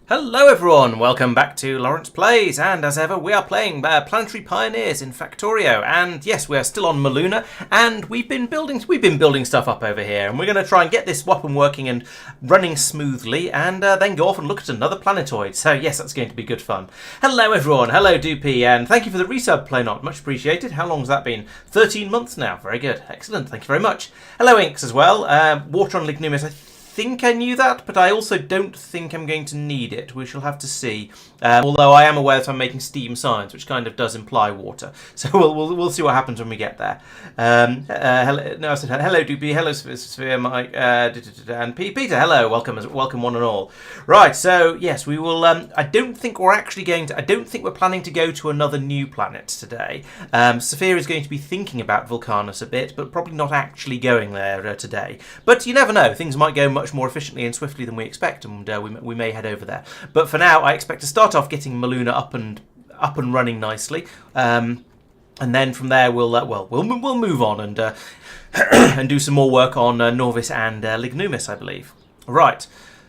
Hello everyone, welcome back to Laurence Plays, and as ever we are playing Planetary Pioneers in Factorio, and yes, we are still on Muluna, and we've been building stuff up over here, and we're going to try and get this weapon working and running smoothly, and then go off and look at another planetoid, so yes, that's going to be good fun. Hello everyone, hello Doopy, and thank you for the resub, Playnot, much appreciated. How long has that been? 13 months now, very good, excellent, thank you very much. Hello Inks as well, water on Lignumis, I think I knew that, but I also don't think I'm going to need it. We shall have to see. Although I am aware that I'm making steam signs, which kind of does imply water. So we'll see what happens when we get there. Hello, no, I said hello, Doopy. Hello, Sphere, Mike, and Peter. Hello, welcome one and all. Right. So yes, we will. I don't think we're actually going to. I don't think we're planning to go to another new planet today. Sophia is going to be thinking about Vulcanus a bit, but probably not actually going there today. But you never know. Things might go much more efficiently and swiftly than we expect, and we may head over there. But for now, I expect to start off getting Muluna up and running nicely, and then from there we'll move on and and do some more work on Nauvis and Lignumis, I believe. Right.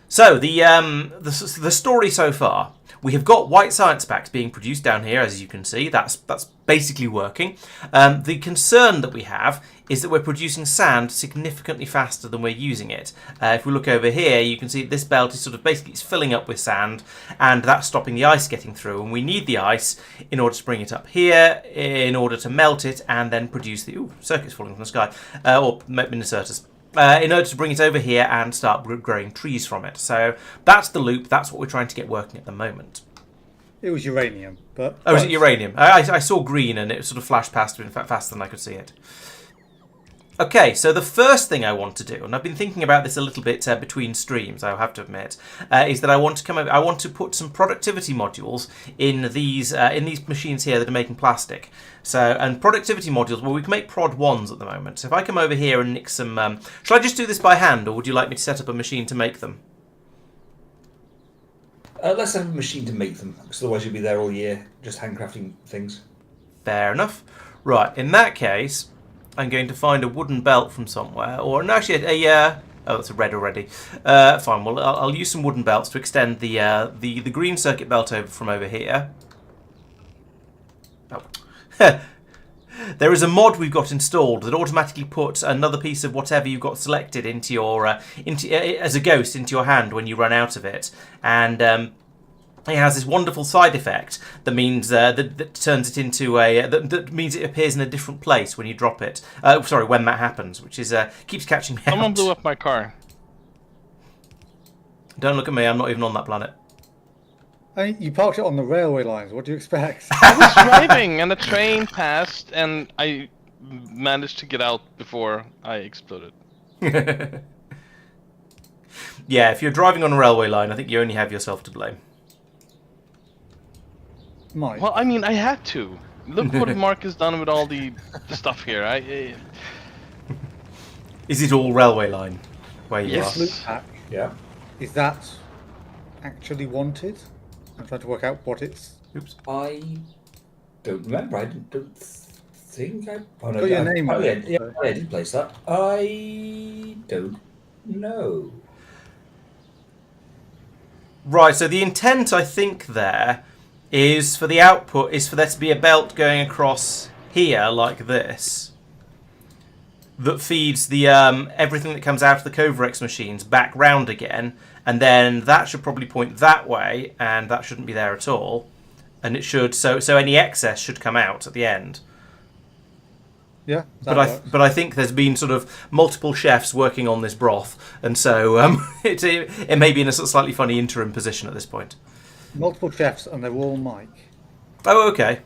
So the story so far. We have got white science packs being produced down here, as you can see. That's basically working. The concern that we have is that we're producing sand significantly faster than we're using it. If we look over here, you can see this belt is sort of basically it's filling up with sand, and that's stopping the ice getting through. And we need the ice in order to bring it up here, in order to melt it, and then produce the circuits falling from the sky, or Minnesota's. In order to bring it over here and start growing trees from it. So that's the loop. That's what we're trying to get working at the moment. It was uranium, but... Oh, was it uranium? I saw green and it sort of flashed past me faster than I could see it. Okay, so the first thing I want to do, and I've been thinking about this a little bit between streams, I have to admit, is that I want to come over. I want to put some productivity modules in these machines here that are making plastic. So, and productivity modules, well, we can make prod ones at the moment. So if I come over here and nick some, shall I just do this by hand, or would you like me to set up a machine to make them? Let's have a machine to make them, because otherwise you'll be there all year just handcrafting things. Fair enough. Right, in that case, I'm going to find a wooden belt from somewhere, or no, actually oh, that's a red already. Fine. Well, I'll use some wooden belts to extend the green circuit belt over from over here. Oh. There is a mod we've got installed that automatically puts another piece of whatever you've got selected into your as a ghost into your hand when you run out of it, and it has this wonderful side effect that means that turns it into a that means it appears in a different place when you drop it. Sorry, when that happens, which is keeps catching me out. Someone blew up my car. Don't look at me. I'm not even on that planet. You parked it on the railway lines. What do you expect? I was driving and the train passed and I managed to get out before I exploded. Yeah, if you're driving on a railway line, I think you only have yourself to blame. Mike. Well, I mean, I had to. Look what Mark has done with all the stuff here. Is it all railway line where you Yes. are? Loot pack, Yeah. is that actually wanted? I'm trying to work out what it's... Oops. I don't remember. I don't think I... Oh, no, Got your name on it, yeah, so- I did place that. I don't know. Right, so the intent, I think, there is for the output is for there to be a belt going across here like this that feeds the everything that comes out of the Covarex machines back round again, and then that should probably point that way, and that shouldn't be there at all, and it should so any excess should come out at the end. Yeah, But I think there's been sort of multiple chefs working on this broth, and so it may be in a sort of slightly funny interim position at this point. multiple chefs, and they're all Mike. Oh, okay.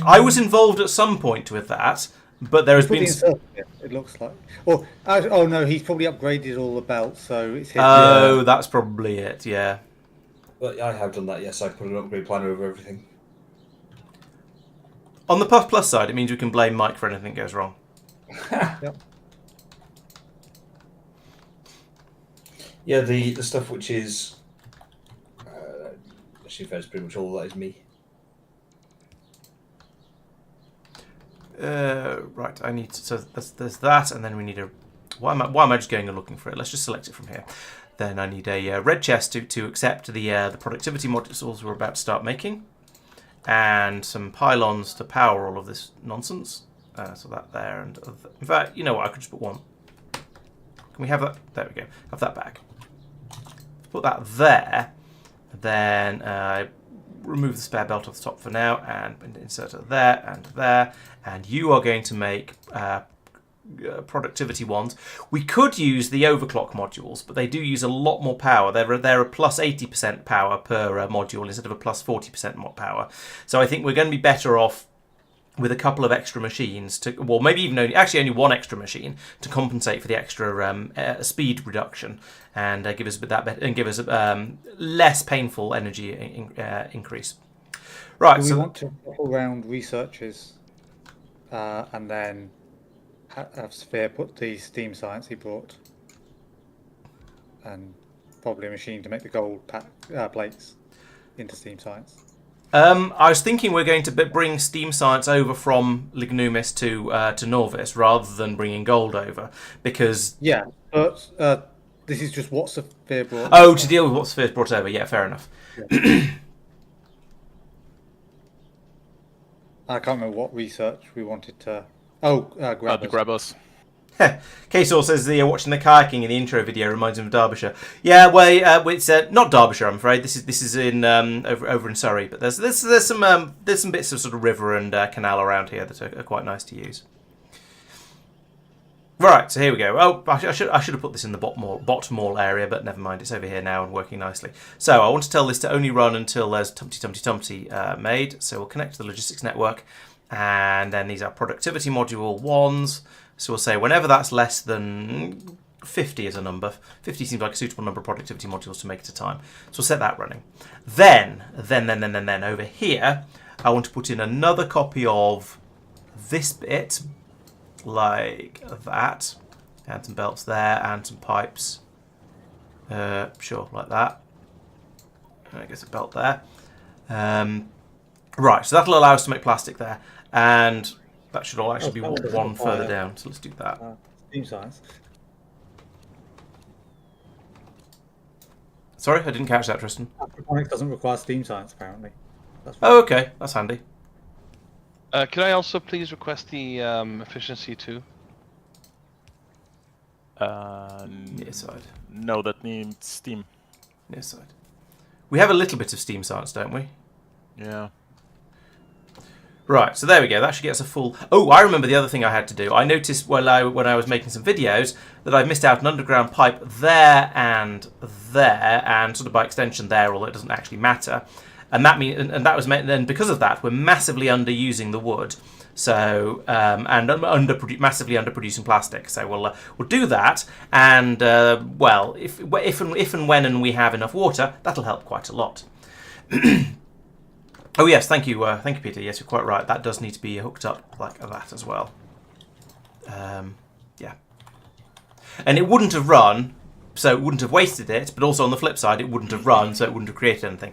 I was involved at some point with that, but there has been. It looks like. Or oh no, he's probably upgraded all the belts, so it's his. Oh, that's probably it. Yeah. But I have done that, yes. I put an upgrade plan over everything. On the Puff Plus side, it means we can blame Mike for anything that goes wrong. Yep. Yeah, the stuff which is... actually, that's pretty much all that is me. Right, so there's that, and then we need a... Why am I just going and looking for it? Let's just select it from here. Then I need a red chest to accept the productivity modules we're about to start making. And some pylons to power all of this nonsense. So that there. And in fact, you know what? I could just put one. Can we have that? There we go. Have that back. Put that there. Then remove the spare belt off the top for now. And insert it there and there. And you are going to make... productivity ones. We could use the overclock modules, but they do use a lot more power. They're a plus 80% power per module instead of a plus 40% power. So I think we're going to be better off with a couple of extra machines to, well, maybe even only one extra machine to compensate for the extra speed reduction and give us less painful energy increase. Right. Do we so want to go around researches and then have Sphere put the steam science he brought, and probably a machine to make the gold plates into steam science. I was thinking we're going to bring steam science over from Lignumis to Nauvis rather than bringing gold over, because Yeah, but this is just what Sphere brought. oh, to deal with what Sphere's brought over. Yeah, fair enough. Yeah. I can't remember what research we wanted to. The grabbers. grabbers. K-Saw says watching the kayaking in the intro video reminds him of Derbyshire. Yeah, well, it's not Derbyshire, I'm afraid. This is in over in Surrey, but there's some bits of sort of river and canal around here that are quite nice to use. Right, so here we go. Oh, I should have put this in the bottom all area, but never mind. It's over here now and working nicely. So I want to tell this to only run until there's Tumty made. So we'll connect to the logistics network, and then these are productivity module 1s. So we'll say whenever that's less than 50 as a number. 50 seems like a suitable number of productivity modules to make at a time. So we'll set that running. Then over here, I want to put in another copy of this bit, like that. And some belts there, and some pipes. Sure, like that. I guess a belt there. Right, so that'll allow us to make plastic there. And that should all actually be one further down. So let's do that. Steam science. Sorry, I didn't catch that, Tristan. Aquaponics doesn't require steam science, apparently. That's Oh, okay. That's handy. Could I also please request the efficiency too? Near side. No, that needs steam. Near side. We have a little bit of steam science, don't we? Yeah. Right, so there we go. That should get us a full... Oh, I remember the other thing I had to do. I noticed when I was making some videos that I missed out an underground pipe there, and sort of by extension there, although it doesn't actually matter. And that that was meant. Then because of that, we're massively underusing the wood. So and massively underproducing plastic. So we'll do that, and well, if and when we have enough water, that'll help quite a lot. Oh yes, thank you, Peter. Yes, you're quite right. That does need to be hooked up like that as well. Yeah, and it wouldn't have run, so it wouldn't have wasted it. But also on the flip side, it wouldn't have run, so it wouldn't have created anything.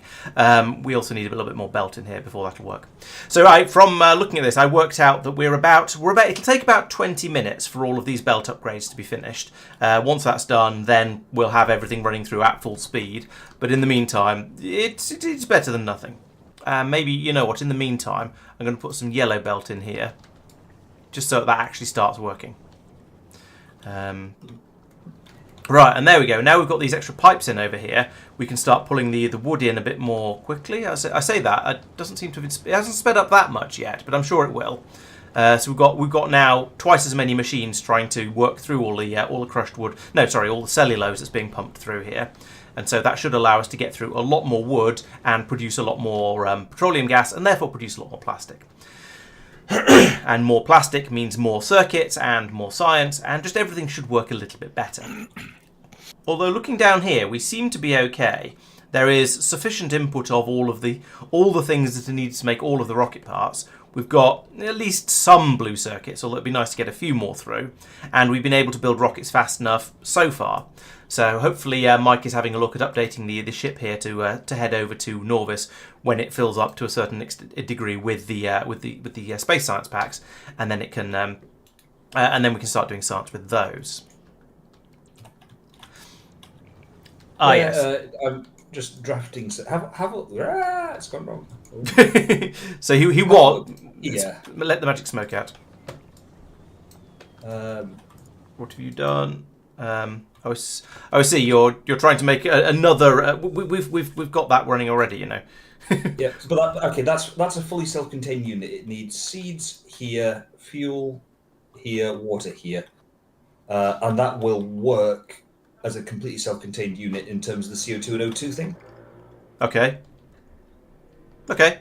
We also need a little bit more belt in here before that'll work. So from looking at this, I worked out that we're about. It'll take about 20 minutes for all of these belt upgrades to be finished. Once that's done, then we'll have everything running through at full speed. But in the meantime, it's better than nothing. Maybe, you know what, in the meantime, I'm going to put some yellow belt in here, just so that actually starts working. Right, and there we go. Now we've got these extra pipes in over here, we can start pulling the wood in a bit more quickly. I say that, it doesn't seem to have, it hasn't sped up that much yet, but I'm sure it will. So we've got now twice as many machines trying to work through all the crushed wood. No, sorry, all the cellulose that's being pumped through here. And so that should allow us to get through a lot more wood and produce a lot more petroleum gas, and therefore produce a lot more plastic. And more plastic means more circuits and more science, and just everything should work a little bit better. Although looking down here, we seem to be okay. There is sufficient input of all the things that are needed to make all of the rocket parts. We've got at least some blue circuits, although it'd be nice to get a few more through. And we've been able to build rockets fast enough so far. So hopefully Mike is having a look at updating the ship here to head over to Nauvis when it fills up to a certain degree with the space science packs, and then it can and then we can start doing science with those. Ah, yes. I'm just drafting. It's gone wrong. So he what? Yeah. Let the magic smoke out. Um, What have you done? I see. You're trying to make another. We've got that running already. You know. yeah, but that's a fully self-contained unit. It needs seeds here, fuel here, water here, and that will work as a completely self-contained unit in terms of the CO2 and O2 thing. Okay. Okay.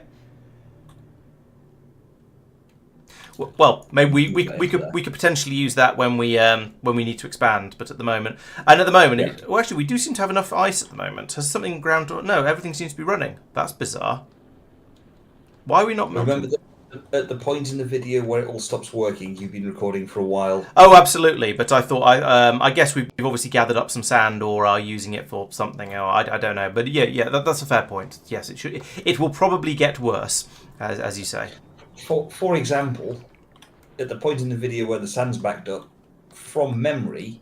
Well, maybe we could potentially use that when we need to expand, but at the moment, well, actually, we do seem to have enough ice at the moment. Has something ground? No, everything seems to be running. That's bizarre. Why are we not melting? Remember at the point in the video where it all stops working, you've been recording for a while. Oh, absolutely. But I thought I guess we've obviously gathered up some sand or are using it for something. Or I don't know. But yeah, that's a fair point. Yes, it should. It will probably get worse, as you say. For example, at the point in the video where the sand's backed up, from memory,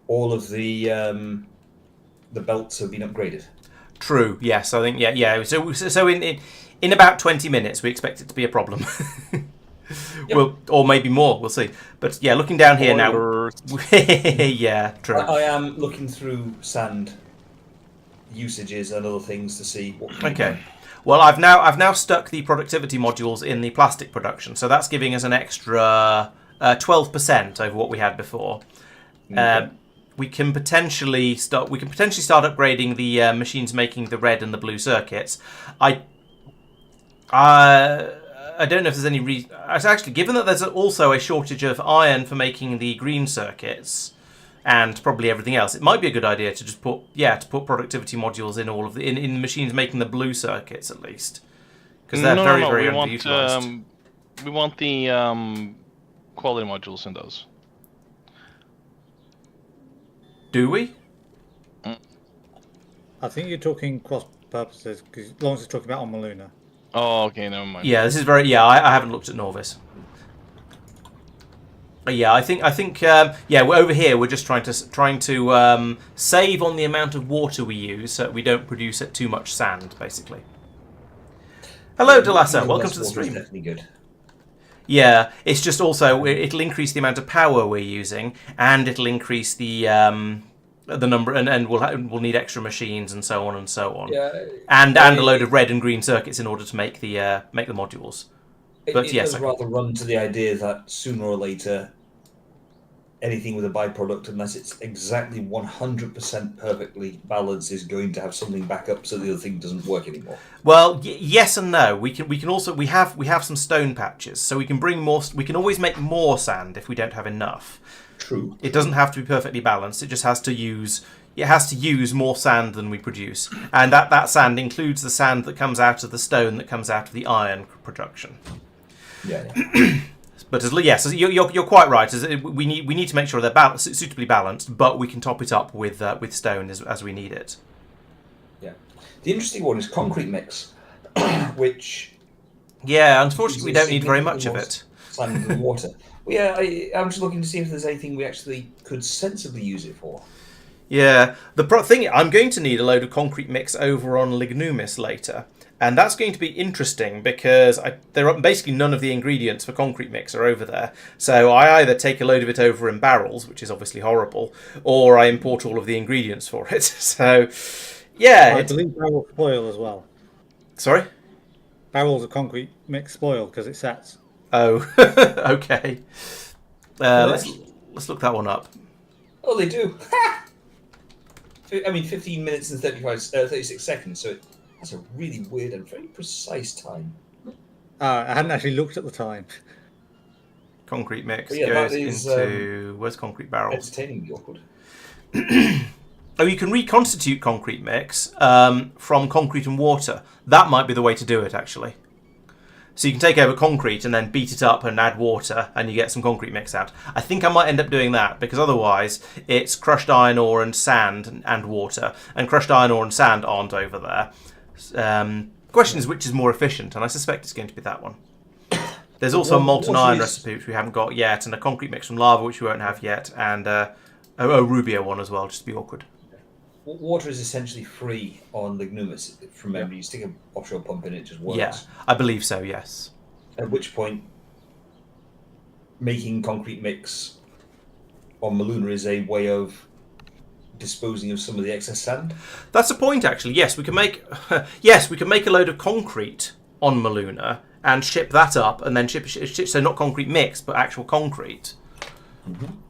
all of the belts have been upgraded. True. Yes, I think yeah. So in about 20 minutes, we expect it to be a problem. Yep. Or maybe more. We'll see. But yeah, looking down here now. Yeah, true. I am looking through sand usages and other things to see what. Okay. Well, I've now stuck the productivity modules in the plastic production, so that's giving us an extra 12% over what we had before. Okay. We can potentially start upgrading the machines making the red and the blue circuits. I don't know if there's any reason. Actually, given that there's also a shortage of iron for making the green circuits and probably everything else, it might be a good idea to just put productivity modules in all of in machines making the blue circuits at least, because they're very underutilized. We want the quality modules in those. Do we? I think you're talking cross purposes because Laurence is talking about on Muluna. Oh, okay, never mind. Yeah, this is very. Yeah, I haven't looked at Nauvis. Yeah, I think we're over here. We're just trying to save on the amount of water we use, so we don't produce too much sand, basically. Hello, Delassa. Welcome to the stream. Definitely good. Yeah, it's just also it'll increase the amount of power we're using, and it'll increase the number, and we'll need extra machines and so on and so on. Yeah, and a load of red and green circuits in order to make the modules. But it yes, does rather run to the idea that sooner or later, anything with a byproduct, unless it's exactly 100% perfectly balanced, is going to have something back up so the other thing doesn't work anymore. Well, yes and no. We can also we have some stone patches, so we can bring more. We can always make more sand if we don't have enough. True. It doesn't have to be perfectly balanced. It just has to use. It has to use more sand than we produce, and that sand includes the sand that comes out of the stone that comes out of the iron production. Yeah. But yes, you're quite right. We need to make sure they're suitably balanced, but we can top it up with stone as we need it. Yeah. The interesting one is concrete mix, which. Yeah, unfortunately, we don't need very much of it. Sand and water. Well, yeah, I'm just looking to see if there's anything we actually could sensibly use it for. Yeah, the thing, I'm going to need a load of concrete mix over on Lignumis later, and that's going to be interesting because there are basically none of the ingredients for concrete mix are over there. So I either take a load of it over in barrels, which is obviously horrible, or I import all of the ingredients for it. So, yeah. I believe barrels spoil as well. Sorry? Barrels of concrete mix spoil because it sets. Oh, okay. Let's look that one up. Oh, they do. I mean, 15 minutes and 36 seconds, so that's a really weird and very precise time. I hadn't actually looked at the time. Concrete mix Yeah, goes is, into... Where's concrete barrels? Entertainingly awkward. Oh, you can reconstitute concrete mix from concrete and water. That might be the way to do it, actually. So you can take over concrete and then beat it up and add water, and you get some concrete mix out. I think I might end up doing that, because otherwise it's crushed iron ore and sand and water, and crushed iron ore and sand aren't over there. Question is which is more efficient, and I suspect it's going to be that one. There's also a molten iron recipe, which we haven't got yet, and a concrete mix from lava, which we won't have yet, and a Rubio one as well, just to be awkward. water is essentially free on Lignumis from memory. You stick an offshore pump in, it just works. Yeah, I believe so. Yes. At which point, making concrete mix on Muluna is a way of disposing of some of the excess sand. That's a point, actually. Yes, we can make. Yes, we can make a load of concrete on Muluna and ship that up, and then ship so not concrete mix, but actual concrete,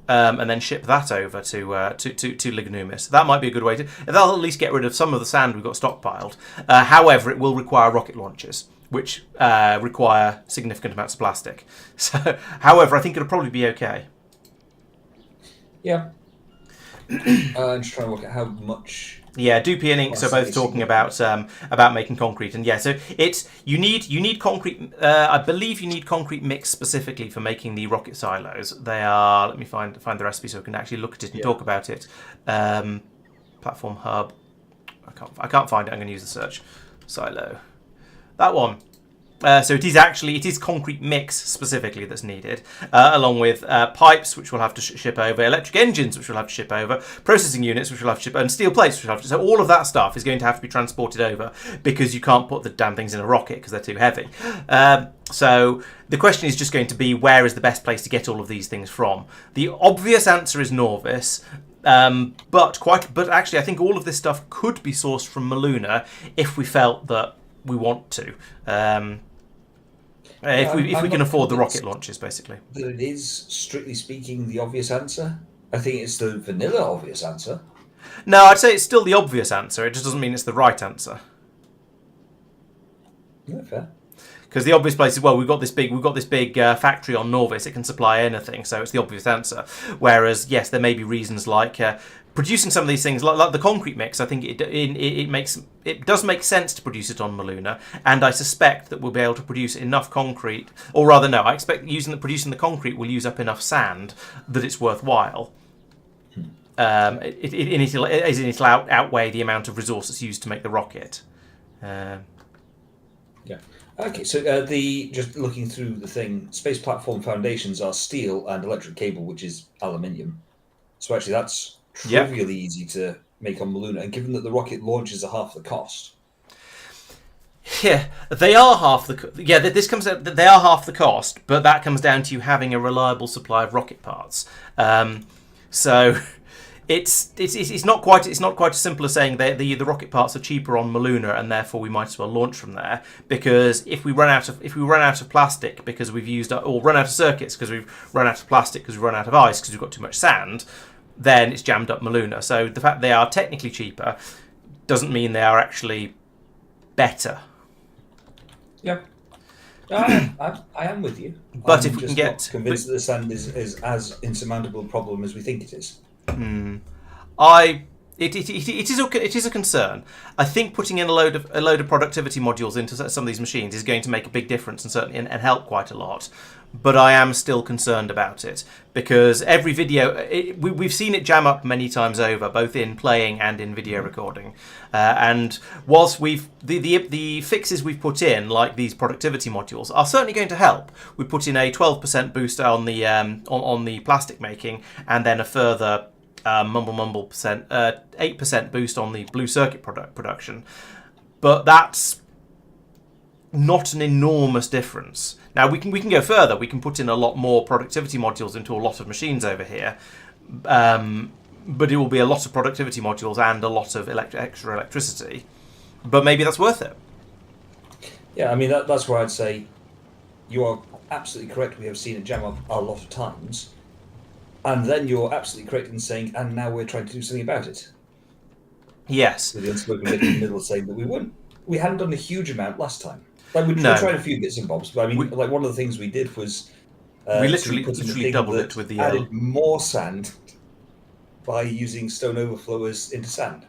and then ship that over to Lignumis. That might be a good way to. That'll at least get rid of some of the sand we've got stockpiled. However, it will require rocket launches, which require significant amounts of plastic. So, however, I think it'll probably be okay. Yeah. I'm just trying to work out how much. Yeah, Doopy and Inks are both talking about making concrete, and yeah, so it's you need concrete. I believe you need concrete mix specifically for making the rocket silos. They are. Let me find the recipe so we can actually look at it and talk about it. Platform hub. I can't find it. I'm going to use the search. Silo. That one. So it is concrete mix specifically that's needed, along with pipes, which we'll have to ship over, electric engines, which we'll have to ship over, processing units, which we'll have to ship over, and steel plates, which we'll have to. So all of that stuff is going to have to be transported over because you can't put the damn things in a rocket because they're too heavy. So the question is just going to be, where is the best place to get all of these things from? The obvious answer is Nauvis. But actually, I think all of this stuff could be sourced from Muluna if we felt that we want to. If we can afford the rocket launches, basically. That it is, strictly speaking, the obvious answer. I think it's the vanilla obvious answer. No, I'd say it's still the obvious answer. It just doesn't mean it's the right answer. Yeah, fair. Because the obvious place is, well, we've got this big factory on Nauvis. It can supply anything, so it's the obvious answer. Whereas, yes, there may be reasons like producing some of these things, like the concrete mix. I think it does make sense to produce it on Muluna, and I suspect that we'll be able to produce enough concrete, or rather, no, I expect producing the concrete will use up enough sand that it's worthwhile. It'll outweigh the amount of resources used to make the rocket. Yeah. Okay, so just looking through the thing, space platform foundations are steel and electric cable, which is aluminium. So actually, that's trivially easy to make on Muluna, and given that the rocket launches are half the cost. Yeah, they are half the. Yeah, this comes out. They are half the cost, but that comes down to you having a reliable supply of rocket parts. So. It's not quite as simple as saying the rocket parts are cheaper on Muluna and therefore we might as well launch from there, because if we run out of plastic because we've used, or run out of circuits because we've run out of plastic because we've run out of ice because we've got too much sand, then it's jammed up Muluna. So the fact they are technically cheaper doesn't mean they are actually better. Yep. I am with you. But I'm if we just can not convinced that the sand is as insurmountable a problem as we think it is. It is a concern. I think putting in a load of productivity modules into some of these machines is going to make a big difference and certainly and help quite a lot. But I am still concerned about it because every video we've seen it jam up many times over, both in playing and in video recording. And whilst the fixes we've put in, like these productivity modules, are certainly going to help. We put in a 12% boost on the plastic making, and then a further 8% boost on the blue circuit production. But that's not an enormous difference. Now we can go further. We can put in a lot more productivity modules into a lot of machines over here, but it will be a lot of productivity modules and a lot of extra electricity. But maybe that's worth it. Yeah, I mean that's where I'd say you are absolutely correct. We have seen it jam up a lot of times, and then you're absolutely correct in saying, and now we're trying to do something about it. Yes. With the unspoken bit in the middle saying that we hadn't done a huge amount last time. Like we tried a few bits and bobs, but I mean, like one of the things we did was we literally doubled it with the added more sand by using stone overflowers into sand.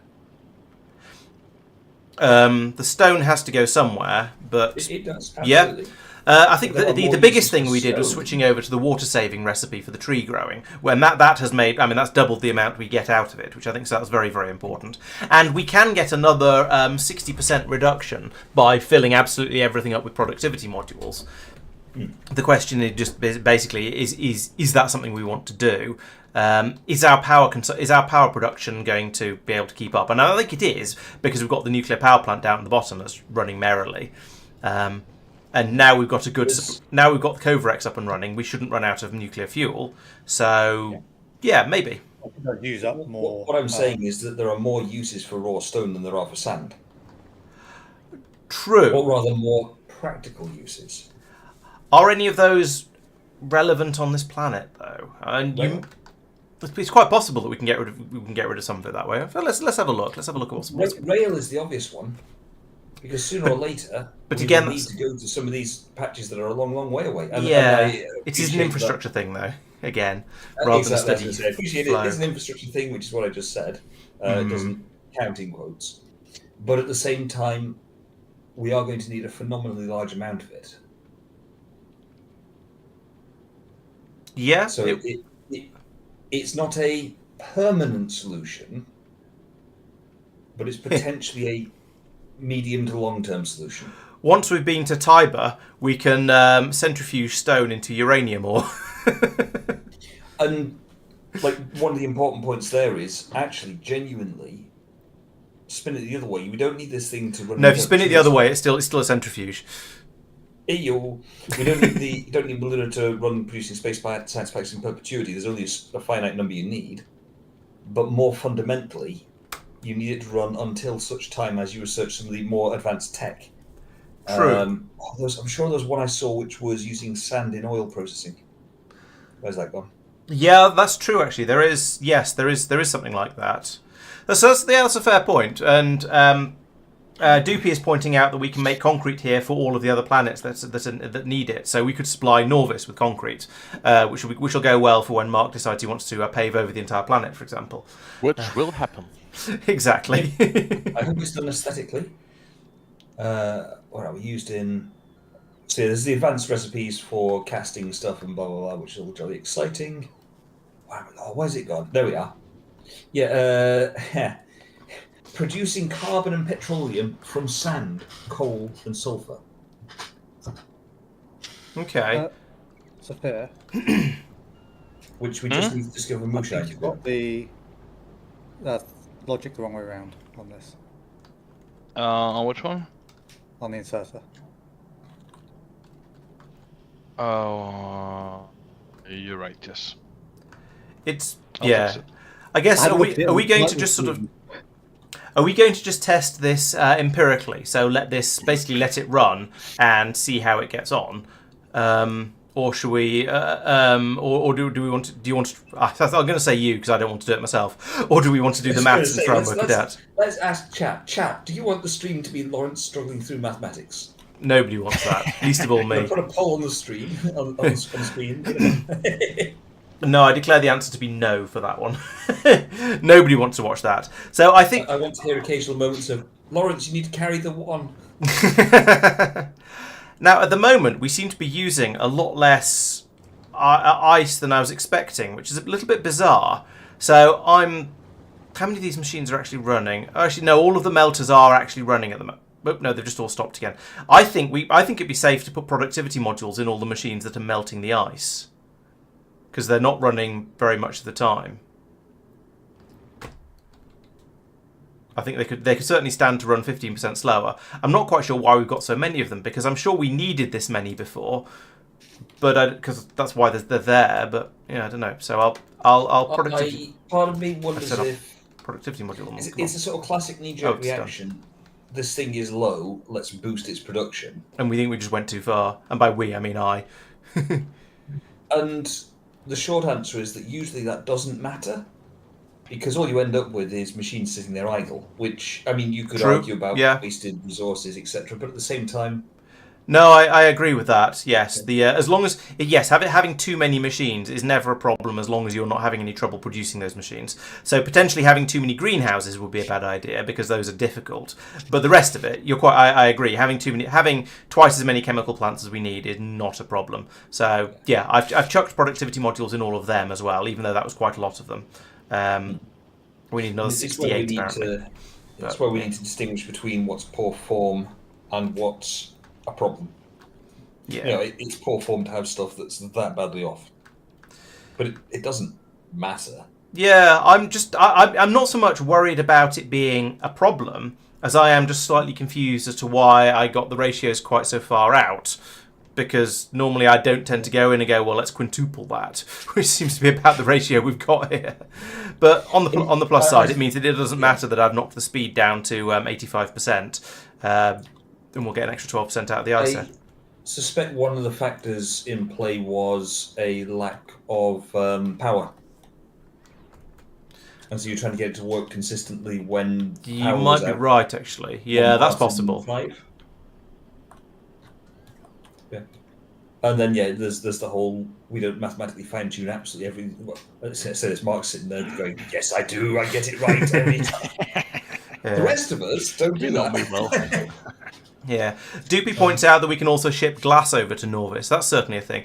The stone has to go somewhere, but it does. Yeah. Absolutely. I think the biggest thing we did was switching over to the water saving recipe for the tree growing. When that has made, I mean, that's doubled the amount we get out of it, which I think that's very, very important. And we can get another 60% reduction by filling absolutely everything up with productivity modules. The question is just basically is that something we want to do? Is our power production going to be able to keep up? And I think it is, because we've got the nuclear power plant down at the bottom that's running merrily. And now we've got now we've got the Kovarex up and running. We shouldn't run out of nuclear fuel. So yeah, maybe. Use up more. What I'm saying is that there are more uses for raw stone than there are for sand. True. Or rather, more practical uses. Are any of those relevant on this planet, though? And it's quite possible that we can get rid of some of it that way. So let's have a look. Let's have a look at what's possible. Rail is the obvious one, because sooner or later, we need to go to some of these patches that are a long, long way away. And it is an infrastructure thing, though. Again, rather than a steady I appreciate flow. It is an infrastructure thing, which is what I just said. It doesn't count in quotes, but at the same time, we are going to need a phenomenally large amount of it. Yeah. So it's not a permanent solution, but it's potentially a medium to long-term solution. Once we've been to Tiber, we can centrifuge stone into uranium ore. And like one of the important points there is actually genuinely spin it the other way. We don't need this thing to run. No, if you spin it the other way, it's still a centrifuge. We don't need Muluna to run producing space science packs in perpetuity. There's only a finite number you need, but more fundamentally, you need it to run until such time as you research some of the more advanced tech. True. I'm sure there was one I saw which was using sand in oil processing. Where's that gone? Yeah, that's true. Actually, there is something like that. So that's a fair point. And Doopy is pointing out that we can make concrete here for all of the other planets that need it. So we could supply Nauvis with concrete, which will go well for when Mark decides he wants to pave over the entire planet, for example. Which will happen. Exactly. I hope it's done aesthetically. What are we used in? So there's the advanced recipes for casting stuff and blah blah blah, which is all jolly exciting. Where's it gone? There we are. Yeah, producing carbon and petroleum from sand, coal, and sulfur. Okay. So fair. Which we just need to discover moonshine. You've got the logic the wrong way around on this. On which one? On the inserter. Oh, you're right. Yes. It's I'll yeah. fix it. I guess are we going to just sort of? Are we going to just test this empirically? So let it run and see how it gets on, or should we? Or do we want to? Do you want to? I'm going to say you because I don't want to do it myself. Or do we want to do the maths and try and work it out? Let's ask chat. Chat, do you want the stream to be Laurence struggling through mathematics? Nobody wants that, least of all me. Put a poll on the stream on the screen. No, I declare the answer to be no for that one. Nobody wants to watch that. So I think I want to hear occasional moments of Laurence. You need to carry the one. Now, at the moment, we seem to be using a lot less ice than I was expecting, which is a little bit bizarre. So how many of these machines are actually running? Actually, no, all of the melters are actually running at the moment. Oh, no, they've just all stopped again. I think it'd be safe to put productivity modules in all the machines that are melting the ice, because they're not running very much of the time. I think they could certainly stand to run 15% slower. I'm not quite sure why we've got so many of them, because I'm sure we needed this many before, but because that's why they're there. But yeah, I don't know. So I'll productivity. Part of me wonders if productivity module. It's a sort of classic knee-jerk reaction. This thing is low. Let's boost its production. And we think we just went too far. And by we, I mean I. And the short answer is that usually that doesn't matter, because all you end up with is machines sitting there idle, which, I mean, you could argue about wasted resources, etc., but at the same time... No, I agree with that, yes. As long as... Yes, having too many machines is never a problem as long as you're not having any trouble producing those machines. So potentially having too many greenhouses would be a bad idea, because those are difficult. But the rest of it, I agree. Having twice as many chemical plants as we need is not a problem. So, yeah, I've chucked productivity modules in all of them as well, even though that was quite a lot of them. We need another 68, apparently. That's where we need to distinguish between what's poor form and what's a problem. Yeah, it's poor form to have stuff that's that badly off, but it doesn't. matter. Yeah, I'm not so much worried about it being a problem as I am just slightly confused as to why I got the ratios quite so far out. Because normally I don't tend to go in and go, well, let's quintuple that, which seems to be about the ratio we've got here. But on the plus side, it means that it doesn't matter that I've knocked the speed down to 85%, and we'll get an extra 12% out of the ISO. I suspect one of the factors in play was a lack of power. And so you're trying to get it to work consistently when You might be right, actually. Yeah, that's possible. 5. Yeah. And then, there's the whole, we don't mathematically fine-tune absolutely everything. Well, let's say it's Mark sitting there going, yes, I do, I get it right every time. Yeah. The rest of us don't do that. me well. Yeah. Doopy points out that we can also ship glass over to Nauvis. That's certainly a thing.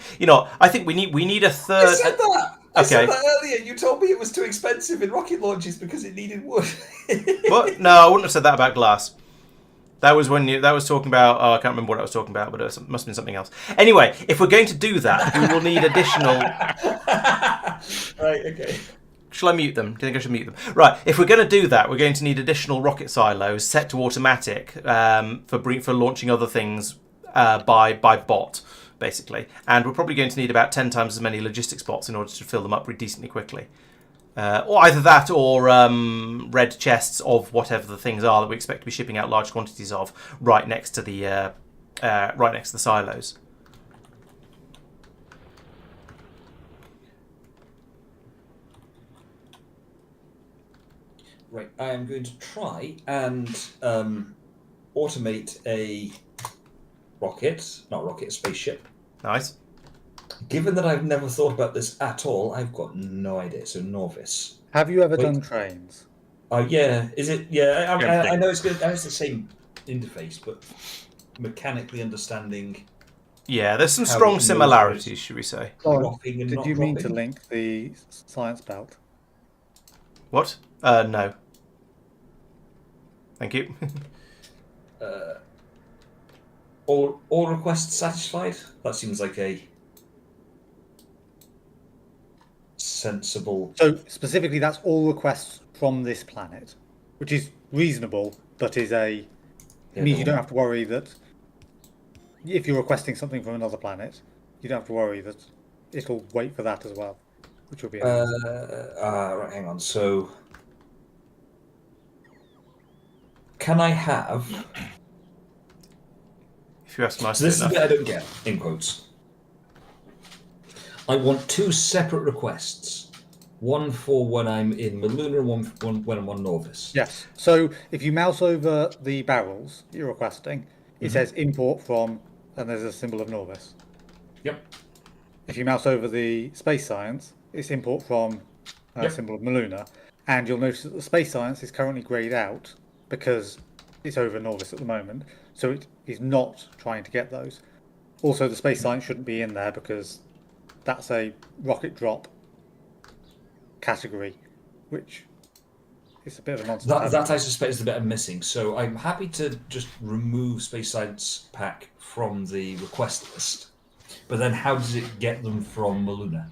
I think we need a third... I said that! I Okay. said that earlier. You told me it was too expensive in rocket launches because it needed wood. What? No, I wouldn't have said that about glass. That was talking about. Oh, I can't remember what I was talking about, but it must have been something else. Anyway, if we're going to do that, we will need additional. Right. Okay. Shall I mute them? Do you think I should mute them? Right. If we're going to do that, we're going to need additional rocket silos set to automatic for launching other things by bot, basically. And we're probably going to need about 10 times as many logistics bots in order to fill them up decently quickly. Or either that or red chests of whatever the things are that we expect to be shipping out large quantities of right next to the silos. Right. I am going to try and automate a spaceship. Nice. Given that I've never thought about this at all, I've got no idea. So Nauvis. Have you ever done trains? Yeah. Is it? Yeah. Same I thing. know it's good. It's the same interface, but mechanically understanding. Yeah, there's some How strong it moves similarities, should we say? Dropping and Did not you mean to dropping. link the science belt? What? No. Thank you. All requests satisfied? That seems like a sensible. So specifically, that's all requests from this planet, which is reasonable, but it means you don't have to worry that if you're requesting something from another planet, you don't have to worry that it'll wait for that as well, which will be. Right, hang on. So, can I have? If you ask So nicely this is the enough. bit I don't get. In quotes. I want 2 separate requests. One for when I'm in Muluna and one when I'm on Nauvis. Yes. So if you mouse over the barrels you're requesting, it says import from, and there's a symbol of Nauvis. Yep. If you mouse over the space science, it's import from symbol of Muluna, and you'll notice that the space science is currently grayed out because it's over Nauvis at the moment, so it is not trying to get those. Also, the space science shouldn't be in there because that's a rocket drop category, which is a bit of a nonsense. That I suspect is the bit I'm missing. So I'm happy to just remove Space Science Pack from the request list. But then how does it get them from Muluna?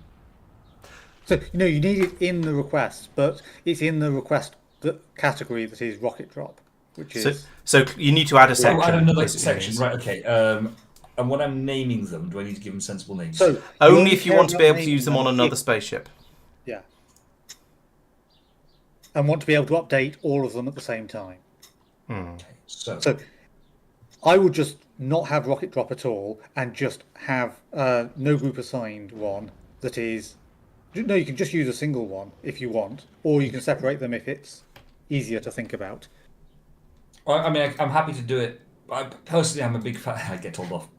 So you need it in the request, but it's in the request category that is rocket drop, which is So you need to add a section. add another basically section, means. right? Okay. And when I'm naming them, do I need to give them sensible names? so Only if you care want to be about able to use them naming on another if- spaceship. Yeah. And want to be able to update all of them at the same time. So So I would just not have rocket drop at all and just have no group assigned one that is. No, you can just use a single one if you want, or you can separate them if it's easier to think about. I mean, I'm happy to do it. Personally, I'm a big fan. I get told off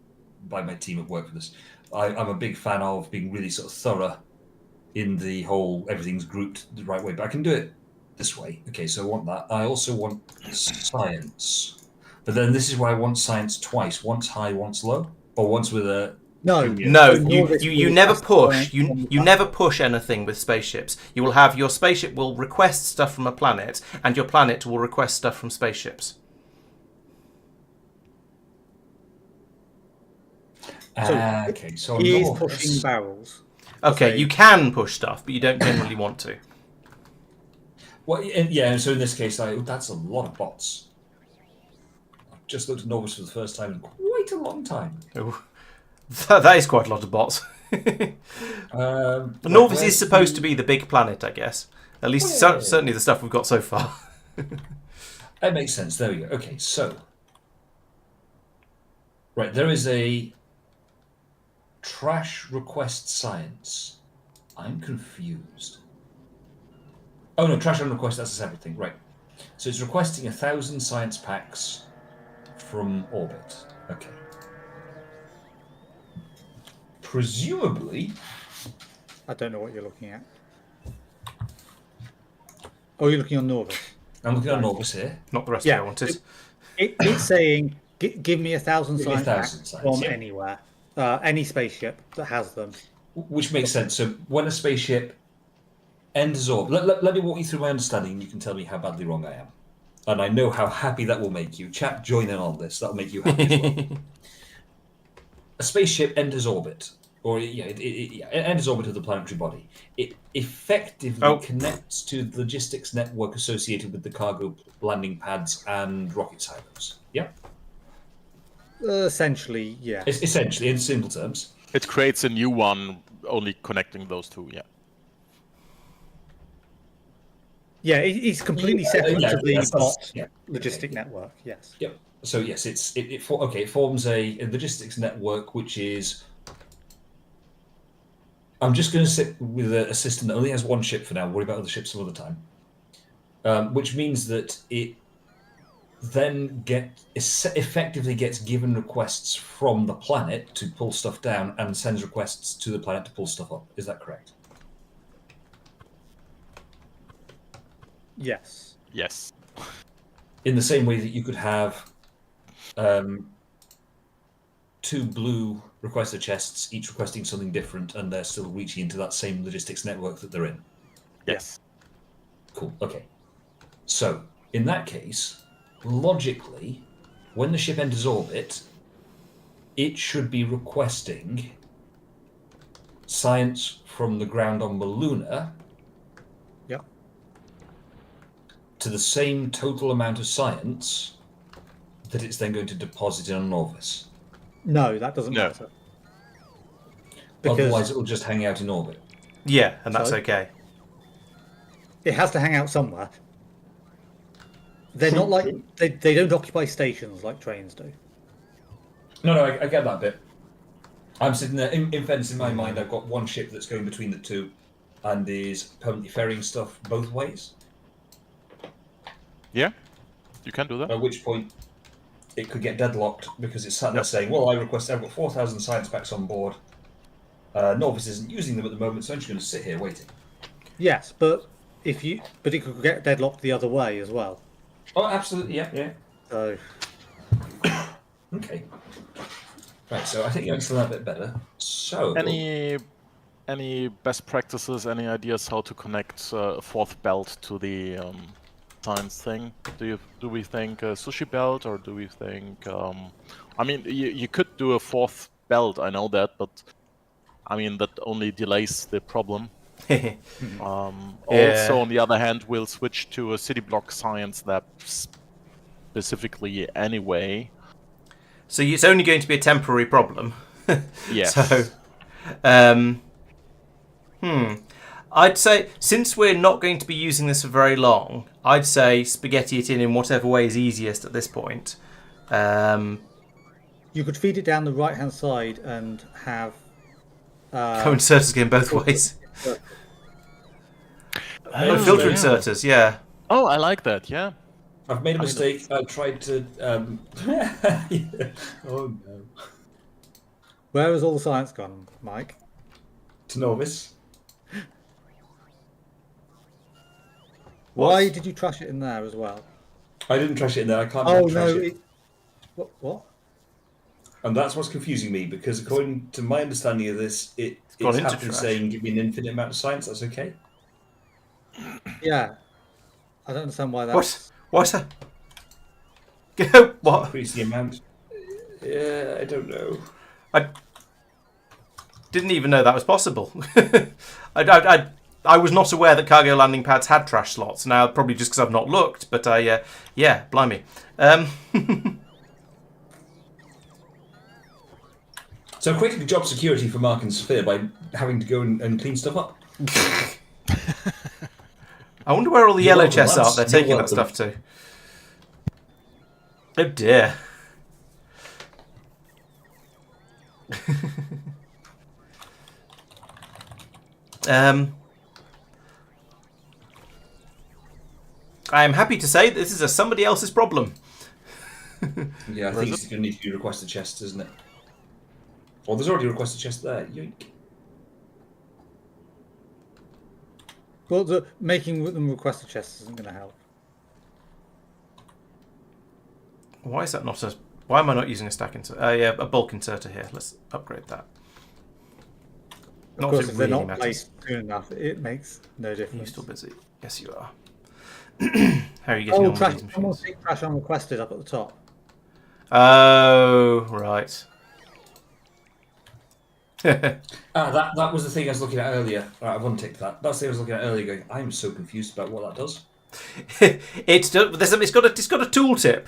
by my team at work for this. I'm a big fan of being really sort of thorough in the whole everything's grouped the right way, but I can do it this way. Okay, so I want that. I also want science, but then this is where I want science twice: once high, once low, or once with a. No, Nauvis you will never request push. science You from the you never push anything with spaceships. You will have your spaceship will request stuff from a planet, and your planet will request stuff from spaceships. Okay, so He is Nauvis- pushing barrels. Okay, say- you can push stuff, but you don't generally want to. Well, yeah, and so in this case, that's a lot of bots. I've just looked at Nauvis for the first time in quite a long time. Ooh. That is quite a lot of bots. Nauvis is supposed to be the big planet, I guess. At least certainly the stuff we've got so far. That makes sense. There we go. Okay, so right, there is a trash request science. I'm confused. Oh no, trash on request, that's a separate thing. Right. So it's requesting 1,000 science packs from orbit. Okay. Presumably, I don't know what you're looking at. Oh, you're looking on Nauvis. I'm looking at Right. Nauvis here. Not the rest Yeah. I wanted. It's saying, give me 1,000 Give me science 1,000 packs science, from yeah. anywhere. Any spaceship that has them. Which makes sense. So when a spaceship enters orbit, let me walk you through my understanding and you can tell me how badly wrong I am. And I know how happy that will make you. Chat, join in on this. That'll make you happy as well. A spaceship enters orbit, or it enters orbit of the planetary body. It effectively connects to the logistics network associated with the cargo landing pads and rocket silos. Yeah? Essentially, yeah. Essentially, in simple terms. It creates a new one, only connecting those two. Yeah. Yeah, it's completely separate Yeah, to the that's- bot yeah. logistic network, yes. Yep. So yes, it forms a logistics network, which is. I'm just going to sit with a system that only has one ship for now. Worry about other ships some other time. Which means that it then effectively gets given requests from the planet to pull stuff down and sends requests to the planet to pull stuff up. Is that correct? Yes. Yes. In the same way that you could have two blue requester chests, each requesting something different, and they're still reaching into that same logistics network that they're in. Yes. Cool. Okay. So, in that case, logically, when the ship enters orbit, it should be requesting science from the ground on Muluna Yep. to the same total amount of science that it's then going to deposit in a Nauvis. No, that doesn't No. matter. Because Otherwise, it will just hang out in orbit. Yeah, and that's So? okay. it has to hang out somewhere. They're not like they don't occupy stations like trains do. No, I get that bit. I'm sitting there, in fairness, in my mind, I've got one ship that's going between the two and is permanently ferrying stuff both ways. Yeah. You can do that. At which point, it could get deadlocked because it's sat there saying, well, I've got 4,000 science packs on board. Nauvis isn't using them at the moment, so I'm just going to sit here waiting. Yes, but it could get deadlocked the other way as well. Oh, absolutely, yeah. So Okay. Right, so I think you understand that a bit better. So, Any best practices? Any ideas how to connect a fourth belt to the science thing? Do we think a sushi belt, or do we think? I mean, you could do a fourth belt. I know that, but I mean that only delays the problem. Also, on the other hand, we'll switch to a city block science lab specifically anyway. So it's only going to be a temporary problem. Yes. So, I'd say, since we're not going to be using this for very long, I'd say spaghetti it in whatever way is easiest at this point. you could feed it down the right hand side and have Co-inserters going both ways. Filter inserters, yeah. Oh, I like that. Yeah. I've made a mistake. I tried to. Oh no. Where has all the science gone, Mike? To Nauvis. Why did you trash it in there as well? I didn't trash it in there. I can't Oh trash no! it. What? And that's what's confusing me, because according to my understanding of this, it's gone into happily trash. saying give me an infinite amount of science. That's okay. Yeah, I don't understand why that's. What's that? Go. What? Increase the amount. Yeah, I don't know. Didn't even know that was possible. I was not aware that cargo landing pads had trash slots. Now, probably just because I've not looked, but yeah, blimey. So creating job security for Mark and Sphere by having to go and clean stuff up. I wonder where all the You're yellow welcome, chests are. lads. They're You're taking that welcome. stuff too. Oh dear. I am happy to say that this is somebody else's problem. Yeah, I think it's going to need to be requested chests, isn't it? Well, there's already a requested chest there. Yoink. Well, making them request a chest isn't going to help. Why is that not a... Why am I not using a stack inserter? Yeah, a bulk inserter here. Let's upgrade that. Of course, if they're not placed soon enough, it makes no difference. You're still busy. Yes, you are. How are you getting on with these Someone machines? take trash unrequested up at the top. Oh, right. That was the thing I was looking at earlier. Right, I've unticked that. That's the thing I was looking at earlier going, I'm so confused about what that does. It's got a tooltip.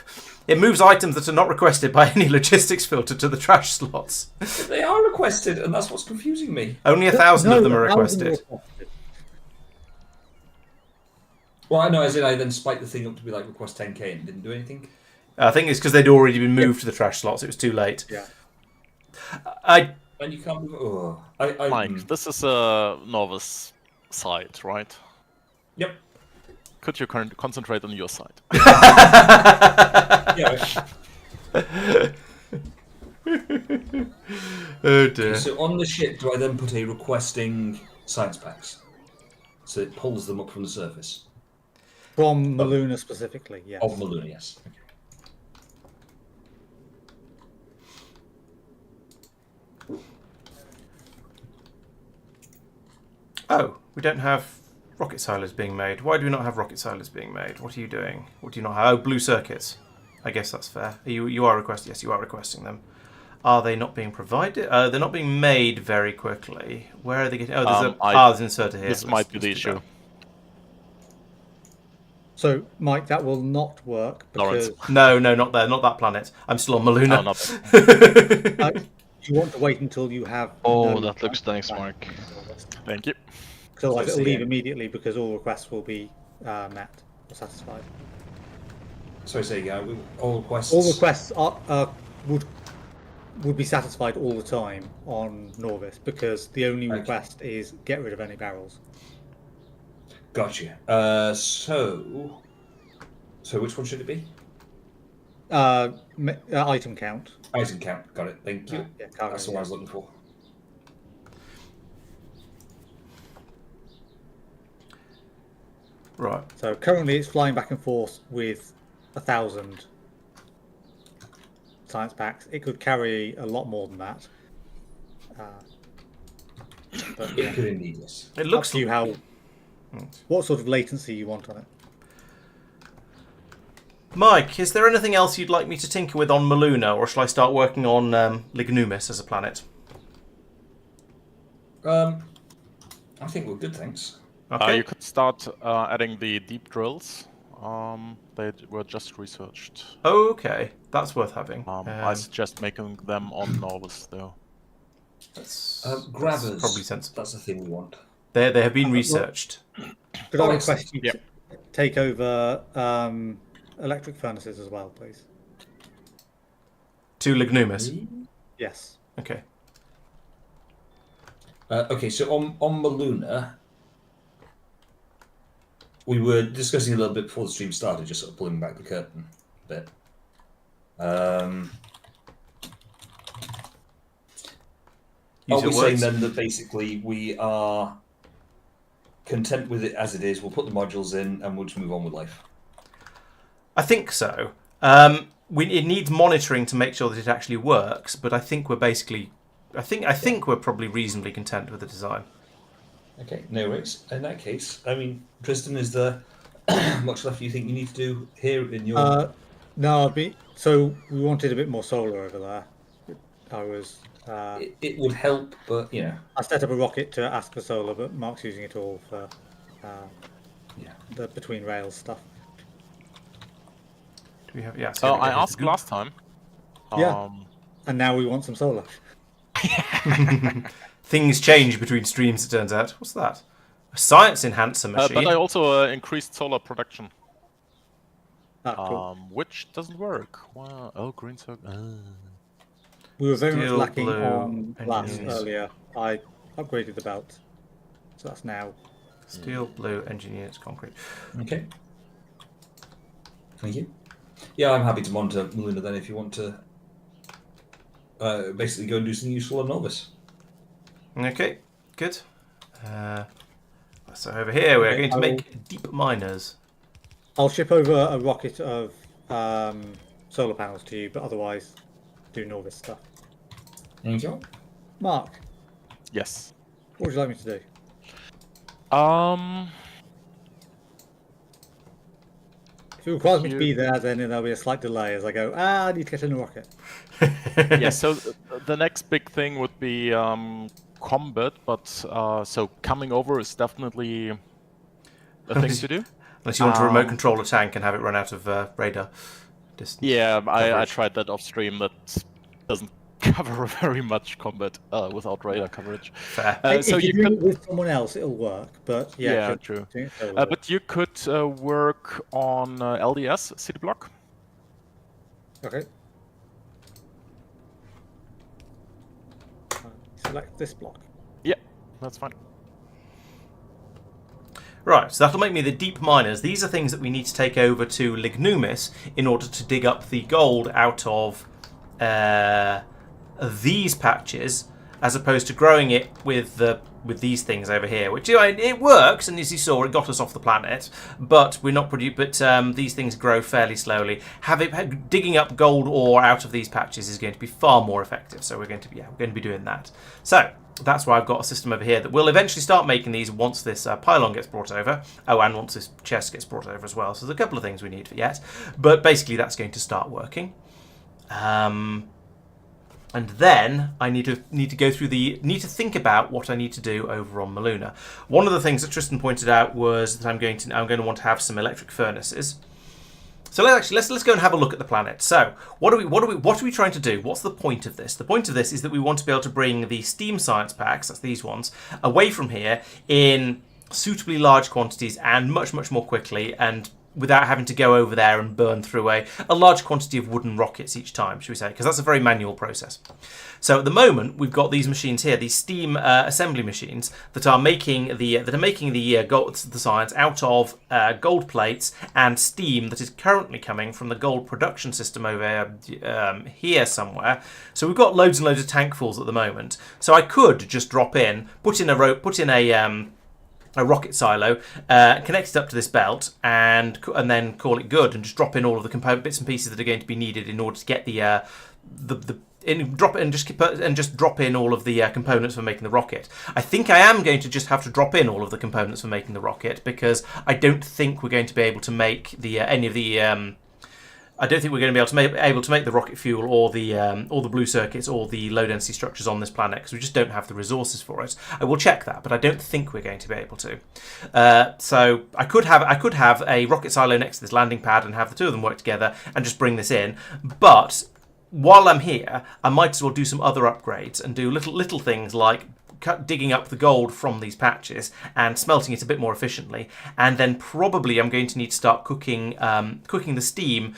It moves items that are not requested by any logistics filter to the trash slots. But they are requested, and that's what's confusing me. Only 1,000 of them are 1,000 requested. Well, I know, as in I then spiked the thing up to be like request 10k and didn't do anything. I think it's because they'd already been moved to the trash slots. It was too late. Yeah. And you can't move. Oh, Mike, this is a Nauvis side, right? Yep. Could you concentrate on your side? Yeah. Oh dear. So on the ship, do I then put a requesting science packs? So it pulls them up from the surface. From Muluna specifically, yes. Of Muluna, yes. Okay. Oh, we don't have rocket silos being made. Why do we not have rocket silos being made? What are you doing? What do you not have? Oh, blue circuits. I guess that's fair. You are requesting. Yes, you are requesting them. Are they not being provided? They're not being made very quickly. Where are they getting? Oh, there's an inserter here. This might be the issue. So, Mike, that will not work because No, not there. Not that planet. I'm still on Muluna. Oh, not there. you want to wait until you have. Oh, that looks nice, Mark. Thank you. Because otherwise it'll Yeah. leave immediately because all requests will be met or satisfied. Sorry, say again. All requests. All requests would be satisfied all the time on Nauvis because the only request is get rid of any barrels. Gotcha. So which one should it be? Item count. Item count. Got it. Thank you. Yeah, cargo, That's the one I was looking for. Right. So currently it's flying back and forth with 1,000 science packs. It could carry a lot more than that. But It yeah, could indeed, yes. It up looks. to you what sort of latency you want on it. Mike, is there anything else you'd like me to tinker with on Muluna, or shall I start working on Lignumis as a planet? I think we're good, thanks. Okay. You could start adding the deep drills. They were just researched. Okay, that's worth having. I suggest making them on Nauvis, though. That's Grabbers. probably sensible. That's the thing we want. They have been researched. Could I Oh, request you yeah. to take over electric furnaces as well, please? To Lignumis. Yes. Okay. Okay, so on Muluna, we were discussing a little bit before the stream started, just sort of pulling back the curtain a bit. Are we saying then that basically we are content with it as it is, we'll put the modules in and we'll just move on with life? I think so. It needs monitoring to make sure that it actually works, but I think we're basically... I think we're probably reasonably content with the design. Okay, no worries. In that case, I mean, Tristan, is there much left you think you need to do here in your... No, so we wanted a bit more solar over there. I was It would help, but you know. I set up a rocket to ask for solar, but Mark's using it all for Yeah. the between rails stuff. Do we have? Yeah. Oh, here we I go. Here's asked the goop. last time. Yeah. And now we want some solar. Things change between streams. It turns out. What's that? A science enhancer machine. But I also increased solar production, Ah, cool. which doesn't work. Wow. Oh, green circle. We were very much Steel, lacking blue, on glass engineers. earlier. I upgraded the belt, so that's now. Steel, blue, engineers, concrete. Okay. Thank you. Yeah, I'm happy to monitor Muluna then if you want to basically go and do something useful on Nauvis. Okay, good. So over here we're going to make deep miners. I'll ship over a rocket of solar panels to you, but otherwise do Nauvis stuff. Thank you. Mark, Yes. what would you like me to do? If it requires me to be there, then there'll be a slight delay as I go, I need to get in a rocket. Yeah. So the next big thing would be combat, but so coming over is definitely a thing to do. Unless you want to remote control a tank and have it run out of radar distance. Yeah, I coverage. tried that off stream. That doesn't cover very much combat without radar coverage. Fair. So if you do could, it with someone else, it'll work. But yeah, yeah, if true. you're doing it solo, But you could work on LDS city block. okay. Select this block. Yeah, that's fine. Right, so that'll make me the deep miners. These are things that we need to take over to Lignumis in order to dig up the gold out of these patches, as opposed to growing it with these things over here. Which, you know, it works, and as you saw, it got us off the planet. But we're not these things grow fairly slowly. Digging up gold ore out of these patches is going to be far more effective. So we're going to be doing that. So that's why I've got a system over here that will eventually start making these once this pylon gets brought over. Oh, and once this chest gets brought over as well. So there's a couple of things we need for yet, but basically that's going to start working. And then I need to go through need to think about what I need to do over on Muluna. One of the things that Tristan pointed out was that I'm going to want to have some electric furnaces. So let's go and have a look at the planet. So what are we trying to do? What's the point of this? The point of this is that we want to be able to bring the steam science packs, that's these ones, away from here in suitably large quantities and much more quickly, and without having to go over there and burn through a large quantity of wooden rockets each time, should we say? Because that's a very manual process. So at the moment, we've got these machines here, these steam assembly machines that are making the science out of gold plates and steam that is currently coming from the gold production system over here somewhere. So we've got loads and loads of tankfuls at the moment. So I could just drop in, put in a rocket silo, connect it up to this belt, and then call it good, and just drop in all of the component bits and pieces that are going to be needed in order to get drop in all of the components for making the rocket. I think I am going to just have to drop in all of the components for making the rocket, because I don't think we're going to be able to make I don't think we're going to be able to make the rocket fuel or the blue circuits or the low density structures on this planet, because we just don't have the resources for it. I will check that, but I don't think we're going to be able to. So I could have a rocket silo next to this landing pad and have the two of them work together and just bring this in. But while I'm here, I might as well do some other upgrades and do little things like digging up the gold from these patches and smelting it a bit more efficiently, and then probably I'm going to need to start cooking the steam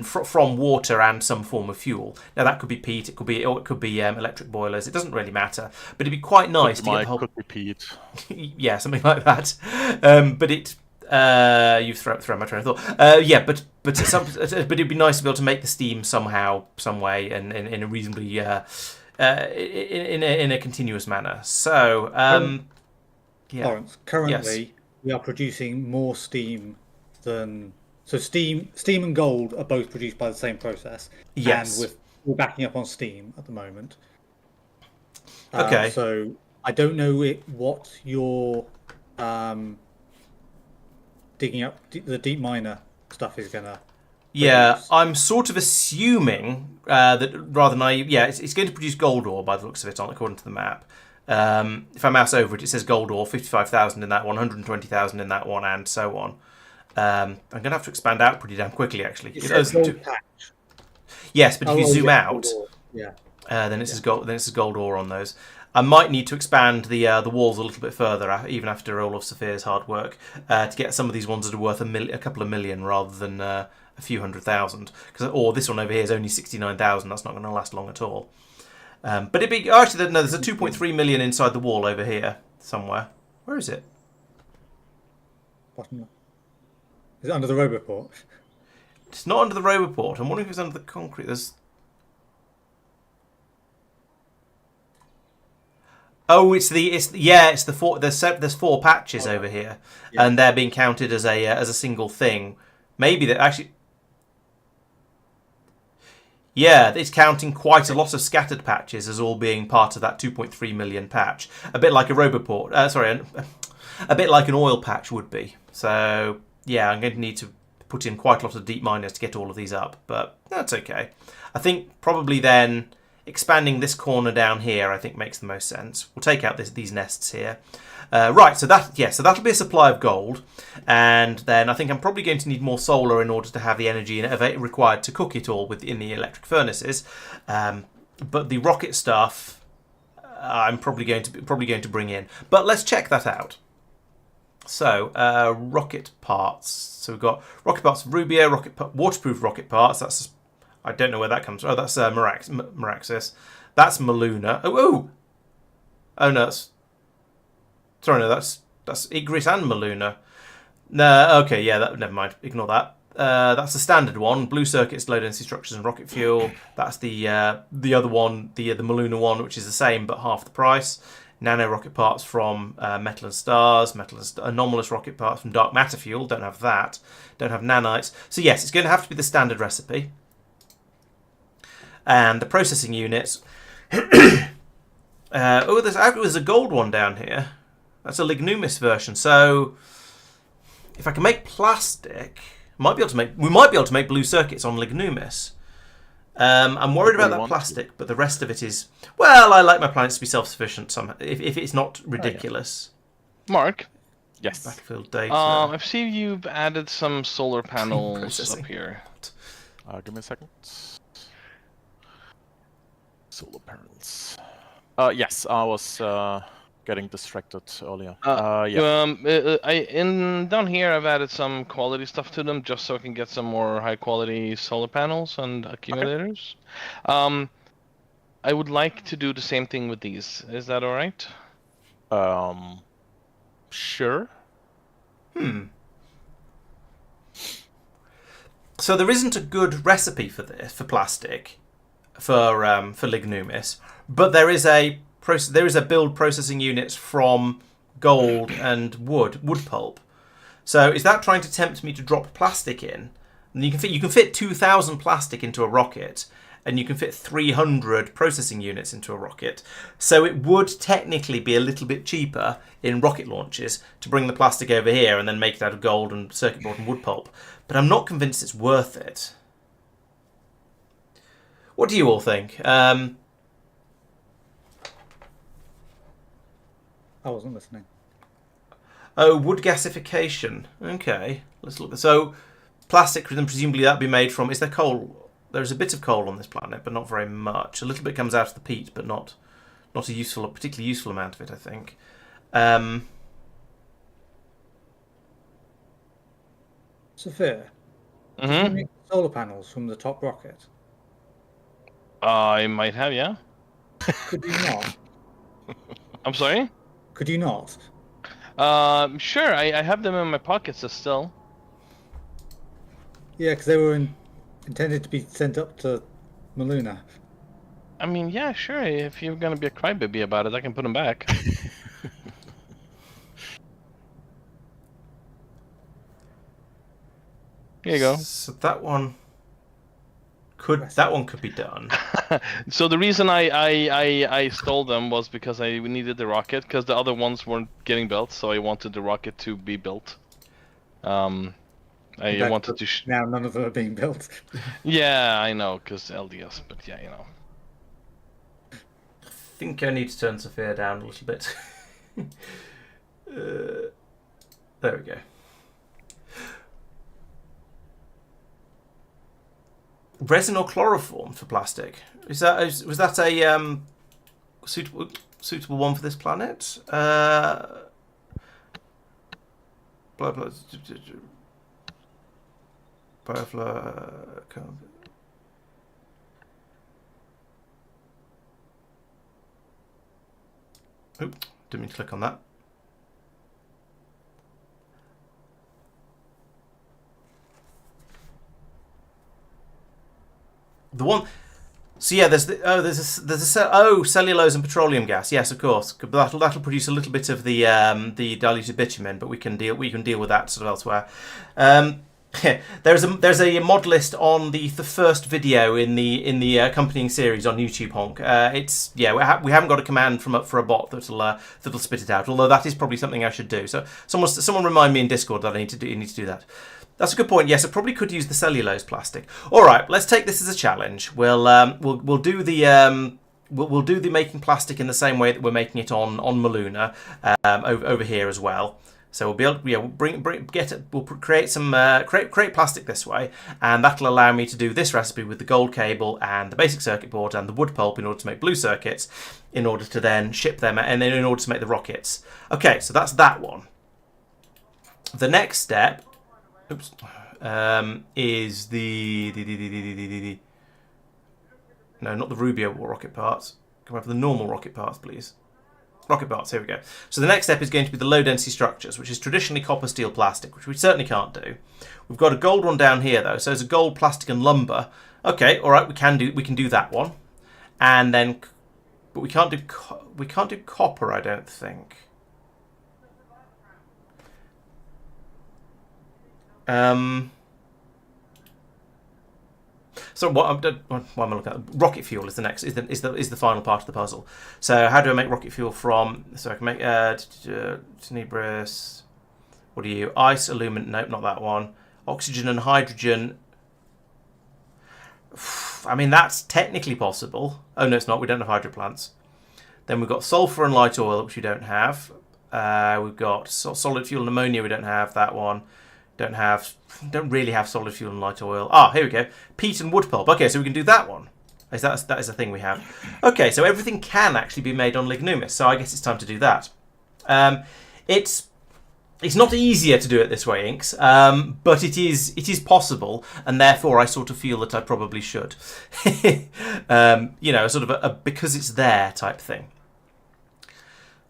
from water and some form of fuel. Now that could be peat, it could be electric boilers. It doesn't really matter, but it'd be quite nice to get the whole. Could be peat. Yeah, something like that. But it. You've thrown my train of thought. Yeah, but it'd be nice to be able to make the steam somehow, some way, and in a reasonably in a continuous manner. So, yeah. Laurence, currently we are producing more steam than steam and gold are both produced by the same process. Yes, and we're backing up on steam at the moment. Okay. So I don't know what your digging up the deep miner stuff is gonna Yeah, produce. I'm sort of assuming that rather than it's going to produce gold ore by the looks of it, according to the map. If I mouse over it, it says gold ore, 55,000 in that one, 120,000 in that one, and so on. I'm going to have to expand out pretty damn quickly, actually. It says gold patch. Yes, but if you zoom yeah, out, gold ore. Yeah. then it says gold. Then it says gold ore on those. I might need to expand the walls a little bit further, even after all of Sophia's hard work, to get some of these ones that are worth a couple of million rather than a few 100,000. Or this one over here is only 69,000. That's not going to last long at all. But it'd be actually no. There's a 2.3 million inside the wall over here somewhere. Where is it? Bottom. Is it under the Roboport? It's not under the Roboport. I'm wondering if it's under the concrete. There's. Oh, it's the four. There's four patches over here, Yeah. and they're being counted as a single thing. Maybe that actually. Yeah, it's counting quite a lot of scattered patches as all being part of that 2.3 million patch. A bit like a Roboport. A bit like an oil patch would be. So yeah, I'm going to need to put in quite a lot of deep miners to get all of these up, but that's okay. I think probably then expanding this corner down here, I think makes the most sense. We'll take out these nests here. Right, so that'll be a supply of gold, and then I think I'm probably going to need more solar in order to have the energy required to cook it all within the electric furnaces. But the rocket stuff, I'm probably going to bring in. But let's check that out. So rocket parts. So we've got rocket parts, Rubio, waterproof rocket parts. I don't know where that comes from. Oh, that's Meraxis. That's Muluna. Oh no, that's Igris and Muluna. No, okay, yeah, never mind. Ignore that. That's the standard one. Blue circuits, low density structures, and rocket fuel. That's the other one, the Muluna one, which is the same but half the price. Nano rocket parts from Metal and Stars. Anomalous rocket parts from Dark Matter Fuel. Don't have that. Don't have nanites. So yes, it's going to have to be the standard recipe. And the processing units. There's a gold one down here. That's a Lignumis version. So if I can make plastic, we might be able to make blue circuits on Lignumis. I'm worried about that plastic, but the rest of it is. Well, I like my planets to be self-sufficient. Somehow, if it's not ridiculous. Mark. Yes. Backfill data. I've seen you've added some solar panels up here. Give me a second. Solar panels. Yes, I was getting distracted earlier. Down here I've added some quality stuff to them just so I can get some more high quality solar panels and accumulators. Okay. I would like to do the same thing with these. Is that all right? Sure. So there isn't a good recipe for this for plastic for Lignumis, but there is a build processing units from gold and wood pulp. So is that trying to tempt me to drop plastic in? And you can fit 2,000 plastic into a rocket, and you can fit 300 processing units into a rocket. So it would technically be a little bit cheaper in rocket launches to bring the plastic over here and then make it out of gold and circuit board and wood pulp. But I'm not convinced it's worth it. What do you all think? I wasn't listening. Oh, wood gasification. Okay, let's look. So, plastic, then presumably that'd be made from. Is there coal? There's a bit of coal on this planet, but not very much. A little bit comes out of the peat, but not a particularly useful amount of it, I think. Sophia, did you make solar panels from the top rocket? I might have, yeah. Could you not? I'm sorry? Could you not? Sure, I have them in my pockets still. Yeah, because they were intended to be sent up to Muluna. I mean, yeah, sure. If you're gonna be a crybaby about it, I can put them back. Here you go. So that one could be done. So the reason I stole them was because I needed the rocket, because the other ones weren't getting built, so I wanted the rocket to be built. I That's wanted the- to. Now none of them are being built. Yeah, I know, because LDS, but yeah, you know. I think I need to turn Sophia down a little bit. There we go. Resin or chloroform for plastic? Was that a suitable one for this planet? Blah, blah, Bioflow. Oop, didn't mean to click on that. The one, so yeah, there's cellulose and petroleum gas. Yes, of course. That'll produce a little bit of the diluted bitumen, but we can deal with that sort of elsewhere. There's a mod list on the first video in the accompanying series on YouTube, Honk. We haven't got a command for a bot that'll spit it out. Although that is probably something I should do. So someone remind me in Discord that I need to do that. That's a good point. Yes, I probably could use the cellulose plastic. All right, let's take this as a challenge. We'll do the we'll do the making plastic in the same way that we're making it on Muluna over here as well. So we'll be able to we'll create some create plastic this way, and that'll allow me to do this recipe with the gold cable and the basic circuit board and the wood pulp in order to make blue circuits, in order to then ship them, and then in order to make the rockets. Okay, so that's that one. The next step. Oops. Is the no, not the Rubio rocket parts. Come on for the normal rocket parts, please. Rocket parts, here we go. So the next step is going to be the low density structures, which is traditionally copper, steel, plastic, which we certainly can't do. We've got a gold one down here though, so there's a gold, plastic and lumber. Okay, all right, we can do that one. And then, but we can't do copper, I don't think. So what am I looking at? Rocket fuel is the next is the final part of the puzzle. So how do I make rocket fuel from? So I can make tenebris. What are you? Ice, aluminum. Nope, not that one. Oxygen and hydrogen. I mean, that's technically possible. Oh no, it's not. We don't have hydro plants. Then we've got sulfur and light oil, which we don't have. We've got solid fuel and ammonia. We don't have that one. Don't really have solid fuel and light oil. Ah, here we go. Peat and wood pulp. Okay, so we can do that one. That is a thing we have. Okay, so everything can actually be made on Lignumis. So I guess it's time to do that. It's not easier to do it this way, Inks, but it is possible, and therefore I sort of feel that I probably should. You know, sort of a because it's there type thing.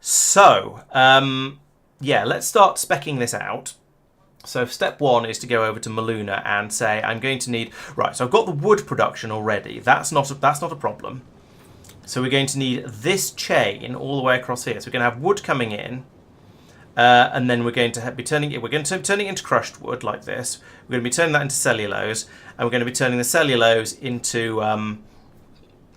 So yeah, let's start speccing this out. So step one is to go over to Muluna and say I'm going to need, right, so I've got the wood production already. That's not a problem. So we're going to need this chain all the way across here. So we're going to have wood coming in, and then we're going to be turning it. We're going to turn it into crushed wood like this. We're going to be turning that into cellulose, and we're going to be turning the cellulose into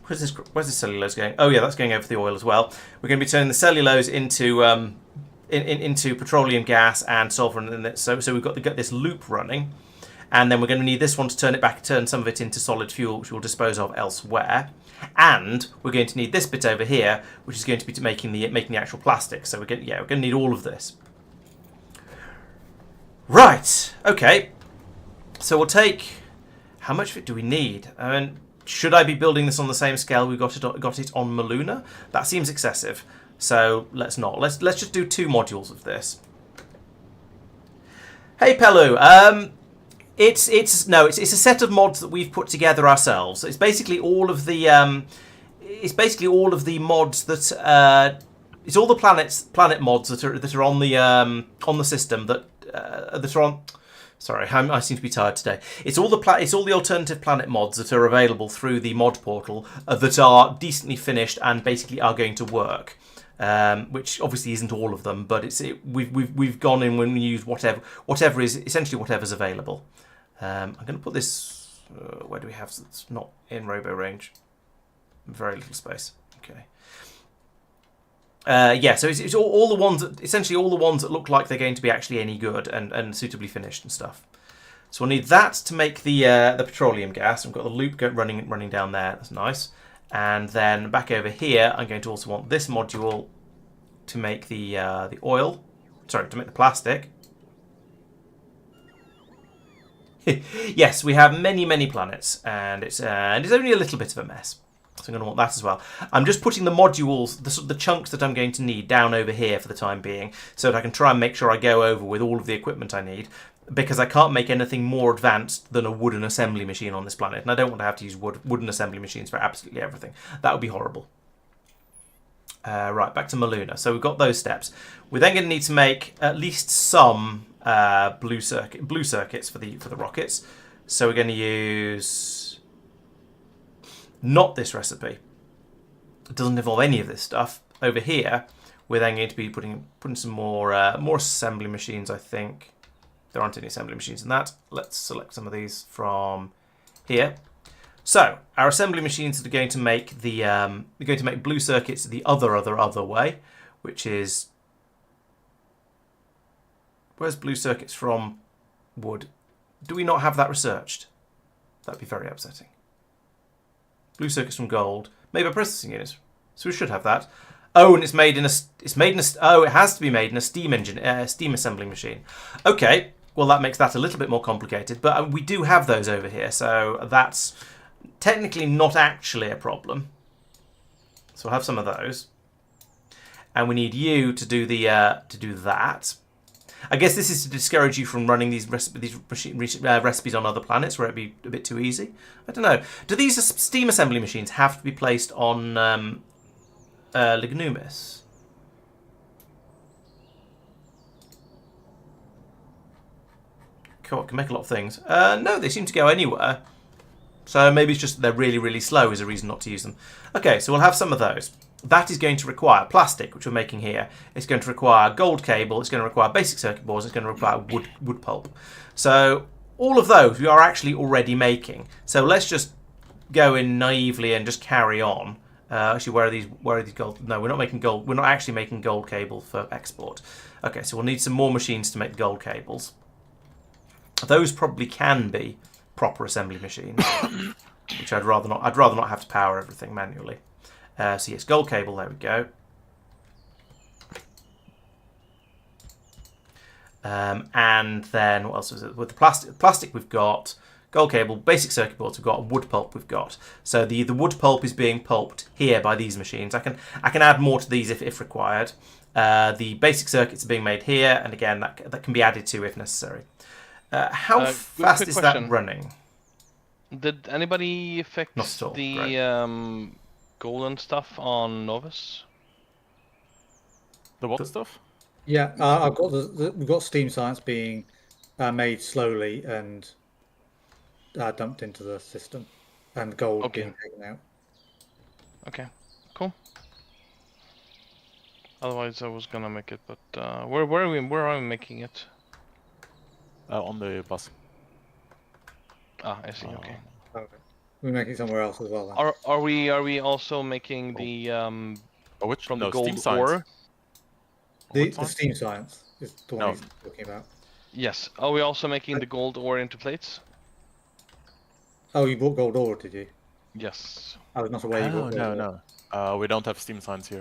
where's this cellulose going? Oh yeah, that's going over the oil as well. We're going to be turning the cellulose into into petroleum gas and sulfur, and so we've got this loop running, and then we're going to need this one to turn some of it into solid fuel, which we'll dispose of elsewhere, and we're going to need this bit over here, which is going to be making the actual plastic. So we're going to need all of this. Right. Okay. So we'll take. How much of it do we need? I mean, should I be building this on the same scale we got it on Muluna? That seems excessive. So let's not. Let's just do 2 modules of this. Hey Pelu, it's a set of mods that we've put together ourselves. It's basically all of the mods that it's all the planet mods that are on the system that are on. Sorry, I seem to be tired today. It's all the alternative planet mods that are available through the mod portal that are decently finished and basically are going to work. Which obviously isn't all of them, but we've gone in when we use whatever is essentially whatever's available. I'm going to put this. Where do we have? It's not in robo range. Very little space. Okay. Yeah, so it's all the ones that essentially all the ones that look like they're going to be actually any good and suitably finished and stuff. So we'll need that to make the petroleum gas. We've got the loop running down there. That's nice. And then back over here, I'm going to also want this module to make the oil. Sorry, to make the plastic. Yes, we have many planets, and it's only a little bit of a mess. So I'm going to want that as well. I'm just putting the modules, the chunks that I'm going to need down over here for the time being, so that I can try and make sure I go over with all of the equipment I need, because I can't make anything more advanced than a wooden assembly machine on this planet, and I don't want to have to use wooden assembly machines for absolutely everything. That would be horrible. Right, back to Muluna. So we've got those steps. We're then going to need to make at least some blue circuits for the rockets. So we're going to use not this recipe. It doesn't involve any of this stuff. Over here, we're then going to be putting some more assembly machines. I think there aren't any assembly machines in that. Let's select some of these from here. So our assembly machines are going to make blue circuits the other way, which is, where's blue circuits from wood? Do we not have that researched? That'd be very upsetting. Blue circuits from gold, made by processing units. So we should have that. Oh, and it has to be made in a steam assembly machine. Okay, well that makes that a little bit more complicated, but we do have those over here, so that's technically not actually a problem. So we'll have some of those, and we need you to do that. I guess this is to discourage you from running these recipes on other planets where it'd be a bit too easy. I don't know. Do these steam assembly machines have to be placed on Lignumis? Cool, can make a lot of things. No, they seem to go anywhere. So maybe it's just that they're really slow is a reason not to use them. Okay, so we'll have some of those. That is going to require plastic, which we're making here. It's going to require gold cable. It's going to require basic circuit boards. It's going to require wood pulp. So all of those we are actually already making. So let's just go in naively and just carry on. Actually, where are these gold? No, we're not making gold. We're not actually making gold cable for export. Okay, so we'll need some more machines to make the gold cables. Those probably can be proper assembly machines, which I'd rather not. I'd rather not have to power everything manually. So yes, gold cable. There we go. And then what else was it? With the plastic we've got gold cable, basic circuit boards we've got, wood pulp we've got. So the wood pulp is being pulped here by these machines. I can add more to these if required. The basic circuits are being made here, and again that can be added to if necessary. How fast is that running? Did anybody fix Not at all, the golden stuff on Nauvis? The what stuff? Yeah, I've got we've got steam science being made slowly and dumped into the system, and gold being taken out. Okay, cool. Otherwise, I was gonna make it, but where are we making it? On the bus. Ah, I see. Okay. Okay. We make it somewhere else as well. Then. Are we also making the which from no, the gold steam science. ore? The steam science is the one he's talking about. Yes. Are we also making the gold ore into plates? Oh, you bought gold ore, did you? Yes. I was not aware you bought gold ore. No. We don't have steam science here.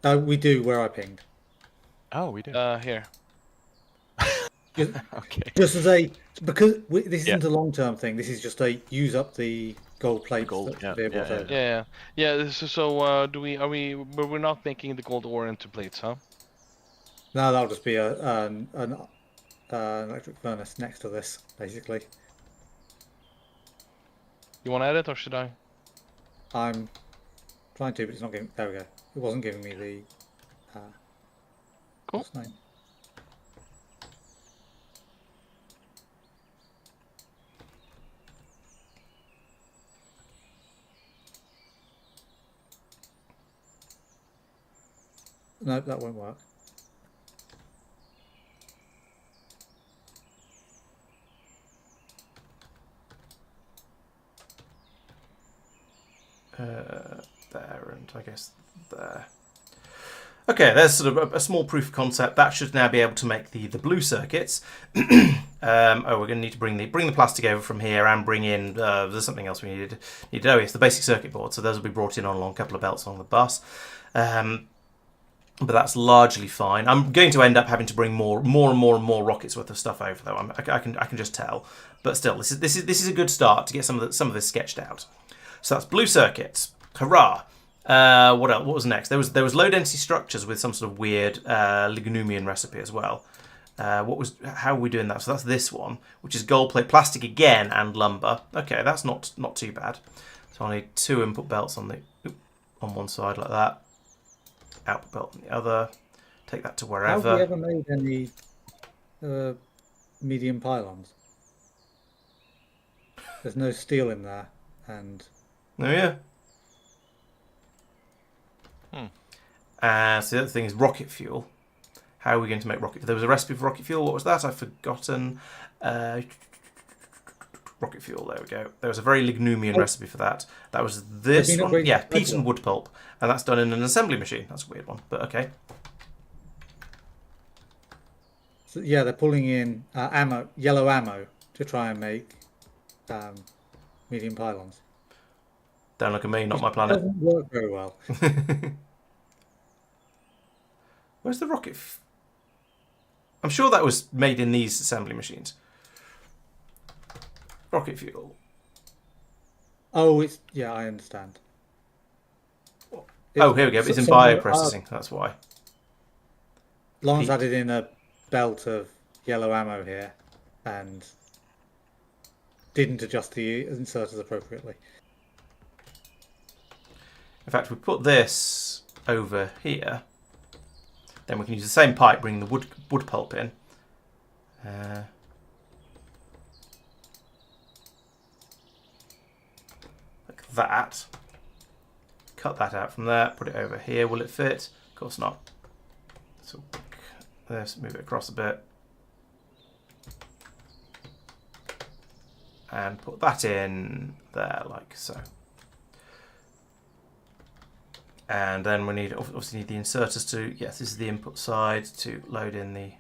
We do where I pinged. Oh, we do. Here. Okay. Just as because this isn't a long-term thing. This is just a use up the gold plates. Yeah. So we're not making the gold ore into plates, huh? No, that'll just be an electric furnace next to this, basically. You want to add it, or should I? I'm trying to, but it's not giving. There we go. It wasn't giving me the. Cool. What's name? No, that won't work. There, and I guess there. Okay, there's sort of a small proof of concept. That should now be able to make the blue circuits. We're going to need to bring the plastic over from here and bring in. There's something else we needed. Oh, yes, the basic circuit board. So those will be brought in along a couple of belts along the bus. But that's largely fine. I'm going to end up having to bring more rockets worth of stuff over, though. I can just tell. But still, this is a good start to get some of this sketched out. So that's blue circuits. Hurrah! What else? What was next? There was low density structures with some sort of weird Lignumian recipe as well. How are we doing that? So that's this one, which is gold plate, plastic again, and lumber. Okay, that's not too bad. So I need 2 input belts on one side like that. Output belt on the other. Take that to wherever. Have we ever made any medium pylons? There's no steel in there, and oh yeah. So the other thing is rocket fuel. How are we going to make rocket? There was a recipe for rocket fuel. What was that? I've forgotten. Rocket fuel. There we go. There was a very Lignumian recipe for that. That was this one. Yeah, peat and wood pulp, and that's done in an assembly machine. That's a weird one, but okay. so, yeah, they're pulling in yellow ammo to try and make medium pylons. Don't look at me, not my It planet. doesn't work very well. Where's the rocket? I'm sure that was made in these assembly machines. Rocket fuel. Oh, yeah, I understand. Oh, here we go. It's in bioprocessing. That's why. Laurence Peat. added in a belt of yellow ammo here and didn't adjust the inserters appropriately. In fact, we put this over here. Then we can use the same pipe, bring the wood pulp in. Like that. Cut that out from there, put it over here. Will it fit? Of course not. So let's move it across a bit. And put that in there, like so. And then we obviously need the inserters to, yes, this is the input side to load in the,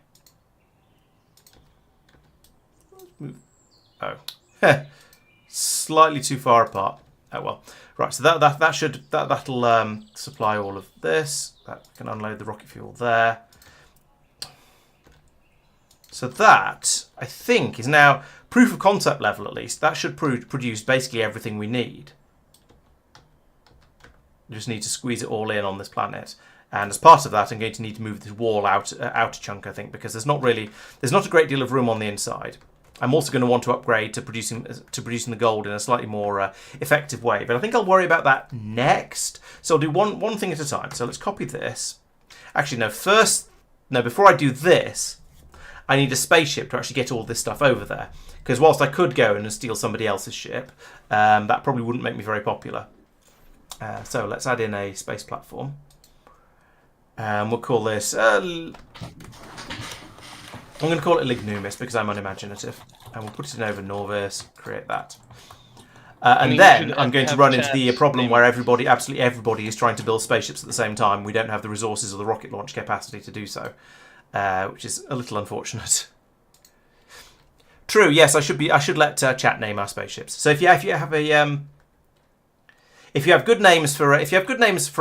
slightly too far apart. Oh well, right. So that'll supply all of this. That can unload the rocket fuel there. So that I think is now proof of concept level at least. That should produce basically everything we need. You just need to squeeze it all in on this planet, and as part of that, I'm going to need to move this wall out a chunk, I think, because there's not a great deal of room on the inside. I'm also going to want to upgrade to producing the gold in a slightly more effective way, but I think I'll worry about that next. So I'll do one thing at a time. So let's copy this. Actually, no. Before I do this, I need a spaceship to actually get all this stuff over there. Because whilst I could go and steal somebody else's ship, that probably wouldn't make me very popular. So let's add in a space platform. We'll call this... I'm going to call it Lignumis because I'm unimaginative. And we'll put it in over Nauvis, create that. Then I'm going to run into the problem where absolutely everybody is trying to build spaceships at the same time. We don't have the resources or the rocket launch capacity to do so, which is a little unfortunate. True, yes, I should let chat name our spaceships. So if you have a... If you have good names for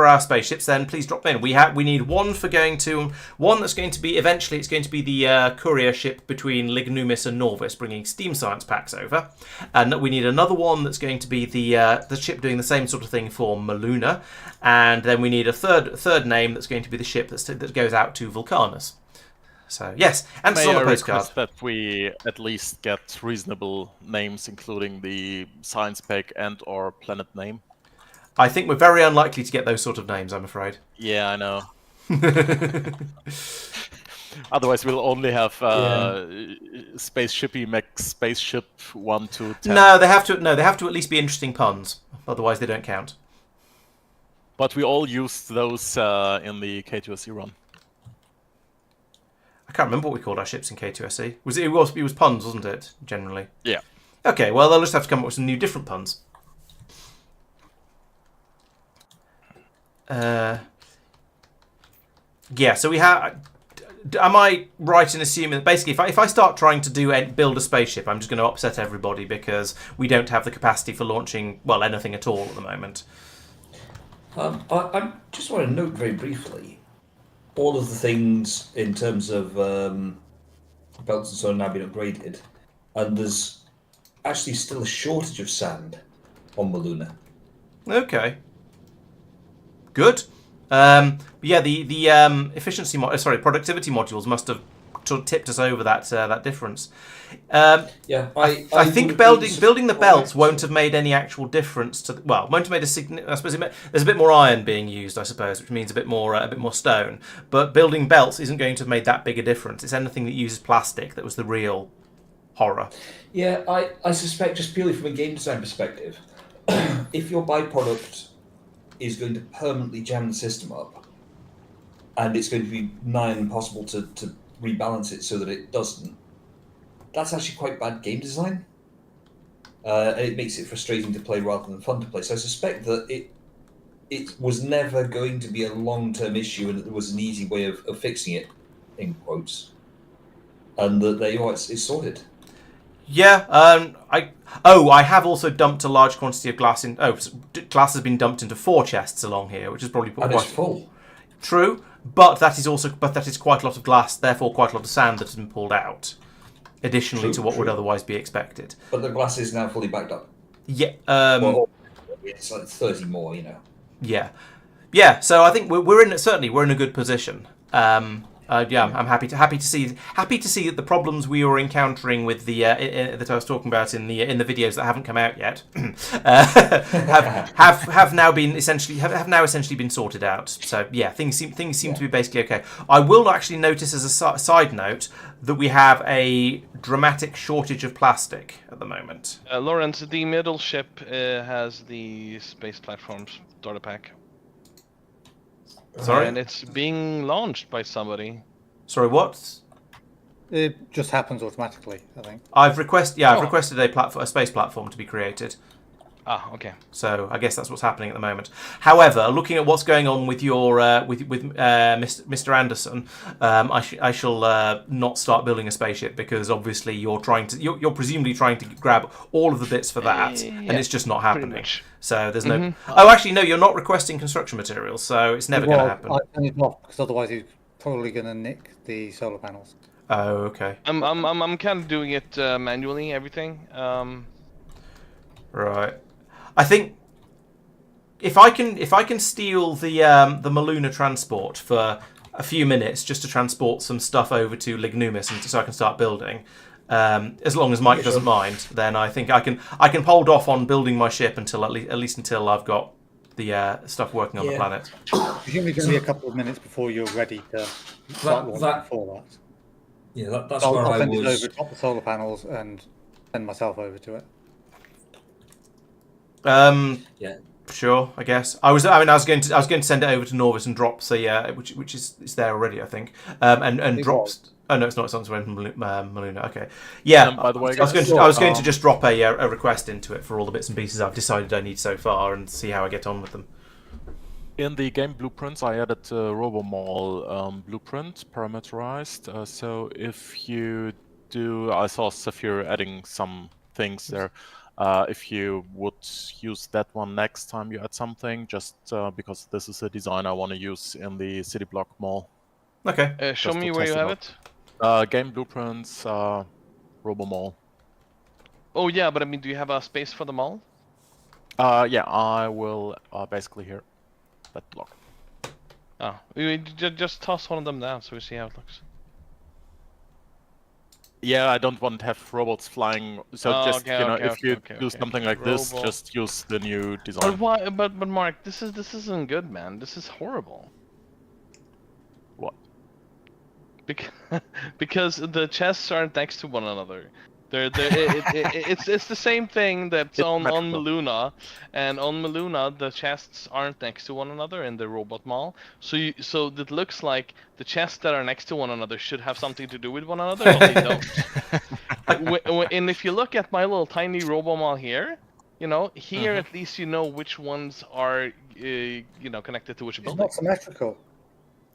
our spaceships, then please drop them in. We need one that's going to be eventually. It's going to be the courier ship between Lignumis and Nauvis, bringing steam science packs over, and we need another one that's going to be the ship doing the same sort of thing for Muluna, and then we need a third name that's going to be the ship that goes out to Vulcanus. So yes, and it's on the postcard. That we at least get reasonable names, including the science pack and/or planet name. I think we're very unlikely to get those sort of names, I'm afraid. Yeah, I know. Otherwise, we'll only have Spaceshipy Mech Spaceship 1 to 10. No, they have to at least be interesting puns. Otherwise, they don't count. But we all used those in the K2SE run. I can't remember what we called our ships in K2SE. It was puns, wasn't it? Generally. Yeah. Okay, well they'll just have to come up with some new different puns. Yeah, so we have. Am I right in assuming that basically, if I start trying to build a spaceship, I'm just going to upset everybody because we don't have the capacity for launching anything at all at the moment. I just want to note very briefly all of the things in terms of belts and so on now been upgraded, and there's actually still a shortage of sand on Muluna. Okay. Good. Yeah, the efficiency productivity modules must have sort of tipped us over that difference. Yeah, I think building the belts won't have made any actual difference to. Won't have made I suppose there's a bit more iron being used, I suppose, which means a bit more stone. But building belts isn't going to have made that big a difference. It's anything that uses plastic that was the real horror. Yeah, I suspect just purely from a game design perspective, if your byproduct is going to permanently jam the system up, and it's going to be nigh impossible to rebalance it so that it doesn't, that's actually quite bad game design. And it makes it frustrating to play rather than fun to play. So I suspect that it was never going to be a long-term issue and that there was an easy way of fixing it, in quotes. And that there you are, it's sorted. Yeah, I have also dumped a large quantity of glass in. Glass has been dumped into 4 chests along here, which is probably And it's full. True, but that is quite a lot of glass, therefore quite a lot of sand that has been pulled out, additionally to what would otherwise be expected. But the glass is now fully backed up. Yeah. It's like 30 more, you know. Yeah, yeah. So I think we're in a good position. Yeah, I'm happy to see that the problems we were encountering with the that I was talking about in the videos that haven't come out yet have now essentially been sorted out. So yeah, things seem to be basically okay. I will actually notice as a side note that we have a dramatic shortage of plastic at the moment. Laurence, the middle ship has the space platform starter pack. Sorry? And it's being launched by somebody. Sorry, what? It just happens automatically, I think. I've requested a space platform to be created. Ah, okay. So I guess that's what's happening at the moment. However, looking at what's going on with your with Mr. Anderson, I shall not start building a spaceship because obviously you're presumably trying to grab all of the bits for that, and it's just not happening. So there's no. Oh, actually, no, you're not requesting construction materials, so it's never going to happen. I turned it off because otherwise he's probably going to nick the solar panels. Oh, okay. I'm kind of doing it manually, everything. Right. I think if I can steal the Muluna transport for a few minutes just to transport some stuff over to Lignumis and so I can start building, as long as Mike doesn't mind, then I think I can hold off on building my ship until at least until I've got the stuff working on the planet. Presumably going to be a couple of minutes before you're ready to start launching for that. Yeah, that's I'll where I send was. it over, drop the solar panels, and send myself over to it. Yeah. Sure, I guess. I was going to send it over to Nauvis and drop which is there already, I think. And drops. Oh no, it's not. It's on Muluna. Okay. Yeah. By the way, I was going to just drop a request into it for all the bits and pieces I've decided I need so far and see how I get on with them. in the game blueprints, I added a RoboMall blueprint parameterized. So if you do, I saw Saphir adding some things there. If you would use that one next time you add something, just because this is a design I want to use in the city block mall. Okay. Show me where you have it. Game blueprints, RoboMall. Oh yeah, but I mean, do you have a space for the mall? Yeah, I will basically here that block. Oh, just toss one of them down so we see how it looks. Yeah, I don't want to have robots flying. So if you do something like this, just use the new design. But why? But Mark, this isn't good, man. This is horrible. What? Because the chests aren't next to one another. It's the same thing that's on Muluna, and on Muluna the chests aren't next to one another in the robot mall. So it looks like the chests that are next to one another should have something to do with one another, but they don't. And if you look at my little tiny robo mall here, here at least you know which ones are connected to which building. It's not symmetrical.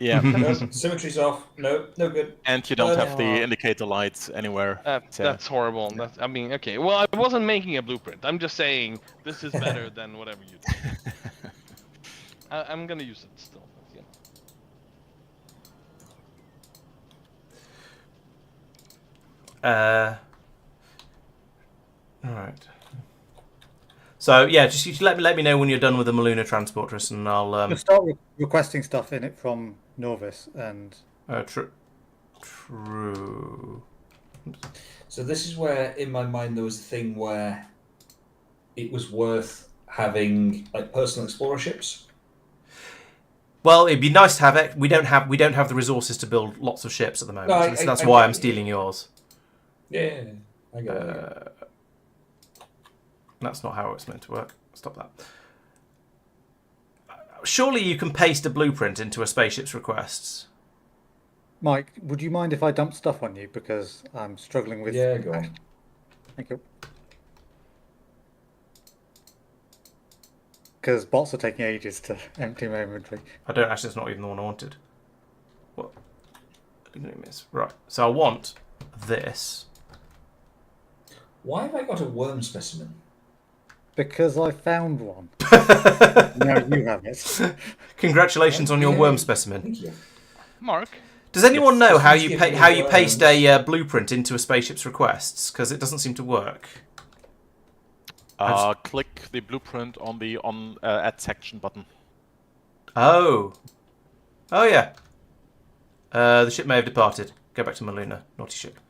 Yeah. No, symmetry's off. No good. And you don't have the Oh. indicator lights anywhere. So- That's horrible. That's, I mean, okay. Well, I wasn't making a blueprint. I'm just saying this is better than whatever you did. I'm gonna use it still. You know. All right. So yeah, just you let me know when you're done with the Muluna transporters, and I'll You'll start requesting stuff in it from Nauvis, and True. So this is where, in my mind, there was a thing where it was worth having like personal explorer ships. Well, it'd be nice to have it. We don't have the resources to build lots of ships at the moment. No, So that's I why get I'm it. stealing yours. Yeah, I get it. That's not how it's meant to work. Stop that. Surely you can paste a blueprint into a spaceship's requests. Mike, would you mind if I dump stuff on you because I'm struggling with? Yeah, go on. Thank you. Because bots are taking ages to empty my inventory. I don't actually. It's not even the one I wanted. What? Lignumis. Right. So I want this. Why have I got a worm specimen? Because I found one. Now you have it. Congratulations on your Yeah, worm specimen. Thank you. Mark, Does anyone know how you Just pa- give how me you paste worms. a blueprint into a spaceship's requests? Because it doesn't seem to work. Click the blueprint on the add section button. Oh. Oh yeah. The ship may have departed. Go back to Muluna. Naughty ship.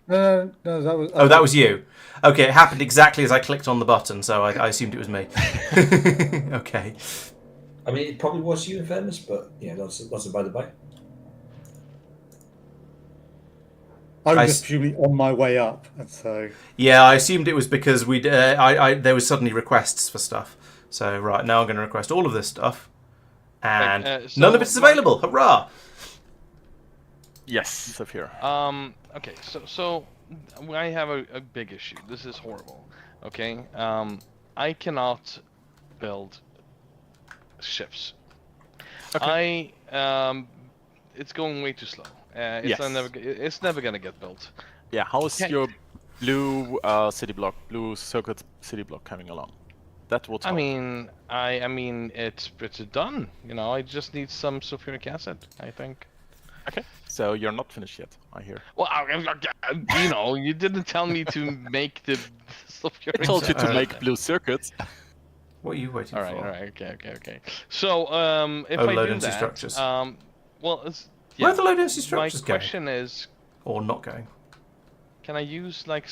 No, that was. Oh, that was you. Okay, it happened exactly as I clicked on the button, so I assumed it was me. Okay. I mean, it probably was you in fairness, but yeah, that's a by the by. I I was just s- purely on my way up, and so Yeah, I assumed it was because we'd. There was suddenly requests for stuff. So right now I'm going to request all of this stuff, and so none of it is Mark- available. Hurrah! Yes, Saphir. Okay, so I have a big issue. This is horrible. Okay. I cannot build ships. Okay. It's going way too slow. Yes. It's never gonna get built. Yeah, how's Okay. your blue blue circuit city block coming along? That will tell. I mean, it's done. You know, I just need some sulfuric acid, I think. Okay, so you're not finished yet, I hear. Well, you know, you didn't tell me to make the sulfuric. I told you to acid. make blue circuits. What are you waiting All for? right, okay. So, if Oh, I low do density that, structures. well, Where yeah. are the low density My structures going? question is, Or not going? can I use like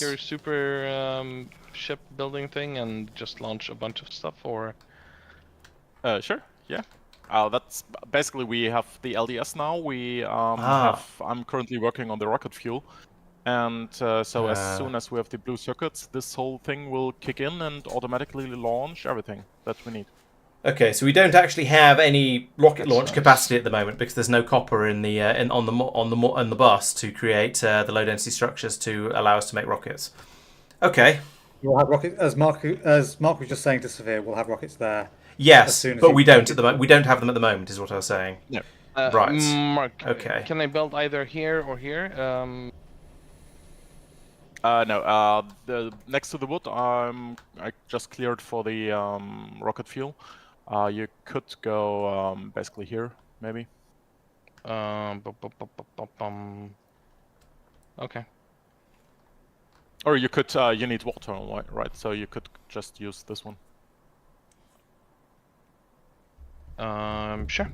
your super ship building thing and just launch a bunch of stuff, or? Sure, yeah. That's basically, we have the LDS now. We I'm currently working on the rocket fuel, and so as soon as we have the blue circuits, this whole thing will kick in and automatically launch everything that we need. Okay, so we don't actually have any rocket That's launch nice. capacity at the moment because there's no copper in the on the bus to create the low density structures to allow us to make rockets. Okay. we'll have rockets. As Mark was just saying to Severe, we'll have rockets there. As Yes, soon as but you- we don't at the moment. We don't have them at the moment, is what I was saying. No. Right. Mark. Okay. Can I build either here or here? No. The next to the wood, I just cleared for the rocket fuel. You could go basically here, maybe. Okay. Or you could. You need water, right? So you could just use this one. Sure.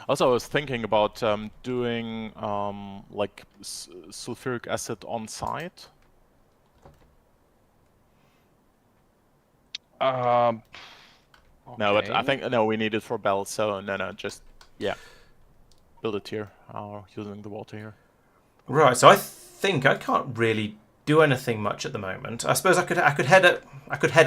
Also, I was thinking about doing like sulfuric acid on site. No, but I think we need it for bells. So no, just build it here, using the water here. Right. So I think I can't really do anything much at the moment. I suppose I could head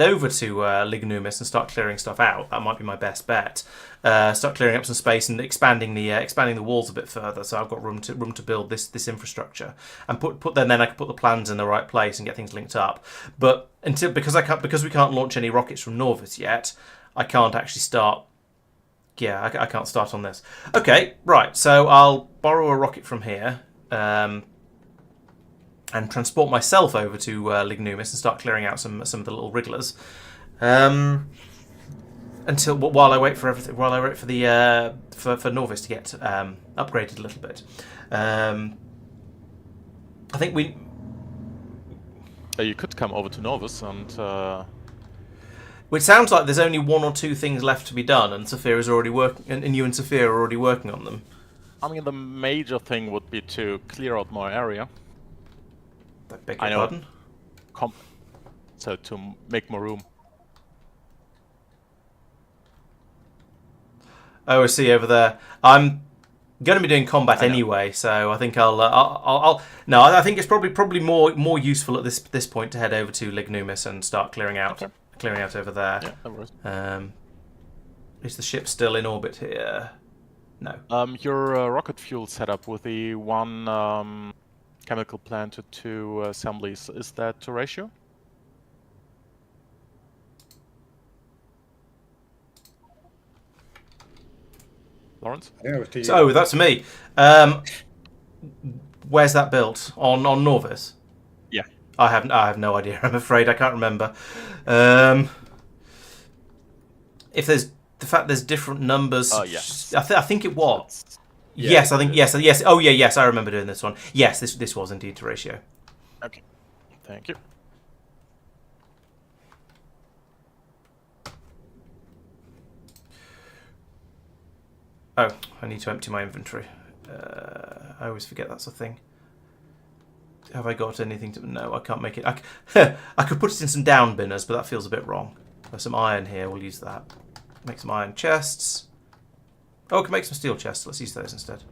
over to Lignumis and start clearing stuff out. That might be my best bet. Start clearing up some space and expanding the walls a bit further, so I've got room to build this infrastructure and then I can put the plans in the right place and get things linked up. But because we can't launch any rockets from Nauvis yet, I can't actually start Yeah, I can't start on this. Okay, right. So I'll borrow a rocket from here and transport myself over to Lignumis and start clearing out some of the little wrigglers. Until while I wait for everything, while I wait for the for Nauvis to get upgraded a little bit. I think we. You could come over to Nauvis and. It sounds like there's only 1 or 2 things left to be done, and Sophia is already working, and you and Sophia are already working on them. I mean, the major thing would be to clear out more area. I beg your pardon? So to make more room. Oh, I see over there. I'm going to be doing combat anyway, so I think I'll. No, I think it's probably more useful at this point to head over to Lignumis and start clearing out over there. Yeah, that works. Is the ship still in orbit here? No. Your rocket fuel setup with the 1 chemical plant to 2 assemblies, is that to ratio? Laurence? I think it was to you. So that's me. Where's that built? On Nauvis? Yeah. I have no idea. I'm afraid I can't remember. If there's different numbers. Oh yes. I think it was. Yeah, Yes, I think yes. Oh yeah, yes. I remember doing this one. Yes, this was indeed to ratio. Okay. Thank you. Oh, I need to empty my inventory. I always forget that's a thing. Have I got anything to... No, I can't make it. I could put it in some down binners, but that feels a bit wrong. There's some iron here. We'll use that. Make some iron chests. Oh, I can make some steel chests. Let's use those instead.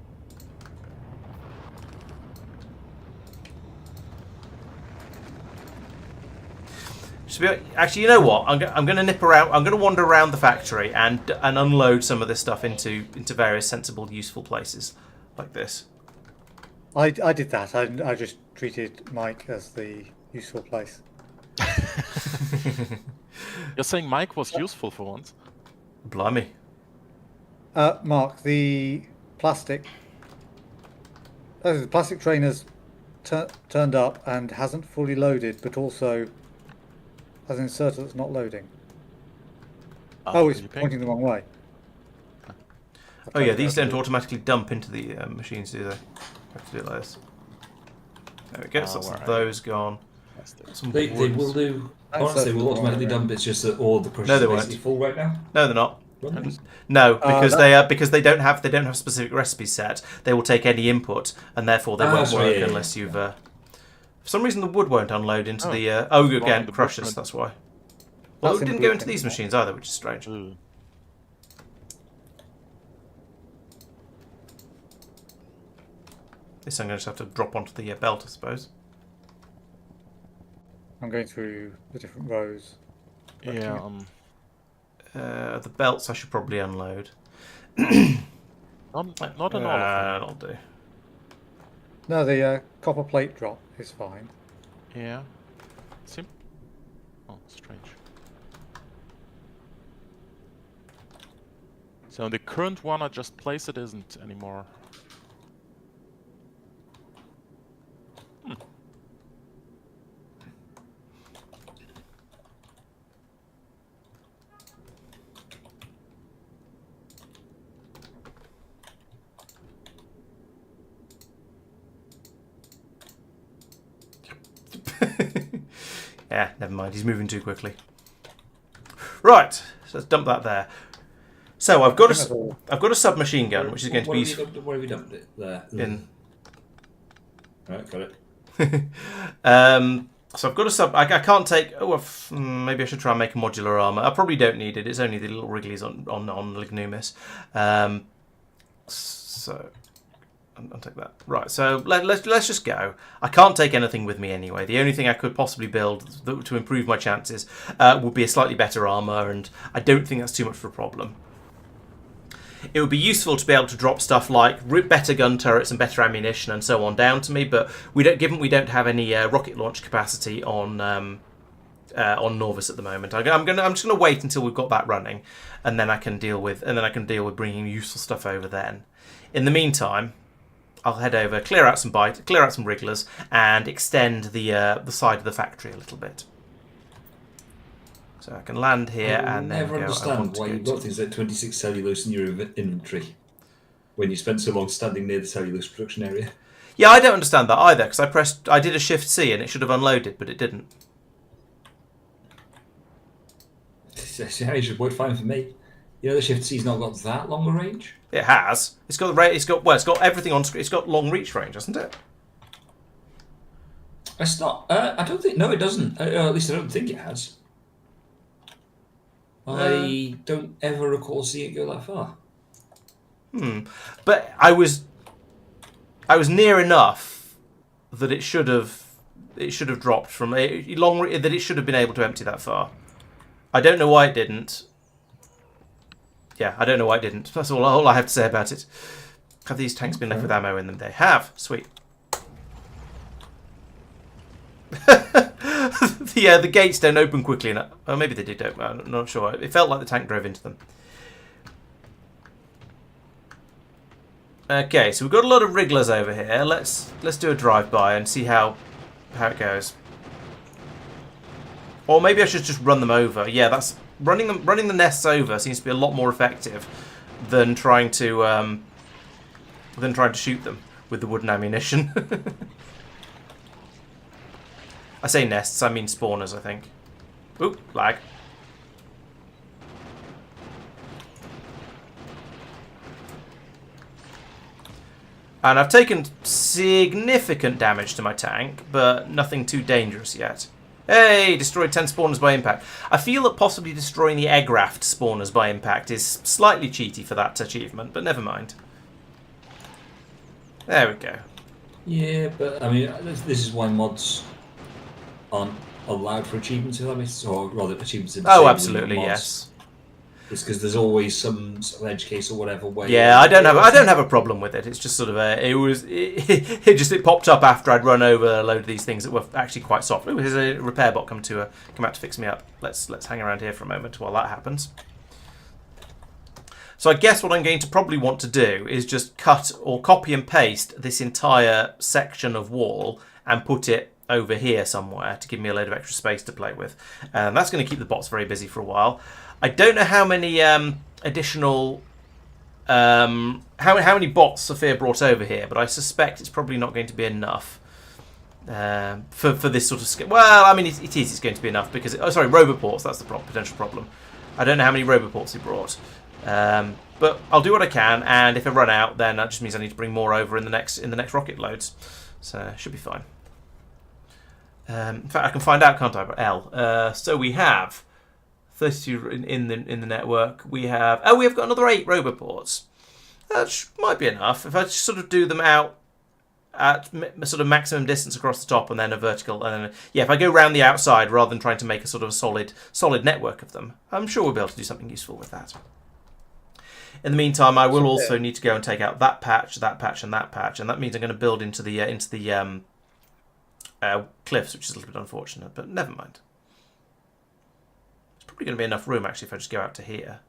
Actually, you know what? I'm going to nip around. I'm going to wander around the factory and unload some of this stuff into various sensible, useful places, like this. I did that. I just treated Mike as the useful place. You're saying Mike was useful for once? Blimey. Mark, the plastic trainer's turned up and hasn't fully loaded, but also has an inserter that's not loading. Oh, it's pointing the wrong way. Oh yeah, these don't automatically dump into the machines, do they? I have to do it like this. There we go. So that's those gone. They will do. Honestly, will automatically dump. It's just that all the crushers are basically full right now. No, they're not. No, because they don't have specific recipes set. They will take any input, and therefore they won't work unless you've. For some reason, the wood won't unload into the. Again, crushers. That's why. Well, it didn't go into these machines either, which is strange. This I'm going to just have to drop onto the belt, I suppose. I'm going through the different rows. Yeah. The belts I should probably unload. Not in all of them. That'll do. No, the copper plate drop is fine. Yeah. Oh, strange. So the current one I just placed it isn't anymore. Yeah, never mind. He's moving too quickly. Right, so let's dump that there. So I've got a submachine gun, which is going to be useful. Where have you dumped it? There. In. Right, got it. So I've got a sub. I can't take. Maybe I should try and make a modular armor. I probably don't need it. It's only the little wrigglies on Lignumis. So I'll take that. Right. So let's just go. I can't take anything with me anyway. The only thing I could possibly build to improve my chances would be a slightly better armor, and I don't think that's too much of a problem. It would be useful to be able to drop stuff like better gun turrets and better ammunition and so on down to me, but given we don't have any rocket launch capacity on on Nauvis at the moment. I'm just gonna wait until we've got that running, and then I can deal with bringing useful stuff over then. In the meantime, I'll head over, clear out some wrigglers, and extend the side of the factory a little bit. So I can land here and then never understand why you've got things like 26 cellulose in your inventory when you spent so long standing near the cellulose production area. Yeah, I don't understand that either, because I did a Shift C and it should have unloaded, but it didn't. It should work fine for me. You know, the Shift C's not got that long a range. It has. It's got everything on screen. It's got long reach range, hasn't it? It's not. I don't think. No, it doesn't. At least I don't think it has. I don't ever recall seeing it go that far. But I was near enough that it should have dropped from that it should have been able to empty that far. I don't know why it didn't. Yeah, I don't know why it didn't. That's all I have to say about it. Have these tanks been left with ammo in them? They have. Sweet. The gates don't open quickly enough. Oh, maybe they did open. I'm not sure. It felt like the tank drove into them. Okay, so we've got a lot of wrigglers over here. Let's do a drive-by and see how it goes. Or maybe I should just run them over. Yeah, that's running the nests over seems to be a lot more effective than trying to shoot them with the wooden ammunition. I say nests, I mean spawners, I think. Oop, lag. And I've taken significant damage to my tank, but nothing too dangerous yet. Hey, destroyed 10 spawners by impact. I feel that possibly destroying the egg raft spawners by impact is slightly cheaty for that achievement, but never mind. There we go. Yeah, but I mean, this is why mods aren't allowed for achievements, if that makes sense, or rather achievements in Oh, absolutely, yes. It's because there's always some sort of edge case or whatever way. Yeah, I don't have a problem with it. It's just sort of it popped up after I'd run over a load of these things that were actually quite soft. Oh, here's a repair bot come out to fix me up. Let's hang around here for a moment while that happens. So I guess what I'm going to probably want to do is just cut or copy and paste this entire section of wall and put it over here somewhere to give me a load of extra space to play with. And that's going to keep the bots very busy for a while. I don't know how many additional how many bots Sophia brought over here, but I suspect it's probably not going to be enough for this sort of scale. Well, I mean, it's going to be enough because Roboports. That's the potential problem. I don't know how many Roboports he brought, but I'll do what I can, and if I run out, then that just means I need to bring more over in the next rocket loads. So it should be fine. In fact, I can find out, can't I? But L. So we have 32 in the network. We have got another 8 Roboports. That might be enough if I just sort of do them out at sort of maximum distance across the top and then a vertical. And then, yeah, if I go round the outside rather than trying to make a sort of a solid network of them, I'm sure we'll be able to do something useful with that. In the meantime, I will also need to go and take out that patch, and that patch, and that means I'm going to build into the cliffs, which is a little bit unfortunate, but never mind. There's probably going to be enough room actually if I just go out to here.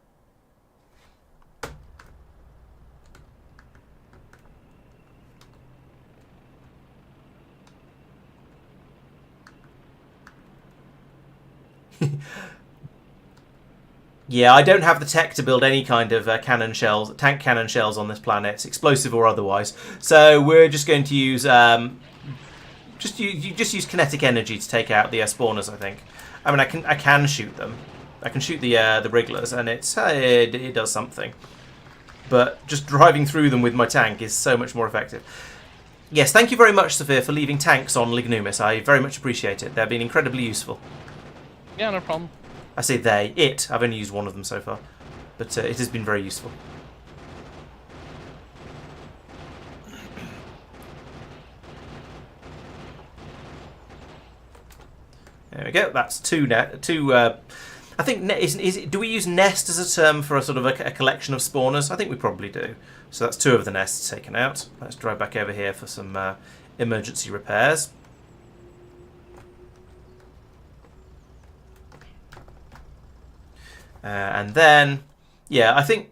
Yeah, I don't have the tech to build any kind of tank cannon shells on this planet, explosive or otherwise. So we're just going to use just use kinetic energy to take out the spawners. I think. I mean, I can shoot them. I can shoot the wrigglers, and it does something. But just driving through them with my tank is so much more effective. Yes, thank you very much, Sophia, for leaving tanks on Lignumis. I very much appreciate it. They've been incredibly useful. Yeah, no problem. I say I've only used one of them so far, but it has been very useful. There we go. That's two. I think do we use nest as a term for a sort of a collection of spawners? I think we probably do. So that's 2 of the nests taken out. Let's drive back over here for some emergency repairs. And then, yeah, I think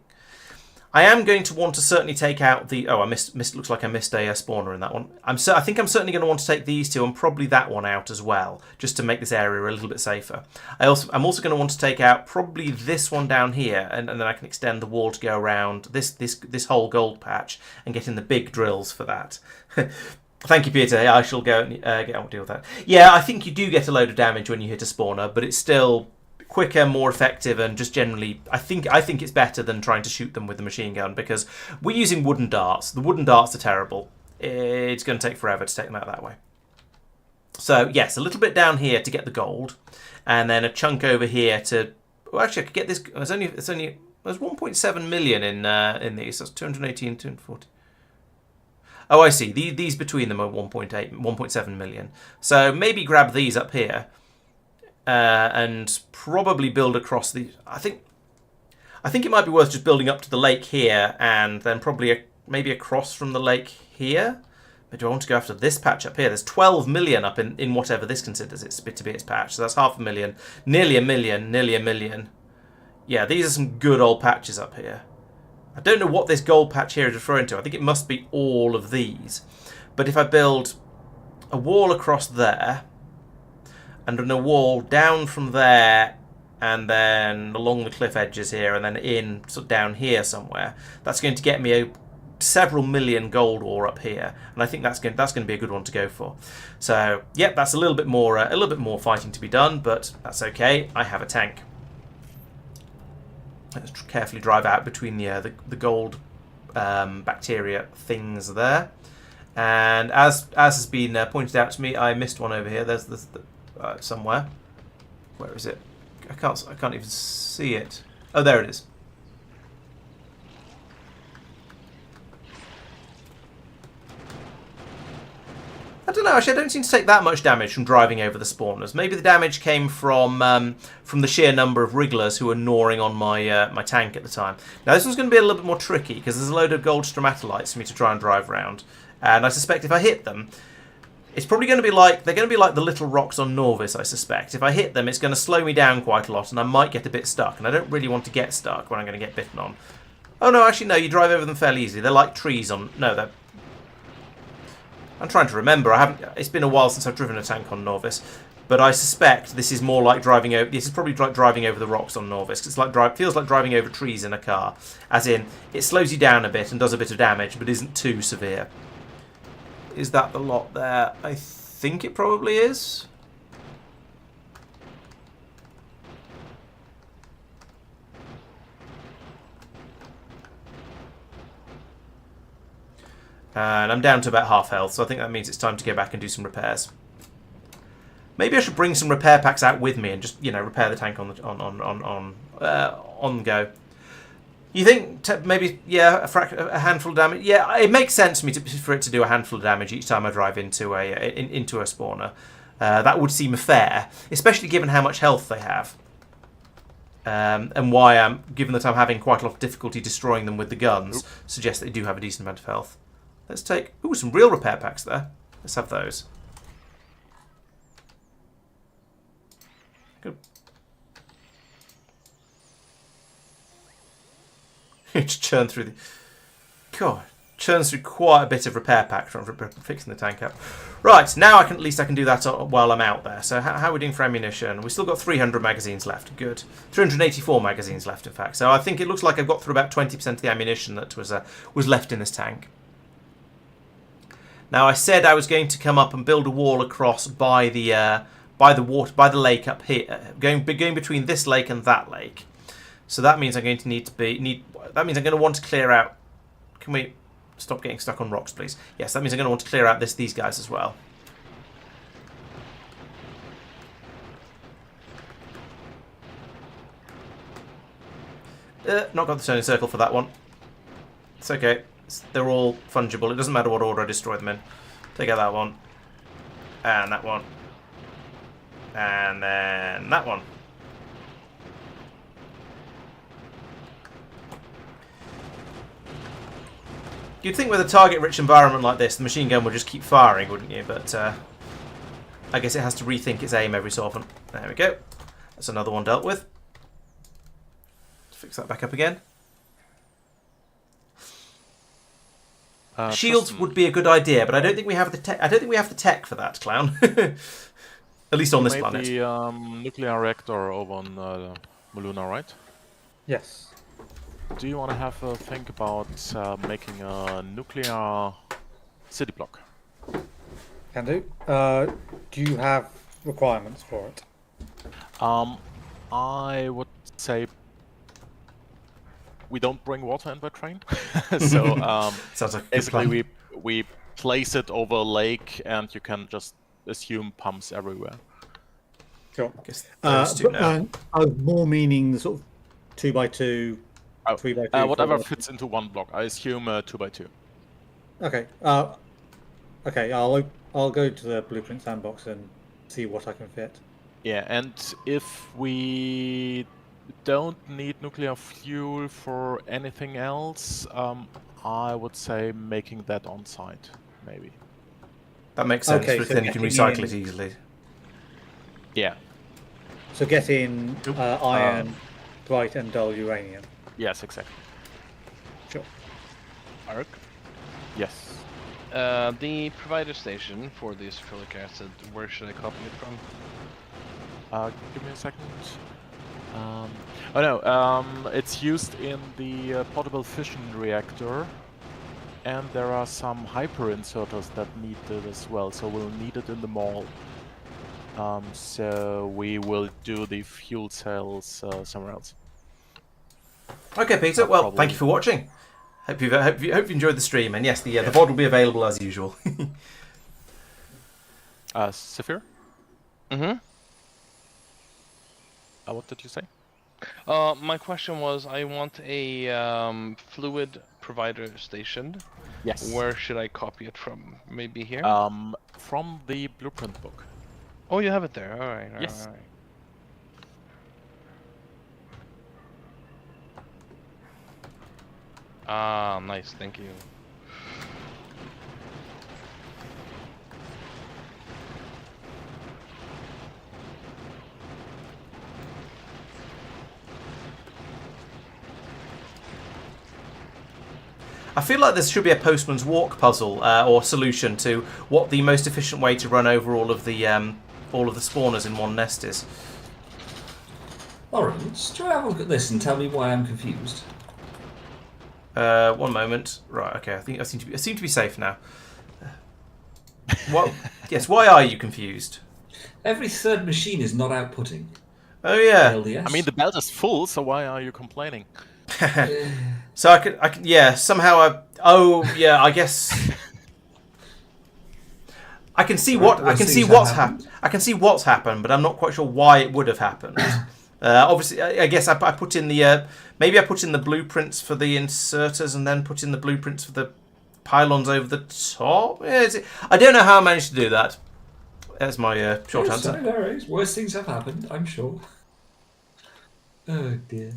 I am going to want to certainly take out the... Oh, I missed. Looks like I missed a spawner in that one. I think I'm certainly going to want to take these two and probably that one out as well, just to make this area a little bit safer. I'm also going to want to take out probably this one down here, and then I can extend the wall to go around this whole gold patch and get in the big drills for that. Thank you, Peter. I shall go and get on with deal with that. Yeah, I think you do get a load of damage when you hit a spawner, but it's still quicker, more effective, and just generally, I think it's better than trying to shoot them with the machine gun, because we're using wooden darts. The wooden darts are terrible. It's going to take forever to take them out that way. So yes, a little bit down here to get the gold, and then a chunk over here to. Well, actually, I could get this. There's 1.7 million in these. That's 218, 240. Oh, I see. These between them are 1.7 million. So maybe grab these up here. And probably build across the... I think it might be worth just building up to the lake here, and then probably maybe across from the lake here. But do I want to go after this patch up here? There's 12 million up in whatever this considers it to be its patch. So that's 500,000, nearly a million. Yeah, these are some good old patches up here. I don't know what this gold patch here is referring to. I think it must be all of these. But if I build a wall across there, and then a wall down from there, and then along the cliff edges here, and then in sort of down here somewhere. That's going to get me several million gold ore up here, and I think that's going to be a good one to go for. So, yep, that's a little bit more fighting to be done, but that's okay. I have a tank. Let's carefully drive out between the gold bacteria things there. And as has been pointed out to me, I missed one over here. There's somewhere. Where is it? I can't even see it. Oh, there it is. I don't know. Actually, I don't seem to take that much damage from driving over the spawners. Maybe the damage came from the sheer number of wrigglers who were gnawing on my my tank at the time. Now this one's going to be a little bit more tricky because there's a load of gold stromatolites for me to try and drive around, and I suspect if I hit them, it's probably going to be like they're going to be like the little rocks on Nauvis. I suspect if I hit them, it's going to slow me down quite a lot, and I might get a bit stuck. And I don't really want to get stuck when I'm going to get bitten on. Oh no, actually no, you drive over them fairly easily. They're like trees on. No, they're. I'm trying to remember. It's been a while since I've driven a tank on Nauvis, but I suspect this is more like driving over. This is probably like driving over the rocks on Nauvis. It's like feels like driving over trees in a car, as in it slows you down a bit and does a bit of damage, but isn't too severe. Is that the lot there? I think it probably is. And I'm down to about half health, so I think that means it's time to go back and do some repairs. Maybe I should bring some repair packs out with me and just, you know, repair the tank on the go. You think maybe, yeah, a handful of damage? Yeah, it makes sense to me for it to do a handful of damage each time I drive into a spawner. That would seem fair, especially given how much health they have. And why given that I'm having quite a lot of difficulty destroying them with the guns, suggests they do have a decent amount of health. Let's take... Ooh, some real repair packs there. Let's have those. Good. Just churn through the... God, churns through quite a bit of repair pack from fixing the tank up. Right, now at least I can do that while I'm out there. So how are we doing for ammunition? We've still got 300 magazines left. Good. 384 magazines left, in fact. So I think it looks like I've got through about 20% of the ammunition that was left in this tank. Now I said I was going to come up and build a wall across by the lake up here, going between this lake and that lake. So that means I'm going to that means I'm going to want to clear out. Can we stop getting stuck on rocks, please? Yes, that means I'm going to want to clear out these guys as well. Not got the turning circle for that one. It's okay. They're all fungible. It doesn't matter what order I destroy them in. Take out that one. And that one. And then that one. You'd think with a target-rich environment like this, the machine gun would just keep firing, wouldn't you? But I guess it has to rethink its aim every so often. There we go. That's another one dealt with. fix that back up again. Shields Tristan, would be a good idea, but I don't think we have the tech. I don't think we have the tech for that, Clown. At least on you this made planet. the nuclear reactor over on Muluna, right? Yes. Do you want to have a think about making a nuclear city block? Can do. Do you have requirements for it? I would say we don't bring water in by train. So Sounds like a good basically plan. we place it over a lake, and you can just assume pumps everywhere. Sure. Guess those two now. I was more meaning the sort of 2x2, 3x2. Whatever 4x2. fits into one block. I assume 2x2. Okay. Okay. I'll go to the blueprint sandbox and see what I can fit. Yeah, and if we don't need nuclear fuel for anything else, I would say making that on site, maybe. That makes sense, Okay, because so then you can getting recycle in- it easily. Yeah. So get in Nope. iron, bright and dull uranium. Yes, exactly. Sure. Ark. Yes. The provider station for the sulfuric acid, where should I copy it from? Give me a second. It's used in the portable fission reactor, and there are some hyper inserters that need it as well, so we'll need it in the mall. So we will do the fuel cells somewhere else. Okay, Peter. Well, Probably. thank you for watching. Hope you enjoyed the stream. And yes, the VOD will be available as usual. Saphir? Mm-hmm. What did you say? My question was, I want a fluid provider station. Yes. Where should I copy it from? Maybe here? From the blueprint book. Oh, you have it there. All right. Yes. All right. Ah, nice. Thank you. I feel like this should be a postman's walk puzzle or solution to what the most efficient way to run over all of the spawners in one nest is. Laurence, do you have a look at this and tell me why I'm confused? 1 moment. Right. Okay. I think I seem to be safe now. What? Yes. Why are you confused? Every third machine is not outputting. Oh yeah. LDS. I mean, the belt is full, so why are you complaining? So I could. Yeah. Somehow I guess. I can see what I can see what's happened. I can see what's happened, but I'm not quite sure why it would have happened. Obviously, I guess I put in the maybe I put in the blueprints for the inserters and then put in the blueprints for the pylons over the top. I don't know how I managed to do that. That's my short answer. No worries. Worse things have happened, I'm sure. Oh dear.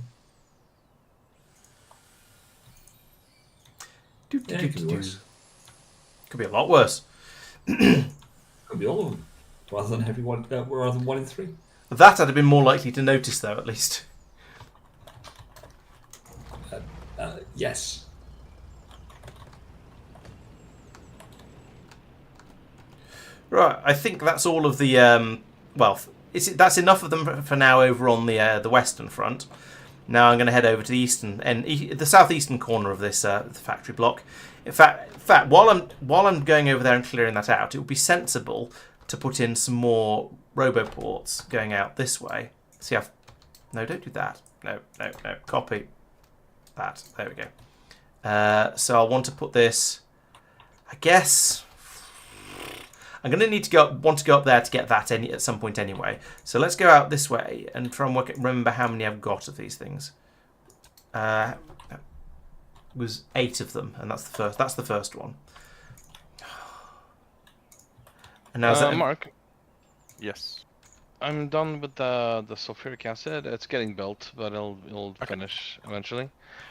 Yeah, it could be worse. Could be a lot worse. Could be all of them, rather than everyone. Rather than 1 in 3. That I'd have been more likely to notice, though, at least. Yes. Right, I think that's all of the that's enough of them for now over on the western front. Now I'm going to head over to the eastern and the southeastern corner of this the factory block. In fact, while I'm going over there and clearing that out, it would be sensible to put in some more roboports going out this way. See, no, don't do that. No. Copy that. There we go. So I want to put this. I guess I'm going to need to want to go up there to get that at some point anyway. So let's go out this way and try and remember how many I've got of these things. It was 8 of them, and that's the first one. And now Mark, Yes. I'm done with the sulfuric acid. It's getting built, but it'll finish eventually.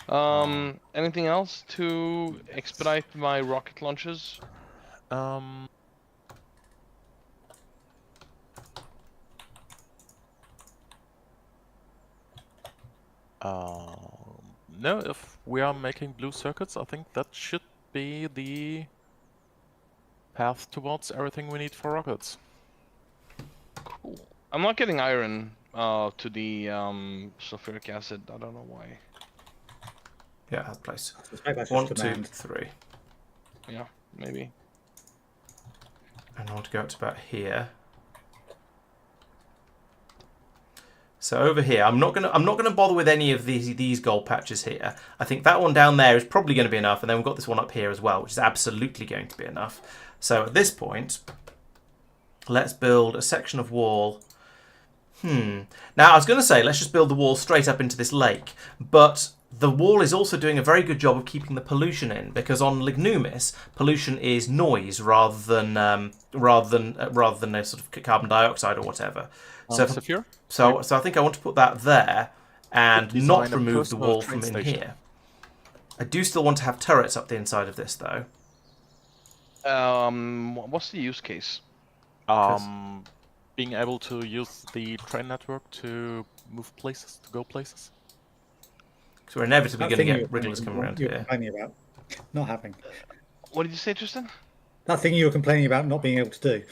Anything else to expedite my rocket launches? No, if we are making blue circuits, I think that should be the path towards everything we need for rockets. Cool. I'm not getting iron to the sulfuric acid. I don't know why. Yeah, that place. I suspect that's 1, just 2, demand. 3. Yeah, maybe. And I want to go up to about here. So over here, I'm not gonna bother with any of these gold patches here. I think that one down there is probably going to be enough, and then we've got this one up here as well, which is absolutely going to be enough. So at this point, let's build a section of wall. Now I was going to say let's just build the wall straight up into this lake, but the wall is also doing a very good job of keeping the pollution in, because on Lignumis, pollution is noise rather than a sort of carbon dioxide or whatever. So I think I want to put that there and not remove the wall from in here. I do still want to have turrets up the inside of this though. What's the use case? Being able to use the train network to move places, to go places. So we're inevitably That going to thing get wrigglers coming around you were here. complaining about not having. What did you say, Tristan? That thing you were complaining about not being able to do.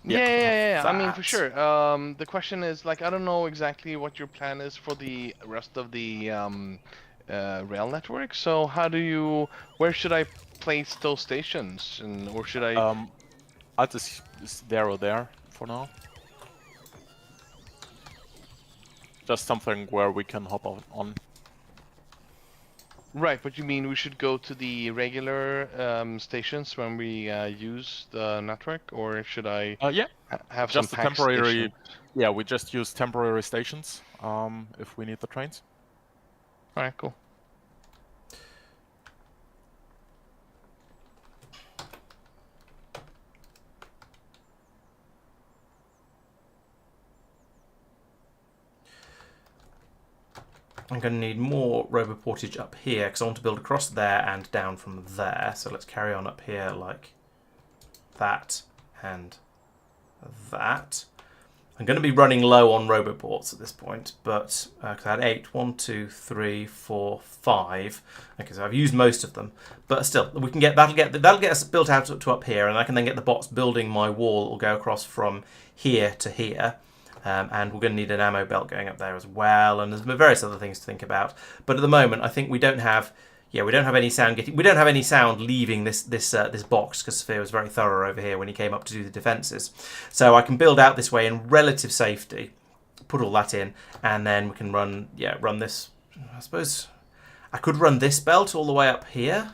Yeah. I mean, for That. sure. The question is, like, I don't know exactly what your plan is for the rest of the rail network. So where should I place those stations, or should I? I'll just there or there for now. Just something where we can hop on. Right, but you mean we should go to the regular stations when we use the network, or should I Yeah. have Just some a pack temporary. station? Yeah, we just use temporary stations if we need the trains. All right, cool. I'm going to need more roboportage up here because I want to build across there and down from there. So let's carry on up here like that and that. I'm going to be running low on roboports at this point, but because I had 8, 1, 2, 3, 4, 5. Okay, so I've used most of them, but still, we can get that'll get us built out to up here, and I can then get the bots building my wall. Will go across from here to here. And we're going to need an ammo belt going up there as well, and there's various other things to think about. But at the moment, I think we don't have any sound leaving this box because Sophia was very thorough over here when he came up to do the defences. So I can build out this way in relative safety, put all that in, and then we can run this. I suppose I could run this belt all the way up here.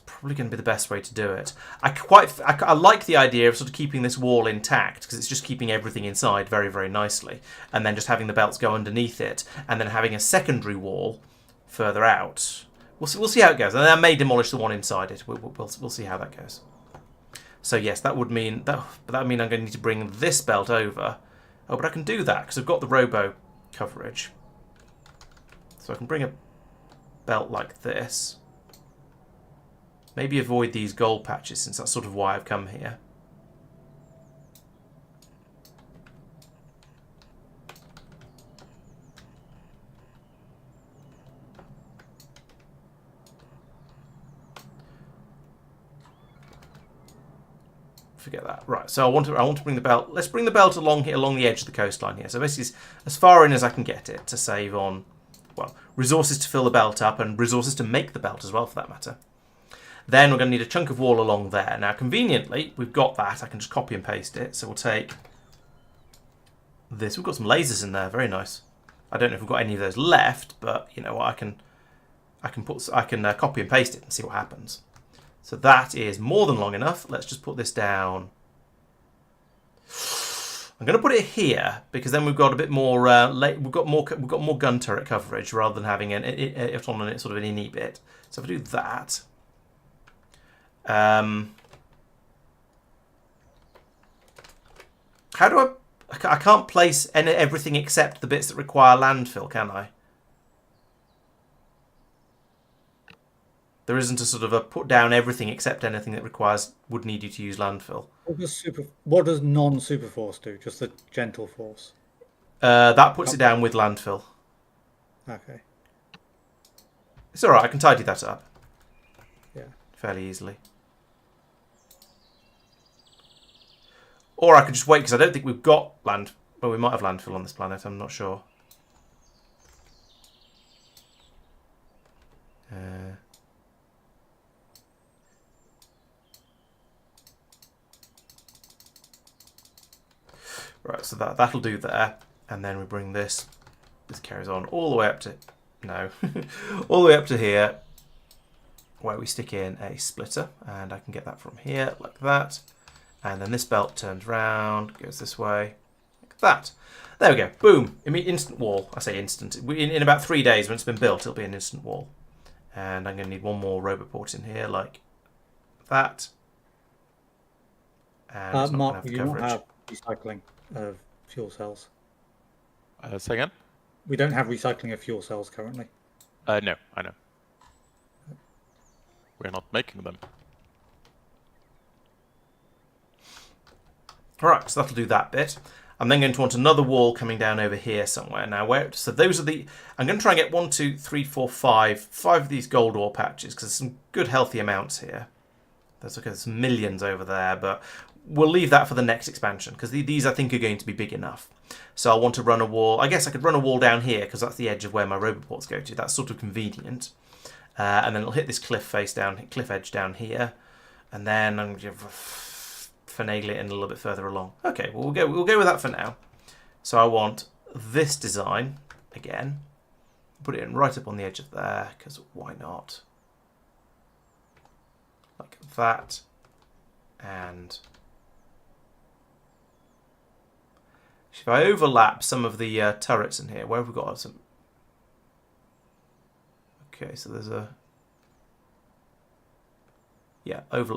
Probably going to be the best way to do it. I like the idea of sort of keeping this wall intact because it's just keeping everything inside very, very nicely, and then just having the belts go underneath it, and then having a secondary wall further out. We'll see how it goes, and I may demolish the one inside it. We'll see how that goes. So yes, that would mean that would mean I'm going to need to bring this belt over. Oh, but I can do that because I've got the robo coverage, so I can bring a belt like this. Maybe avoid these gold patches, since that's sort of why I've come here. Forget that. Right, so I want to bring the belt. Let's bring the belt along here, along the edge of the coastline here. So basically, as far in as I can get it to save on, well, resources to fill the belt up and resources to make the belt as well, for that matter. Then we're going to need a chunk of wall along there. Now, conveniently, we've got that. I can just copy and paste it. So we'll take this. We've got some lasers in there. Very nice. I don't know if we've got any of those left, but you know what? I can copy and paste it and see what happens. So that is more than long enough. Let's just put this down. I'm going to put it here because then we've got a bit more. We've got more gun turret coverage rather than having it on sort of an innie bit. So if I do that. How do I can't place everything except the bits that require landfill, can I? There isn't a sort of a put down everything except anything that would need you to use landfill. What does non-super force do? Just the gentle force? That puts it down with landfill. Okay. It's alright, I can tidy that up. Yeah. Fairly easily. Or I could just wait, because I don't think we've got land... Well, we might have landfill on this planet, I'm not sure. Right, so that'll do there. And then we bring this... This carries on all the way up to... No. all the way up to here, where we stick in a splitter. And I can get that from here, like that. And then this belt turns round, goes this way, like that. There we go. Boom. I mean, instant wall. I say instant. In about 3 days, when it's been built, it'll be an instant wall. And I'm going to need one more roboport in here, like that. And it's not Mark, going to we have do the not coverage. have recycling of fuel cells. Say again? We don't have recycling of fuel cells currently. No, I know. We're not making them. Alright, so that'll do that bit. I'm then going to want another wall coming down over here somewhere. Now, so those are the... I'm going to try and get 1, 2, 3, 4, 5 of these gold ore patches, because there's some good healthy amounts here. There's millions over there, but we'll leave that for the next expansion, because these I think are going to be big enough. So I'll want to run a wall. I guess I could run a wall down here, because that's the edge of where my roboports go to. That's sort of convenient. And then it'll hit this cliff edge down here. And then I'm going to finagle it in a little bit further along. Okay, well we'll go with that for now. So I want this design again. Put it in right up on the edge of there, because why not? Like that. And if I overlap some of the turrets in here, where have we got some? Okay, so there's a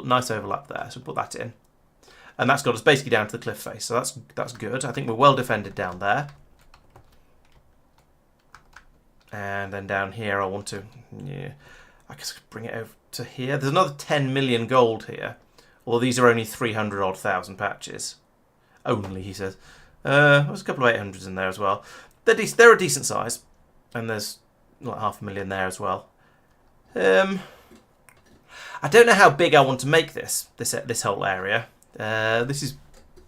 nice overlap there. So put that in. And that's got us basically down to the cliff face, so that's good. I think we're well defended down there. And then down here, I want to, I guess I could bring it over to here. There's another 10 million gold here, although these are only 300,000 patches. Only, he says. There's a couple of 800s in there as well. They're a decent size, and there's like 500,000 there as well. I don't know how big I want to make this whole area. This is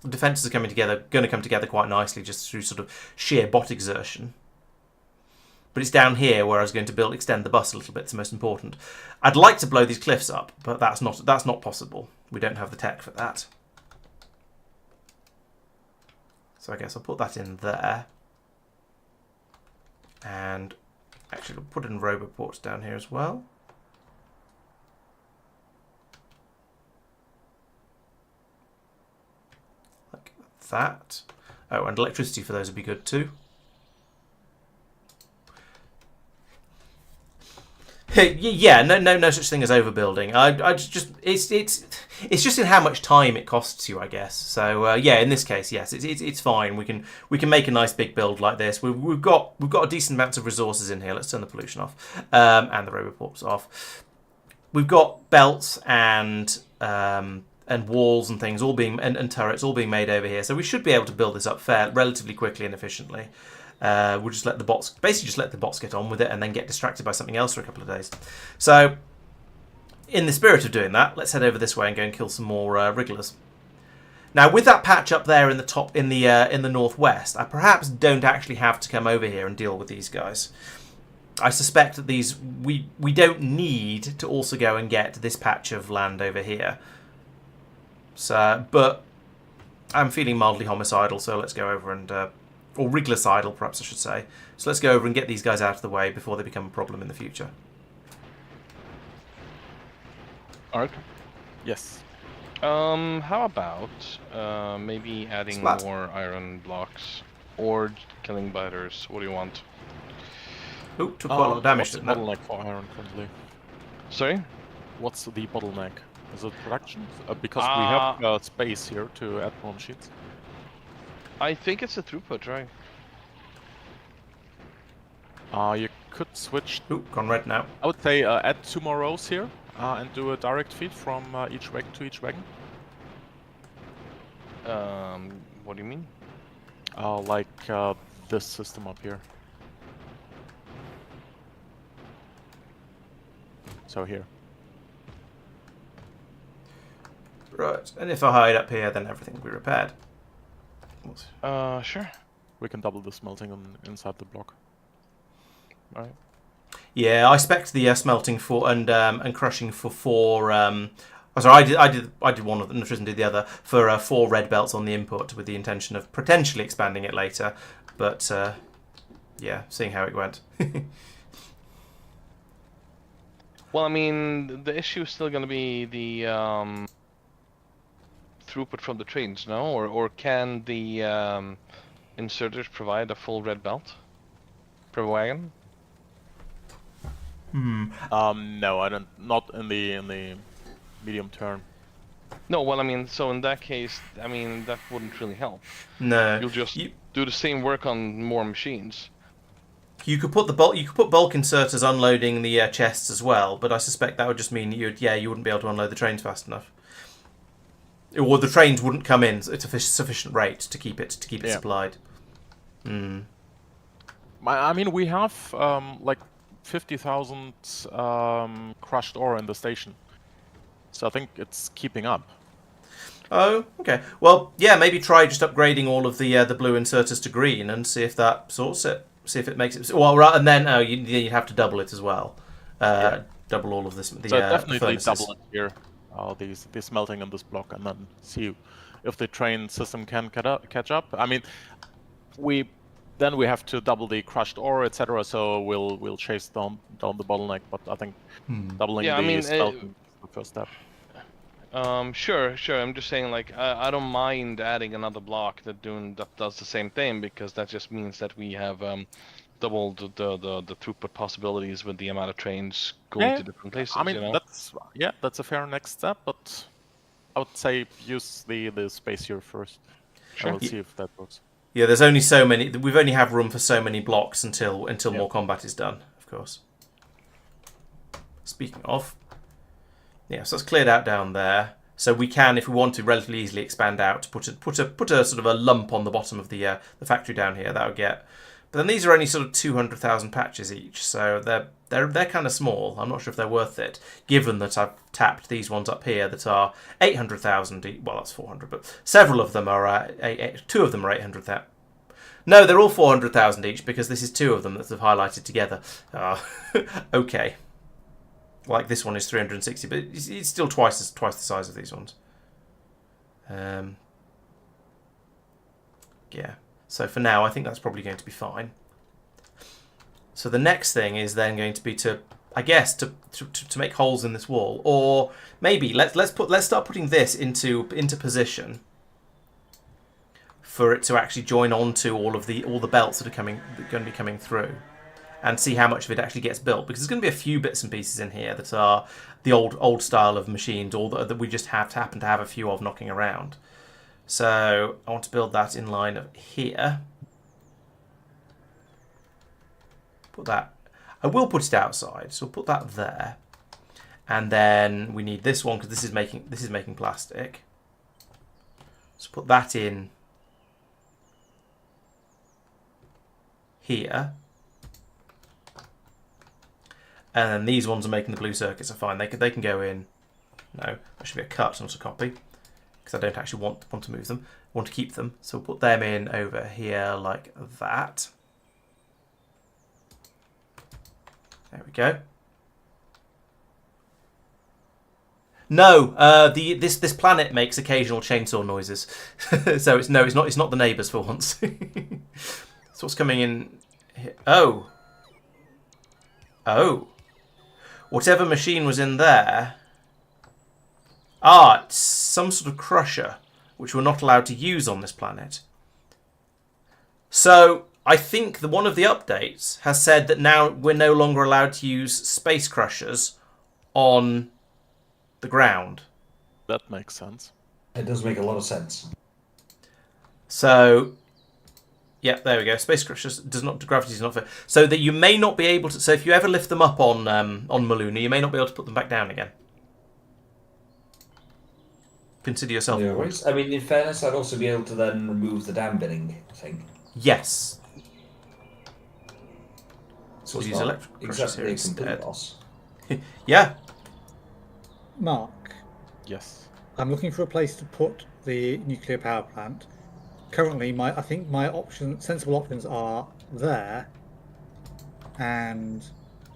defences are going to come together quite nicely just through sort of sheer bot exertion. But it's down here where I was going to extend the bus a little bit. It's the most important. I'd like to blow these cliffs up, but that's not possible. We don't have the tech for that. So I guess I'll put that in there, and actually I'll put in roboports down here as well. That. Oh, and electricity for those would be good too. Yeah, no such thing as overbuilding. It's just in how much time it costs you, I guess. So yeah, in this case, yes, it's fine. We can make a nice big build like this. We've got a decent amount of resources in here. Let's turn the pollution off and the roboports off. We've got belts and walls and things all being and turrets all being made over here, so we should be able to build this up relatively quickly and efficiently. We'll just let the bots get on with it and then get distracted by something else for a couple of days. So in the spirit of doing that, let's head over this way and go and kill some more wrigglers. Now with that patch up there in the northwest, I perhaps don't actually have to come over here and deal with these guys. I suspect that we don't need to also go and get this patch of land over here. So, but I'm feeling mildly homicidal, so let's go over and, or wrigglercidal, perhaps I should say. So let's go over and get these guys out of the way before they become a problem in the future. Art? Yes. How about maybe adding Splat. more iron blocks or killing biters? What do you want? Ooh, took quite a lot of damage, What's the didn't it? bottleneck for iron currently? Sorry? What's the bottleneck? Is it production? Because we have space here to add more machines. I think it's a throughput, right? You could switch. Ooh, gone red now. I would say add 2 more rows here and do a direct feed from each wagon to each wagon. What do you mean? Like this system up here. So here. Right, and if I hide up here, then everything will be repaired. Sure. We can double the smelting inside the block. All right. Yeah, I spec'd the smelting for and crushing for 4. Oh, sorry, I did one of them. Tristan did the other for 4 red belts on the input with the intention of potentially expanding it later. But yeah, seeing how it went. Well, I mean, the issue is still going to be the throughput from the trains, no? Or can the inserters provide a full red belt per wagon? No, I don't. Not in the medium term. No, well, I mean, so in that case, I mean, that wouldn't really help. No, You'll just do the same work on more machines. you could put bulk inserters unloading the chests as well, but I suspect that would just mean you wouldn't be able to unload the trains fast enough, or the trains wouldn't come in at a sufficient rate to keep it supplied. I mean, we have like 50,000 crushed ore in the station, so I think it's keeping up. Oh, okay. Well, yeah, maybe try just upgrading all of the blue inserters to green and see if that sorts it. See if it makes it. Well, right, and then you'd have to double it as well. Double all of this. So definitely furnaces. double it here. The smelting on this block, and then see if the train system can catch up. I mean, we have to double the crushed ore, etc. So we'll chase down the bottleneck. But I think doubling the smelting is the first step. Sure. I'm just saying, like, I don't mind adding another block that does the same thing, because that just means that we have doubled the throughput possibilities with the amount of trains going to different places. I mean, you know? that's a fair next step, but I would say use the space here first. Sure. We'll see if that works. Yeah, there's only so many. We've only have room for so many blocks until more combat is done, of course. Speaking of. Yeah, so it's cleared out down there. So we can, if we want to, relatively easily expand out. Put a sort of a lump on the bottom of the factory down here. That would get. But then these are only sort of 200,000 patches each, so they're kind of small. I'm not sure if they're worth it, given that I've tapped these ones up here that are 800,000 each. Well, that's 400, but several of them are 2 of them are 800,000. No, they're all 400,000 each because this is 2 of them that have highlighted together. Okay. Like this one is 360, but it's still twice the size of these ones. Yeah. So for now, I think that's probably going to be fine. So the next thing is then going to be to make holes in this wall, or maybe let's start putting this into position for it to actually join onto all the belts that are going to be coming through. And see how much of it actually gets built, because there's going to be a few bits and pieces in here that are the old style of machines, or that we just happen to have a few of knocking around. So I want to build that in line of here. Put that. I will put it outside, so we'll put that there. And then we need this one because this is making plastic. So put that in here. And then these ones are making the blue circuits are fine. They can go in. No, that should be a cut, not a copy, because I don't actually want to move them. I want to keep them, so we'll put them in over here like that. There we go. No, this planet makes occasional chainsaw noises, so it's not the neighbours for once. So what's coming in here? Oh. Whatever machine was in there. It's some sort of crusher, which we're not allowed to use on this planet. So I think that one of the updates has said that now we're no longer allowed to use space crushers on the ground. That makes sense. It does make a lot of sense. So, yeah, there we go. Space crushers gravity does not fit. So that you may not be able to. So if you ever lift them up on Muluna, you may not be able to put them back down again. Consider yourself. Yeah, right. I mean, in fairness, I'd also be able to then remove the dam binning thing. Yes. So We'll it's use not electric crushers here exactly a complete instead. loss. Yeah, Mark, Yes. I'm looking for a place to put the nuclear power plant. Currently, I think my sensible options are there and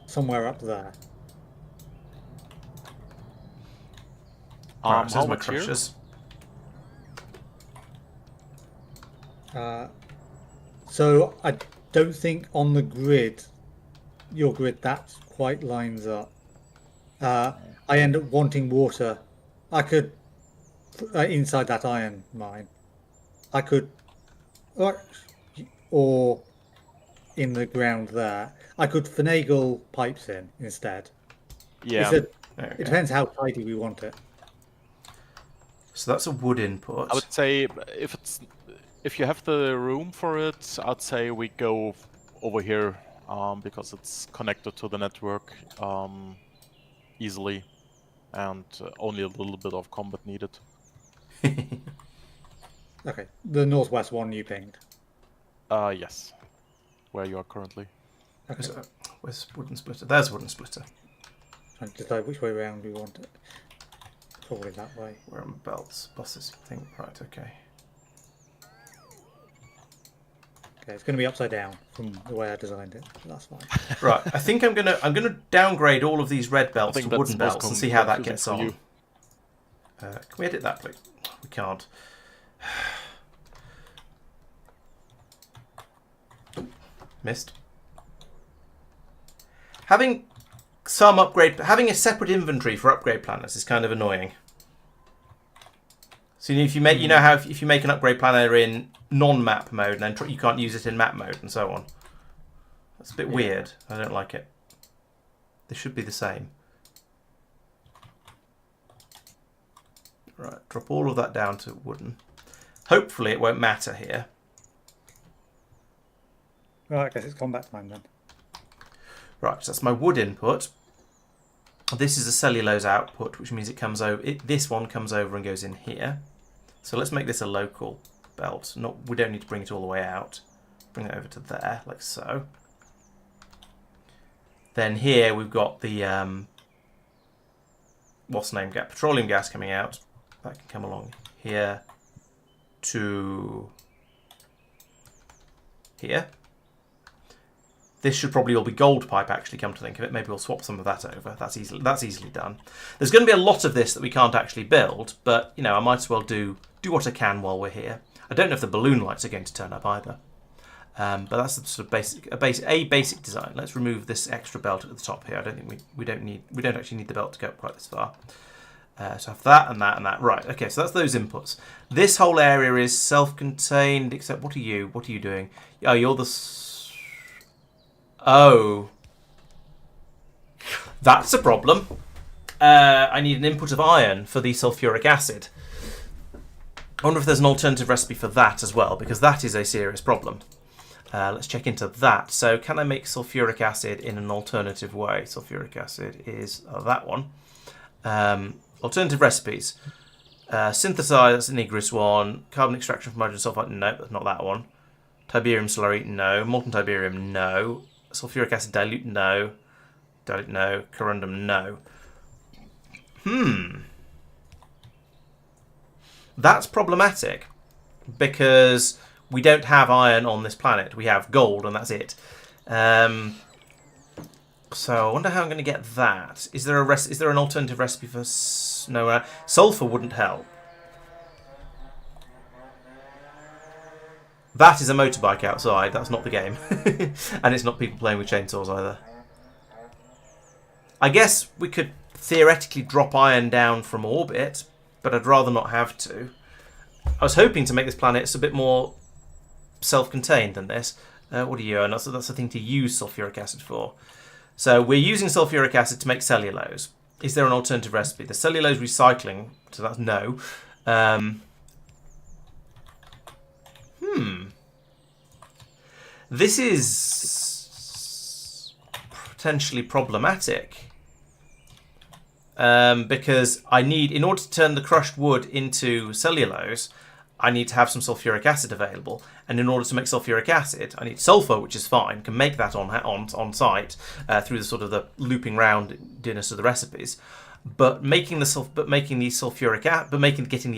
somewhere up there. Right, so How there's my much here? crushers. So I don't think on the grid, your grid, that quite lines up. I end up wanting water. I could inside that iron mine. I could, or in the ground there. I could finagle pipes in instead. Yeah. It There we go. depends how tidy we want it. So that's a wood input. I would say if you have the room for it, I'd say we go over here because it's connected to the network easily, and only a little bit of combat needed. Okay, the northwest one you pinged. Yes, where you are currently. Okay, Where's wooden splitter? There's wooden splitter. trying to decide which way around we want it. Probably that way. Where are my belts? Buses thing. Right, okay. Okay, it's going to be upside down from the way I designed it. But that's fine. Right, I think I'm gonna downgrade all of these red belts to that's wooden most belts and see how that confusing gets for on. you. Can we edit that, please? We can't. Missed. Having having a separate inventory for upgrade planners is kind of annoying. So if you make, you know how if you make an upgrade planner in non-map mode, and then you can't use it in map mode, and so on. That's a bit weird. I don't like it. They should be the same. Right, drop all of that down to wooden. Hopefully it won't matter here. Right, I guess it's combat time then. Right, so that's my wood input. This is a cellulose output, which means it comes over. This one comes over and goes in here. So let's make this a local belt. We don't need to bring it all the way out. Bring it over to there, like so. Then here we've got the what's the name? Petroleum gas coming out. That can come along here to here. This should probably all be gold pipe, actually, come to think of it. Maybe we'll swap some of that over. That's easily done. There's going to be a lot of this that we can't actually build, but, you know, I might as well do what I can while we're here. I don't know if the balloon lights are going to turn up either. But that's the sort of basic design. Let's remove this extra belt at the top here. I don't think we don't actually need the belt to go up quite this far. So I have that and that and that. Right, okay, so that's those inputs. This whole area is self-contained, except what are you? What are you doing? Oh, you're the... Oh. That's a problem. I need an input of iron for the sulfuric acid. I wonder if there's an alternative recipe for that as well, because that is a serious problem. Let's check into that. So can I make sulfuric acid in an alternative way? Sulfuric acid is that one. Alternative recipes. Synthesize, that's the Nigris one. Carbon extraction from hydrogen sulfide, no, that's not that one. Tiberium slurry, no. Molten tiberium, no. Sulfuric acid dilute, no. Dilute, no. Corundum, no. That's problematic because we don't have iron on this planet. We have gold, and that's it. So I wonder how I'm going to get that. Is there an alternative recipe for no? Sulfur wouldn't help. That is a motorbike outside. That's not the game, and it's not people playing with chainsaws either. I guess we could theoretically drop iron down from orbit, but I'd rather not have to. I was hoping to make this planet a bit more self-contained than this. What are you? And that's the thing to use sulfuric acid for. So we're using sulfuric acid to make cellulose. Is there an alternative recipe? The cellulose recycling, so that's no. This is potentially problematic. Because I need, in order to turn the crushed wood into cellulose, I need to have some sulfuric acid available. And in order to make sulfuric acid, I need sulfur, which is fine. Can make that on site through the sort of the looping roundness of the recipes. but getting the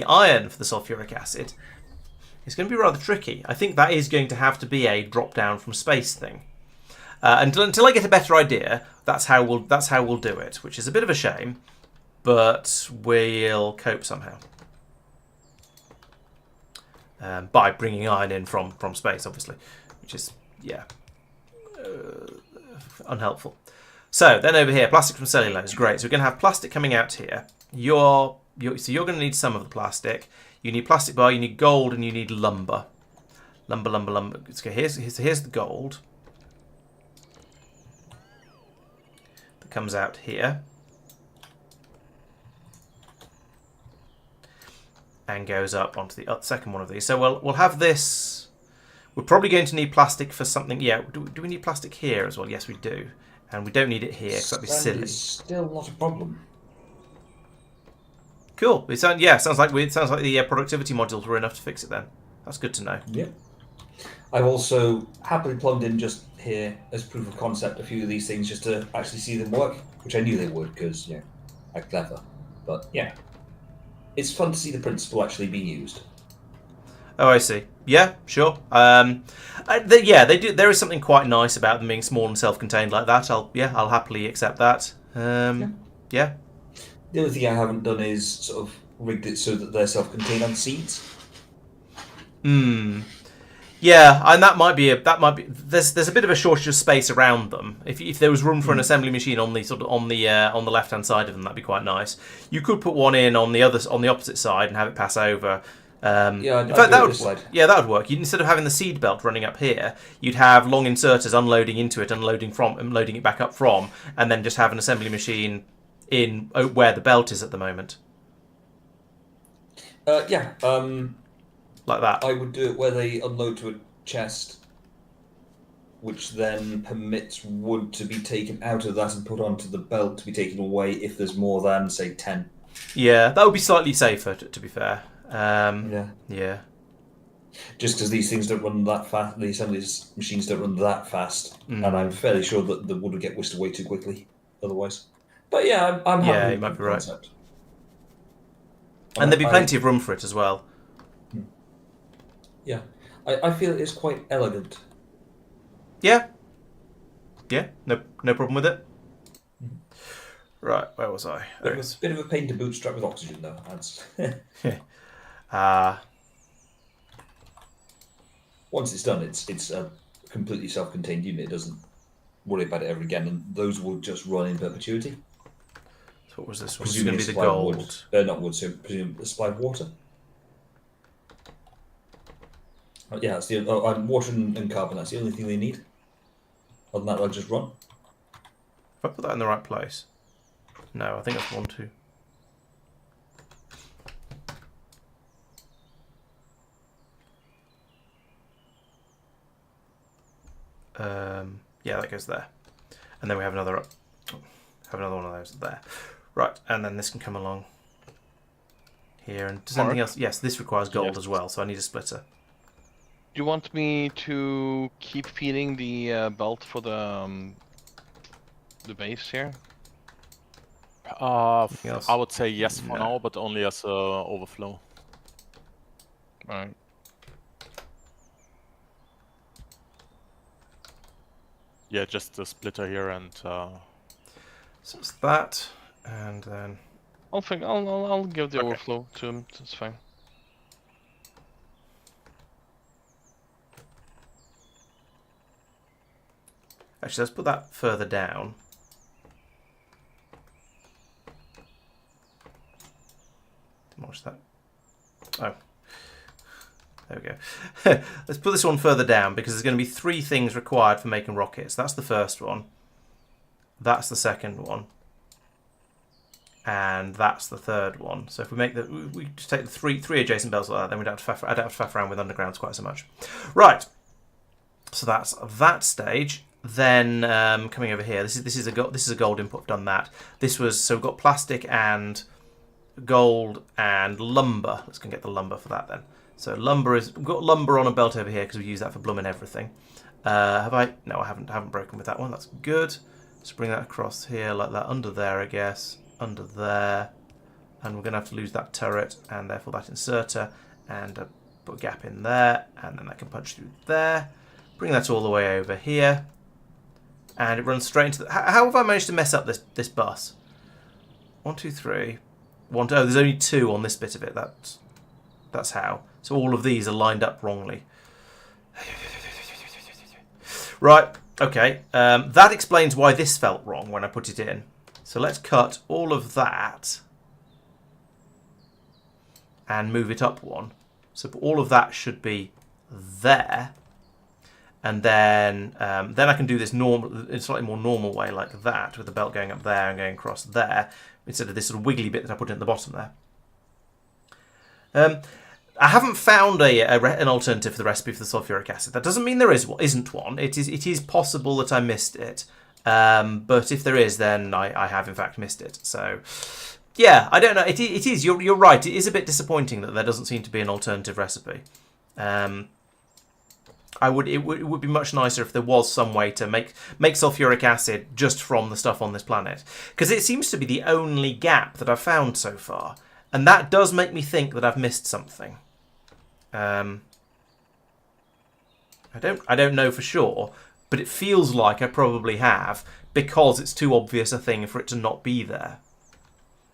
iron for the sulfuric acid is going to be rather tricky. I think that is going to have to be a drop down from space thing. Until I get a better idea, that's how we'll do it, which is a bit of a shame, but we'll cope somehow. By bringing iron in from space, obviously, which is, yeah, unhelpful. So then over here, plastic from cellulose, great. So we're going to have plastic coming out here. So you're going to need some of the plastic. You need plastic bar, you need gold, and you need lumber. Lumber. So here's the gold that comes out here. And goes up onto the second one of these. So we'll have this. We're probably going to need plastic for something. Yeah, do we need plastic here as well? Yes, we do. And we don't need it here because that'd be silly. It's still not a problem. Cool. Sounds like the productivity modules were enough to fix it then. That's good to know. Yep. I've also happily plugged in just here as proof of concept a few of these things just to actually see them work, which I knew they would because I'm clever. But yeah, it's fun to see the principle actually being used. Oh, I see. Yeah, sure. They do. There is something quite nice about them being small and self-contained like that. I'll happily accept that. Yeah. The only thing I haven't done is sort of rigged it so that they're self-contained on seeds. Yeah, and that might be. There's a bit of a shortage of space around them. If there was room for an assembly machine on the left hand side of them, that'd be quite nice. You could put one in on the opposite side and have it pass over. In fact, that would work. Instead of having the seed belt running up here, you'd have long inserters unloading into it, unloading it back up from, and then just have an assembly machine in where the belt is at the moment. Like that. I would do it where they unload to a chest, which then permits wood to be taken out of that and put onto the belt to be taken away if there's more than, say, 10. Yeah, that would be slightly safer, to be fair. Yeah. Just because these things don't run that fast, the assembly machines don't run that fast, and I'm fairly sure that the wood would get whisked away too quickly otherwise. But yeah, I'm happy with you might the be right. concept. And there'd be plenty of room for it as well. Yeah, I feel it's quite elegant. Yeah, no problem with it. Right, where was I? Bit of a pain to bootstrap with oxygen, though. Once it's done, it's a completely self-contained unit. It doesn't worry about it ever again, and those will just run in perpetuity. So what was this? Was this going to be the gold? Not wood, so presumably a supply of water. Yeah, that's the water and carbon. That's the only thing they need. Other than that, they'll just run. If I put that in the right place. No, I think that's 1, 2. Yeah, that goes there, and then we have another one of those there. Right, and then this can come along here. And does anything else? Yes, this requires gold as well, so I need a splitter. Do you want me to keep feeding the belt for the base here? I would say yes for now, but only as overflow. Alright. Yeah, just the splitter here and. So it's that, and then. I'll give the overflow to him. That's fine. Actually, let's put that further down. Watch that. Oh. There we go. Let's put this one further down because there's going to be 3 things required for making rockets. That's the first one. That's the second one. And that's the third one. So if we make we just take the three adjacent belts like that, then I don't have to faff around with undergrounds quite so much. Right. So that's that stage. Then coming over here, this is a gold input. I've done that. So we've got plastic and gold and lumber. Let's go and get the lumber for that then. So we've got lumber on a belt over here because we use that for blooming everything. Have I? No, I haven't broken with that one. That's good. Let's bring that across here like that under there, I guess. under there. And we're going to have to lose that turret and therefore that inserter. And put a gap in there. And then that can punch through there. Bring that all the way over here. And it runs straight into the... How have I managed to mess up this bus? 1, 2, 3. 1, 2... Oh, there's only 2 on this bit of it. That's how. So all of these are lined up wrongly. Right. Okay. That explains why this felt wrong when I put it in. So let's cut all of that. And move it up 1. So all of that should be there. And then I can do this in a slightly more normal way like that, with the belt going up there and going across there, instead of this sort of wiggly bit that I put in at the bottom there. I haven't found an alternative for the recipe for the sulfuric acid. That doesn't mean there isn't one. It is possible that I missed it. But if there is, then I have in fact missed it. So, yeah, I don't know. It is. You're right. It is a bit disappointing that there doesn't seem to be an alternative recipe. It would be much nicer if there was some way to make sulfuric acid just from the stuff on this planet, because it seems to be the only gap that I've found so far, and that does make me think that I've missed something. I don't know for sure, but it feels like I probably have, because it's too obvious a thing for it to not be there.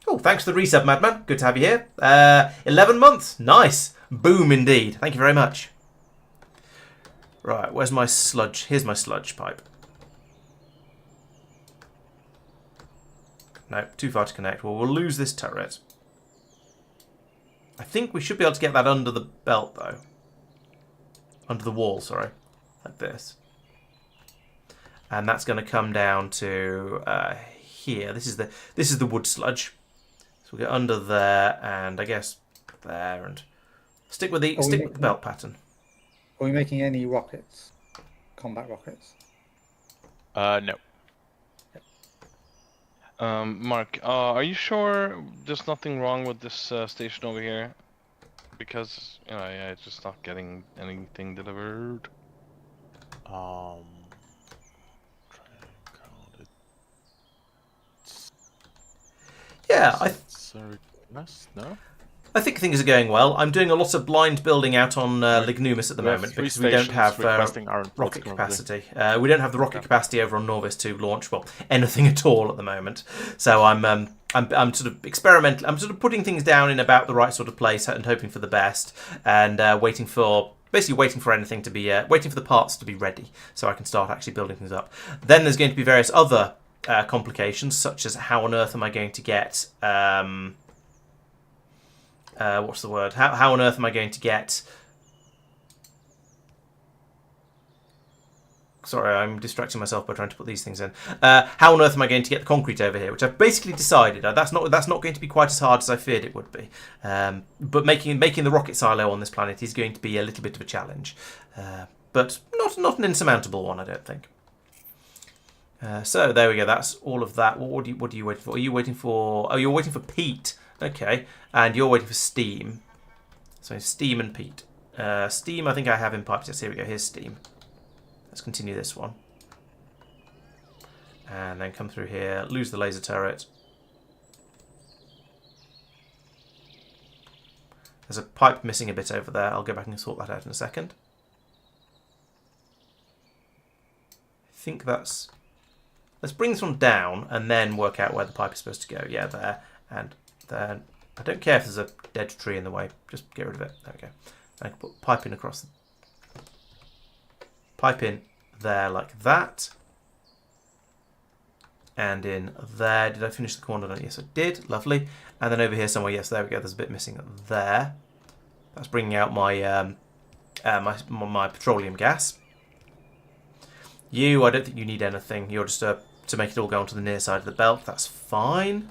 Oh, thanks for the resub, Madman. Good to have you here. 11 months. Nice. Boom indeed. Thank you very much. Right, where's my sludge? Here's my sludge pipe. No, too far to connect. Well, we'll lose this turret. I think we should be able to get that under the belt, though. Under the wall, sorry. Like this. And that's going to come down to here. This is the wood sludge. So we'll get under there, and I guess there, and stick with the belt pattern. Are we making any rockets? Combat rockets? No. Mark, are you sure there's nothing wrong with this station over here? Because, it's just not getting anything delivered. Try and count it. Yeah, No? I think things are going well. I'm doing a lot of blind building out on Lignumis at the moment because we don't have rocket capacity. We don't have the rocket capacity over on Nauvis to launch, well, anything at all at the moment. So I'm sort of experimental. I'm sort of putting things down in about the right sort of place and hoping for the best, and waiting for anything to be waiting for the parts to be ready so I can start actually building things up. Then there's going to be various other complications, such as how on earth am I going to get what's the word? How on earth am I going to get... Sorry, I'm distracting myself by trying to put these things in. How on earth am I going to get the concrete over here? Which I've basically decided that's not going to be quite as hard as I feared it would be. But making the rocket silo on this planet is going to be a little bit of a challenge, but not an insurmountable one, I don't think. So there we go. That's all of that. What are you waiting for? Are you waiting for? Oh, you're waiting for Pete. Okay, and you're waiting for steam. So steam and Pete. Steam, I think I have in pipes. Yes, here we go. Here's steam. Let's continue this one. And then come through here, lose the laser turret. There's a pipe missing a bit over there. I'll go back and sort that out in a second. I think that's... Let's bring this one down and then work out where the pipe is supposed to go. Yeah, there. And then... I don't care if there's a dead tree in the way. Just get rid of it. There we go. I can put pipe in across... Pipe in there like that. And in there. Did I finish the corner? Yes, I did. Lovely. And then over here somewhere. Yes, there we go. There's a bit missing there. That's bringing out my my petroleum gas. I don't think you need anything. You're just to make it all go onto the near side of the belt. That's fine.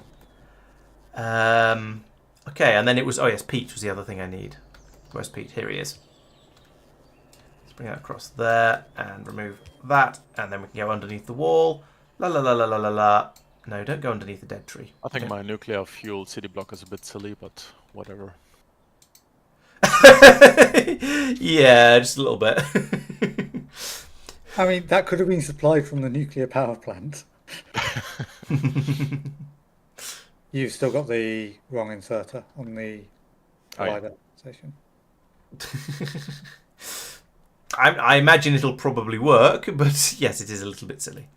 Okay, and then it was... Oh, yes, Pete was the other thing I need. Where's Pete? Here he is. Bring that across there and remove that, and then we can go underneath the wall. La la la la la la la. No, don't go underneath the dead tree. I think my nuclear fuel city block is a bit silly, but whatever. Yeah, just a little bit. I mean, that could have been supplied from the nuclear power plant. You've still got the wrong inserter on the Oh, yeah. collider station. I imagine it'll probably work, but yes, it is a little bit silly.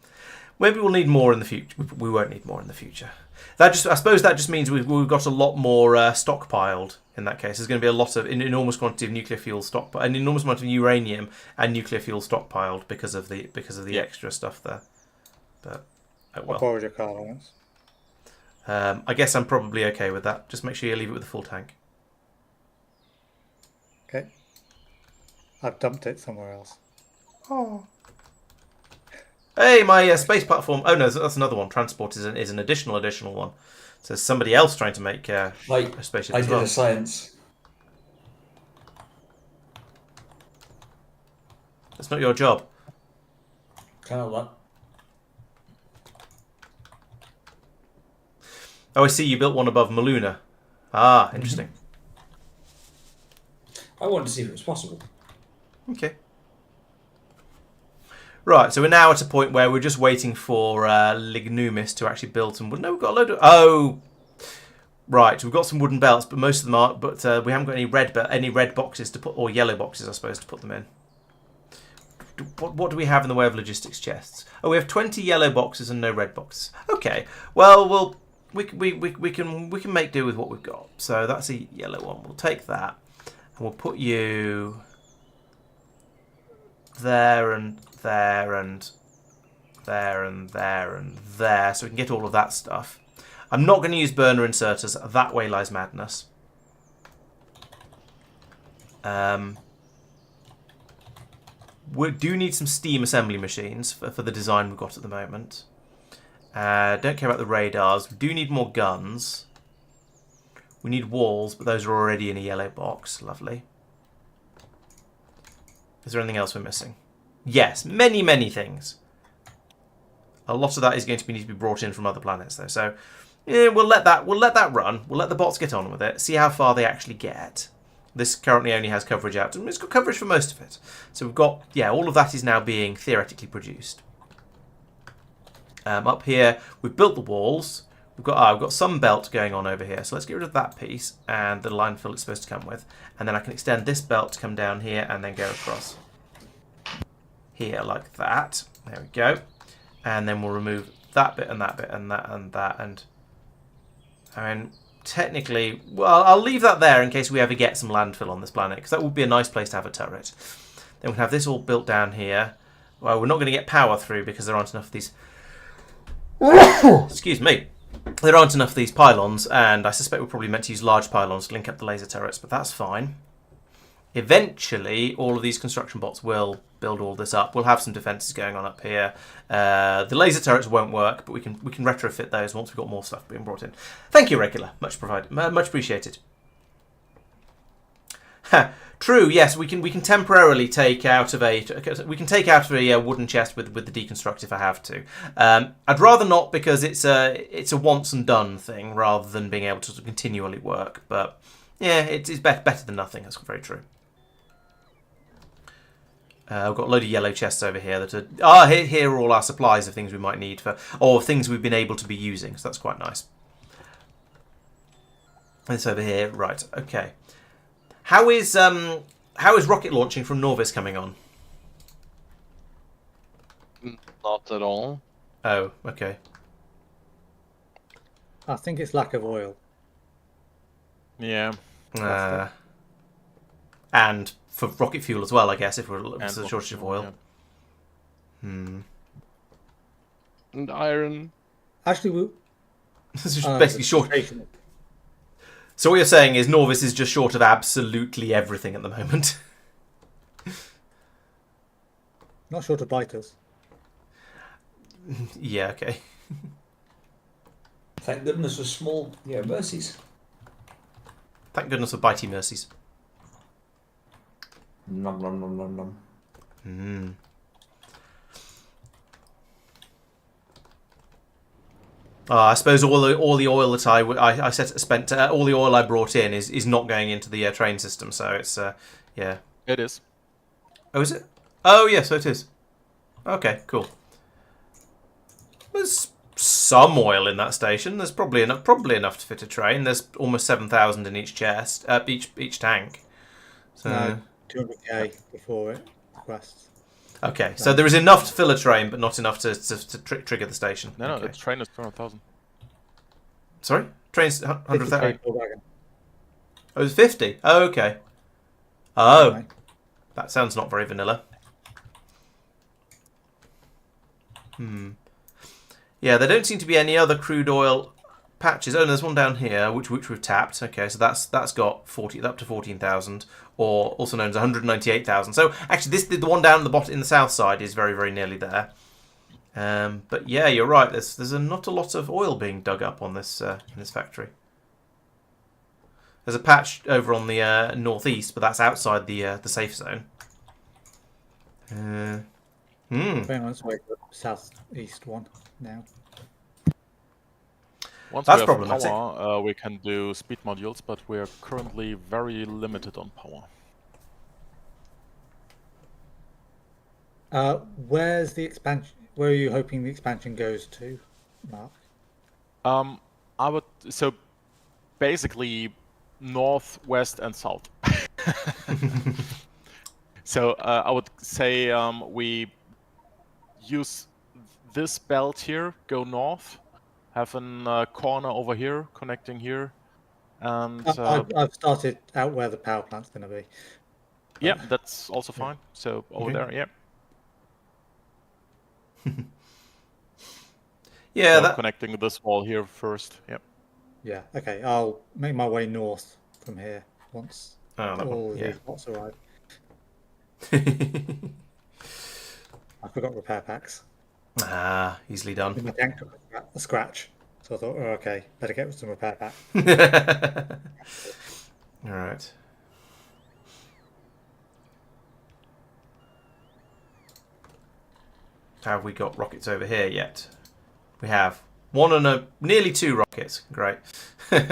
Maybe we'll need more in the future. We won't need more in the future. I suppose that just means we've got a lot more stockpiled. In that case, there's going to be a lot of an enormous quantity of nuclear fuel stockpiled, an enormous amount of uranium and nuclear fuel stockpiled because of the extra stuff there. But oh I well. borrowed your car, Laurence. I guess I'm probably okay with that. Just make sure you leave it with a full tank. Okay. I've dumped it somewhere else. Oh. Hey, my space platform. Oh no, that's another one. Transport is an additional one. So there's somebody else trying to make a spaceship I as did well. a science. That's not your job. Kind of that. Oh, I see. You built one above Muluna. Ah, interesting. I wanted to see if it was possible. Okay. Right, so we're now at a point where we're just waiting for Lignumis to actually build some wood. No, we've got a load of... Oh! Right, we've got some wooden belts, but most of them aren't. But we haven't got any red boxes to put, or yellow boxes, I suppose, to put them in. What do we have in the way of logistics chests? Oh, we have 20 yellow boxes and no red boxes. Okay, well, we can make do with what we've got. So that's a yellow one. We'll take that, and we'll put you there and there and there and there and there, so we can get all of that stuff. I'm not going to use burner inserters. That way lies madness. We do need some steam assembly machines for the design we've got at the moment. Don't care about the radars. We do need more guns. We need walls, but those are already in a yellow box. Lovely. Is there anything else we're missing? Yes, many things. A lot of that is going to need to be brought in from other planets, though. So yeah, we'll let that run. We'll let the bots get on with it. See how far they actually get. This currently only has coverage out, and it's got coverage for most of it. So we've got, yeah, all of that is now being theoretically produced. Up here, we've built the walls. We've got some belt going on over here. So let's get rid of that piece and the line fill it's supposed to come with. And then I can extend this belt to come down here and then go across here like that. There we go. And then we'll remove that bit and that bit and that and that. And I mean, technically, well, I'll leave that there in case we ever get some landfill on this planet, because that would be a nice place to have a turret. Then we'll have this all built down here. Well, we're not going to get power through because there aren't enough of these... Excuse me. There aren't enough of these pylons, and I suspect we're probably meant to use large pylons to link up the laser turrets, but that's fine. Eventually, all of these construction bots will build all this up. We'll have some defences going on up here. The laser turrets won't work, but we can retrofit those once we've got more stuff being brought in. Thank you, Regular. Much appreciated. True. Yes, we can temporarily take out of a wooden chest with the deconstruct if I have to. I'd rather not, because it's a once and done thing rather than being able to continually work. But yeah, it's better than nothing. That's very true. I've got a load of yellow chests over here that are... here are all our supplies of things we might need or things we've been able to be using, so that's quite nice. This over here, right, okay. How is rocket launching from Nauvis coming on? Not at all. Oh, okay. I think it's lack of oil. Yeah. And for rocket fuel as well, I guess, if we're And a shortage of oil. Yeah. And iron. Actually, This is basically short. So what you're saying is Nauvis is just short of absolutely everything at the moment. not short of biters. Yeah, okay. Thank goodness for small, mercies. Thank goodness for bitey mercies. Nom nom nom nom nom. I suppose all the oil that all the oil I brought in is not going into the train system, so it's yeah. It is. Oh, is it? Oh, yes, so it is. Okay, cool. some oil in that station. There's probably enough to fit a train. There's almost 7,000 in each chest, each tank. So No, 200k before it requests. okay, so there is enough to fill a train, but not enough to trigger the station. No, okay. the train is 200,000. Sorry, train's 100,000. 50k per wagon. Oh, it's 50. Oh, okay. Oh, Anyway. that sounds not very vanilla. Yeah, there don't seem to be any other crude oil patches. Oh, there's one down here which we've tapped. Okay, so that's got up to 14,000, or also known as 198,000. So actually, the one down the bottom in the south side is very, very nearly there. But yeah, you're right. There's not a lot of oil being dug up on this in this factory. There's a patch over on the northeast, but that's outside the safe zone. Going on its way to the southeast one now. Once That's we have problematic. power, we can do speed modules, but we are currently very limited on power. Where's the expansion? Where are you hoping the expansion goes to, Mark? So basically north, west, and south. So I would say we use this belt here, go north, have a corner over here connecting here, and I've started out where the power plant's going to be. yeah, that's also fine. So over Okay. there, yeah. Yeah, So that. connecting this wall here first. Yep. Yeah, okay. I'll make my way north from here once Oh, that all one. of Yeah. these bots arrive. I forgot repair packs. Easily done. My tank took a scratch, so I thought, oh, okay, better get some repair pack. All right. Have we got rockets over here yet? We have one and nearly 2 rockets. Great. I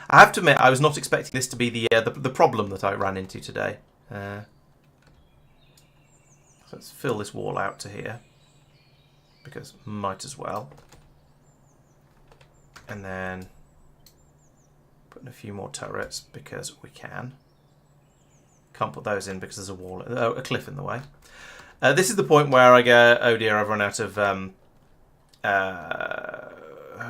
have to admit, I was not expecting this to be the problem that I ran into today. So let's fill this wall out to here, because might as well. And then put in a few more turrets because we can. Can't put those in because there's a cliff in the way. This is the point where I go, oh dear, I've run out of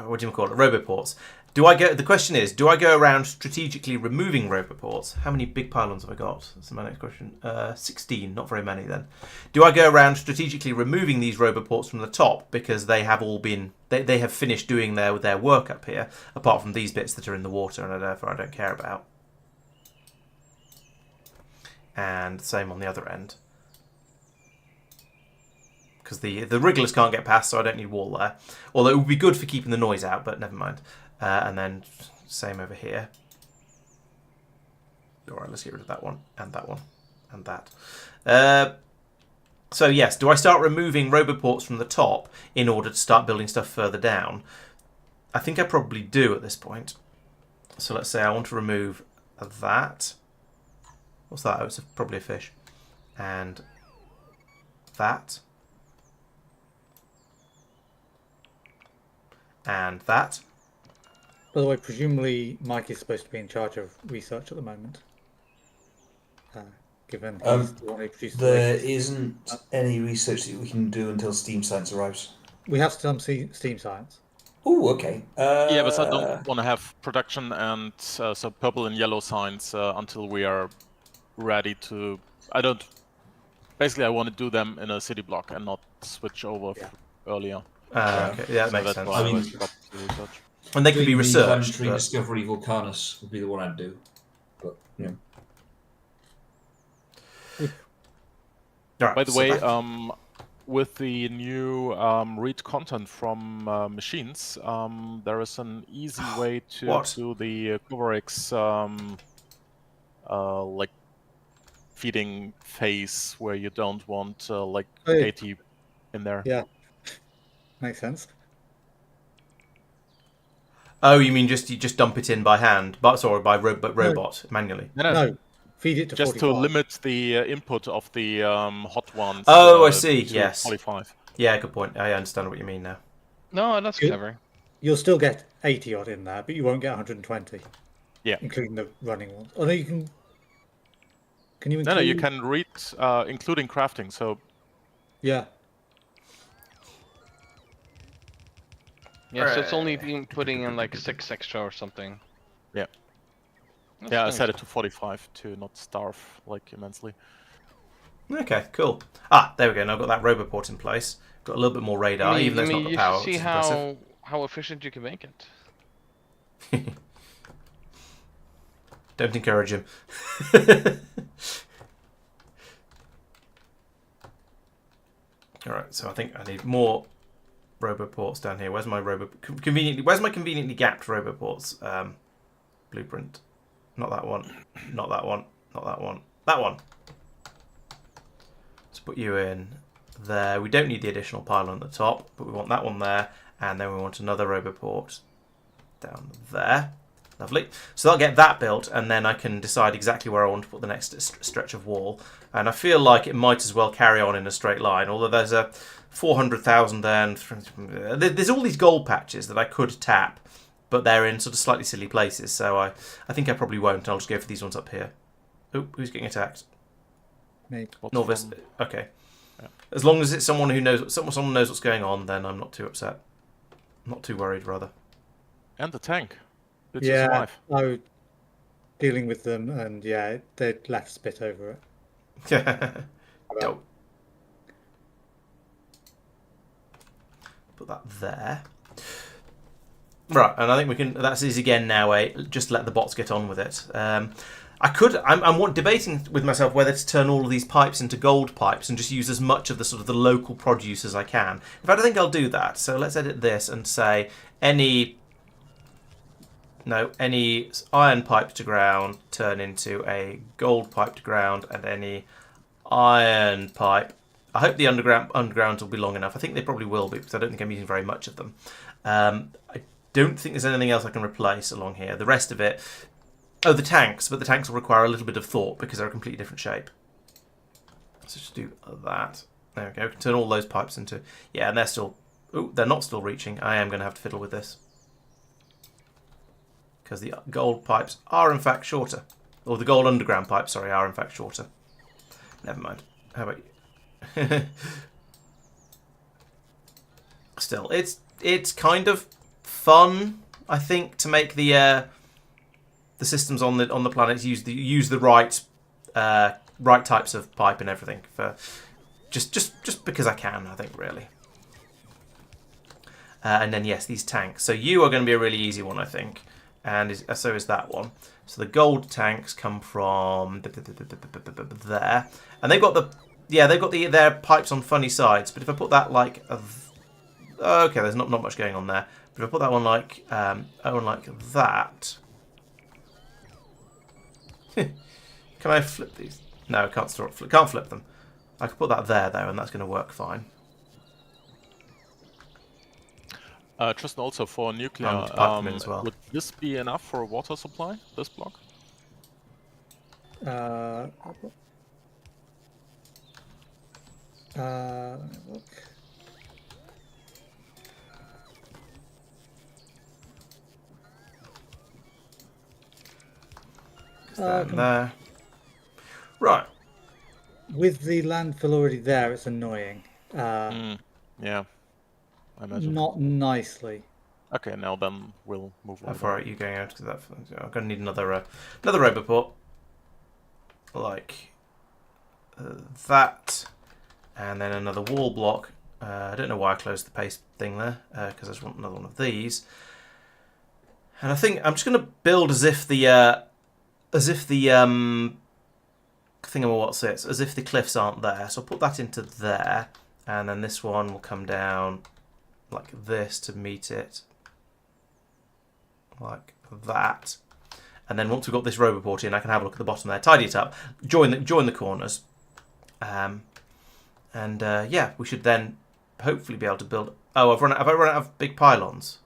what do you call it? Roboports. The question is, do I go around strategically removing roboports? How many big pylons have I got? That's my next question. 16, not very many then. Do I go around strategically removing these roboports from the top because they have all been they have finished doing their work up here, apart from these bits that are in the water and therefore I don't care about. And same on the other end. Because the wrigglers can't get past, so I don't need wall there. Although it would be good for keeping the noise out, but never mind. And then same over here. Alright, let's get rid of that one, and that. So yes, do I start removing roboports from the top in order to start building stuff further down? I think I probably do at this point. So let's say I want to remove that. What's that? Oh, it's probably a fish. And that. And that. By the way, presumably Mike is supposed to be in charge of research at the moment. Given he's the one who produced There the isn't any research that we can do until Steam Science arrives. We have some Steam Science. Oh, okay. Yeah, but I don't want to have production and so purple and yellow signs until we are ready to. Basically, I want to do them in a city block and not switch over earlier. Okay, yeah, that So makes that's sense. why I mean- I got to research. And they can be researched. Planetary But... Discovery Volcanus would be the one I'd do. But, you know. All right, By the so way, that- with the new read content from machines, there is an easy way to What? do the Coverix like feeding phase where you don't want like Hey. AT in there. Yeah, makes sense. Oh, you mean you just dump it in by hand, by robot manually? No, feed it to Just 45. to limit the input of the hot ones. Oh, I see, to yes. 45. Yeah, good point. I understand what you mean now. No, that's You- clever. You'll still get 80 odd in there, but you won't get 120. Yeah. Including the running ones. Oh no, you can. Can you include? No, you can read, including crafting. So Yeah. Yeah, so it's only Right. been putting in like 6 extra or something. Yeah. That's yeah, I nice. set it to 45 to not starve like immensely. Okay, cool. Ah, there we go. Now I've got that roboport in place. Got a little bit more radar, even though it's not got you power, should which see is impressive. how efficient you can make it. Don't encourage him. Alright, so I think I need more roboports down here. Where's my where's my conveniently gapped roboports blueprint? Not that one. Not that one. Not that one. That one. Let's put you in there. We don't need the additional pylon at the top, but we want that one there, and then we want another roboport down there. Lovely. So I'll get that built, and then I can decide exactly where I want to put the next stretch of wall. And I feel like it might as well carry on in a straight line, although there's a 400,000 there. And there's all these gold patches that I could tap, but they're in sort of slightly silly places, so I think I probably won't. I'll just go for these ones up here. Oh, who's getting attacked? Me. Nauvis. Okay. Yeah. As long as it's someone who knows someone knows what's going on, then I'm not too upset. Not too worried, rather. And the tank. Did you Yeah. survive? I was dealing with them, and yeah, they left spit over it. Dope. Put that there. Right, and I think we can. That's easy again now. Just let the bots get on with it. I could. I'm debating with myself whether to turn all of these pipes into gold pipes and just use as much of the sort of the local produce as I can. In fact, I think I'll do that. So let's edit this and say any iron pipe to ground turn into a gold pipe to ground, and any iron pipe. I hope the undergrounds will be long enough. I think they probably will be, because I don't think I'm using very much of them. I don't think there's anything else I can replace along here. The rest of it. Oh, the tanks, but the tanks will require a little bit of thought because they're a completely different shape. Let's just do that. There we go. We can turn all those pipes into... Yeah, and they're still... Oh, they're not still reaching. I am going to have to fiddle with this. Because the gold pipes are in fact shorter. Or the gold underground pipes, sorry, are in fact shorter. Never mind. How about you? Still, it's kind of fun, I think, to make the systems on the planets use the right types of pipe and everything for just because I can, I think, really. And then yes, these tanks. So you are going to be a really easy one, I think, and so is that one. So the gold tanks come from there, and they've got their pipes on funny sides. But if I put that like okay, there's not much going on there. But if I put that one like that. Can I flip these? No, I can't flip them. I can put that there though, and that's going to work fine. Just also for nuclear, to pipe them in as well. would this be enough for a water supply, this block? Let me look. There. Right. With the landfill already there, it's annoying. Yeah, I imagine. Not nicely. Okay, now then we'll move on. How far are you going out to that? I'm going to need another roboport. Like that. And then another wall block. I don't know why I closed the paste thing there, because I just want another one of these. And I think I'm just going to build as if the thingamawhat as if the cliffs aren't there. So I'll put that into there, and then this one will come down like this to meet it, like that. And then once we've got this roboport in, I can have a look at the bottom there, tidy it up, join the corners, and yeah, we should then hopefully be able to build. Oh, have I run out of big pylons?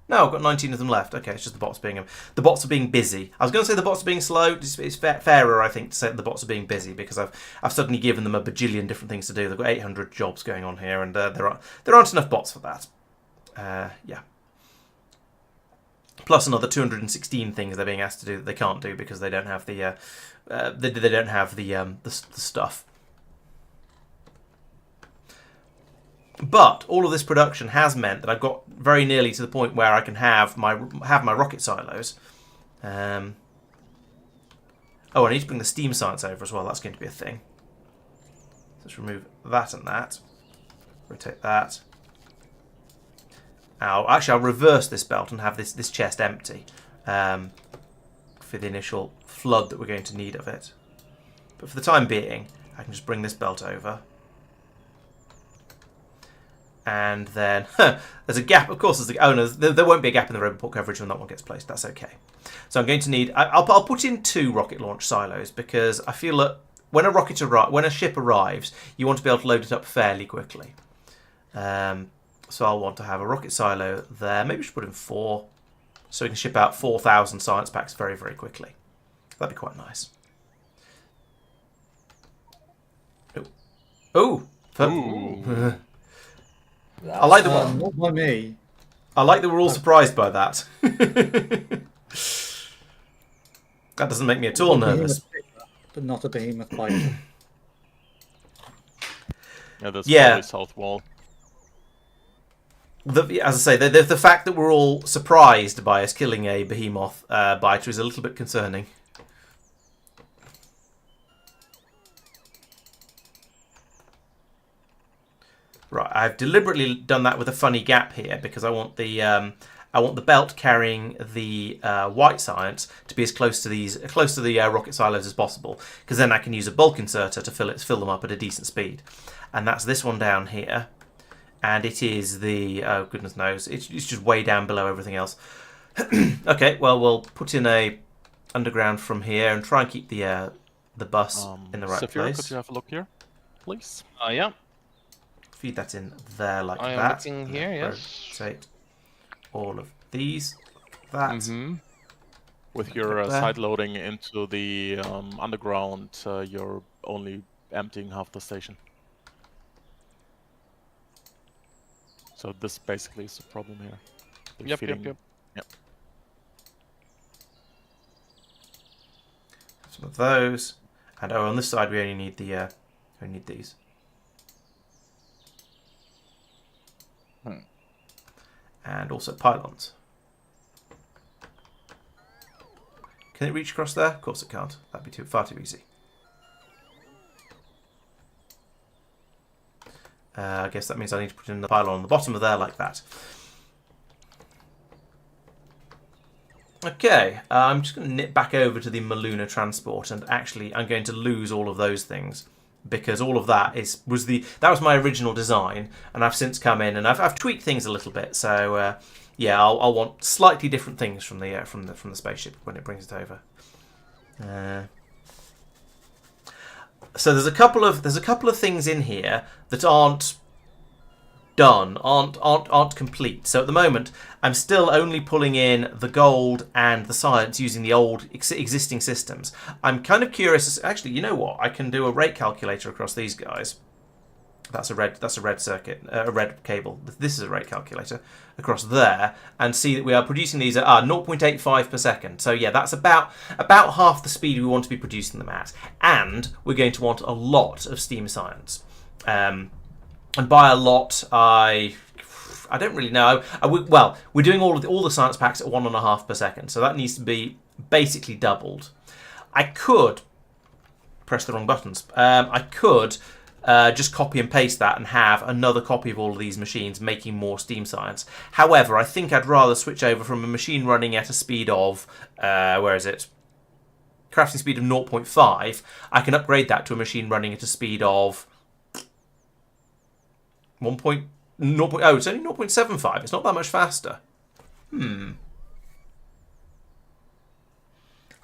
No, I've got 19 of them left. Okay, it's just the bots are being busy. I was going to say the bots are being slow. It's fairer, I think, to say that the bots are being busy because I've suddenly given them a bajillion different things to do. They've got 800 jobs going on here, and there aren't enough bots for that. Yeah. Plus another 216 things they're being asked to do that they can't do because they don't have the they don't have the stuff. But all of this production has meant that I've got very nearly to the point where I can have my rocket silos. Oh, I need to bring the steam science over as well. That's going to be a thing. Let's remove that and that. Rotate that. Actually, I'll reverse this belt and have this chest empty for the initial flood that we're going to need of it. But for the time being, I can just bring this belt over. And then, there's a gap. Of course, there won't be a gap in the robot port coverage when that one gets placed. That's okay. So I'm going to need... I'll put in 2 rocket launch silos because I feel that when a ship arrives, you want to be able to load it up fairly quickly. So I'll want to have a rocket silo there. Maybe we should put in 4, so we can ship out 4,000 science packs very, very quickly. That'd be quite nice. Oh! I like the one. Not by me. I like that we're all surprised by that. That doesn't make me at all nervous. But not a behemoth python. Yeah, that's probably south wall. As I say, the fact that we're all surprised by us killing a behemoth biter is a little bit concerning. Right, I've deliberately done that with a funny gap here because I want the belt carrying the white science to be as close to the rocket silos as possible, because then I can use a bulk inserter to fill them up at a decent speed, and that's this one down here, and it is the goodness knows it's just way down below everything else. Okay, well we'll put in a underground from here and try and keep the bus in the right place. Could you have a look here, please? Yeah. Feed that in there like I am that. looking here, yes. Rotate all of these. That. Mm-hmm. With your side loading into the underground, you're only emptying half the station. So this basically is the problem here. Yep. Some of those, and on this side we only need these. And also pylons. Can it reach across there? Of course it can't. That'd be far too easy. I guess that means I need to put in the pylon on the bottom of there like that. Okay, I'm just going to nip back over to the Muluna transport, and actually I'm going to lose all of those things, because all of that was my original design, and I've since come in and I've tweaked things a little bit. So yeah, I'll want slightly different things from the spaceship when it brings it over. So there's a couple of things in here that aren't done, aren't complete. So at the moment, I'm still only pulling in the gold and the science using the old existing systems. I'm kind of curious. Actually, you know what? I can do a rate calculator across these guys. That's a red circuit, a red cable. This is a rate calculator across there, and see that we are producing these at 0.85 per second. So yeah, that's about half the speed we want to be producing them at, and we're going to want a lot of steam science. And by a lot, I don't really know. Well, we're doing all the science packs at 1.5 per second, so that needs to be basically doubled. I could press the wrong buttons. I could just copy and paste that and have another copy of all of these machines making more steam science. However, I think I'd rather switch over from a machine running at a speed of where is it? Crafting speed of 0.5. I can upgrade that to a machine running at a speed of 1.0. It's only 0.75. It's not that much faster. I'm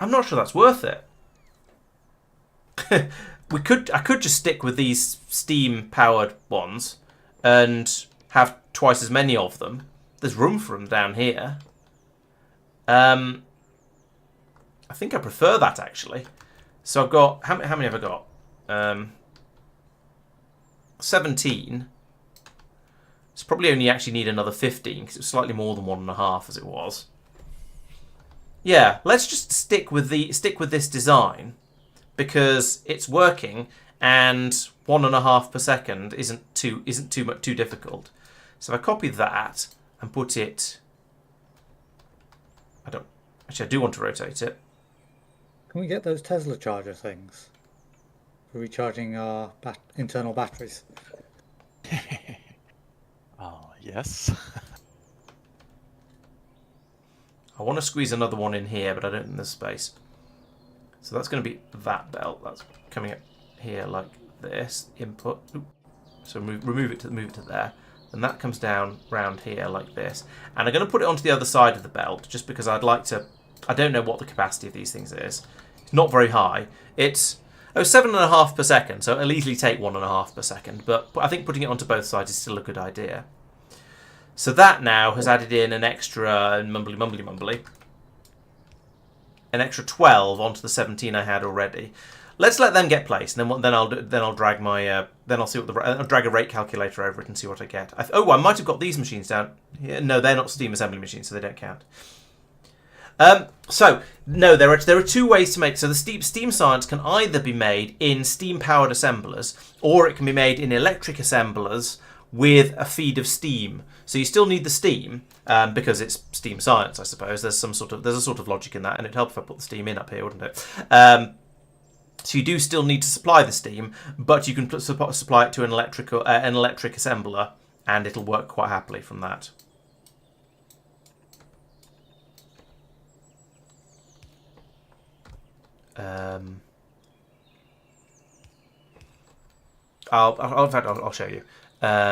not sure that's worth it. I could just stick with these steam-powered ones and have twice as many of them there's room for them down here. I think I prefer that, actually. So I've got... How many have I got? 17. It's probably only actually need another 15, because it's slightly more than 1.5 as it was. Yeah, let's just stick with this design, because it's working, and 1.5 per second isn't too difficult. So if I copy that and put it... I do want to rotate it. Can we get those Tesla charger things for recharging our internal batteries? Oh, yes. I want to squeeze another one in here, but I don't think there's space. So that's going to be that belt. That's coming up here like this. Input. Oop. So move it to there. And that comes down round here like this. And I'm going to put it onto the other side of the belt, just because I'd like to... I don't know what the capacity of these things is. It's not very high. It's 7.5 per second, so it'll easily take 1.5 per second. But I think putting it onto both sides is still a good idea. So that now has added in an extra mumbly. An extra 12 onto the 17 I had already. Let's let them get placed, and then I'll drag my I'll see what I'll drag a rate calculator over it and see what I get. I might have got these machines down here. No, they're not steam assembly machines, so they don't count. So no, there are two ways to make. So the steam science can either be made in steam powered assemblers, or it can be made in electric assemblers with a feed of steam. So you still need the steam because it's steam science, I suppose. There's a sort of logic in that, and it'd help if I put the steam in up here, wouldn't it? So you do still need to supply the steam, but you can supply it to an electric assembler, and it'll work quite happily from that. I'll show you.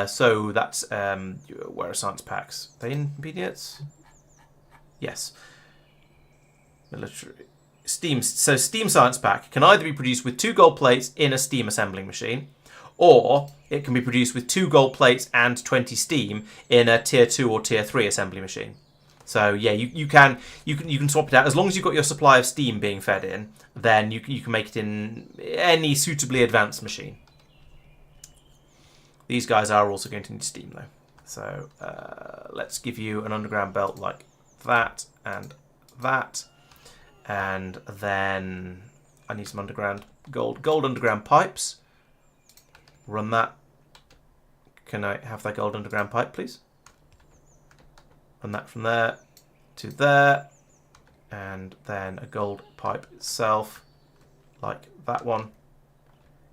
So that's where are science packs? Are they in PDFs? Yes. Military steam. So steam science pack can either be produced with 2 gold plates in a steam assembling machine, or it can be produced with 2 gold plates and 20 steam in a tier 2 or tier 3 assembly machine. So yeah, you can swap it out as long as you've got your supply of steam being fed in. Then you can make it in any suitably advanced machine. These guys are also going to need steam though. So let's give you an underground belt like that, and then I need some underground gold underground pipes. Run that. Can I have that gold underground pipe, please? Run that from there to there, and then a gold pipe itself, like that one,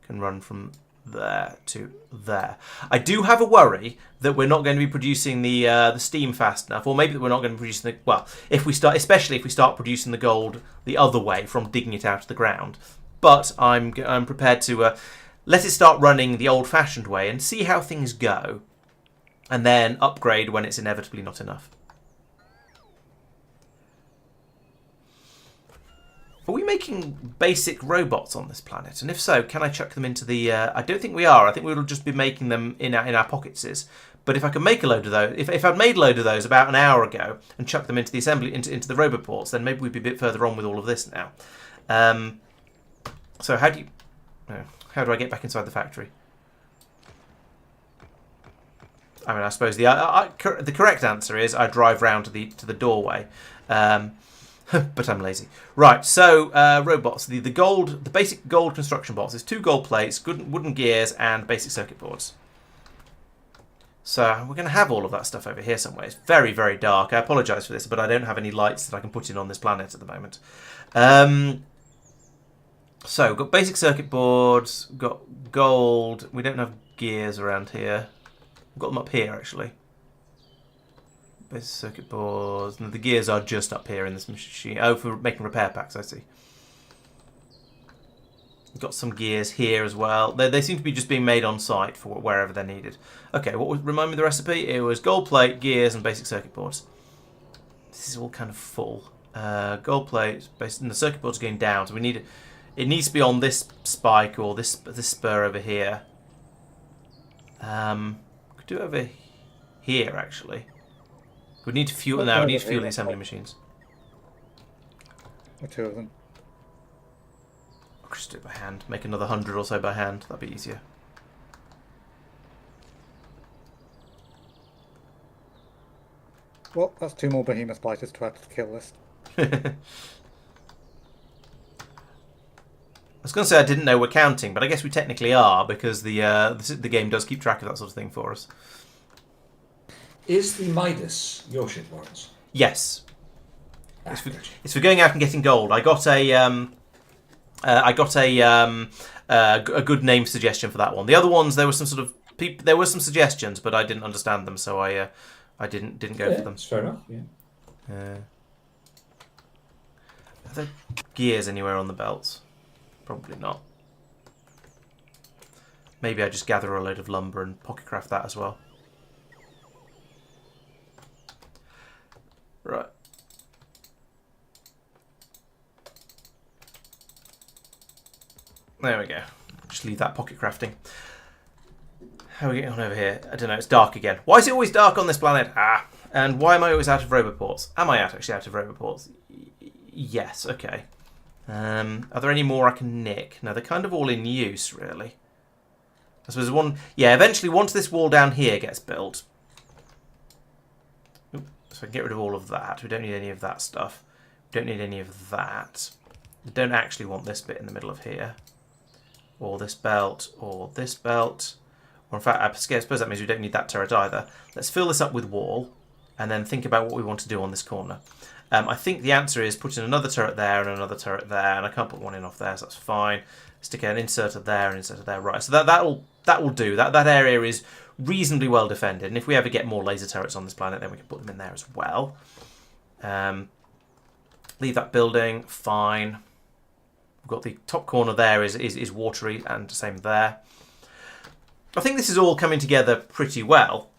can run from there to there. I do have a worry that we're not going to be producing the steam fast enough, or maybe that we're not going to be producing the... Well, especially if we start producing the gold the other way from digging it out of the ground. But I'm prepared to let it start running the old-fashioned way and see how things go, and then upgrade when it's inevitably not enough. Are we making basic robots on this planet? And if so, can I chuck them into the... I don't think we are. I think we'll just be making them in our pocketses. But if I can make a load of those... If I'd made a load of those about an hour ago and chucked them into the assembly, into the robot ports, then maybe we'd be a bit further on with all of this now. So how do I get back inside the factory? I mean, I suppose the correct answer is I drive round to the doorway. But I'm lazy. Right, so robots. The basic gold construction box is 2 gold plates, wooden gears, and basic circuit boards. So we're going to have all of that stuff over here somewhere. It's very, very dark. I apologise for this, but I don't have any lights that I can put in on this planet at the moment. So we've got basic circuit boards, got gold. We don't have gears around here. We've got them up here, actually. Basic circuit boards. And the gears are just up here in this machine. Oh, for making repair packs, I see. Got some gears here as well. They seem to be just being made on site for wherever they're needed. Okay, remind me the recipe? It was gold plate, gears, and basic circuit boards. This is all kind of full. Gold plate, and the circuit board's going down, so it needs to be on this spike or this spur over here. Could do it over here actually. We need to fuel. What No, we kind need of to fuel the here? assembly machines. Or 2 of them. I'll just do it by hand. Make another 100 or so by hand. That'd be easier. Well, that's 2 more behemoth biters to add to the kill list. I was going to say I didn't know we're counting, but I guess we technically are because the game does keep track of that sort of thing for us. Is the Midas your ship, Laurence? Yes. Ah, It's for, gotcha. it's for going out and getting gold. I got a good name suggestion for that one. The other ones there was some sort of there were some suggestions, but I didn't understand them, so I didn't go for them. That's fair enough. Yeah. Are there gears anywhere on the belts? Probably not. Maybe I just gather a load of lumber and pocketcraft that as well. Right. There we go. Just leave that pocket crafting. How are we getting on over here? I don't know. It's dark again. Why is it always dark on this planet? Ah. And why am I always out of roboports? Am I actually out of roboports? Yes. Okay. Are there any more I can nick? No, they're kind of all in use, really. I suppose one... Yeah, eventually, once this wall down here gets built... Oop, so I can get rid of all of that. We don't need any of that stuff. We don't need any of that. We don't actually want this bit in the middle of here. Or this belt, or this belt. Or in fact, I suppose that means we don't need that turret either. Let's fill this up with wall, and then think about what we want to do on this corner. I think the answer is put in another turret there and another turret there, and I can't put one in off there, so that's fine. Stick an inserter there and inserter there. Right, so that will do. That area is reasonably well defended, and if we ever get more laser turrets on this planet, then we can put them in there as well. Leave that building, fine. We've got the top corner there is watery, and same there. I think this is all coming together pretty well.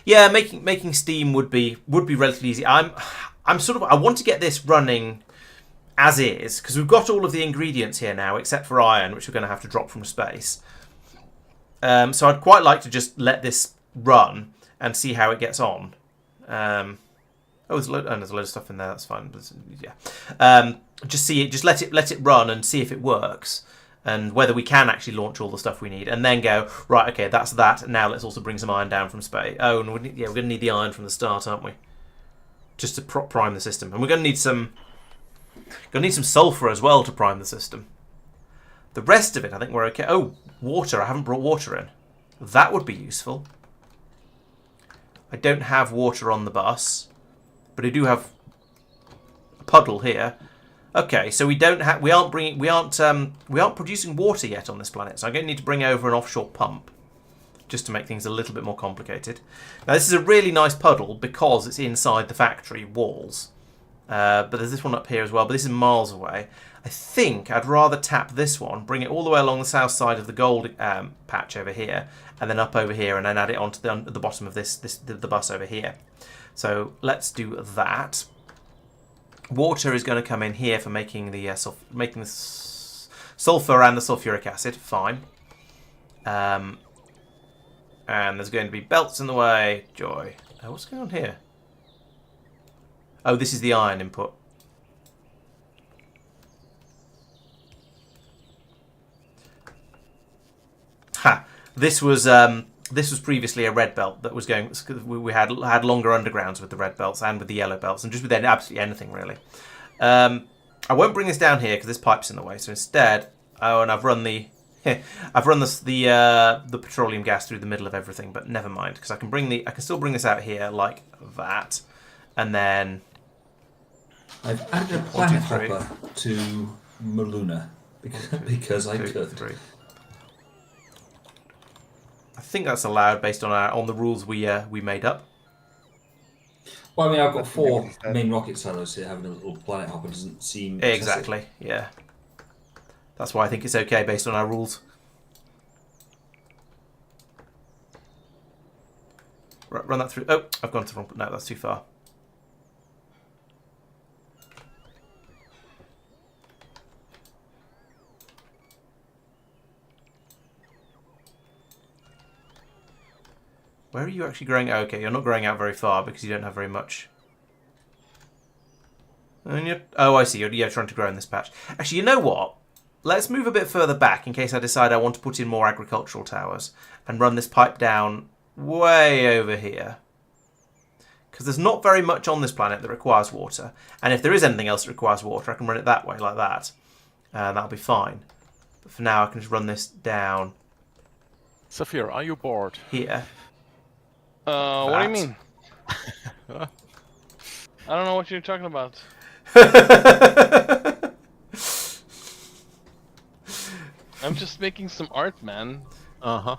Yeah, making steam would be relatively easy. I want to get this running as is because we've got all of the ingredients here now, except for iron, which we're going to have to drop from space. So I'd quite like to just let this run and see how it gets on. There's a load of stuff in there. That's fine. But yeah, just let it run and see if it works. And whether we can actually launch all the stuff we need, and then go, right, okay, that's that. Now let's also bring some iron down from space. Oh, and we're going to need the iron from the start, aren't we? Just to prime the system, and we're going to need some sulfur as well to prime the system. The rest of it, I think we're okay. Oh, water! I haven't brought water in. That would be useful. I don't have water on the bus, but I do have a puddle here. Okay, so we aren't producing water yet on this planet, so I'm going to need to bring over an offshore pump just to make things a little bit more complicated. Now this is a really nice puddle because it's inside the factory walls, but there's this one up here as well, but this is miles away. I think I'd rather tap this one, bring it all the way along the south side of the gold patch over here, and then up over here, and then add it onto the bottom of the bus over here. So let's do that. Water is going to come in here for making the sulfur and the sulfuric acid. Fine. And there's going to be belts in the way. Joy. Oh, what's going on here? Oh, this is the iron input. Ha! This was previously a red belt that was going. We had longer undergrounds with the red belts and with the yellow belts, and just with absolutely anything really. I won't bring this down here because this pipe's in the way. So instead, and I've run the petroleum gas through the middle of everything, but never mind because I can still bring this out here like that, and then I've added a planet hopper to Muluna because I could. 3. I think that's allowed based on the rules we made up. Well, I mean, I've got 4 main rocket silos here. Having a little planet hopper doesn't seem Exactly. excessive. Yeah. That's why I think it's okay based on our rules. Run that through. Oh, I've gone to the wrong. No, that's too far. Where are you actually growing? Oh, okay, you're not growing out very far because you don't have very much. And oh, I see. You're trying to grow in this patch. Actually, you know what? Let's move a bit further back in case I decide I want to put in more agricultural towers and run this pipe down way over here. Because there's not very much on this planet that requires water. And if there is anything else that requires water, I can run it that way, like that. That'll be fine. But for now, I can just run this down Saphir, are you bored? here. What do you mean? I don't know what you're talking about. I'm just making some art, man. Uh-huh.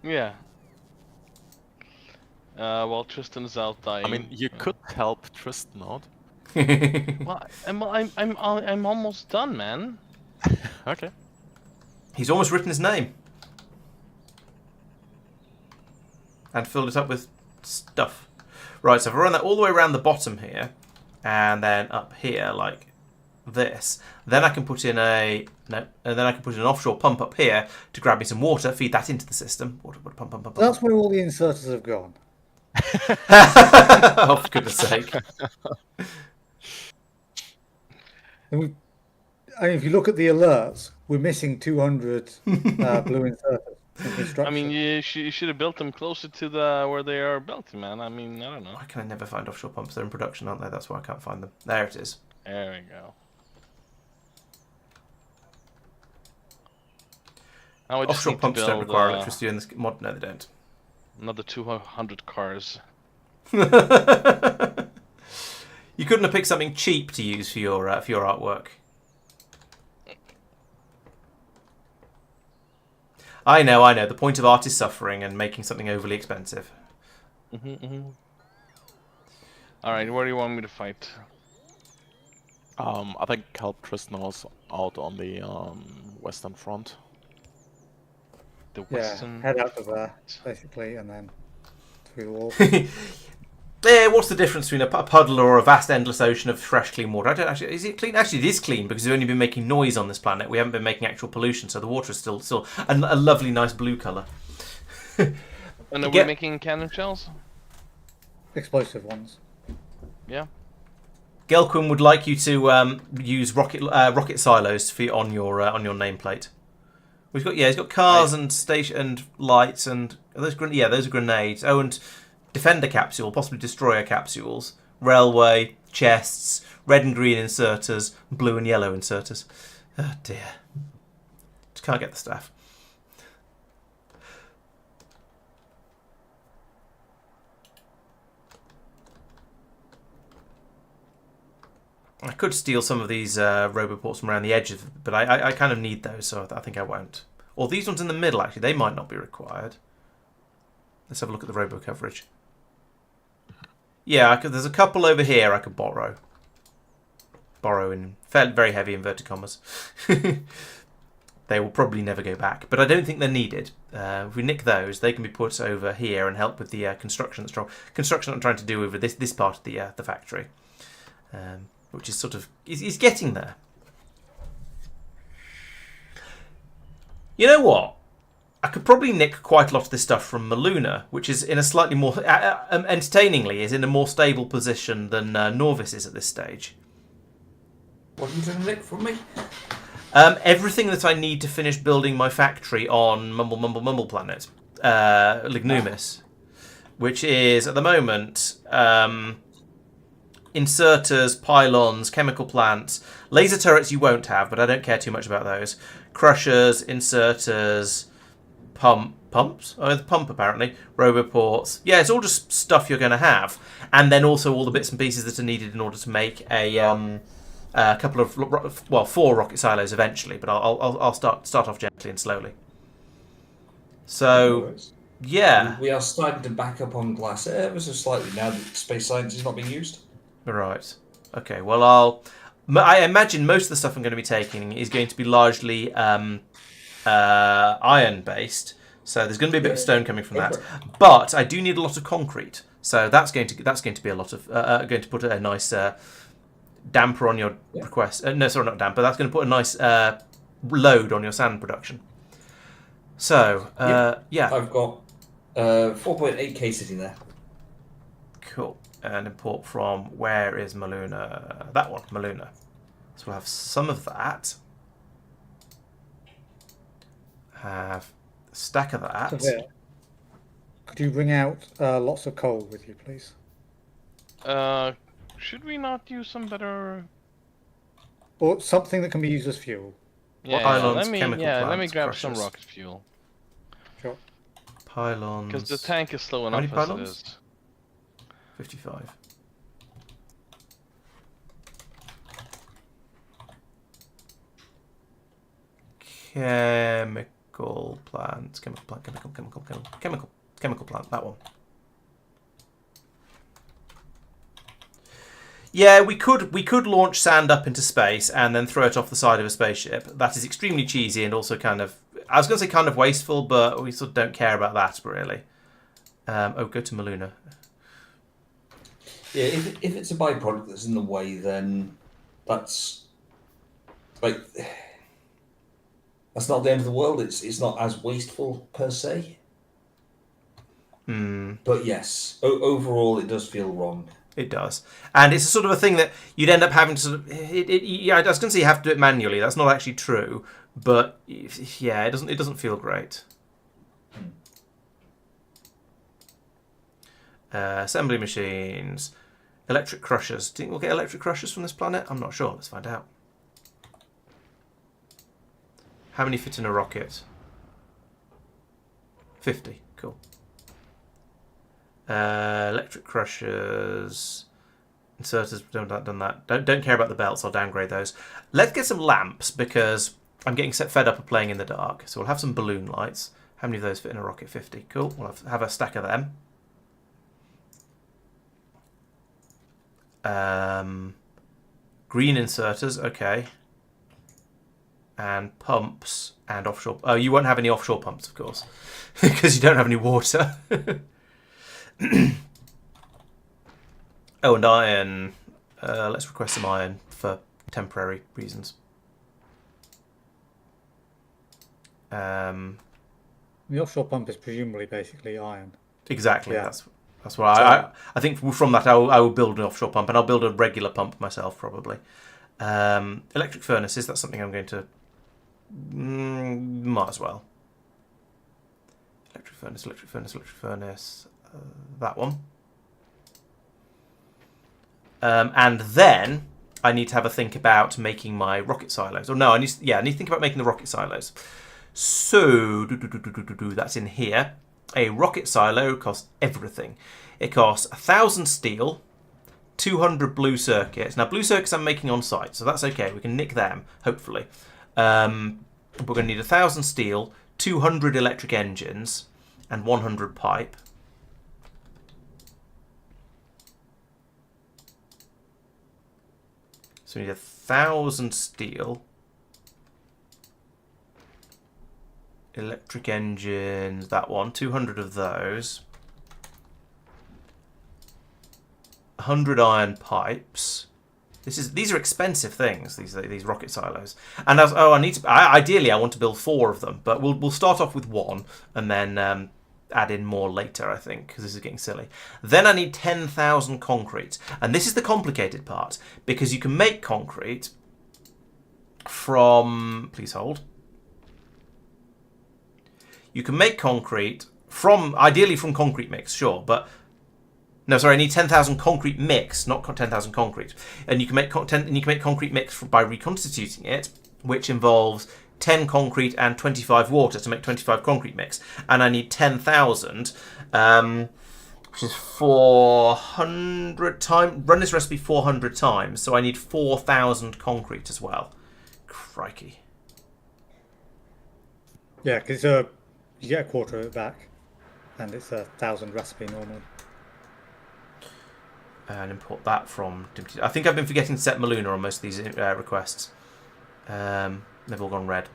Yeah. While Tristan is out dying. I mean, you could help Tristan out. Well, I'm almost done, man. Okay. He's almost written his name. And filled it up with stuff. Right, so if I run that all the way around the bottom here, and then up here like this, then I can put in and then I can put in an offshore pump up here to grab me some water, feed that into the system. Water, pump, pump, pump. That's where all the inserters have gone. Oh, for goodness sake. And if you look at the alerts, we're missing 200 blue inserters in construction. I mean, you should have built them closer to where they are built, man. I mean, I don't know. Why can I never find offshore pumps? They're in production, aren't they? That's why I can't find them. There it is. There we go. Now we just Offshore need to pumps don't build, require electricity in this mod. No, they don't. Another 200 cars. You couldn't have picked something cheap to use for your artwork. I know. The point of art is suffering and making something overly expensive. Alright, where do you want me to fight? I think help Tristan out on the western front. The Yeah, western... head out of there, basically, and then through the wall. What's the difference between a puddle or a vast endless ocean of fresh clean water? I don't actually. Is it clean? Actually, it is clean because we've only been making noise on this planet. We haven't been making actual pollution, so the water is still a lovely, nice blue colour. And are we making cannon shells? Explosive ones. Yeah. Gelquin would like you to use rocket silos on your nameplate. He's got cars and station and lights and those are grenades. Oh, and defender capsule, possibly destroyer capsules, railway, chests, red and green inserters, blue and yellow inserters. Oh dear. Just can't get the staff. I could steal some of these roboports from around the edges, but I kind of need those, so I think I won't. Or these ones in the middle, actually, they might not be required. Let's have a look at the robo coverage. Yeah, there's a couple over here I could borrow. Borrow in very heavy inverted commas. They will probably never go back, but I don't think they're needed. If we nick those, they can be put over here and help with the construction I'm trying to do over this part of the factory. Which is sort of... He's getting there. You know what? I could probably nick quite a lot of this stuff from Muluna, which is in a slightly more... entertainingly, is in a more stable position than Nauvis is at this stage. What are you going to nick from me? Everything that I need to finish building my factory on Mumble Planet. Lignumis. Which is, at the moment... inserters, pylons, chemical plants, laser turrets you won't have, but I don't care too much about those. Crushers, inserters, pumps? Oh, the pump apparently. Roboports. Yeah, it's all just stuff you're going to have. And then also all the bits and pieces that are needed in order to make a couple of, 4 rocket silos eventually, but I'll start off gently and slowly. So, yeah. We are starting to back up on glass ever so slightly now that space science is not being used. Right. Okay. Well, I imagine most of the stuff I'm going to be taking is going to be largely iron-based. So there's going to be a bit of stone coming from that. But I do need a lot of concrete. So that's going to be a lot of going to put a nice damper on your request. No, sorry, not damper. That's going to put a nice load on your sand production. So yeah. I've got 4.8k sitting there. Cool. And import from, where is Muluna? That one, Muluna. So we'll have some of that. Have a stack of that. So there. Could you bring out lots of coal with you, please? Should we not use some better? Or something that can be used as fuel. Yeah, Pylons, let me chemical let me plants, grab crushers. some rocket fuel Sure. Pylons. because the tank is slow How many enough as it pylons? is. 55. Chemical plant. Chemical plant. That one. Yeah, we could launch sand up into space and then throw it off the side of a spaceship. That is extremely cheesy and also kind of, I was going to say kind of wasteful, but we sort of don't care about that really. Oh, go to Muluna. Yeah, if it's a byproduct that's in the way, then that's like that's not the end of the world. It's not as wasteful per se. But yes, overall, it does feel wrong. It does, and it's a sort of a thing that you'd end up having to sort of. Yeah, I was going to say you have to do it manually. That's not actually true, but yeah, it doesn't feel great. Assembly machines, electric crushers. Do you think we'll get electric crushers from this planet? I'm not sure. Let's find out. How many fit in a rocket? 50. Cool. Electric crushers, inserters. Done that. Don't care about the belts. I'll downgrade those. Let's get some lamps because I'm getting fed up of playing in the dark. So we'll have some balloon lights. How many of those fit in a rocket? 50. Cool. We'll have a stack of them. Green inserters. Okay. And pumps and offshore. Oh, you won't have any offshore pumps, of course, because you don't have any water. Oh, and iron. Let's request some iron for temporary reasons. The offshore pump is presumably basically iron. Exactly. Yeah. That's why I think from that I will build an offshore pump, and I'll build a regular pump myself probably. Electric furnaces. That's something I'm going to. Might as well. Electric furnace. That one. And then I need to have a think about making my rocket silos. Or no, I need to think about making the rocket silos. So that's in here. A rocket silo costs everything. It costs 1,000 steel, 200 blue circuits. Now blue circuits I'm making on site, so that's okay. We can nick them hopefully. We're going to need 1,000 steel, 200 electric engines, and 100 pipe. So we need 1,000 steel, electric engines, that one, 200 of those, 100 iron pipes. These are expensive things. These rocket silos. And ideally I want to build 4 of them, but we'll start off with 1 and then add in more later, I think, because this is getting silly. Then I need 10,000 concrete, and this is the complicated part because you can make concrete from. Please hold. You can make concrete ideally from concrete mix, sure, but. No, sorry. I need 10,000 concrete mix, not 10,000 concrete. And you can make concrete mix by reconstituting it, which involves 10 concrete and 25 water to make 25 concrete mix. And I need 10,000, which is 400 times. Run this recipe 400 times, so I need 4,000 concrete as well. Crikey. Yeah, because you get a quarter of it back, and it's 1,000 recipe normally. And import that from. I think I've been forgetting to set Muluna on most of these requests. They've all gone red.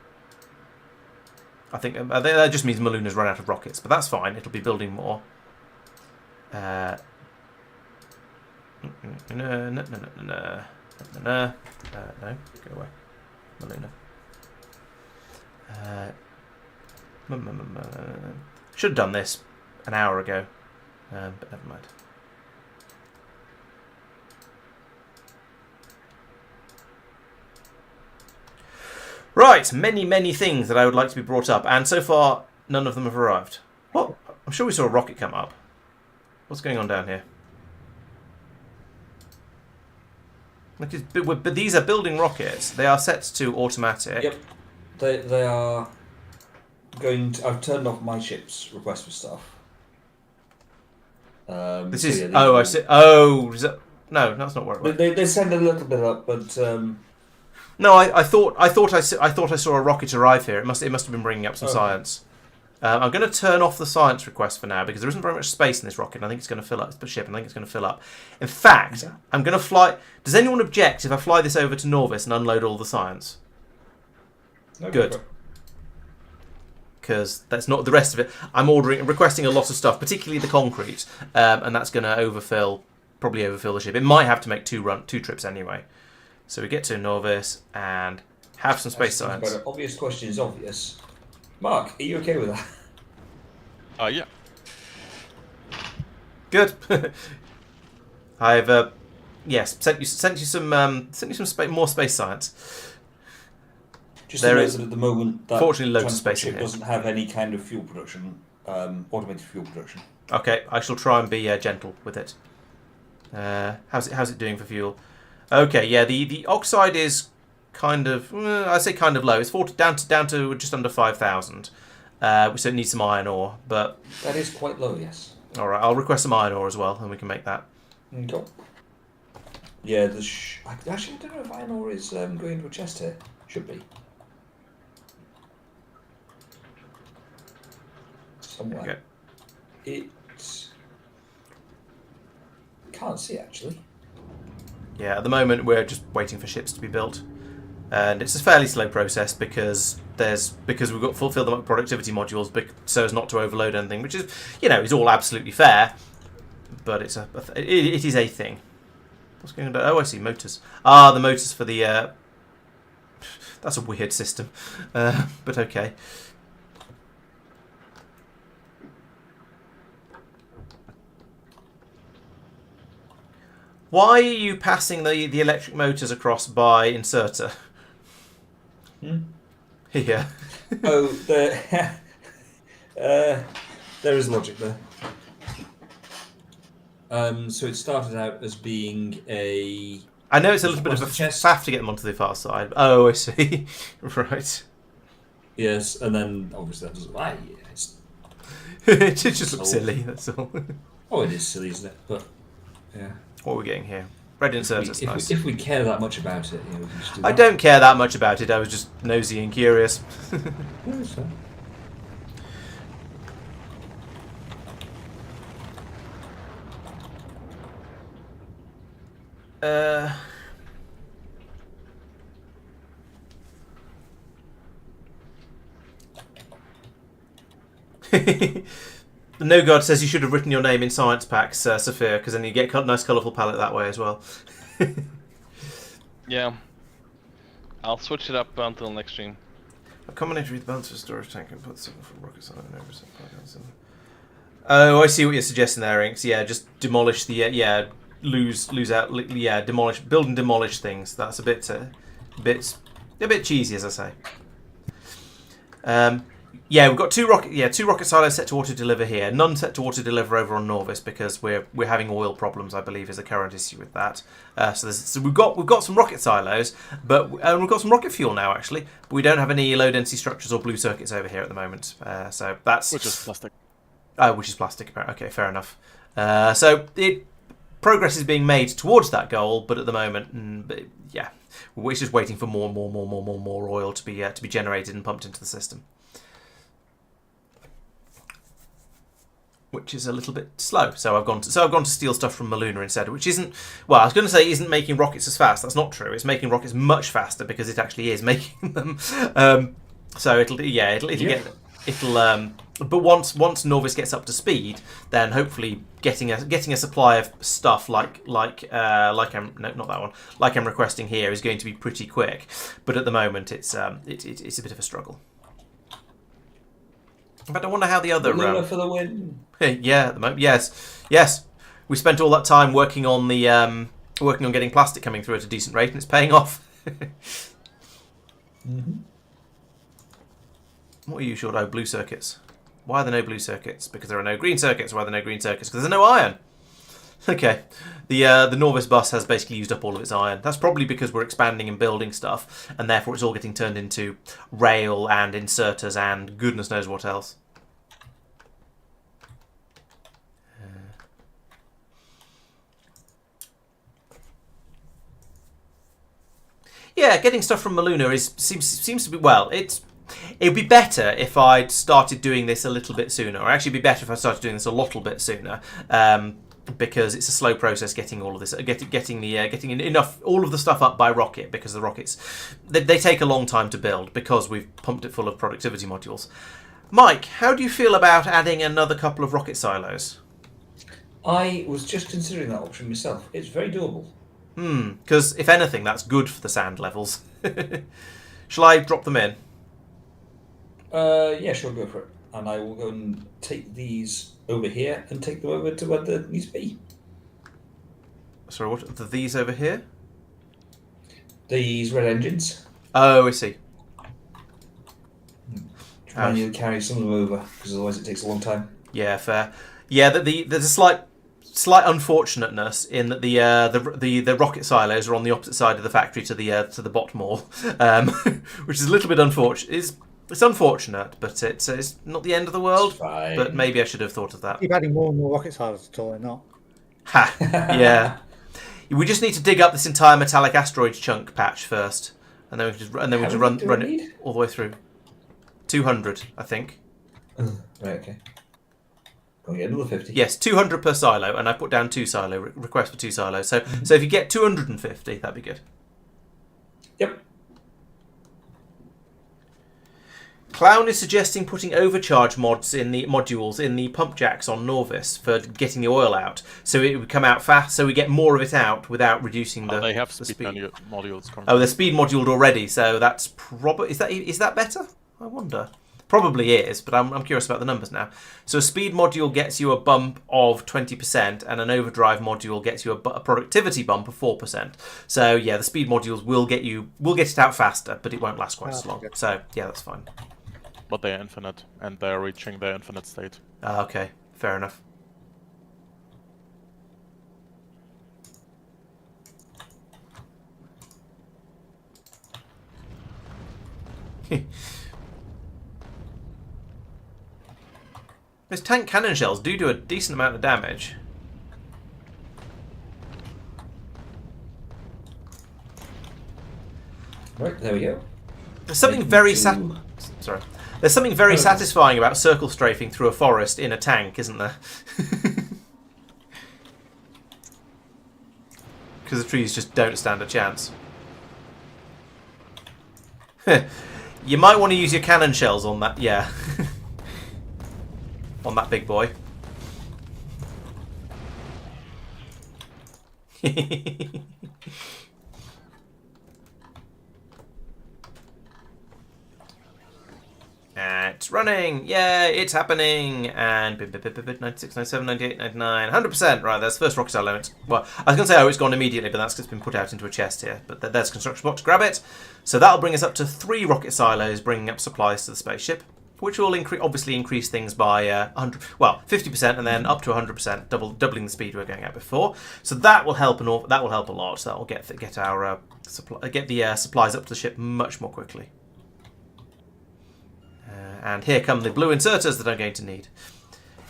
I think that just means Maluna's run out of rockets, but that's fine. It'll be building more. No, go away, Muluna. Should have done this an hour ago. But never mind. Right, many things that I would like to be brought up, and so far none of them have arrived. What? I'm sure we saw a rocket come up. What's going on down here? Look, but these are building rockets. They are set to automatic. Yep. They are going to... I've turned off my ship's request for stuff. This so is... yeah, oh, I see. Oh, is that... No, that's not where it was. They send a little bit up, but... No, I thought I saw a rocket arrive here. It must have been bringing up some science. I'm going to turn off the science request for now because there isn't very much space in this rocket. And I think it's going to fill up the ship. And I think it's going to fill up. In fact, I'm going to fly. Does anyone object if I fly this over to Nauvis and unload all the science? No, Good. Because that's not the rest of it. I'm requesting a lot of stuff, particularly the concrete, and that's going to probably overfill the ship. It might have to make two trips anyway. So we get to Nauvis and have some space science. But obvious question is obvious. Mark, are you okay with that? Yeah. Good. I've sent you some more space science. Just There to note is, that at the moment, that fortunately, loads of transport space in ship here. doesn't have any kind of fuel production, automated fuel production. Okay, I shall try and be gentle with it. How's it doing for fuel? Okay, yeah, the oxide is kind of, I say kind of low. It's down to just under 5,000. So it needs some iron ore, but That is quite low, yes. all right, I'll request some iron ore as well, and we can make that. Okay. Yeah, actually, I don't know if iron ore is going into a chest here. Should be. Somewhere. Okay. It... Can't see, actually. Yeah, at the moment we're just waiting for ships to be built, and it's a fairly slow process because we've got to fulfill the productivity modules, so as not to overload anything, which is is all absolutely fair, but it is a thing. What's going on? Oh, I see motors. Ah, the motors for the. That's a weird system, but okay. Why are you passing the electric motors across by inserter? Here. Oh, there is logic there. So it started out as being a... I know it's a little bit of a chest. faff to get them onto the far side. Oh, I see. Right. Yes, and then obviously that doesn't... It just looks silly, that's all. Oh, it is silly, isn't it? But, yeah. What are we getting here? Red inserters, nice. If we care that much about it, we can just do that. I don't care that much about it, I was just nosy and curious. Yeah, so. No God says you should have written your name in science packs, Sophia, because then you get a nice colourful palette that way as well. Yeah. I'll switch it up until next stream. A combination with the balance for storage tank and put something from rockets on and over some particles. Oh, I see what you're suggesting there, Inks. Yeah, just demolish the lose out. Yeah, demolish, build and demolish things. That's a bit cheesy, as I say. Yeah, we've got two rocket silos set to auto deliver here. None set to auto deliver over on Nauvis because we're having oil problems. I believe is the current issue with that. So we've got some rocket silos, but we've got some rocket fuel now actually. But we don't have any low density structures or blue circuits over here at the moment. So that's Which is plastic. Which is plastic. Okay, fair enough. So progress is being made towards that goal, but at the moment, yeah, we're just waiting for more oil to be generated and pumped into the system. Which is a little bit slow. So I've gone to steal stuff from Muluna instead, which isn't, well, I was going to say isn't making rockets as fast. That's not true. It's making rockets much faster because it actually is making them. So it'll but once Nauvis gets up to speed, then hopefully getting a supply of stuff like I'm requesting here is going to be pretty quick. But at the moment it's a bit of a struggle. But I wonder how the other... Muluna for the win. yeah, at the moment. Yes. We spent all that time working on the working on getting plastic coming through at a decent rate, and it's paying off. What are you short? Oh, blue circuits. Why are there no blue circuits? Because there are no green circuits. Why are there no green circuits? Because there's no iron. Okay. The Nauvis bus has basically used up all of its iron. That's probably because we're expanding and building stuff, and therefore it's all getting turned into rail and inserters and goodness knows what else. Yeah, getting stuff from Muluna seems to be, well, it would be better if I'd started doing this a little bit sooner, or actually it'd be better if I started doing this a little bit sooner, because it's a slow process getting all of this, getting enough all of the stuff up by rocket, because the rockets they take a long time to build because we've pumped it full of productivity modules. Mike, how do you feel about adding another couple of rocket silos? I was just considering that option myself. It's very doable. Because if anything, that's good for the sand levels. Shall I drop them in? Yeah, sure, go for it. And I will go and take these over here and take them over to where they need to be. Sorry, what are these over here? These red engines. Oh, I see. I need to carry some of them over, because otherwise it takes a long time. Yeah, fair. Yeah, there's a slight unfortunateness in that the rocket silos are on the opposite side of the factory to the bot mall, which is a little bit unfortunate. It's unfortunate, but it's not the end of the world. But maybe I should have thought of that. Keep adding more and more rocket silos to or not. Ha! Yeah. We just need to dig up this entire metallic asteroids chunk patch first, and then we just run it all the way through. 200, I think. Right. Okay. Oh, yeah, another 50. Yes, 200 per silo, and I put down 2 silo request for 2 silos. So if you get 250, that'd be good. Yep. Clown is suggesting putting overcharge modules in the pump jacks on Nauvis for getting the oil out, so it would come out fast, so we get more of it out without reducing the. They have the speed modules. Currently. Oh, they're speed moduled already, so that's probably is that better? I wonder. Probably is, but I'm curious about the numbers now. So a speed module gets you a bump of 20%, and an overdrive module gets you a productivity bump of 4%. So yeah, the speed modules will get it out faster, but it won't last quite as long. Okay. So yeah, that's fine. But they're infinite, and they're reaching their infinite state. Okay, fair enough. Those tank cannon shells do a decent amount of damage. Right, there we go. There's something very There's something very satisfying about circle strafing through a forest in a tank, isn't there? Because the trees just don't stand a chance. You might want to use your cannon shells on that, yeah. On that big boy. It's running! Yeah, it's happening! And 96, 97, 98, 99, 100%! Right, that's the first rocket silo. Well, I was going to say, it's gone immediately, but that's because it's been put out into a chest here. But there's a construction block to grab it. So that'll bring us up to 3 rocket silos, bringing up supplies to the spaceship, which will obviously increase things by 50%, and then up to 100%, doubling the speed we were going at before. So that will help a lot. So that will get the supplies up to the ship much more quickly. And here come the blue inserters that I'm going to need.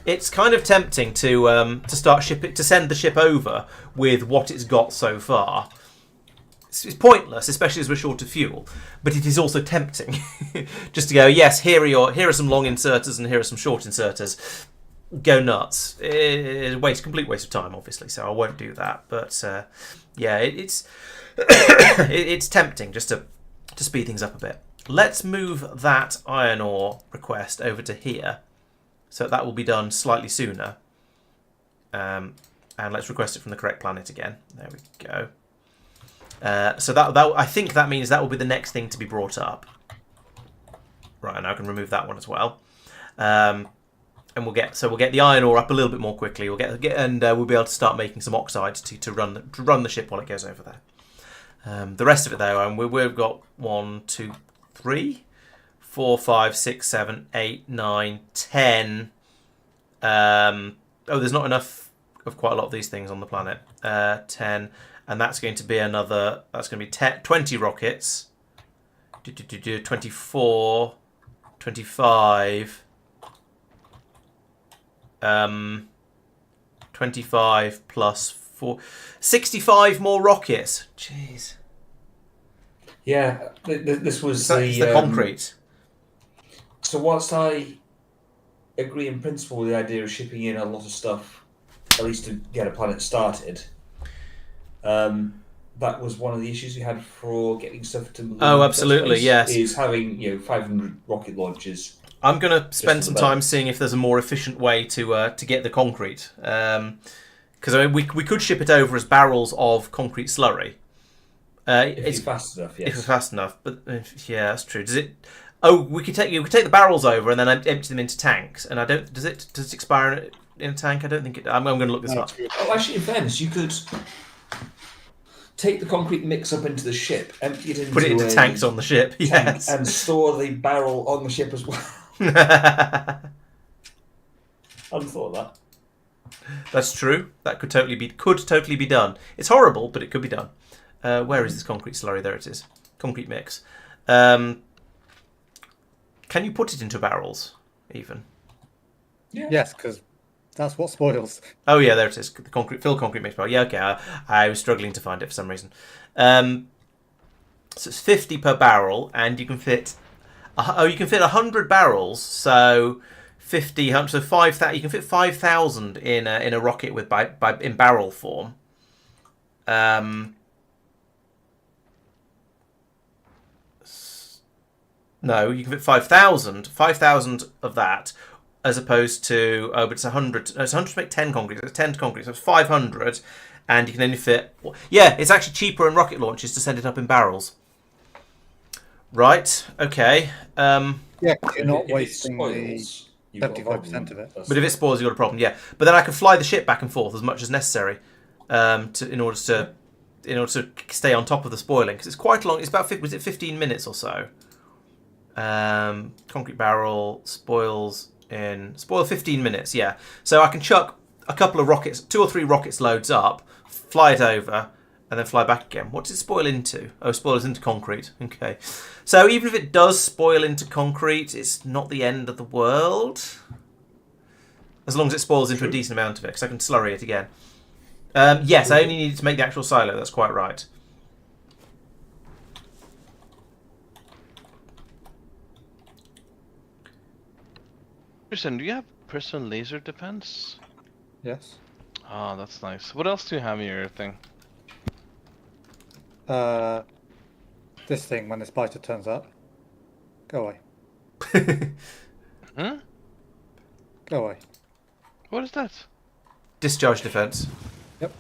It's kind of tempting to send the ship over with what it's got so far. It's pointless, especially as we're short of fuel. But it is also tempting, just to go. Yes, here are some long inserters and here are some short inserters. Go nuts! Complete waste of time, obviously. So I won't do that. But yeah, it's it's tempting just to speed things up a bit. Let's move that iron ore request over to here, so that will be done slightly sooner. And let's request it from the correct planet again. There we go. So that I think that means that will be the next thing to be brought up. Right, and I can remove that one as well. And we'll get the iron ore up a little bit more quickly. We'll we'll be able to start making some oxides to run the ship while it goes over there. The rest of it though, we've got 1, 2, 3, 4, 5, 6, 7, 8, 9, 10. There's not enough of quite a lot of these things on the planet. 10, and that's going to be another. That's going to be 10, 20 rockets. 24, 25. 25 plus 4, 65 more rockets. Jeez. Yeah, this was the concrete. So whilst I agree in principle with the idea of shipping in a lot of stuff, at least to get a planet started, that was one of the issues we had for getting stuff to Muluna. Oh, absolutely, yes. Is having 500 rocket launches. I'm going to spend some time seeing if there's a more efficient way to get the concrete. Because we could ship it over as barrels of concrete slurry. If it's fast enough, yes. If it's fast enough, but yeah, that's true. Does it? Oh, we could take the barrels over and then empty them into tanks. And does it expire in a tank? I don't think it. I'm going to look this up. Oh, actually, in fairness, you could take the concrete mix up into the ship, empty it into put it into tanks on the ship, yes, and store the barrel on the ship as well. I hadn't thought of that. That's true. That could totally be done. It's horrible, but it could be done. Where is this concrete slurry? There it is. Concrete mix. Can you put it into barrels, even? Yeah. Yes, because that's what spoils. Oh yeah, there it is. The filled concrete mix barrel. Yeah, okay. I was struggling to find it for some reason. So it's 50 per barrel, and you can fit. You can fit 100 barrels. So 50. So 5,000. You can fit 5,000 in a rocket in barrel form. No, you can fit 5,000. 5,000 of that, as opposed to but it's 100. It's 100 to make 10 concrete. So it's 10 concrete. So it's 500, and you can only fit. Yeah, it's actually cheaper in rocket launches to send it up in barrels. Right. Okay. Yeah, you're not wasting the 75% of it. But if it spoils, you've got a problem. Yeah. But then I can fly the ship back and forth as much as necessary, in order to stay on top of the spoiling, because it's quite long. It's about 15 minutes or so. Concrete barrel spoil 15 minutes. Yeah. So I can chuck a couple of rockets, 2 or 3 rockets loads up, fly it over, and then fly back again. What does it spoil into? Oh, it spoils into concrete. Okay. So even if it does spoil into concrete, it's not the end of the world. As long as it spoils into a decent amount of it, because I can slurry it again. Yes, I only need to make the actual silo. That's quite right. Kristen, do you have precision laser defense? Yes. Ah, that's nice. What else do you have in your thing? This thing, when the spider turns up, go away. Huh? Go away. What is that? Discharge defense. Yep.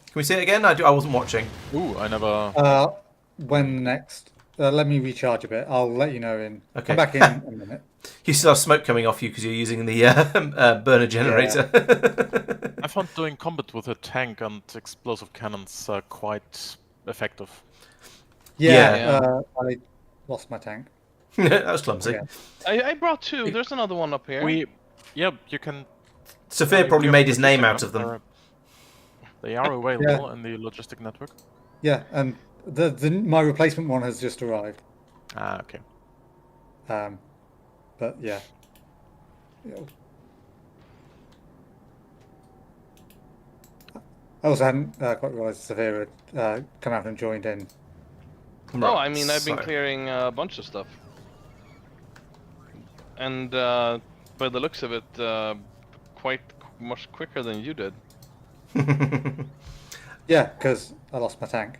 Can we see it again? I wasn't watching. Ooh, I never. When next? Let me recharge a bit. I'll let you know in. Okay. Come back in a minute. You still have smoke coming off you because you're using the burner generator. Yeah. I found doing combat with a tank and explosive cannons quite effective. Yeah. I lost my tank. That was clumsy. Yeah. I brought 2. There's another one up here. Yeah, you can. Sophia probably made his name out of them. They are available in the logistic network. Yeah, and my replacement one has just arrived. Ah, okay. But yeah. I also hadn't quite realised Severa had come out and joined in. Oh, I mean, I've been clearing a bunch of stuff. And by the looks of it, quite much quicker than you did. Yeah, because I lost my tank.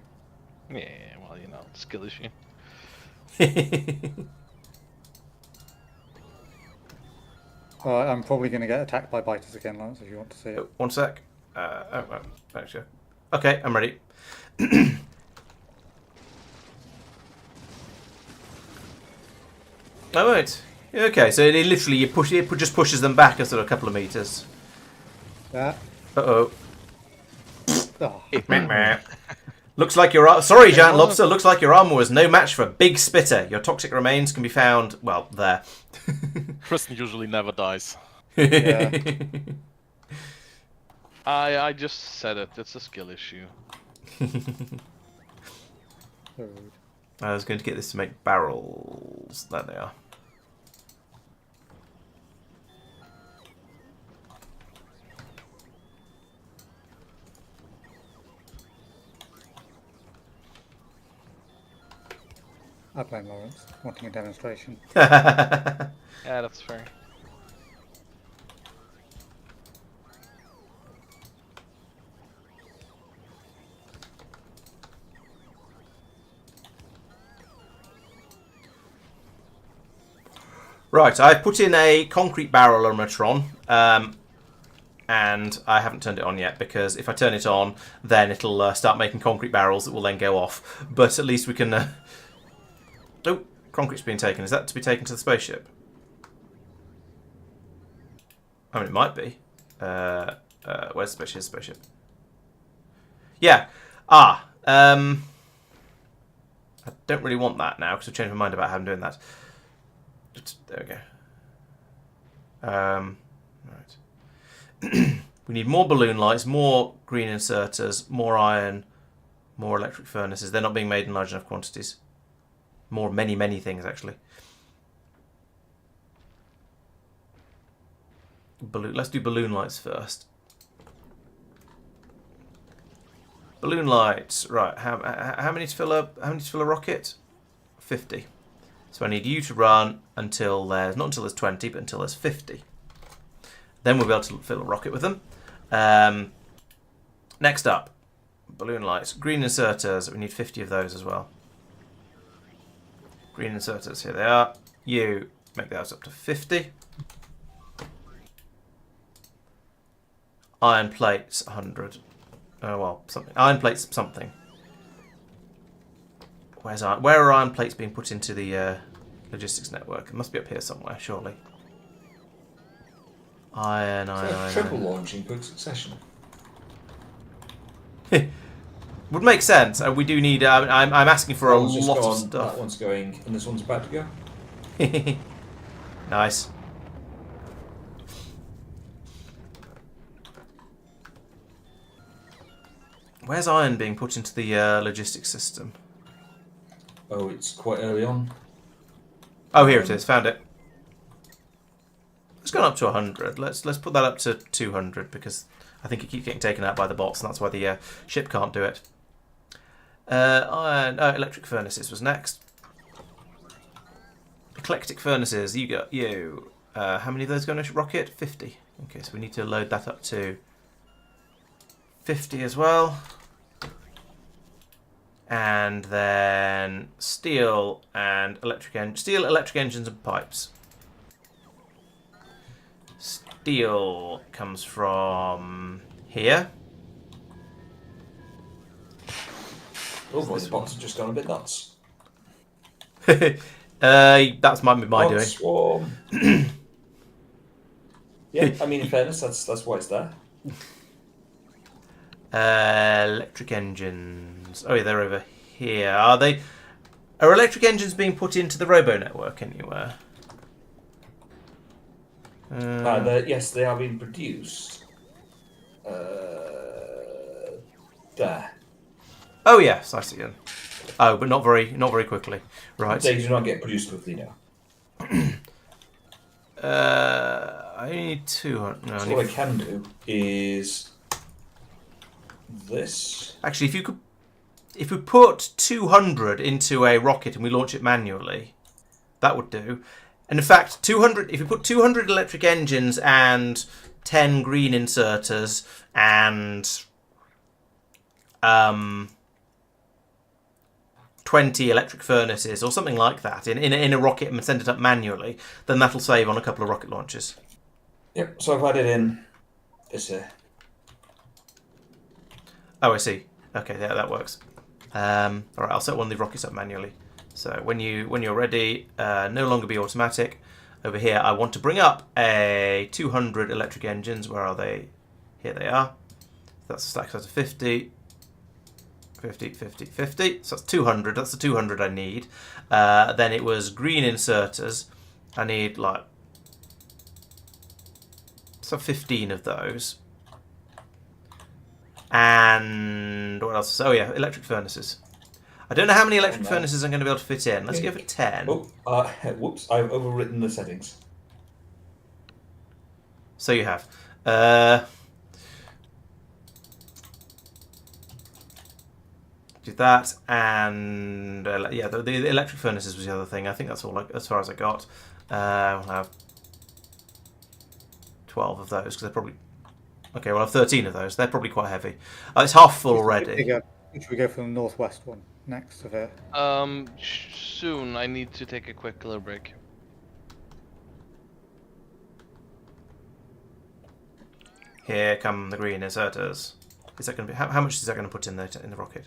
Yeah, well, skill issue. I'm probably going to get attacked by biters again, Laurence, if you want to see it. One sec. Actually. Okay, I'm ready. Oh, wait. Okay, so it literally it just pushes them back a sort of couple of meters. That. Uh-oh. Oh, Meh, meh. Looks like your sorry, Giant wasn't- Lobster. Looks like your armor was no match for a big spitter. Your toxic remains can be found, well, there. Kristen usually never dies. yeah. I just said it. It's a skill issue. Rude. I was going to get this to make barrels. There they are. I blame Laurence, wanting a demonstration. Yeah, that's fair. Right, I've put in a concrete barrelometron, and I haven't turned it on yet because if I turn it on, then it'll start making concrete barrels that will then go off. But at least we can... Oh, concrete's being taken. Is that to be taken to the spaceship? I mean, it might be. Where's the spaceship? Spaceship. Yeah. I don't really want that now because I've changed my mind about how I'm doing that. There we go. Right. We need more balloon lights, more green inserters, more iron, more electric furnaces. They're not being made in large enough quantities. Many things, actually. Let's do balloon lights first. Balloon lights. Right. How many to fill a rocket? 50. So I need you to run until there's, not until there's 20, but until there's 50. Then we'll be able to fill a rocket with them. Next up, balloon lights. Green inserters, we need 50 of those as well. Green inserters, here they are. You make those up to 50. Iron plates, 100. Oh, well, something. Iron plates, something. Where are iron plates being put into the logistics network? It must be up here somewhere, surely. Iron. Triple launch in quick succession. Would make sense. We do need. I'm asking for a That one's just lot of gone, stuff. That one's going, and this one's about to go. Nice. Where's iron being put into the logistics system? Oh, it's quite early on. Oh, here it is. Found it. It's gone up to 100. Let's put that up to 200 because I think it keeps getting taken out by the bots, and that's why the ship can't do it. Iron. Electric furnaces was next. Eclectic furnaces. You got you. How many of those go in a rocket? 50. Okay, so we need to load that up to 50 as well. And then steel and electric engines and pipes. Steel comes from here. Oh boy, the bots have just gone a bit nuts. That's my Bot doing. swarm. Yeah, I mean, in fairness, that's why it's there. Electric engines. Oh yeah, they're over here. Are they? Are electric engines being put into the robo network anywhere? Yes, they are being produced. There. Oh yes, I see them. Oh, but not very quickly. Right. They do not get produced quickly now. I need 200. No, I So need what I can do is this. Actually, if we put 200 into a rocket and we launch it manually, that would do. And in fact, 200. If we put 200 electric engines and 10 green inserters and 20 electric furnaces or something like that in a rocket and send it up manually, then that'll save on a couple of rocket launches. Yep. So I've added in this here. Oh, I see. Okay, yeah, that works. All right, I'll set one of the rockets up manually. So when you're ready, no longer be automatic. over here, I want to bring up a 200 electric engines. Where are they? Here they are. That's a stack size of 50. 50, 50, 50. So that's 200. That's the 200 I need. Then it was green inserters. I need like 15 of those. And what else? Oh yeah, electric furnaces. I don't know how many electric furnaces I'm going to be able to fit in. Let's go for 10. Oh, whoops! I've overwritten the settings. So you have. Do that, and yeah, the electric furnaces was the other thing. I think that's all as far as I got. We'll have 12 of those because they're probably okay. Well, I have 13 of those. They're probably quite heavy. It's half full already. Should we go for the northwest one next of it? Soon. I need to take a quick little break. Here come the green inserters. Is that going to be how much is that going to put in the rocket?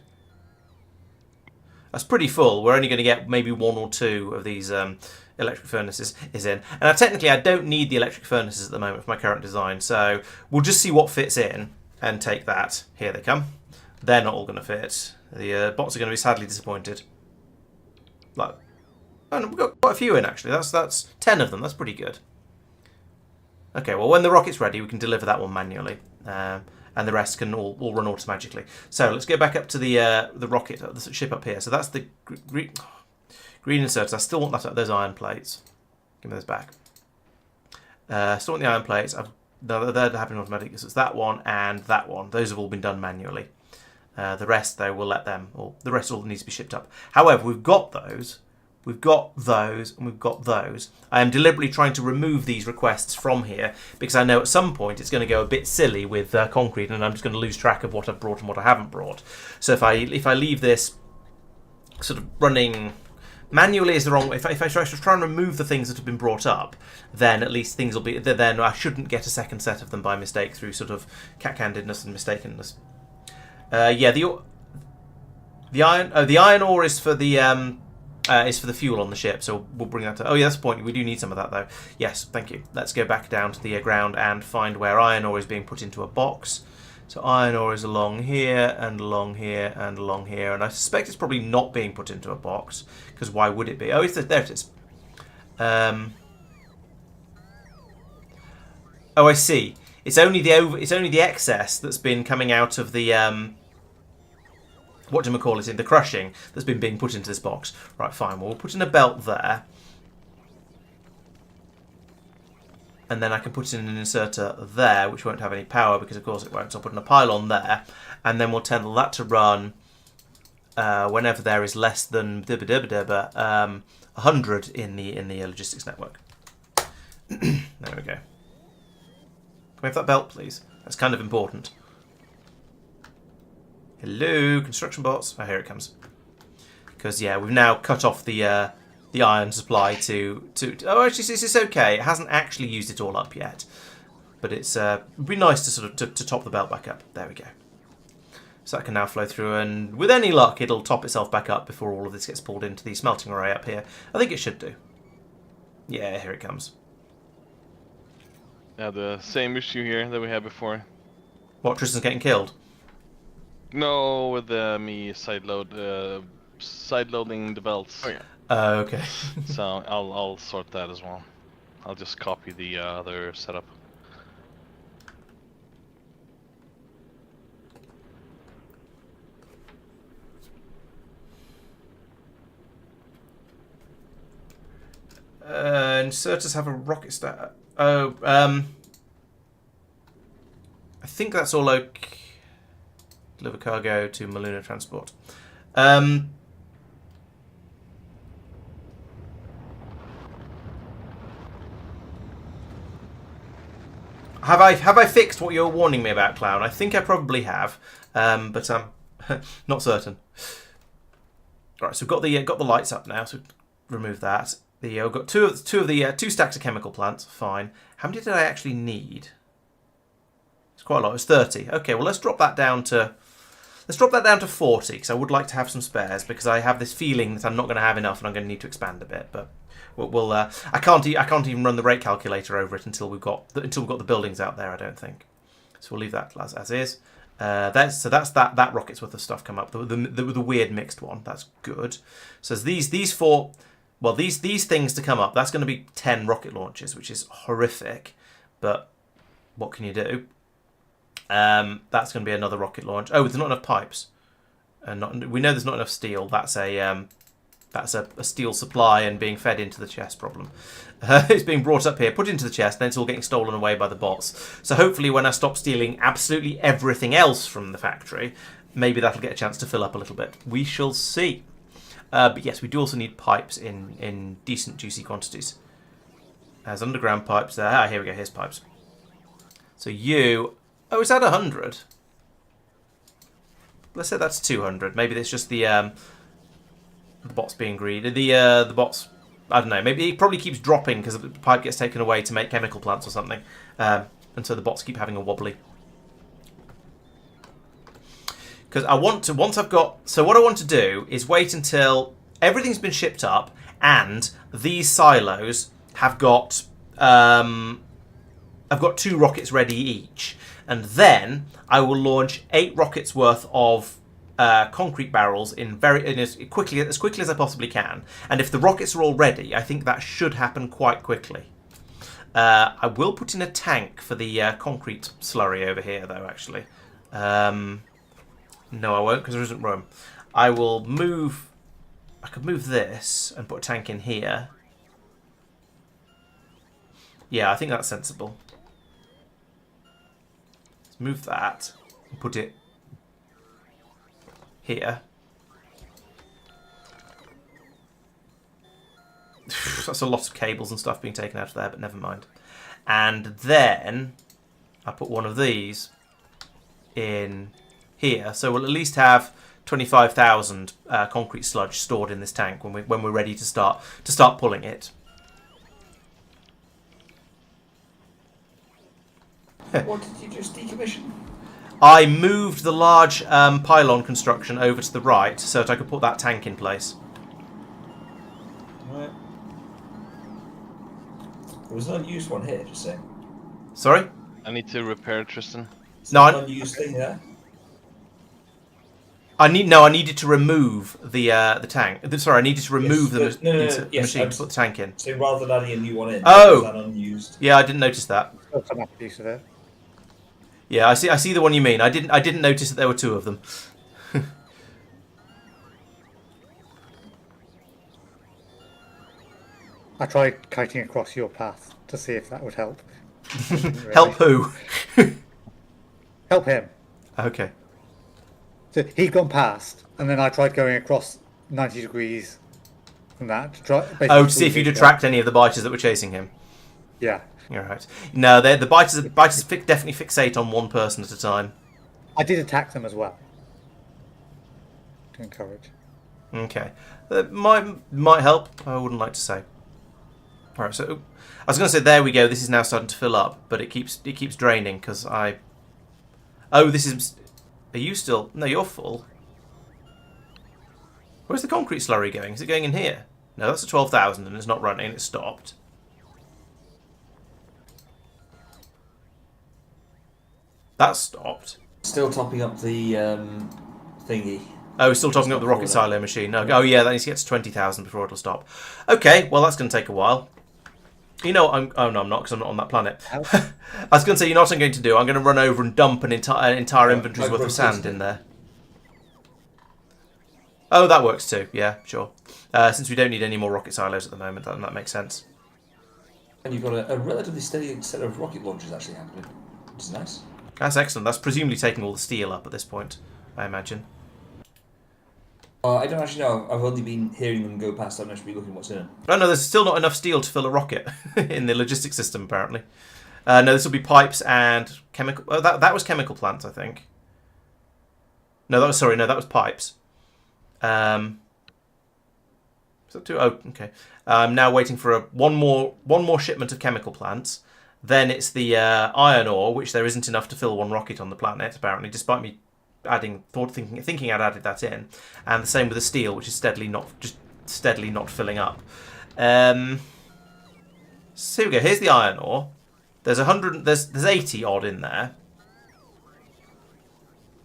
That's pretty full. We're only going to get maybe 1 or 2 of these electric furnaces in. And now, technically, I don't need the electric furnaces at the moment for my current design. So we'll just see what fits in and take that. Here they come. They're not all going to fit. The bots are going to be sadly disappointed. Like, oh, no, we've got quite a few in, actually. That's 10 of them. That's pretty good. Okay, well, when the rocket's ready, we can deliver that one manually. And the rest can all run automatically. So let's go back up to the rocket, the ship up here. So that's the green inserters. I still want those iron plates. Give me those back. Still want the iron plates. They're happening automatically. So it's that one and that one. Those have all been done manually. The rest, though, we'll let them. Or the rest all needs to be shipped up. However, we've got those. We've got those, and we've got those. I am deliberately trying to remove these requests from here because I know at some point it's going to go a bit silly with concrete, and I'm just going to lose track of what I've brought and what I haven't brought. So if I leave this sort of running manually is the wrong way. If I try and remove the things that have been brought up, then at least things will be. Then I shouldn't get a second set of them by mistake through sort of cack-handedness and mistakenness. Yeah, the iron. Oh, the iron ore is for the. Is for the fuel on the ship, so we'll bring that to... Oh, yeah, that's the point. We do need some of that, though. Yes, thank you. Let's go back down to the ground and find where iron ore is being put into a box. So iron ore is along here, and along here, and along here, and I suspect it's probably not being put into a box, because why would it be? Oh, there it is. Oh, I see. It's only the excess that's been coming out of the... whatchamacallit, in the crushing that's been being put into this box. Right, fine. Well, we'll put in a belt there. And then I can put in an inserter there, which won't have any power because, of course, it won't. So I'll put in a pylon there. And then we'll tell that to run whenever there is less than 100 in the logistics network. There we go. Can we have that belt, please? That's kind of important. Hello, construction bots. Oh, here it comes. Because yeah, we've now cut off the iron supply to. Oh, actually, this is okay. It hasn't actually used it all up yet, but it's it'd be nice to sort of to top the belt back up. There we go. So that can now flow through, and with any luck, it'll top itself back up before all of this gets pulled into the smelting array up here. I think it should do. Yeah, here it comes. Yeah, the same issue here that we had before. What, Tristan's getting killed? No, with me sideloading the belts. Oh yeah. Okay. So I'll sort that as well. I'll just copy the other setup. Inserters have a rocket stack. Oh, I think that's all okay. Deliver cargo to Muluna transport. Have I fixed what you're warning me about, Clown? I think I probably have, but I'm not certain. All right, so we've got the lights up now, so remove that. We've got two stacks of chemical plants. Fine. How many did I actually need? It's quite a lot. It's 30. Okay, well let's drop that down to 40 because I would like to have some spares because I have this feeling that I'm not going to have enough and I'm going to need to expand a bit. But We'll I can't even run the rate calculator over it until we've got the buildings out there. I don't think. So we'll leave that as is. That's that rocket's worth of stuff come up. The weird mixed one. That's good. So these four, well these things to come up. That's going to be 10 rocket launches, which is horrific. But what can you do? That's going to be another rocket launch. Oh, there's not enough pipes, and we know there's not enough steel. That's a steel supply and being fed into the chest problem. It's being brought up here, put into the chest, then it's all getting stolen away by the bots. So hopefully when I stop stealing absolutely everything else from the factory, maybe that'll get a chance to fill up a little bit. We shall see. But yes, we do also need pipes in decent, juicy quantities. There's underground pipes there. Ah, here we go. Here's pipes. So you... Oh, is that 100? Let's say that's 200. Maybe it's just the bots being greedy. The bots... I don't know. Maybe it probably keeps dropping because the pipe gets taken away to make chemical plants or something. And so the bots keep having a wobbly. Because I want to... Once I've got... So what I want to do is wait until everything's been shipped up and these silos have got... I've got 2 rockets ready each. And then I will launch 8 rockets worth of concrete barrels in as quickly as I possibly can. And if the rockets are all ready, I think that should happen quite quickly. I will put in a tank for the concrete slurry over here, though, actually. No, I won't, because there isn't room. I will move... I could move this and put a tank in here. Yeah, I think that's sensible. Let's move that and put it here. That's a lot of cables and stuff being taken out of there, but never mind. And then I put one of these in here, so we'll at least have 25,000 concrete sludge stored in this tank when we're ready to start pulling it. What did you just decommission? I moved the large pylon construction over to the right so that I could put that tank in place. Right. There was an unused one here, just saying. Sorry? I need to repair Tristan. No, An unused thing there. I needed to remove the tank. Sorry, I needed to remove the machine to put the tank in. So rather than adding a new one in, Oh! that unused. Yeah, I didn't notice that. Automatic use of it. Yeah, I see the one you mean. I didn't notice that there were 2 of them. I tried kiting across your path to see if that would help. Really. Help who? Help him. Okay. So he'd gone past, and then I tried going across 90 degrees from that to try. Oh, to see if you'd attract any of the biters that were chasing him. Yeah. You're right. No, the biters definitely fixate on one person at a time. I did attack them as well. To encourage. Okay. That might help. I wouldn't like to say. Alright, so I was going to say there we go. This is now starting to fill up, but it keeps draining because I... Oh, this is... Are you still... No, you're full. Where's the concrete slurry going? Is it going in here? No, that's a 12,000 and it's not running. It's stopped. That's stopped. Still topping up the thingy. Oh, we're still topping up the rocket silo machine. No. Oh, yeah, that needs to get to 20,000 before it'll stop. Okay, well, that's going to take a while. You know what oh, no, I'm not, because I'm not on that planet. I was going to say, you know what I'm going to do? I'm going to run over and dump an entire inventory's worth of sand in there. Oh, that works too. Yeah, sure. Since we don't need any more rocket silos at the moment, that makes sense. And you've got a relatively steady set of rocket launchers actually happening, which is nice. That's excellent. That's presumably taking all the steel up at this point, I imagine. I don't actually know. I've only been hearing them go past. I'm actually looking what's in them. Oh, no, there's still not enough steel to fill a rocket in the logistics system, apparently. No, this will be pipes and chemical... Oh, that was chemical plants, I think. No, that was... Sorry, no, that was pipes. Is that 2? Oh, okay. I'm now waiting for one more shipment of chemical plants. Then it's the iron ore, which there isn't enough to fill one rocket on the planet, apparently, despite me thinking I'd added that in. And the same with the steel, which is steadily not filling up. So here we go. Here's the iron ore. There's 100. There's 80 odd in there.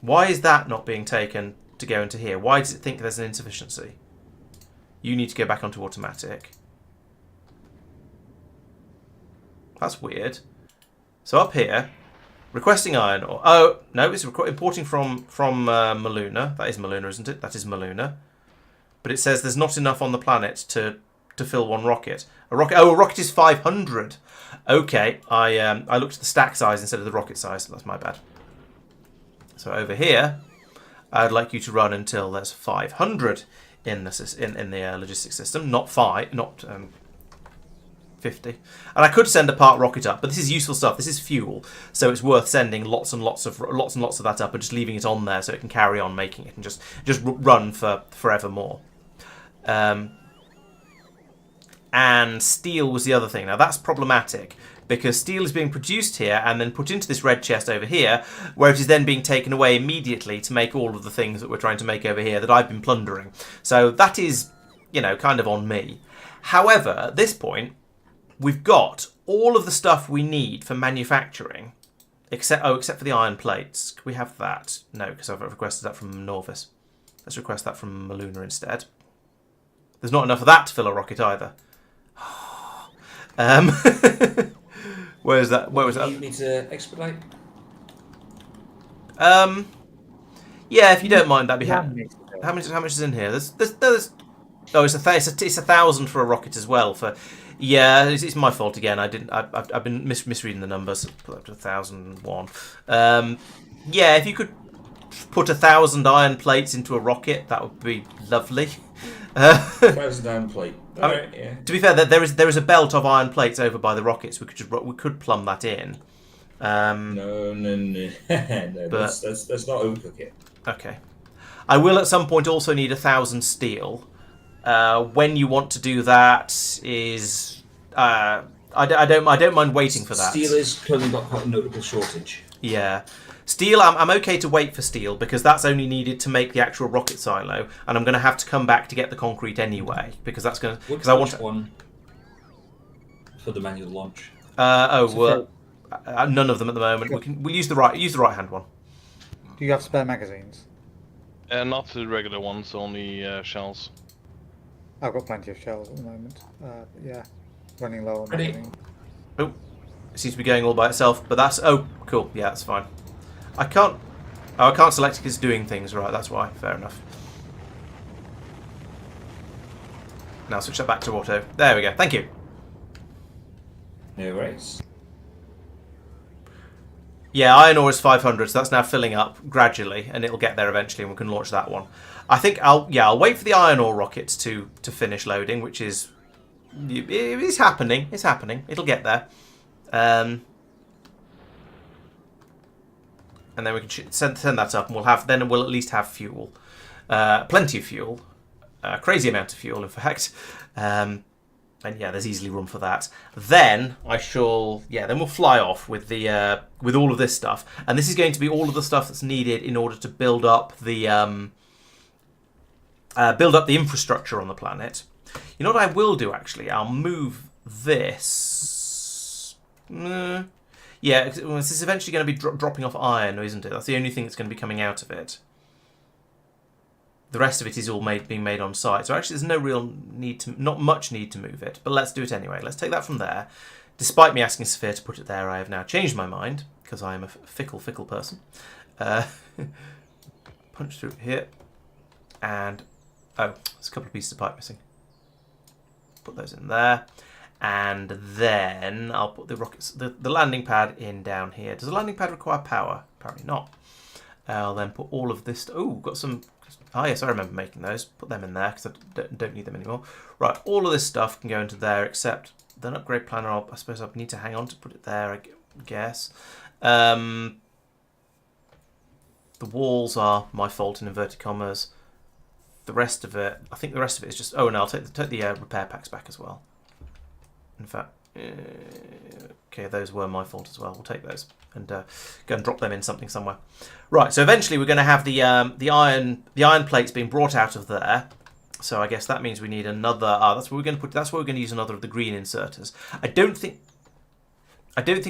Why is that not being taken to go into here? Why does it think there's an insufficiency? You need to go back onto automatic. That's weird. So up here, requesting iron ore. Oh no, it's importing from Muluna. That is Muluna, isn't it? That is Muluna. But it says there's not enough on the planet to fill one rocket. A rocket. Oh, a rocket is 500. Okay, I looked at the stack size instead of the rocket size. That's my bad. So over here, I'd like you to run until there's 500 in the logistics system, not 50. And I could send a part rocket up, but this is useful stuff. This is fuel, so it's worth sending lots and lots of that up and just leaving it on there so it can carry on making it and just run for forevermore. And steel was the other thing. Now that's problematic because steel is being produced here and then put into this red chest over here, where it is then being taken away immediately to make all of the things that we're trying to make over here that I've been plundering. So that is, kind of on me. However, at this point, we've got all of the stuff we need for manufacturing, except for the iron plates. Can we have that? No, because I've requested that from Nauvis. Let's request that from Muluna instead. There's not enough of that to fill a rocket either. Where was that? Do you need me to expedite? Yeah, if you don't mind, that'd be handy. How much is in here? There's oh, it's 1,000 for a rocket as well. Yeah, it's my fault again. I've been misreading the numbers. Put up to 1,001. Yeah, if you could put 1,000 iron plates into a rocket, that would be lovely. 1,000 iron plate. Alright, yeah. To be fair, there is a belt of iron plates over by the rockets. We could plumb that in. No. That's not overcook it. Okay. I will at some point also need 1,000 steel. When you want to do that is I don't mind waiting for that. Steel is currently got quite a notable shortage. Yeah. Steel, I'm okay to wait for steel because that's only needed to make the actual rocket silo, and I'm going to have to come back to get the concrete anyway because that's going to because I want one for the manual launch. None of them at the moment. We'll use the right hand one. Do you have spare magazines? Not the regular ones, only shells. I've got plenty of shells at the moment. Yeah, running low on Ready? magazines. Oh, it seems to be going all by itself, but that's cool. Yeah, that's fine. I can't select it because it's doing things right. That's why. Fair enough. Now switch that back to auto. There we go. Thank you. No worries. Yeah, iron ore is 500, so that's now filling up gradually, and it'll get there eventually, and we can launch that one. I think I'll wait for the iron ore rockets to finish loading, which is it's happening. It's happening. It'll get there. And then we can send that up, and we'll at least have fuel, plenty of fuel, crazy amount of fuel, in fact. And yeah, there's easily room for that. Then then we'll fly off with all of this stuff, and this is going to be all of the stuff that's needed in order to build up the infrastructure on the planet. You know what I will do actually? I'll move this. Yeah, this is eventually going to be dropping off iron, isn't it? That's the only thing that's going to be coming out of it. The rest of it is all being made on site. So actually there's not much need to move it, but let's do it anyway. Let's take that from there. Despite me asking Sophia to put it there, I have now changed my mind, because I am a fickle person. Punch through here. And, there's a couple of pieces of pipe missing. Put those in there. And then I'll put the rockets, the landing pad in down here. Does the landing pad require power? Apparently not. I'll then put all of this. Oh, got some. Oh yes, I remember making those. Put them in there because I don't need them anymore. Right, all of this stuff can go into there except the upgrade planner. I suppose I need to hang on to put it there. I guess. The walls are my fault in inverted commas. The rest of it, I think the rest of it is just. Oh, and I'll take the repair packs back as well. In fact, okay, those were my fault as well. We'll take those and go and drop them in something somewhere. Right. So eventually we're going to have the iron plates being brought out of there, So I guess that means we need another. That's where we're going to put. That's where we're going to use another of the green inserters. I don't think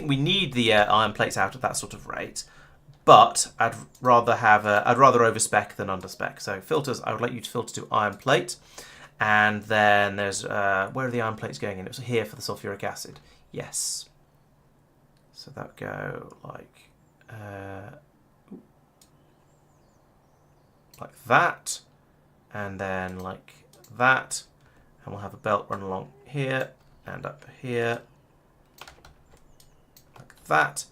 we need the iron plates out at that sort of rate, but I'd rather overspec than underspec. So filters. I would like you to filter to iron plate, and then there's where are the iron plates going in? It was here for the sulfuric acid. Yes. So that would go like that. And then like that, and we'll have a belt run along here and up here, like that,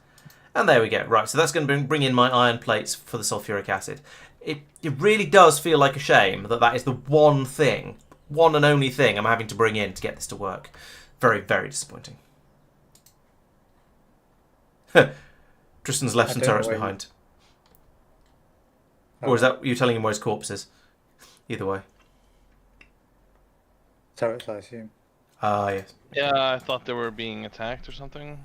and there we go. Right, so that's going to bring in my iron plates for the sulfuric acid. It really does feel like a shame that is the one and only thing I'm having to bring in to get this to work. Very, very disappointing. Tristan's left some turrets behind. Or is that you telling him where his corpse is? Either way. Turrets, I assume. Yes. Yeah, I thought they were being attacked or something.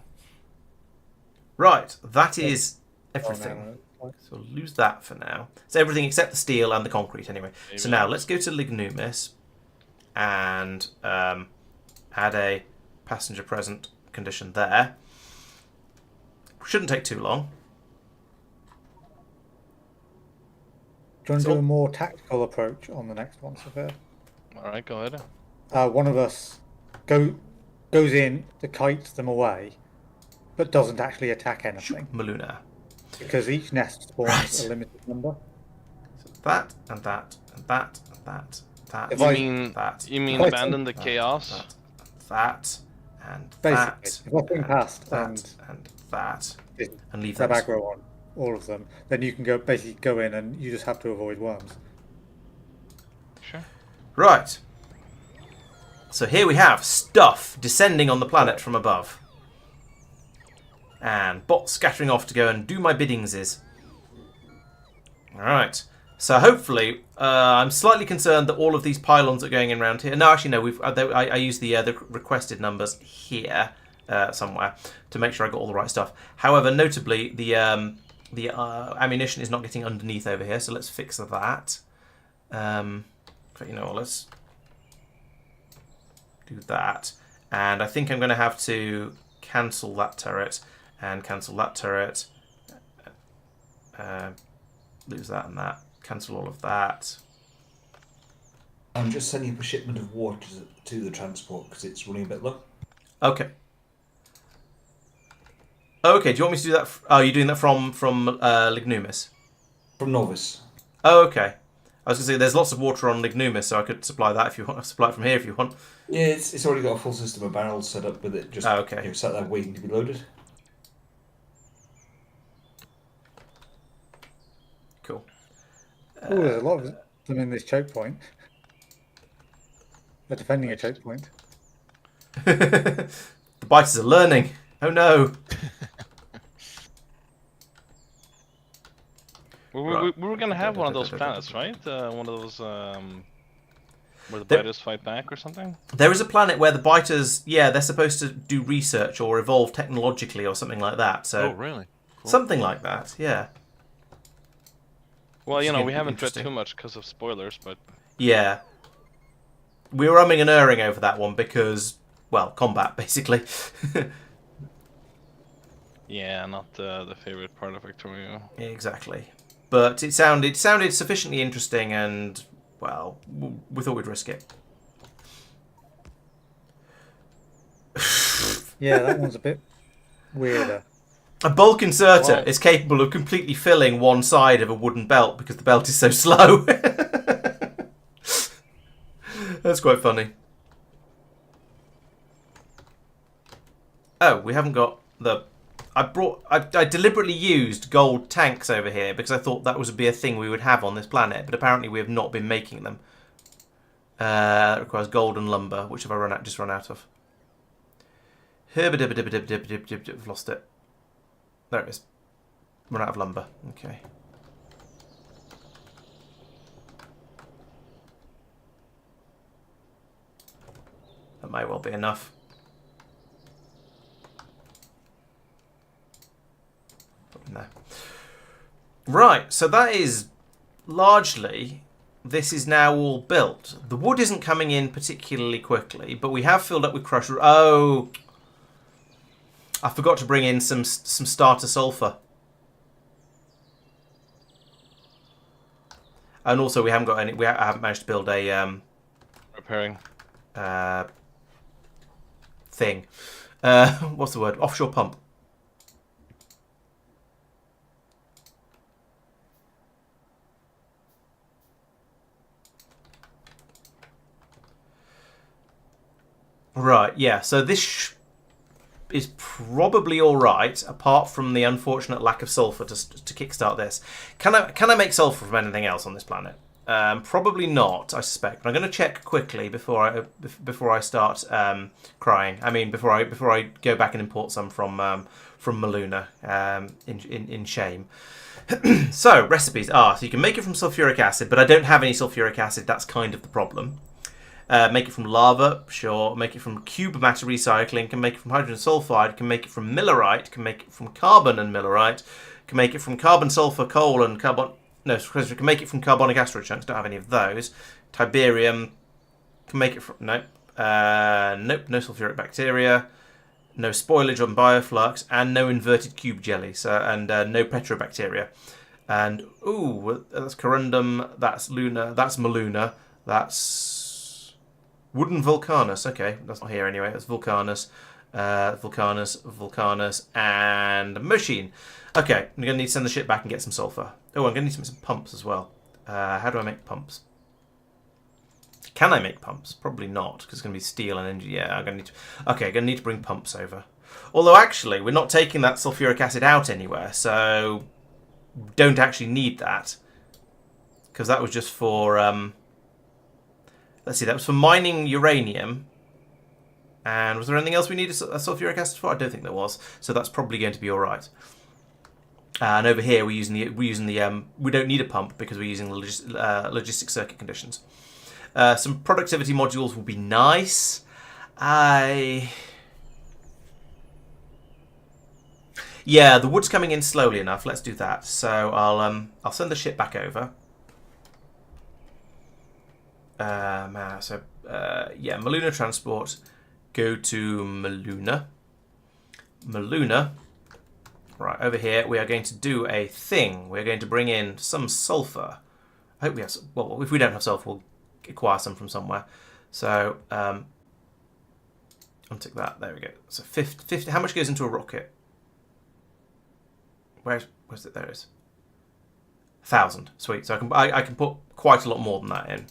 Right, that is everything. Oh, no. So we'll lose that for now. It's everything except the steel and the concrete anyway. Maybe. So now let's go to Lignumis and add a passenger present condition there. Shouldn't take too long. Do you want to do a more tactical approach on the next one, Sophia? Alright, go ahead. One of us goes in to kite them away, but doesn't actually attack anything. Muluna. Because each nest spawns a limited number. So that and that and that and that. That. You mean If I abandon the think chaos? That and Basically, that. if I swing past and that and leave that them. aggro on all of them, then you can basically go in and you just have to avoid worms. Sure. Right. So here we have stuff descending on the planet from above. And bots scattering off to go and do my biddingses. Alright. So hopefully, I'm slightly concerned that all of these pylons are going in around here. No, actually no, I used the requested numbers here somewhere to make sure I got all the right stuff. However, notably, the ammunition is not getting underneath over here, so let's fix that. But you know, let's do that. And I think I'm going to have to cancel that turret and cancel that turret. Lose that and that. Cancel all of that. I'm just sending up a shipment of water to the transport because it's running a bit low. Okay. Okay, do you want me to do that? Oh, you're doing that from Lignumis? From Nauvis. Oh, okay. I was going to say, there's lots of water on Lignumis, so I could supply that if you want. Supply it from here if you want. Yeah, it's already got a full system of barrels set up with it just sat there waiting to be loaded. Cool. Oh, there's a lot of them in this choke point. They're defending a choke point. The biters are learning. Oh no. We were going to have one of those planets, right? One of those where the biters fight back or something? There is a planet where the biters, they're supposed to do research or evolve technologically or something like that. So Oh, really? Cool. something like that, yeah. Well, It's we haven't read interesting. too much because of spoilers, but... Yeah. We were umming and erring over that one because, well, combat, basically. Yeah, not the favorite part of Factorio. Exactly. But it sounded sufficiently interesting and, well, we thought we'd risk it. Yeah, that one's a bit weirder. A bulk inserter Well- is capable of completely filling one side of a wooden belt because the belt is so slow. That's quite funny. Oh, we haven't got the... I deliberately used gold tanks over here because I thought that would be a thing we would have on this planet, but apparently we have not been making them. That requires gold and lumber, which have I just run out of. I've lost it. There it is. Run out of lumber. Okay. That may well be enough. Put in there. Right, so that is largely this is now all built. The wood isn't coming in particularly quickly, but we have filled up with crushed... Oh! I forgot to bring in some starter sulfur. And also we haven't got any... I haven't managed to build a... Repairing. Thing. What's the word? Offshore pump. Right, yeah. So this is probably all right, apart from the unfortunate lack of sulfur to kickstart this. Can I make sulfur from anything else on this planet? Probably not, I suspect. But I'm going to check quickly before I start crying. I mean, before I go back and import some from Muluna in shame. So recipes are so you can make it from sulfuric acid, but I don't have any sulfuric acid. That's kind of the problem. Make it from lava, sure. Make it from cube matter recycling. Can make it from hydrogen sulfide. Can make it from millerite. Can make it from carbon and millerite. Can make it from carbon, sulfur, coal, and carbon. No, because we can make it from carbonic asteroid chunks. Don't have any of those. Tiberium. Can make it from nope. Nope. No sulfuric bacteria. No spoilage on bioflux, and no inverted cube jelly. So and no petrobacteria. And ooh, that's corundum. That's Luna. That's Muluna. That's wooden Vulcanus. Okay, that's not here anyway. That's Vulcanus, Vulcanus, and machine. Okay, I'm going to need to send the ship back and get some sulfur. Oh, I'm going to need to make some pumps as well. How do I make pumps? Can I make pumps? Probably not, because it's going to be steel and engine. Yeah, I'm going to need to... Okay, I'm going to need to bring pumps over. Although, actually, we're not taking that sulfuric acid out anywhere, so don't actually need that. Because that was just for... Let's see, that was for mining uranium. And was there anything else we needed a sulfuric acid for? I don't think there was. So that's probably going to be all right. And over here, we don't need a pump because we're using the logistic circuit conditions. Some productivity modules will be nice. Yeah, the wood's coming in slowly enough. Let's do that. So I'll send the ship back over. Yeah, Muluna transport. Go to Muluna. Right, over here we are going to do a thing. We're going to bring in some sulfur. I hope we have some, well, if we don't have sulfur, we'll acquire some from somewhere. So, untick that. There we go. So 50. How much goes into a rocket? Where's it? There it is. 1,000. Sweet. So I can put quite a lot more than that in.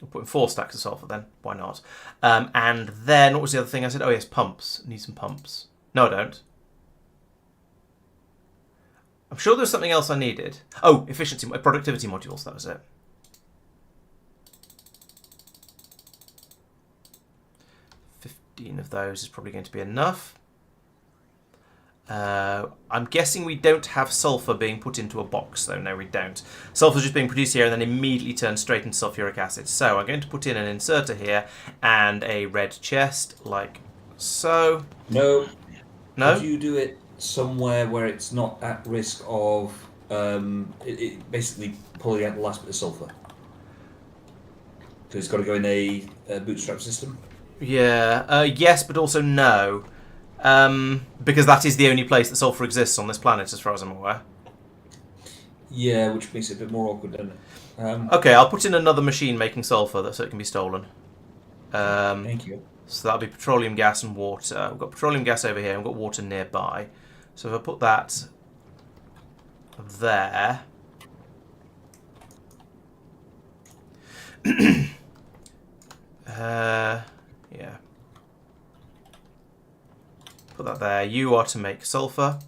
I'll put in 4 stacks of sulfur then. Why not? And then, what was the other thing I said? Oh, yes, pumps. I need some pumps. No, I don't. I'm sure there's something else I needed. Oh, efficiency, productivity modules. That was it. Of those is probably going to be enough. I'm guessing we don't have sulfur being put into a box, though. No, we don't. Sulfur's just being produced here and then immediately turns straight into sulfuric acid. So I'm going to put in an inserter here and a red chest, like so. No. No? Could you do it somewhere where it's not at risk of it basically pulling out the last bit of sulfur? So it's got to go in a bootstrap system? Yeah. Yes, but also no. Because that is the only place that sulfur exists on this planet, as far as I'm aware. Yeah, which makes it a bit more awkward, doesn't it? Okay, I'll put in another machine making sulfur so it can be stolen. Thank you. So that'll be petroleum gas and water. We've got petroleum gas over here and we've got water nearby. So if I put that there... yeah. Put that there. You are to make sulfur.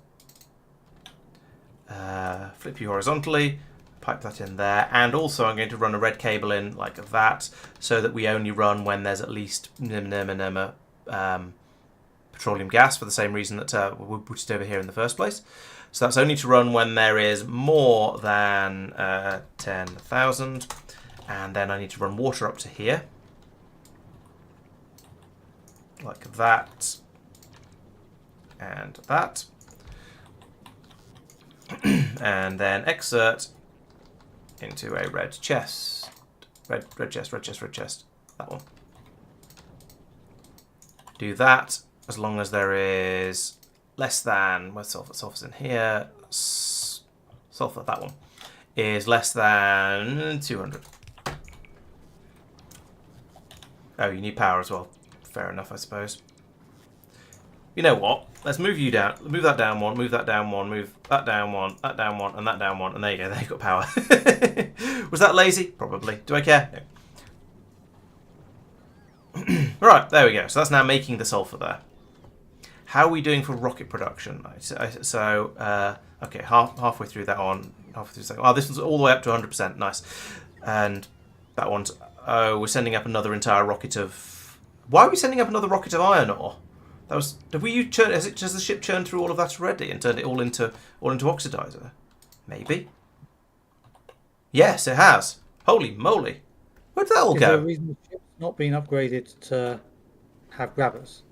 Flip you horizontally. Pipe that in there. And also I'm going to run a red cable in like that so that we only run when there's at least petroleum gas for the same reason that we put it over here in the first place. So that's only to run when there is more than 10,000. And then I need to run water up to here. Like that. And that. And then exert. into a red chest. Red chest. That one. Do that as long as there is less than... Where's sulfur? Sulfur's in here. Sulfur, that one, is less than 200. Oh, you need power as well. Fair enough, I suppose. You know what? Let's move you down. Move that down one, move that down one, move that down one, that down one, and that down one. And there you go. There you've got power. Was that lazy? Probably. Do I care? No. Right, there we go. So that's now making the sulfur there. How are we doing for rocket production? So, okay, halfway through that one. Halfway through the second. Oh, this one's all the way up to 100%. Nice. And that one's... Oh, we're sending up another entire rocket of... Why are we sending up another rocket of iron ore? That was... Have we churned... Has the ship churned through all of that already and turned it all into oxidizer? Maybe. Yes, it has. Holy moly. Where did that all Is there a go? reason the ship's not been upgraded to have grabbers?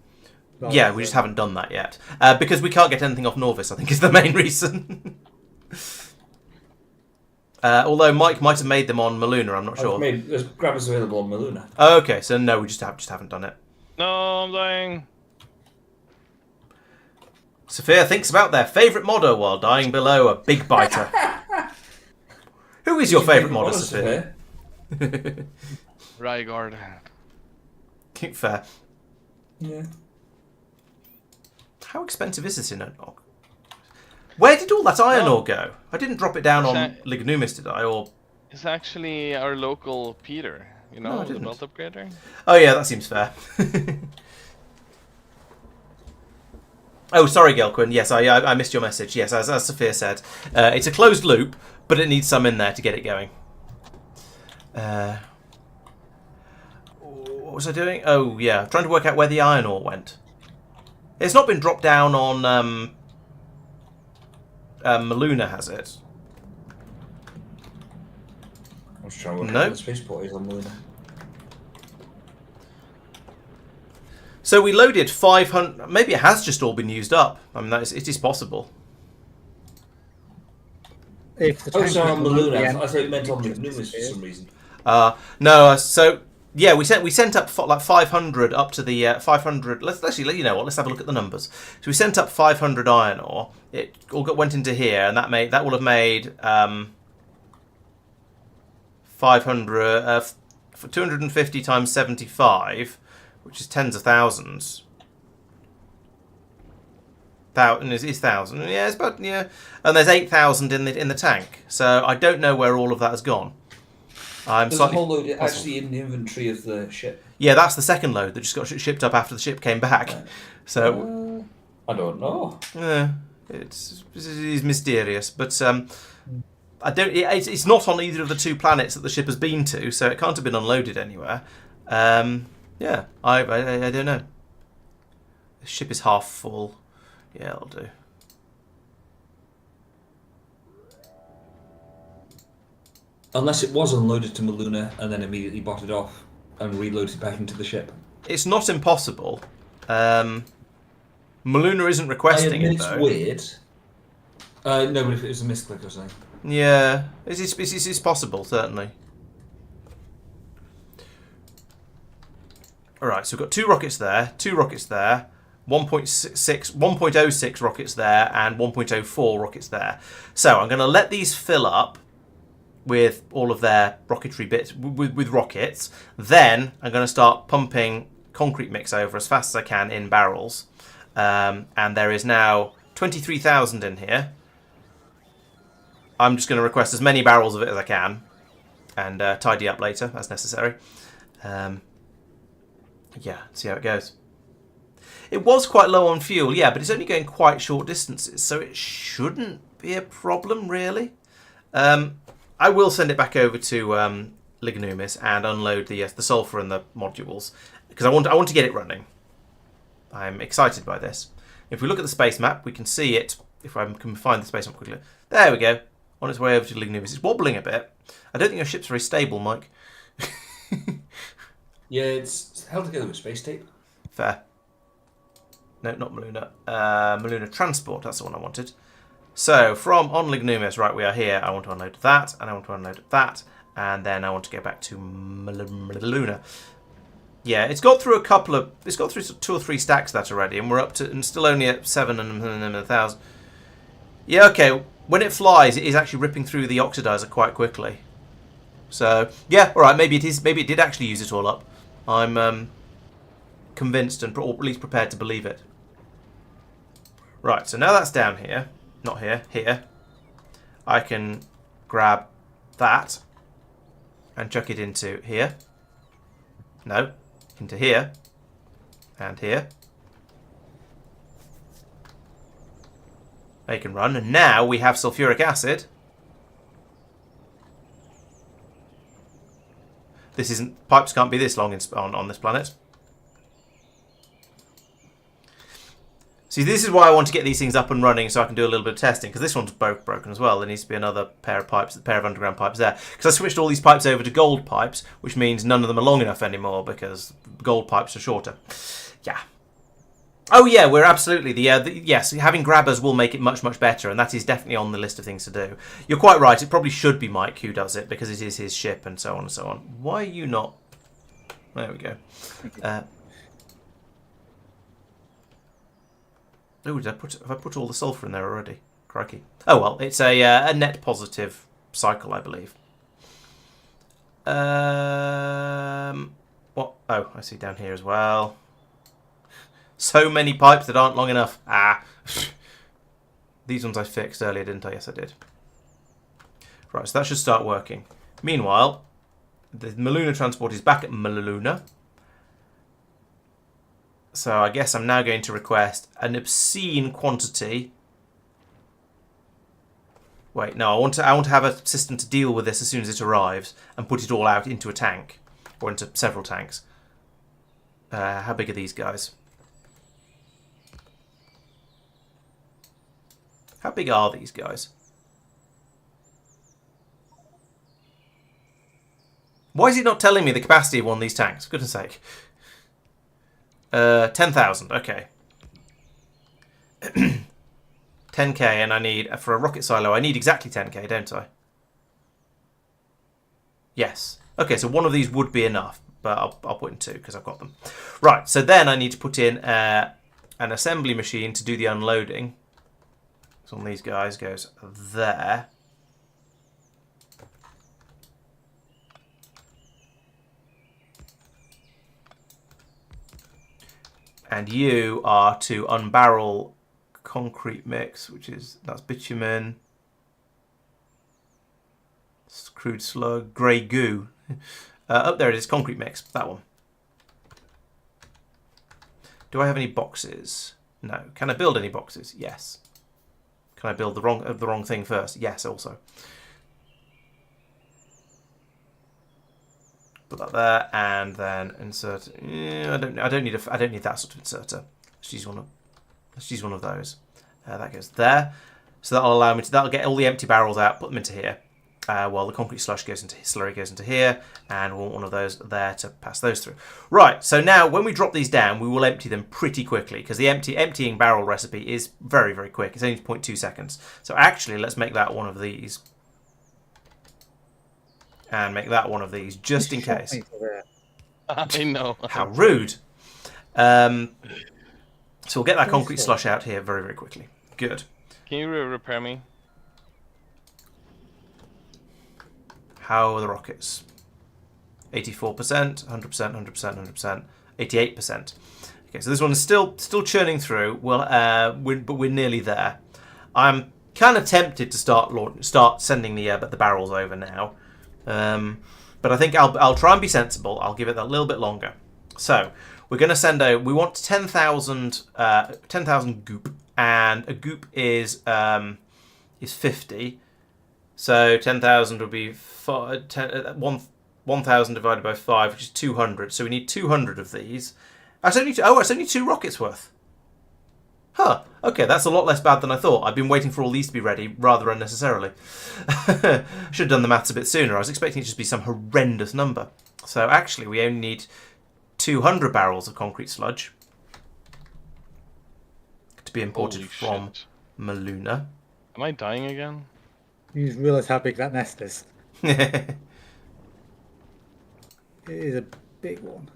Yeah, we just haven't done that yet. Because we can't get anything off Nauvis, I think is the main reason. Although Mike might have made them on Muluna, I'm not sure. There's grabbers available on Muluna. Oh, okay, so no, we just haven't done it. No, I'm dying. Sophia thinks about their favourite modder while dying below a big biter. Who is your favourite modder, Sophia? Rygard. Fair. Yeah. How expensive is this in Unlock? Where did all that iron ore go? I didn't drop it down on Lignumis, did I? Or It's actually our local Peter, you No, I know, the didn't. belt upgrader. oh yeah, that seems fair. Oh, sorry, Gelquin. Yes, I missed your message. Yes, as Sophia said, it's a closed loop, but it needs some in there to get it going. What was I doing? Oh yeah, trying to work out where the iron ore went. It's not been dropped down on Muluna, has it? I was trying to work No. out where the spaceport is on Muluna. So we loaded 500. Maybe it has just all been used up. I mean, it is possible. If the Oh, tank sorry, on was Muluna. empty, I thought you meant on Lignumis for some reason. No. So yeah, we sent up like 500 up to the 500. Let's actually, you know what? Let's have a look at the numbers. So we sent up 500 iron ore. It all went into here, and that will have made 500 for 250 times 75, which is tens of thousands. Is 1,000? Yeah, it's about and there's 8,000 in the tank. So I don't know where all of that has gone. There's a whole load actually in the inventory of the ship. Yeah, that's the second load that just got shipped up after the ship came back. So I don't know. it is mysterious, but I don't. It's not on either of the two planets that the ship has been to, so it can't have been unloaded anywhere. Yeah, I don't know. The ship is half full. Yeah, it'll do. Unless it was unloaded to Muluna and then immediately botted off and reloaded back into the ship. It's not impossible. Muluna isn't requesting it, though. It's weird. No, but if it was a misclick or something. Yeah, it's possible, certainly. Alright, so we've got 2 rockets there, 1.06 rockets there, and 1.04 rockets there. So I'm going to let these fill up with all of their rocketry bits, with rockets. Then I'm going to start pumping concrete mix over as fast as I can in barrels. And there is now 23,000 in here. I'm just going to request as many barrels of it as I can and tidy up later as necessary. Yeah, see how it goes. It was quite low on fuel, yeah, but it's only going quite short distances, so it shouldn't be a problem, really. I will send it back over to Lignumis and unload the sulfur and the modules, because I want to get it running. I'm excited by this. If we look at the space map, we can see it. If I can find the space map quickly. There we go. On its way over to Lignumis. It's wobbling a bit. I don't think your ship's very stable, Mike. Yeah, it's held together with space tape. Fair. No, not Muluna. Muluna Transport, that's the one I wanted. So from on Lignumis, right, we are here. I want to unload that, and I want to unload that, and then I want to go back to Muluna. Yeah, it's got through it's got through 2 or 3 stacks of that already, and we're up to, and still only at 7 and 1,000. Yeah, okay. When it flies, it is actually ripping through the oxidizer quite quickly. So yeah, all right. Maybe it is. Maybe it did actually use it all up. I'm convinced and or at least prepared to believe it. Right. So now that's down here, not here. Here, I can grab that and chuck it into here. No, into here and here. They can run, and now we have sulfuric acid. This isn't... Pipes can't be this long on this planet. See, this is why I want to get these things up and running so I can do a little bit of testing, because this one's broken as well. There needs to be another pair of pipes, a pair of underground pipes there. Because I switched all these pipes over to gold pipes, which means none of them are long enough anymore, because gold pipes are shorter. Yeah. Oh yeah, we're absolutely yes. Having grabbers will make it much better, and that is definitely on the list of things to do. You're quite right. It probably should be Mike who does it because it is his ship and so on and so on. Why are you not? There we go. Oh, have I put all the sulfur in there already? Crikey. Oh well, it's a net positive cycle, I believe. What? Oh, I see down here as well. So many pipes that aren't long enough. Ah. These ones I fixed earlier, didn't I? Yes, I did. Right, so that should start working. Meanwhile, the Muluna transport is back at Muluna. So I guess I'm now going to request an obscene quantity. Wait, no, I want to have a system to deal with this as soon as it arrives and put it all out into a tank. Or into several tanks. How big are these guys? How big are these guys? Why is it not telling me the capacity of one of these tanks? For goodness sake. 10,000, okay. 10k, and I need, for a rocket silo, I need exactly 10k, don't I? Yes. Okay, so one of these would be enough, but I'll put in 2 because I've got them. Right, so then I need to put in an assembly machine to do the unloading. So one of these guys goes there. And you are to unbarrel concrete mix, that's bitumen, crude slug, grey goo. Up there it is, concrete mix, that one. Do I have any boxes? No. Can I build any boxes? Yes. Can I build the wrong thing first? Yes, also. Put that there, and then insert. I don't need that sort of inserter. Let's use one of those. That goes there. So that'll allow me to. That'll get all the empty barrels out. Put them into here. While the concrete slurry goes into here, and we want one of those there to pass those through. Right. So now, when we drop these down, we will empty them pretty quickly because the emptying barrel recipe is very quick. It's only 0.2 seconds. So actually, let's make that one of these. And make that one of these, just in case. I know. How rude. So we'll get that concrete slush out here very quickly. Good. Can you repair me? How are the rockets? 84%, 100%, 100%, 100%, 88%. Okay, so this one is still churning through. But we're nearly there. I'm kind of tempted to start sending the barrels over now. But I think I'll try and be sensible. I'll give it a little bit longer. So we're going to send out. We want 10,000 goop, and a goop is 50. So 10,000 would be 1,000 divided by 5, which is 200. So we need 200 of these. It's only 2 rockets worth. Huh, okay, that's a lot less bad than I thought. I've been waiting for all these to be ready rather unnecessarily. Should have done the maths a bit sooner. I was expecting it to just be some horrendous number. So actually, we only need 200 barrels of concrete sludge to be imported from Muluna. Am I dying again? You just realise how big that nest is. It is a big one.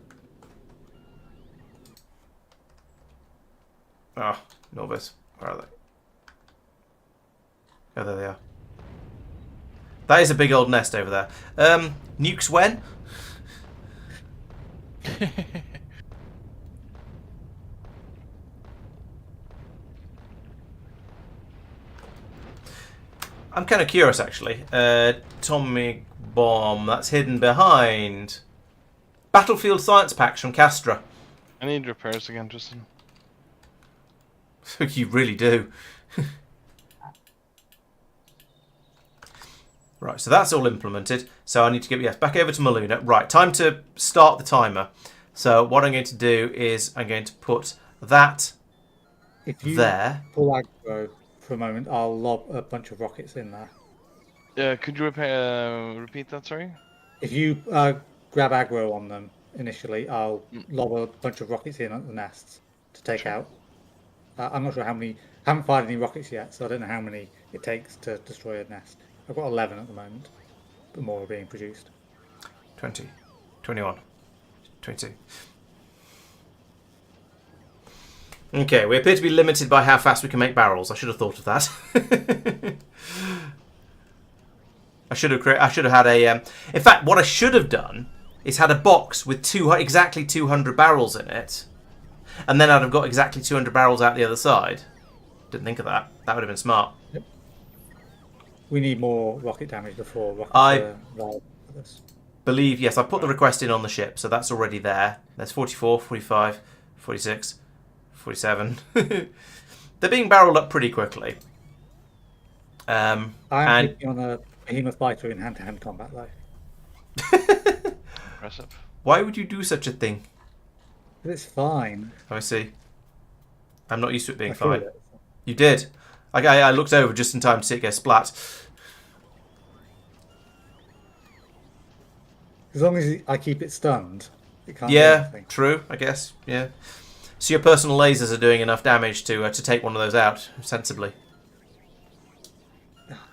Ah, Nauvis. Where are they? Oh, there they are. That is a big old nest over there. Nukes when? I'm kind of curious, actually. Atomic bomb. That's hidden behind Battlefield Science Packs from Castra. I need repairs again, Tristan. You really do. Right, so that's all implemented. So I need to get back over to Muluna. Right, time to start the timer. So what I'm going to do is I'm going to put that If you there. pull aggro for a moment, I'll lob a bunch of rockets in there. Could you repeat that, sorry? If you grab aggro on them initially, I'll lob a bunch of rockets in at the nests to take Sure. out. I'm not sure how many. I haven't fired any rockets yet, so I don't know how many it takes to destroy a nest. I've got 11 at the moment, but more are being produced. 20, 21, 22. Okay, we appear to be limited by how fast we can make barrels. I should have thought of that. I should have had a. In fact, what I should have done is had a box with exactly 200 barrels in it, and then I'd have got exactly 200 barrels out the other side. Didn't think of that. That would have been smart. Yep. We need more rocket damage before rockets I- are viable for this. Believe, yes, I put the request in on the ship, so that's already there. There's 44, 45, 46, 47. They're being barreled up pretty quickly. I am And taking on a behemoth fighter in hand-to-hand combat, though. Impressive. why would you do such a thing? But it's fine. Oh, I see. I'm not used to it being I feel fine. it. You did. I looked over just in time to see it go splat. As long as I keep it stunned, it can't do Yeah, anything. true, I guess. Yeah. So your personal lasers are doing enough damage to take one of those out sensibly.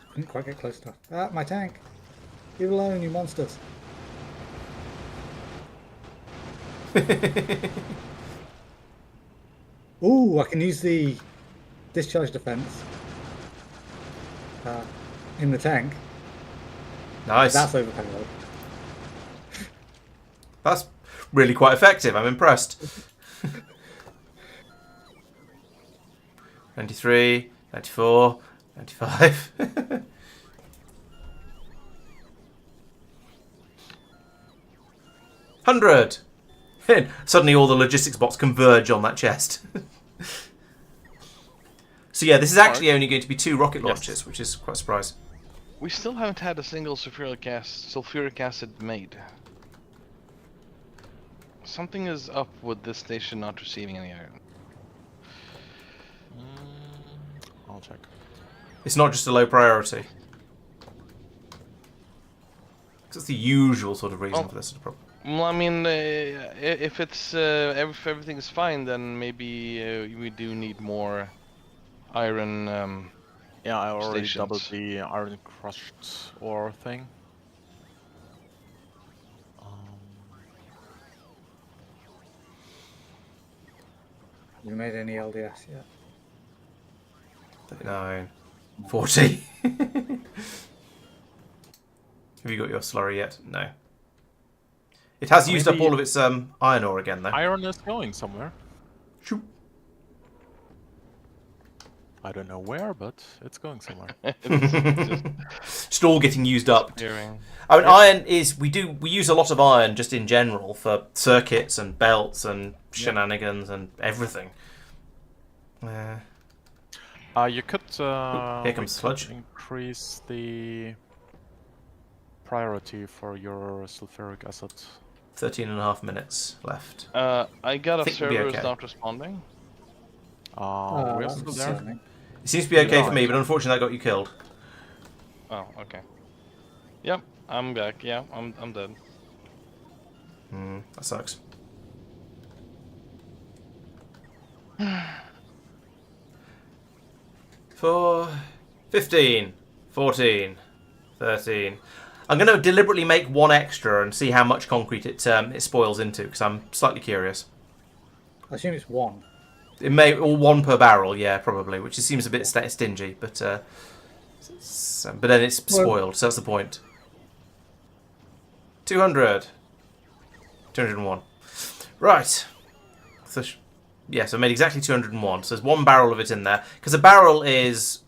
Couldn't quite get close enough. Ah, my tank! Leave it alone, you monsters. Ooh, I can use the discharge defense in the tank. Nice. That's overpowered. That's really quite effective. I'm impressed. 93, 94, 95. 100. Suddenly all the logistics bots converge on that chest. So yeah, this is actually only going to be 2 rocket launches, which is quite a surprise. We still haven't had a single sulfuric acid made. Something is up with this station not receiving any iron. I'll check. It's not just a low priority. That's the usual sort of reason for this sort of problem. Well, I mean, if it's if everything's fine, then maybe we do need more iron. Yeah, I already Stations. doubled the iron crushed ore thing. Have you made any LDS yet? 39, 40. Have you got your slurry yet? No. It has used up Maybe- all of its iron ore again, though. Iron is going somewhere. Shoot. I don't know where, but it's going somewhere. Just all getting used up. Hearing. I mean, iron is we use a lot of iron just in general for circuits and belts and shenanigans and everything. You could here we comes could sludge. increase the priority for your sulfuric acid. 13.5 minutes left. I got a Think we'll be server is okay. not responding. We're That's still there. concerning. It seems to be okay for Right. me, but unfortunately that got you killed. Oh, okay. Yep, I'm back. Yeah, I'm dead. That sucks. 15, 14, 13. I'm going to deliberately make one extra and see how much concrete it spoils into, because I'm slightly curious. I assume it's 1. It may, or 1 per barrel, yeah, probably, which seems a bit stingy, but but then it's spoiled, so that's the point. 200. 201. Right. So, yeah, so I made exactly 201. So there's 1 barrel of it in there, because a barrel is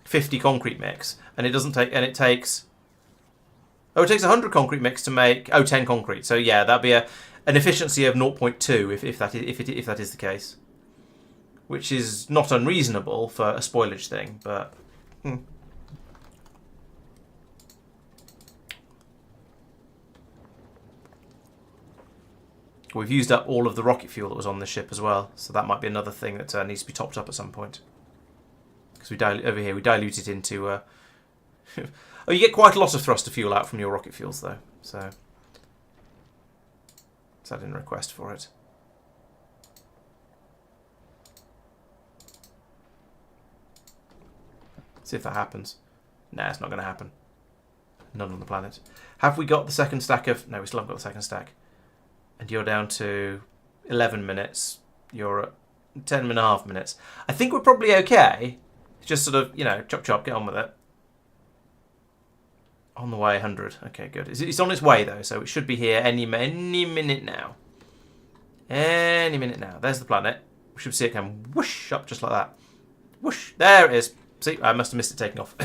50 concrete mix, and it doesn't take, and it takes. Oh, it takes 100 concrete mix to make 10 concrete. So yeah, that'd be an efficiency of 0.2 if that is the case, which is not unreasonable for a spoilage thing, but. We've used up all of the rocket fuel that was on the ship as well, so that might be another thing that needs to be topped up at some point. Because we dilute it into. Oh, you get quite a lot of thruster fuel out from your rocket fuels, though. So I didn't request for it. See if that happens. Nah, it's not going to happen. None on the planet. Have we got the second stack of... No, we still haven't got the second stack. And you're down to 11 minutes. You're at 10.5 minutes. I think we're probably okay. Just sort of, chop chop, get on with it. On the way, 100. Okay, good. It's on its way, though, so it should be here any minute now. Any minute now. There's the planet. We should see it come whoosh up just like that. Whoosh. There it is. See, I must have missed it taking off.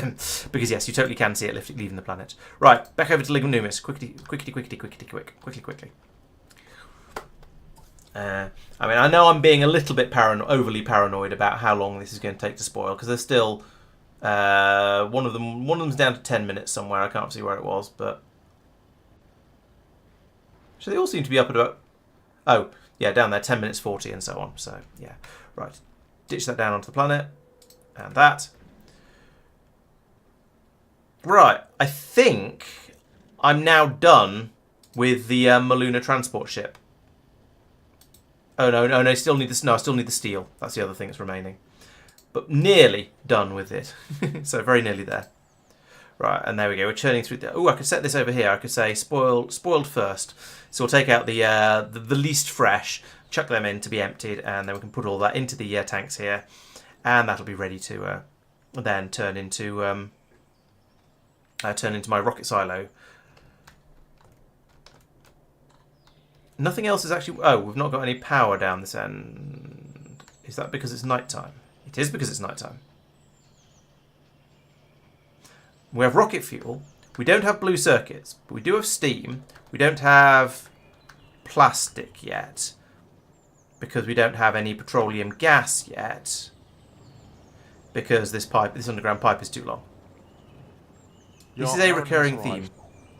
Because, yes, you totally can see it leaving the planet. Right, back over to Lignumis. Quickly. I mean, I know I'm being a little bit overly paranoid about how long this is going to take to spoil, because there's still one of them's down to 10 minutes somewhere. I can't see where it was, but so they all seem to be up at about. Oh, yeah, down there, 10 minutes 40 and so on. So yeah, right. Ditch that down onto the planet, and that. Right, I think I'm now done with the Muluna transport ship. Oh no! I still need this. No, I still need the steel. That's the other thing that's remaining. But nearly done with it. So very nearly there. Right, and there we go. We're churning through. Oh, I could set this over here. I could say spoiled first. So we'll take out the least fresh, chuck them in to be emptied, and then we can put all that into the tanks here, and that'll be ready to then turn into my rocket silo. Nothing else is actually... Oh, we've not got any power down this end. Is that because it's nighttime? It is because it's nighttime. We have rocket fuel. We don't have blue circuits, but we do have steam. We don't have plastic yet, because we don't have any petroleum gas yet, because this underground pipe is too long. This is a recurring theme,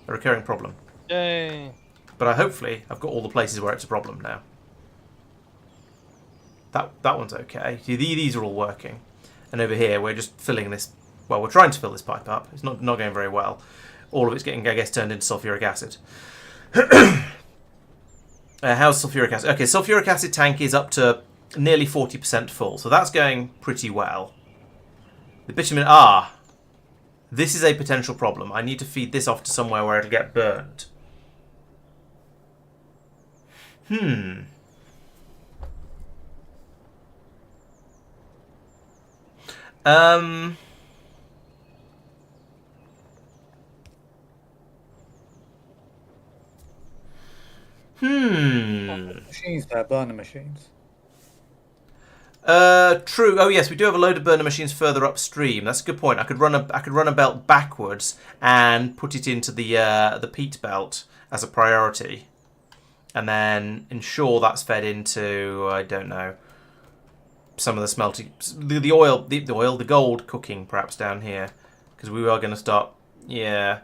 a recurring problem. Yay! But hopefully I've got all the places where it's a problem now. That one's okay. See, these are all working. And over here we're just filling this... Well, we're trying to fill this pipe up. It's not going very well. All of it's getting, I guess, turned into sulfuric acid. How's sulfuric acid? Okay, sulfuric acid tank is up to nearly 40% full. So that's going pretty well. The bitumen... This is a potential problem. I need to feed this off to somewhere where it'll get burnt. Machines there, burner machines. True. Oh yes, we do have a load of burner machines further upstream. That's a good point. I could run a belt backwards and put it into the peat belt as a priority, and then ensure that's fed into, I don't know, some of the smelting, the gold cooking perhaps down here, because we are going to start. Yeah,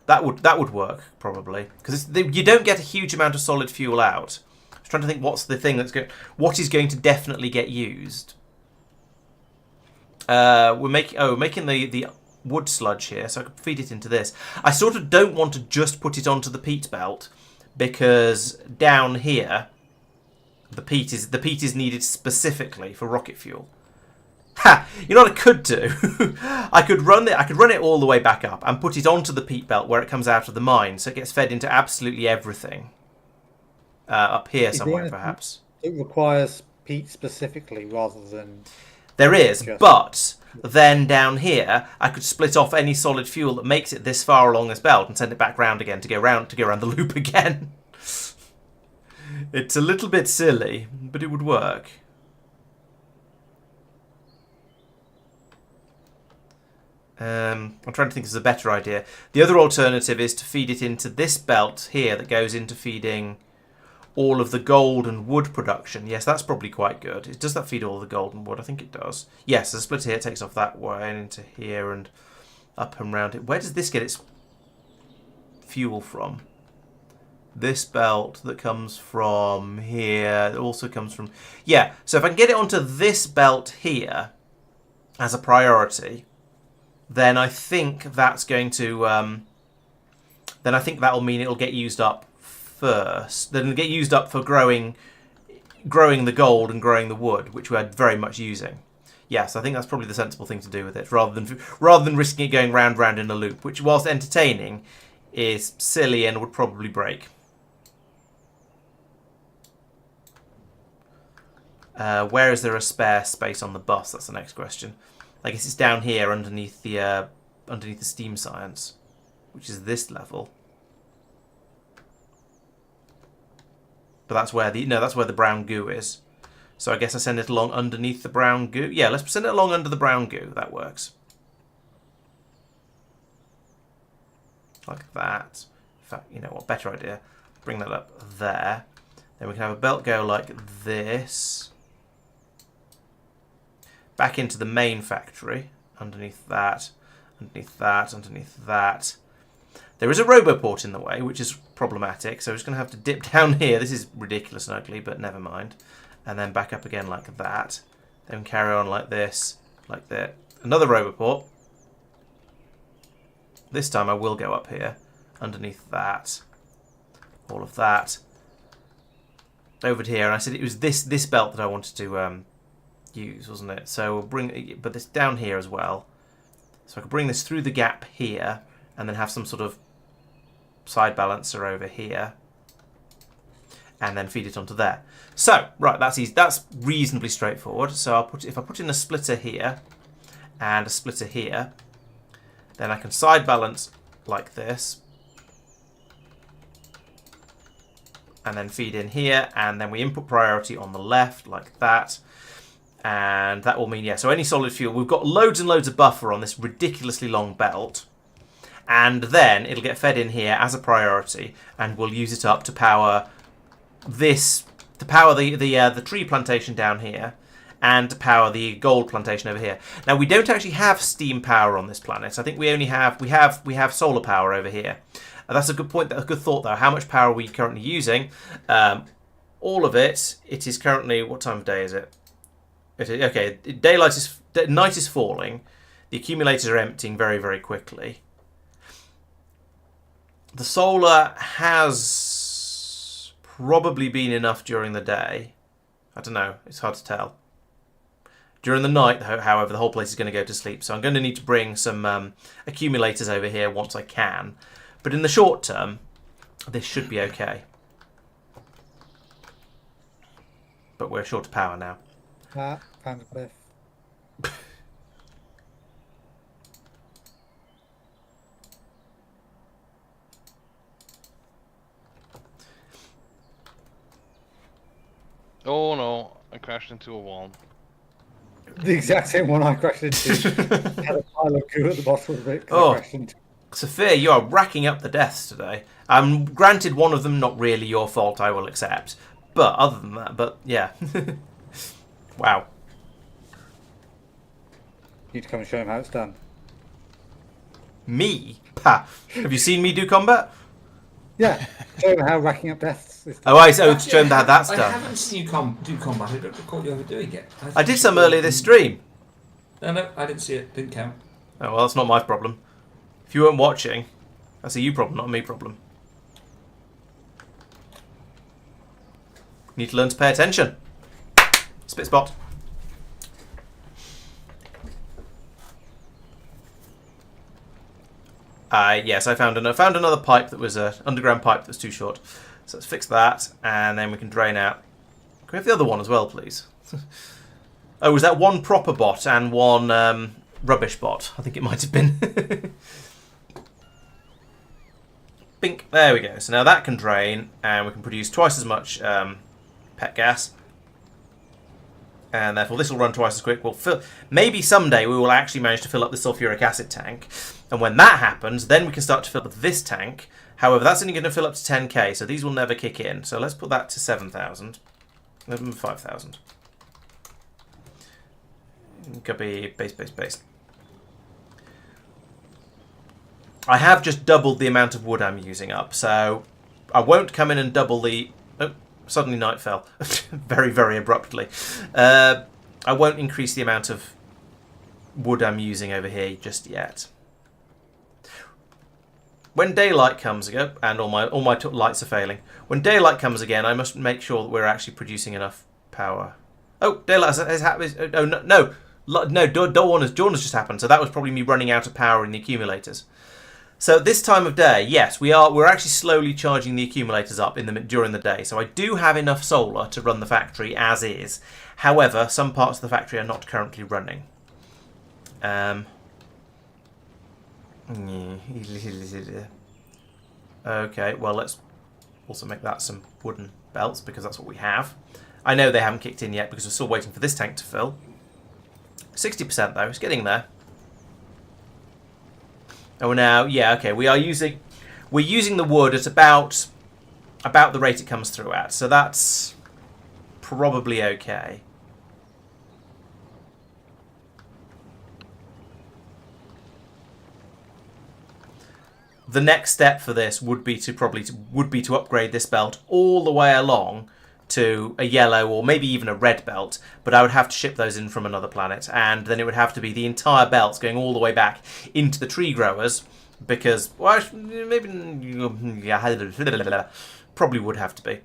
that would work probably, because you don't get a huge amount of solid fuel out. I was trying to think what's the thing what is going to definitely get used. We're making the wood sludge here, so I could feed it into this. I sort of don't want to just put it onto the peat belt, because down here the peat is needed specifically for rocket fuel. Ha! You know what I could do? I could run it all the way back up and put it onto the peat belt where it comes out of the mine, so it gets fed into absolutely everything. Up here somewhere, perhaps. It requires peat specifically rather than... There is, Just- but then down here, I could split off any solid fuel that makes it this far along this belt and send it back round again to go round the loop again. It's a little bit silly, but it would work. I'm trying to think of a better idea. The other alternative is to feed it into this belt here that goes into feeding all of the gold and wood production. Yes, that's probably quite good. Does that feed all the gold and wood? I think it does. Yes, the split here takes off that way and into here and up and round it. Where does this get its fuel from? This belt that comes from here. It also comes from... Yeah, so if I can get it onto this belt here as a priority, then I think that's going to... then I think that'll mean it'll get used up first. Then it'll get used up for growing the gold and growing the wood, which we're very much using. Yes, I think that's probably the sensible thing to do with it, rather than risking it going round in a loop, which, whilst entertaining, is silly and would probably break. Where is there a spare space on the bus? That's the next question. I guess it's down here underneath the steam science, which is this level. But that's where the brown goo is. So I guess I send it along underneath the brown goo. Yeah, let's send it along under the brown goo. That works. Like that. In fact, you know what? Better idea. Bring that up there. Then we can have a belt go like this. Back into the main factory. Underneath that. Underneath that. Underneath that. There is a roboport in the way, which is problematic. So we're just going to have to dip down here. This is ridiculous and ugly, but never mind. And then back up again like that. Then carry on like this. Like that. Another roboport. This time I will go up here. Underneath that. All of that. Over to here. And I said it was this belt that I wanted to use, wasn't it? So we'll bring... But this down here as well. So I could bring this through the gap here. And then have some sort of side balancer over here. And then feed it onto there. So, right, that's easy. That's reasonably straightforward. So if I put in a splitter here and a splitter here, then I can side balance like this. And then feed in here, and then we input priority on the left like that. And that will mean, yeah, so any solid fuel, we've got loads and loads of buffer on this ridiculously long belt. And then it'll get fed in here as a priority, and we'll use it up to power this, to power the tree plantation down here, and to power the gold plantation over here. Now we don't actually have steam power on this planet. I think we only have we have solar power over here. That's a good point. A good thought though. How much power are we currently using? All of it. It is currently, what time of day is it? Okay, night is falling. The accumulators are emptying very, very quickly. The solar has probably been enough during the day. I don't know. It's hard to tell. During the night, however, the whole place is going to go to sleep. So I'm going to need to bring some accumulators over here once I can. But in the short term, this should be okay. But we're short of power now. Found a cliff. Oh no, I crashed into a wall. The exact same one I crashed into. Had a pile of goo at the bottom of it. Oh. I crashed into. Sophia, you are racking up the deaths today. Granted, one of them not really your fault, I will accept. But other than that, but yeah. Wow. You need to come and show him how it's done. Me? Ha! Have you seen me do combat? Yeah, show him how racking up deaths is done. Oh, it's shown that that's I done. haven't seen you do combat. I don't recall you ever doing it. I did some earlier this stream. No, I didn't see it. Didn't count. Oh, well, that's not my problem. If you weren't watching, that's a you problem, not a me problem. You need to learn to pay attention. Spit spot. Yes, I found another pipe that was an underground pipe that was too short. So let's fix that, and then we can drain out. Can we have the other one as well, please? Oh, was that one proper bot and one rubbish bot? I think it might have been. Bink. There we go. So now that can drain, and we can produce twice as much pet gas. And therefore this will run twice as quick. We'll fill. Maybe someday we will actually manage to fill up the sulfuric acid tank. And when that happens, then we can start to fill up this tank. However, that's only going to fill up to 10k, so these will never kick in. So let's put that to 7,000. 5,000. Could be base. I have just doubled the amount of wood I'm using up, so I won't come in and double the... Oh, suddenly night fell. Very, very abruptly. I won't increase the amount of wood I'm using over here just yet. When daylight comes again, and all my lights are failing. When daylight comes again, I must make sure that we're actually producing enough power. Oh, daylight has happened. Oh no, dawn has just happened. So that was probably me running out of power in the accumulators. So this time of day, yes, we're actually slowly charging the accumulators up during the day. So I do have enough solar to run the factory as is. However, some parts of the factory are not currently running. Okay, well, let's also make that some wooden belts, because that's what we have. I know they haven't kicked in yet because we're still waiting for this tank to fill. 60% though, it's getting there. Oh, now, yeah, okay, we're using the wood at about the rate it comes through at, so that's probably okay. The next step for this would be to upgrade this belt all the way along to a yellow or maybe even a red belt, but I would have to ship those in from another planet, and then it would have to be the entire belts going all the way back into the tree growers, because, well, maybe, yeah, probably would have to be.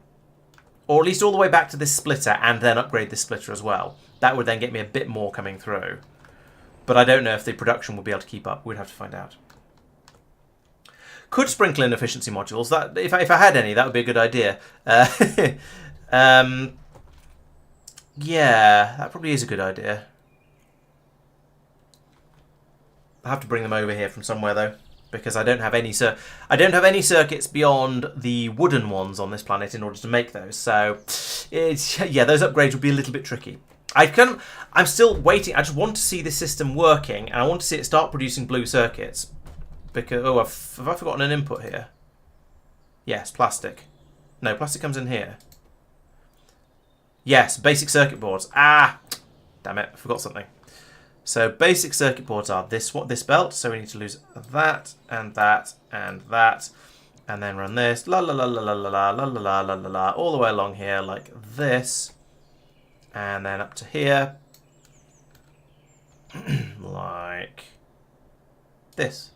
Or at least all the way back to this splitter and then upgrade this splitter as well. That would then get me a bit more coming through. But I don't know if the production will be able to keep up. We'd have to find out. Could sprinkle in efficiency modules. That if I had any, that would be a good idea. Yeah, that probably is a good idea. I'll have to bring them over here from somewhere though, because I don't have any circuits beyond the wooden ones on this planet in order to make those. So, yeah, those upgrades would be a little bit tricky. I'm still waiting. I just want to see the system working, and I want to see it start producing blue circuits. Because have I forgotten an input here? Yes, plastic. No, plastic comes in here. Yes, basic circuit boards. Ah, damn it, I forgot something. So basic circuit boards are this belt. So we need to lose that and that and that, and then run this la la la la la la la la la la la all the way along here like this, and then up to here like this.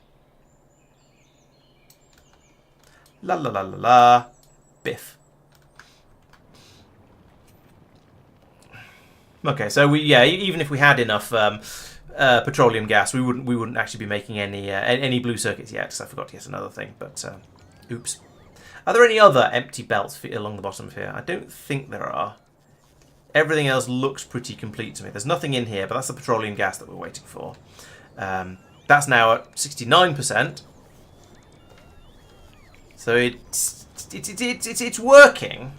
La la la la la, biff. Okay, so even if we had enough petroleum gas, we wouldn't actually be making any blue circuits yet. So I forgot to get another thing, but oops. Are there any other empty belts along the bottom of here? I don't think there are. Everything else looks pretty complete to me. There's nothing in here, but that's the petroleum gas that we're waiting for. That's now at 69%. So it's working.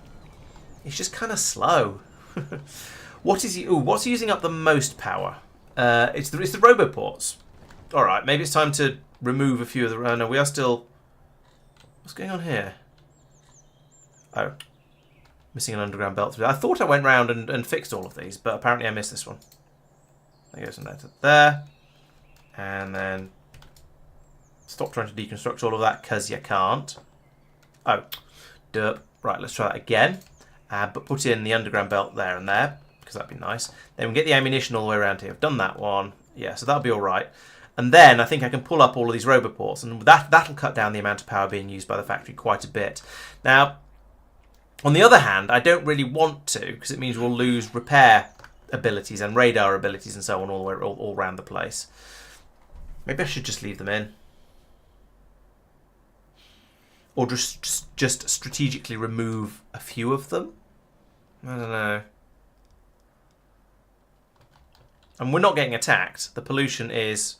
It's just kind of slow. What's using up the most power? It's the roboports. All right, maybe it's time to remove a few of the. No, we are still. What's going on here? Oh, missing an underground belt through. I thought I went round and fixed all of these, but apparently I missed this one. That goes from there to there, and then stop trying to deconstruct all of that because you can't. Oh, derp. Right, let's try that again. But put in the underground belt there and there, because that'd be nice. Then we get the ammunition all the way around here. I've done that one. Yeah, so that'll be all right. And then I think I can pull up all of these roboports, and that'll cut down the amount of power being used by the factory quite a bit. Now, on the other hand, I don't really want to, because it means we'll lose repair abilities and radar abilities and so on all around the place. Maybe I should just leave them in. or just strategically remove a few of them. I don't know. And we're not getting attacked. The pollution is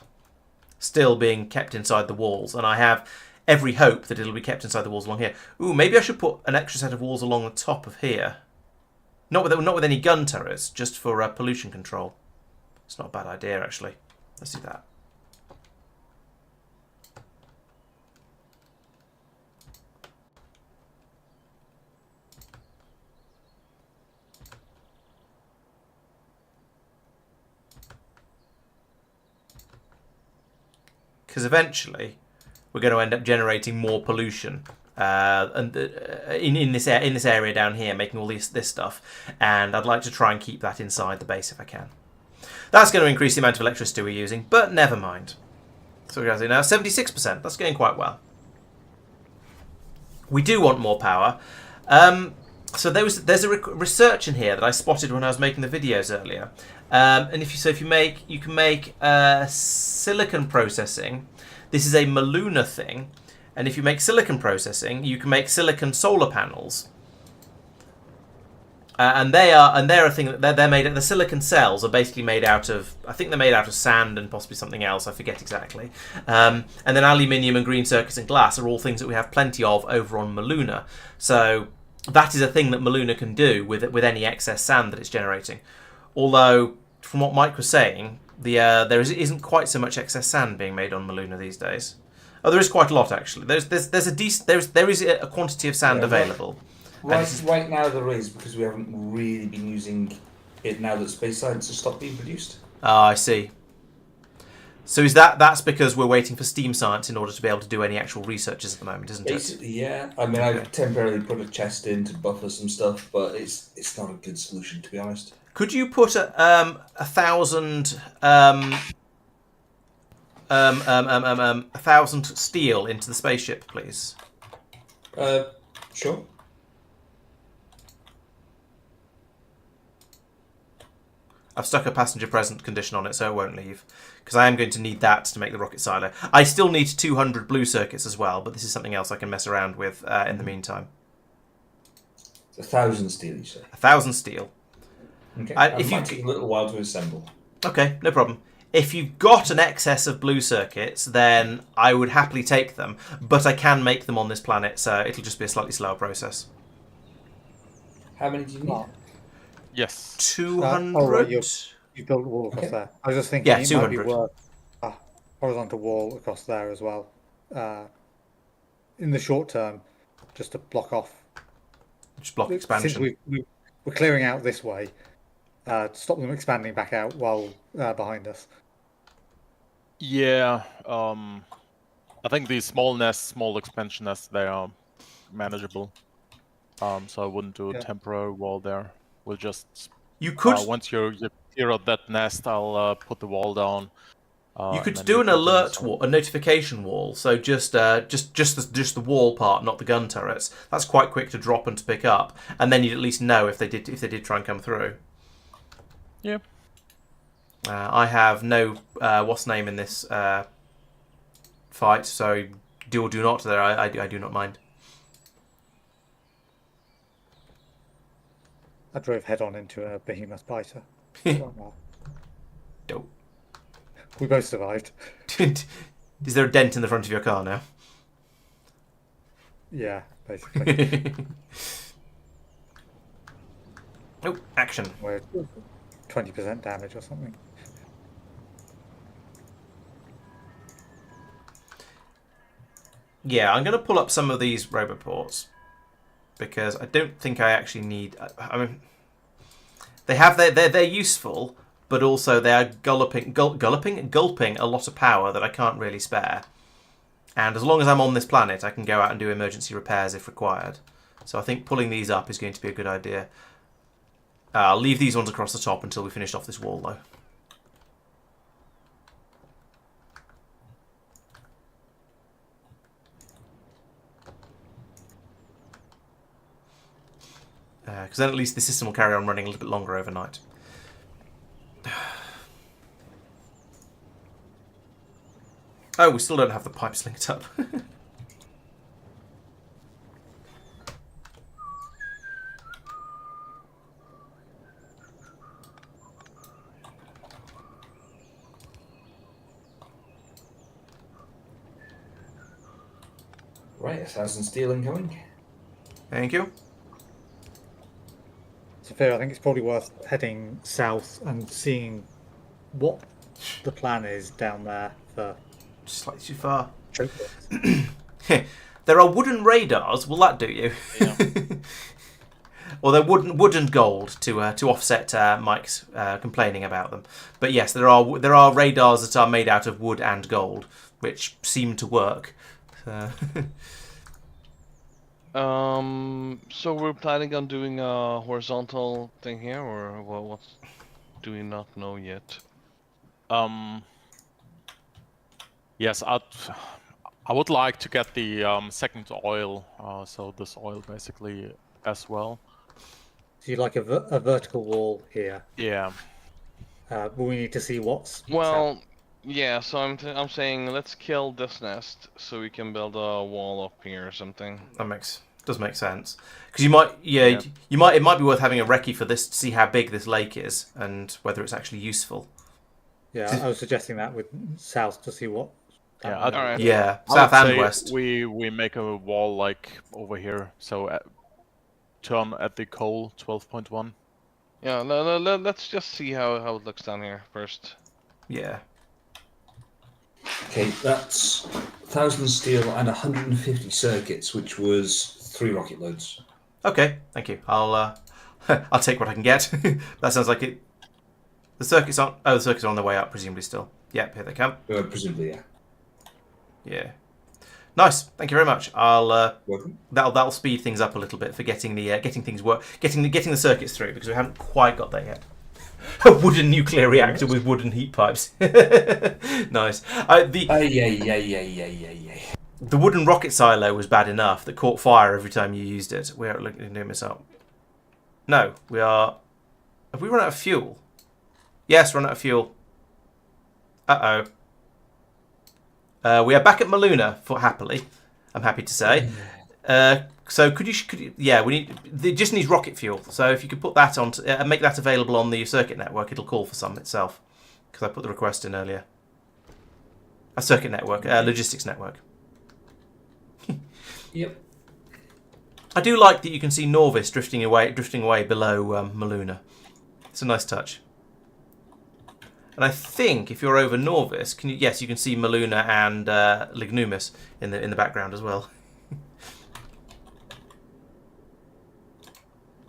still being kept inside the walls, and I have every hope that it'll be kept inside the walls along here. Ooh, maybe I should put an extra set of walls along the top of here. Not with any gun turrets, just for pollution control. It's not a bad idea, actually. Let's do that. Because eventually we're going to end up generating more pollution in this area down here, making all this stuff, and I'd like to try and keep that inside the base if I can. That's going to increase the amount of electricity we're using, but never mind. So we're going to do now 76%. That's going quite well. We do want more power. So there's a research in here that I spotted when I was making the videos earlier. And you can make silicon processing. This is a Muluna thing, and if you make silicon processing, you can make silicon solar panels. And they're a thing that they're made. The silicon cells are basically made out of, I think they're made out of sand and possibly something else. I forget exactly. And then aluminium and green circuits and glass are all things that we have plenty of over on Muluna. So that is a thing that Muluna can do with any excess sand that it's generating. Although, from what Mike was saying, there isn't quite so much excess sand being made on Muluna these days. Oh, there is quite a lot actually. There is a quantity of sand available. Right now there is, because we haven't really been using it now that space science has stopped being produced. Ah, I see. So that's because we're waiting for steam science in order to be able to do any actual researches at the moment, isn't Basically, yeah. I mean, I've temporarily put a chest in to buffer some stuff, but it's not a good solution, to be honest. Could you put 1,000 1,000 steel into the spaceship, please? Sure. I've stuck a passenger present condition on it, so it won't leave. Because I am going to need that to make the rocket silo. I still need 200 blue circuits as well, but this is something else I can mess around with in the meantime. 1,000 steel, you say? 1,000 steel. Okay. It might take a little while to assemble. Okay, no problem. If you've got an excess of blue circuits, then I would happily take them, but I can make them on this planet, so it'll just be a slightly slower process. How many do you need? Yes. 200? You built a wall across there. I was just thinking Yeah, it 200. might be worth a horizontal wall across there as well. In the short term, just to block off. Just block expansion. Since we're clearing out this way, to stop them expanding back out while behind us. Yeah. I think these small expansion nests, they are manageable. So I wouldn't do a temporary wall there. We'll just once you clear out that nest, I'll put the wall down. You could do an alert wall, a notification wall. So just the wall part, not the gun turrets. That's quite quick to drop and to pick up, and then you'd at least know if they did try and come through. Yeah. I have no what's name in this fight, so do or do not there. I do not mind. I drove head on into a behemoth biter. Dope. We both survived. Is there a dent in the front of your car now? Yeah, basically. Oh, action. We're 20% damage or something. Yeah, I'm going to pull up some of these roboports because I don't think I actually need. I mean, they're useful, but also they are gulping a lot of power that I can't really spare. And as long as I'm on this planet, I can go out and do emergency repairs if required. So I think pulling these up is going to be a good idea. I'll leave these ones across the top until we finish off this wall, though. Because then at least the system will carry on running a little bit longer overnight. Oh, we still don't have the pipes linked up. Right, 1,000 steel incoming. Thank you. Sophia, I think it's probably worth heading south and seeing what the plan is down there for Slightly too far. choke points. There are wooden radars. Will that do you? Yeah. Or they're wood and gold to offset Mike's complaining about them. But yes, there are radars that are made out of wood and gold, which seem to work. So we're planning on doing a horizontal thing here, or what? Do we not know yet? Yes, I would like to get the second oil, so this oil basically as well. So you'd like a vertical wall here. Yeah. But we need to see what's Well, yeah. So I'm saying let's kill this nest so we can build a wall up here or something. That does make sense, because you might it might be worth having a recce for this to see how big this lake is and whether it's actually useful. Yeah, I was suggesting that with south to see what. Yeah, All right. Yeah, I south would and say west. We make a wall like over here, so turn at the coal 12.1. Yeah. Let's just see how it looks down here first. Yeah. Okay, that's 1,000 steel and 150 circuits, which was 3 rocket loads. Okay, thank you. I'll I'll take what I can get. That sounds like it. The circuits on. Oh, the circuits are on their way up, presumably still. Yep, here they come. Presumably, yeah. Yeah. Nice. Thank you very much. I'll Welcome. that'll speed things up a little bit for getting the getting the circuits through, because we haven't quite got there yet. A wooden nuclear reactor with wooden heat pipes. Nice. The wooden rocket silo was bad enough that caught fire every time you used it. We are looking to do this up. No, we are. Have we run out of fuel? Yes, run out of fuel. Uh-oh. We are back at Muluna, for happily. I'm happy to say. So could you? Yeah, we need. It just needs rocket fuel. So if you could put that on, make that available on the circuit network, it'll call for some itself. Because I put the request in earlier. A circuit network, logistics network. Yep. I do like that you can see Nauvis drifting away below Muluna. It's a nice touch. And I think if you're over Nauvis, yes, you can see Muluna and Lignumis in the background as well.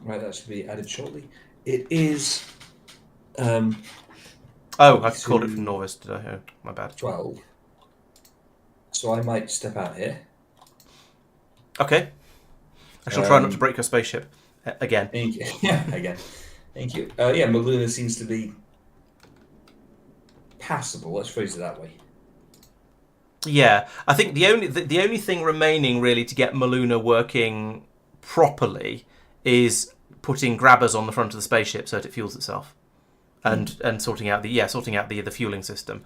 Right, that should be added shortly. It is. Oh, I called it from Nauvis, did I? Oh, my bad. 12. So I might step out here. Okay. I shall try not to break your spaceship again. Thank you. Yeah, again. Thank you. Yeah, Muluna seems to be passable. Let's phrase it that way. Yeah, I think the only thing remaining really to get Muluna working properly is putting grabbers on the front of the spaceship so that it fuels itself, and sorting out the fueling system.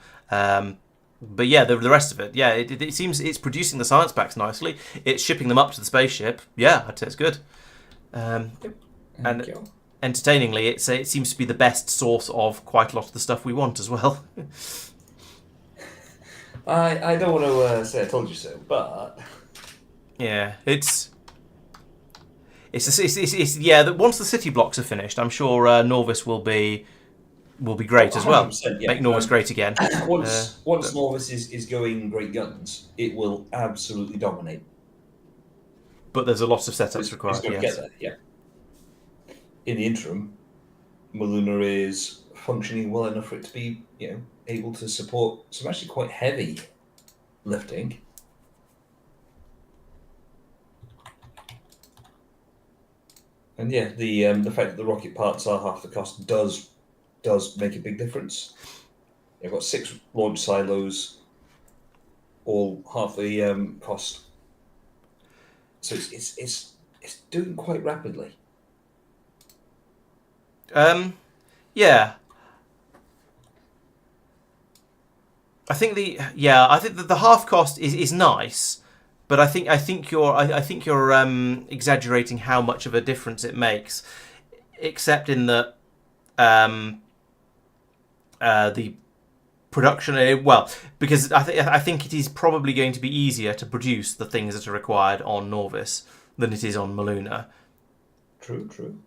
But yeah, the rest of it, yeah, it seems it's producing the science packs nicely. It's shipping them up to the spaceship. Yeah, I'd say it's good. And entertainingly, it seems to be the best source of quite a lot of the stuff we want as well. I don't want to say I told you so, but yeah, it's yeah. That once the city blocks are finished, I'm sure Nauvis will be great as well. Yeah. Make Nauvis great again. Once Nauvis is going great guns, it will absolutely dominate. But there's a lot of setups It's required. going to Yes. get there, yeah. In the interim, Muluna is functioning well enough for it to be, able to support some actually quite heavy lifting. And yeah, the fact that the rocket parts are half the cost does make a big difference. You've got 6 launch silos, all half the cost. So it's doing quite rapidly. Yeah. I think the half cost is nice, but I think you're exaggerating how much of a difference it makes, except in that production. Well, because I think it is probably going to be easier to produce the things that are required on Nauvis than it is on Muluna. True.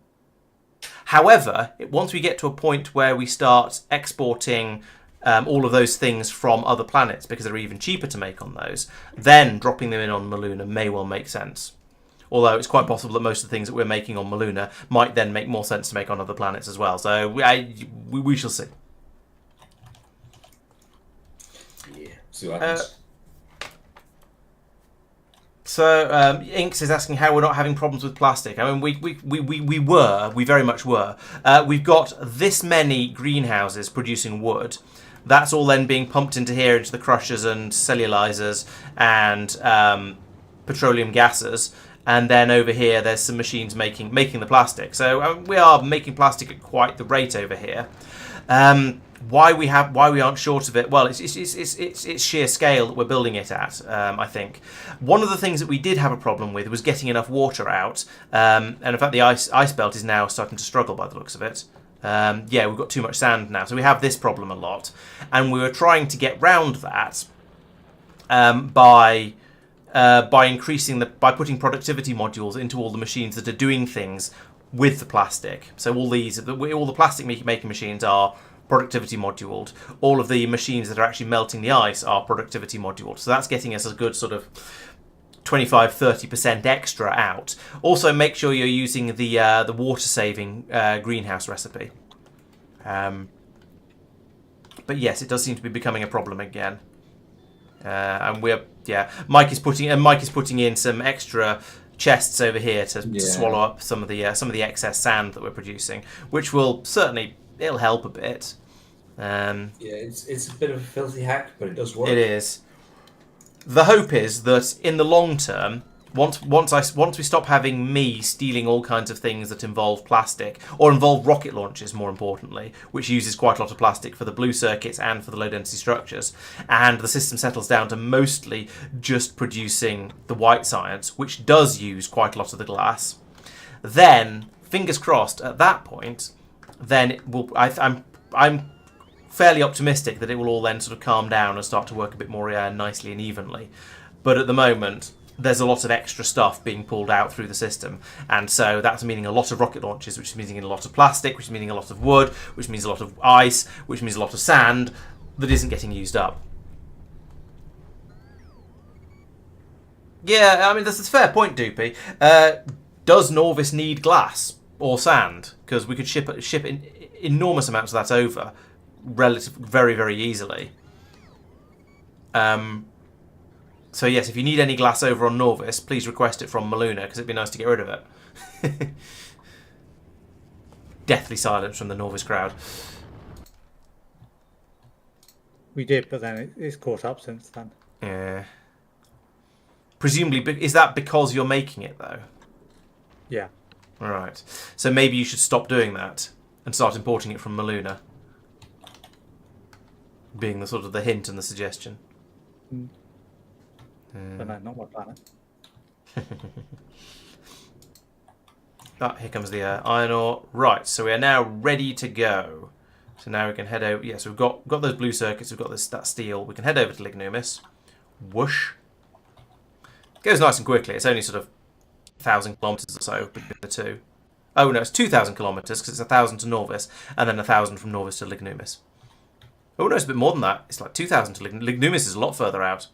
However, once we get to a point where we start exporting all of those things from other planets because they're even cheaper to make on those, then dropping them in on Muluna may well make sense. Although it's quite possible that most of the things that we're making on Muluna might then make more sense to make on other planets as well. So we shall see. Yeah, see what happens. So Inks is asking how we're not having problems with plastic. I mean, we very much were. We've got this many greenhouses producing wood. That's all then being pumped into here, into the crushers and cellulizers and petroleum gases. And then over here, there's some machines making the plastic. So we are making plastic at quite the rate over here. Why we aren't short of it? Well, it's sheer scale that we're building it at. I think one of the things that we did have a problem with was getting enough water out, and in fact, the ice belt is now starting to struggle by the looks of it. Yeah, we've got too much sand now, so we have this problem a lot, and we were trying to get round that by putting productivity modules into all the machines that are doing things with the plastic. So all the plastic making machines are productivity moduled. All of the machines that are actually melting the ice are productivity moduled. So that's getting us a good sort of 25-30% extra out. Also, make sure you're using the water-saving greenhouse recipe. But yes, it does seem to be becoming a problem again. And Mike is putting in some extra chests over here to swallow up some of the excess sand that we're producing, which will certainly it'll help a bit. It's a bit of a filthy hack, but it does work. It is. The hope is that in the long term, once we stop having me stealing all kinds of things that involve plastic or involve rocket launches, more importantly, which uses quite a lot of plastic for the blue circuits and for the low density structures, and the system settles down to mostly just producing the white science, which does use quite a lot of the glass, then fingers crossed at that point, then it will. I'm fairly optimistic that it will all then sort of calm down and start to work a bit more nicely and evenly. But at the moment, there's a lot of extra stuff being pulled out through the system, and so that's meaning a lot of rocket launches, which is meaning a lot of plastic, which is meaning a lot of wood, which means a lot of ice, which means a lot of sand that isn't getting used up. Yeah, I mean, that's a fair point, Doopy. Does Nauvis need glass or sand? Because we could ship enormous amounts of that over very, very easily. So yes, if you need any glass over on Nauvis, please request it from Muluna, because it'd be nice to get rid of it. Deathly silence from the Nauvis crowd. We did, but then it's caught up since then. Yeah. Presumably, is that because you're making it, though? Yeah. Right. So maybe you should stop doing that and start importing it from Muluna. Being the sort of the hint and the suggestion. But no, not my planet. Here comes the iron ore. Right, so we are now ready to go. So now we can head over. Yeah, so we've got those blue circuits. We've got that steel. We can head over to Lignumis. Whoosh. Goes nice and quickly. It's only sort of 1,000 kilometers or so between the two. Oh no, it's 2,000 kilometers because it's 1,000 to Nauvis and then 1,000 from Nauvis to Lignumis. Oh no, it's a bit more than that. It's like 2,000 to Lignumis is a lot further out.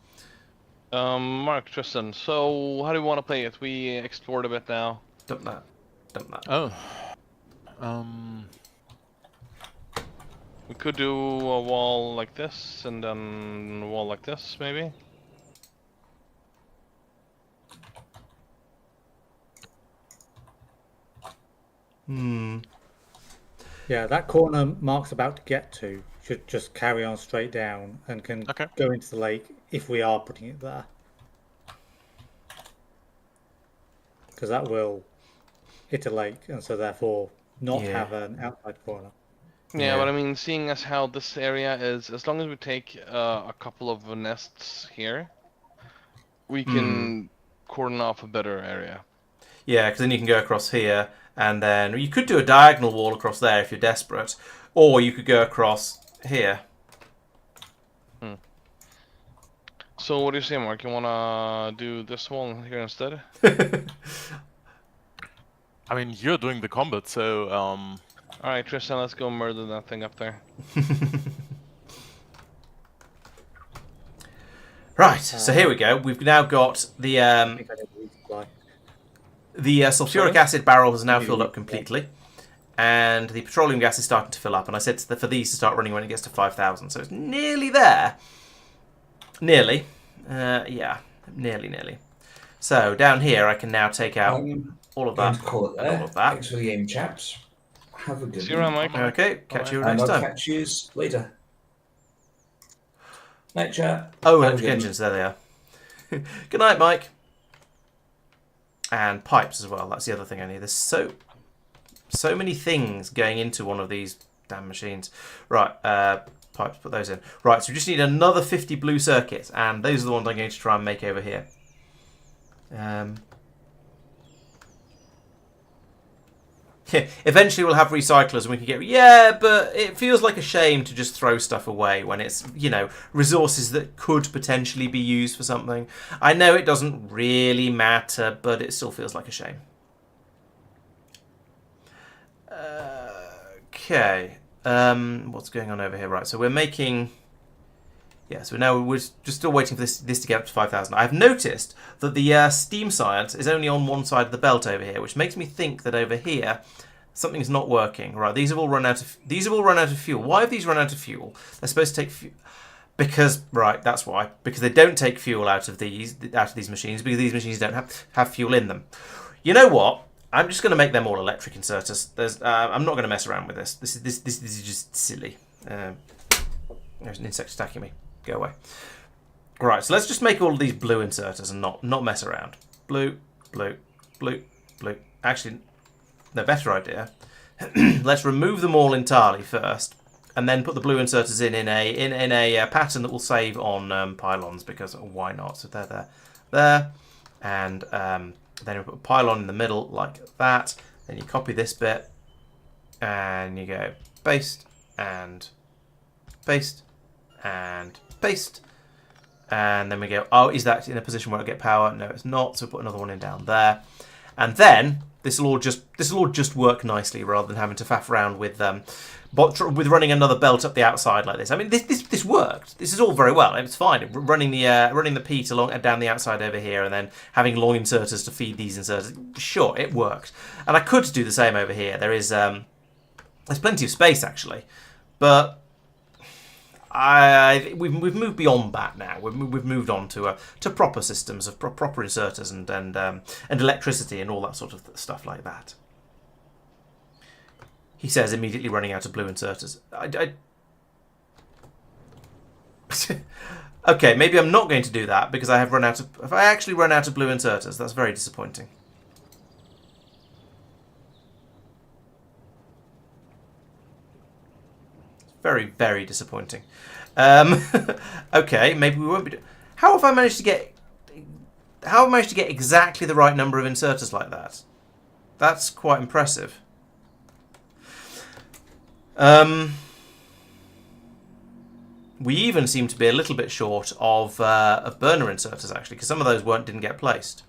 Mark, Tristan, so how do we want to play it? We explored a bit now. Dump that. Oh. We could do a wall like this, and then a wall like this, maybe? Yeah, that corner Mark's about to get to should just carry on straight down and can go into the lake if we are putting it there. Because that will hit a lake and so therefore not have an outside corner. Yeah, but I mean, seeing as how this area is, as long as we take a couple of nests here, we can cordon off a better area. Yeah, because then you can go across here, and then you could do a diagonal wall across there if you're desperate, or you could go across here. So what do you say, Mark? You wanna do this one here instead? I mean, you're doing the combat, so All right, Tristan, let's go murder that thing up there. Right, so here we go. We've now got the I think I need to resupply. sulfuric Sorry? acid barrel has now You filled need up to- completely, and the petroleum gas is starting to fill up. And I said for these to start running when it gets to 5,000, so it's nearly there. Nearly, yeah, nearly. So down here, I can now take out all of Going that to call it and there. all of that. Thanks for the game, chaps. Have a good See you around, night. Mike. Okay, catch you And next I'll time. catch you later. Night, chat. Oh, Have a electric good engines, there they are. Good night, Mike. And pipes as well, that's the other thing I need. There's so many things going into one of these damn machines. Right, pipes, put those in. Right, so we just need another 50 blue circuits, and those are the ones I'm going to try and make over here. Eventually we'll have recyclers and we can get... Yeah, but it feels like a shame to just throw stuff away when it's, you know, resources that could potentially be used for something. I know it doesn't really matter, but it still feels like a shame. Okay. What's going on over here? Right, so we're making... Yeah, so now we're just still waiting for this to get up to 5,000. I've noticed that the steam science is only on one side of the belt over here, which makes me think that over here something's not working. Right, these have all run out of fuel. Why have these run out of fuel? They're supposed to take fuel because that's why. Because they don't take fuel out of these machines because these machines don't have fuel in them. You know what? I'm just going to make them all electric inserters. I'm not going to mess around with this. This is just silly. There's an insect attacking me. Go away. Right, so let's just make all of these blue inserters and not mess around. Blue. Actually, no, better idea. Let's remove them all entirely first, and then put the blue inserters in a pattern that will save on pylons, because why not? So they're there, and then we put a pylon in the middle like that. Then you copy this bit, and you go paste and paste. And paste, and then we go, oh, is that in a position where I get power? No, it's not, so put another one in down there, and then this will all just work nicely rather than having to faff around with running another belt up the outside like this. I mean, this worked. This is all very well. It's fine. Running the peat along and down the outside over here, and then having long inserters to feed these inserters. Sure, it worked, and I could do the same over here. There's plenty of space actually, but we've moved beyond that now. We've moved on to proper systems of proper inserters and electricity and all that sort of stuff like that. He says, immediately running out of blue inserters. Okay, maybe I'm not going to do that because I have run out of. If I actually run out of blue inserters, that's very disappointing. Very, very disappointing. Okay, maybe we won't be. How have I managed to get exactly the right number of inserters like that? That's quite impressive. We even seem to be a little bit short of burner inserters actually, because some of those didn't get placed.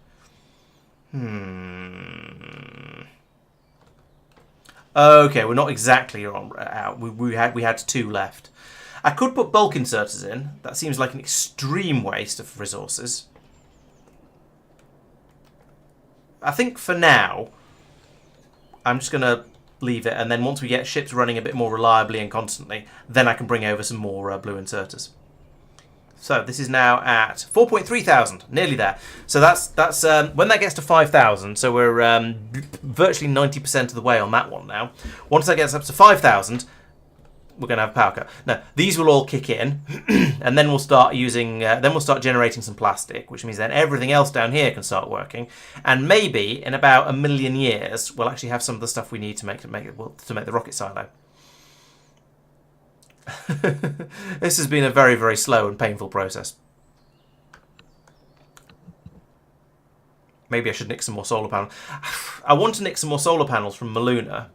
Okay, we're not exactly out. We had 2 left. I could put bulk inserters in. That seems like an extreme waste of resources. I think for now, I'm just going to leave it, and then once we get ships running a bit more reliably and constantly, then I can bring over some more blue inserters. So this is now at 4,300, nearly there. So that's when that gets to 5,000. So we're virtually 90% of the way on that one now. Once that gets up to 5,000, we're going to have a power cut. Now these will all kick in, and then we'll start generating some plastic, which means then everything else down here can start working. And maybe in about 1 million years, we'll actually have some of the stuff we need to make the rocket silo. This has been a very, very slow and painful process. Maybe I should nick some more solar panels. I want to nick some more solar panels from Muluna.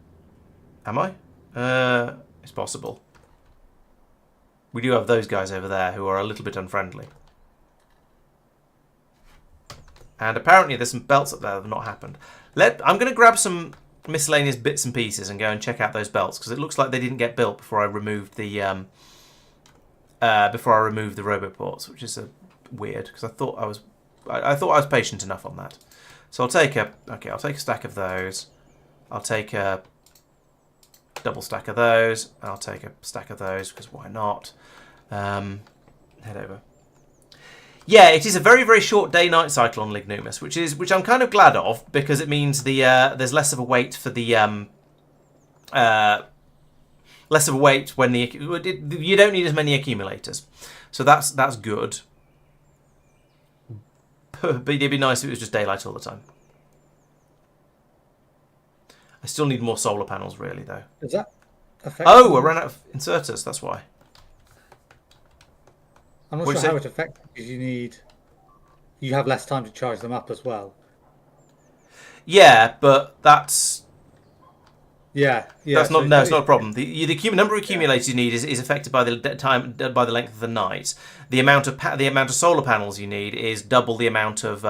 Am I? It's possible. We do have those guys over there who are a little bit unfriendly. And apparently there's some belts up there that have not happened. I'm going to grab some miscellaneous bits and pieces and go and check out those belts, because it looks like they didn't get built before I removed the roboports, which is weird, because I thought I was patient enough on that. So I'll take a stack of those. I'll take a double stack of those. I'll take a stack of those, because why not? Head over. Yeah, it is a very, very short day-night cycle on Lignumis, which I'm kind of glad of, because it means there's less of a wait for the less of a wait when you don't need as many accumulators, so that's good. But it'd be nice if it was just daylight all the time. I still need more solar panels, really, though. Does that affect? Oh, I ran out of inserters. That's why. I'm not What'd sure you how say? it affects, because you have less time to charge them up as well. Yeah, but that's It's not a problem. The number of accumulators you need is affected by the length of the night. The amount of solar panels you need is double the amount of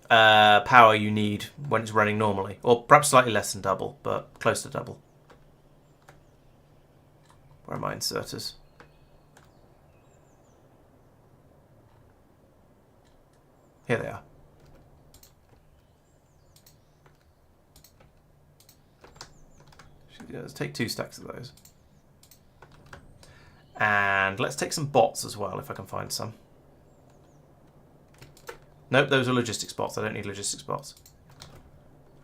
power you need when it's running normally, or perhaps slightly less than double, but close to double. Where are my inserters? Here they are. Let's take 2 stacks of those. And let's take some bots as well, if I can find some. Nope, those are logistics bots. I don't need logistics bots.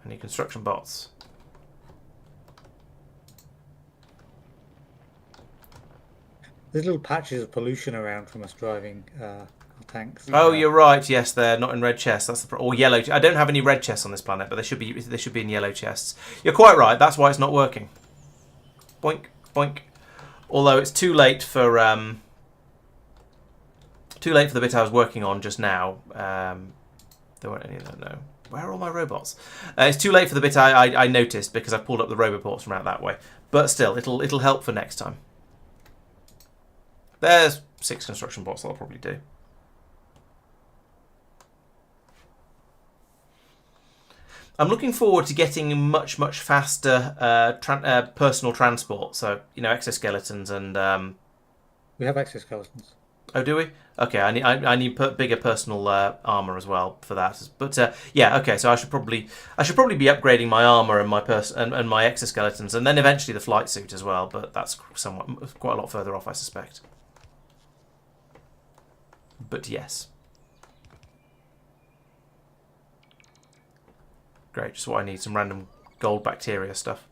I need construction bots. There's little patches of pollution around from us driving our tanks. Oh, you're right. Yes, they're not in red chests. That's or yellow. I don't have any red chests on this planet, but they should be in yellow chests. You're quite right. That's why it's not working. Boink, boink. Although it's too late for the bit I was working on just now. There weren't any of them. No. Where are all my robots? It's too late for the bit I noticed, because I pulled up the roboports from out that way. But still, it'll help for next time. There's 6 construction bots that I'll probably do. I'm looking forward to getting much faster personal transport. So, exoskeletons and. We have exoskeletons. Oh, do we? Okay, I need bigger personal armor as well for that. But yeah, okay. So I should probably be upgrading my armor and my and my exoskeletons, and then eventually the flight suit as well. But that's quite a lot further off, I suspect. But yes. Great, just what I need, some random gold bacteria stuff.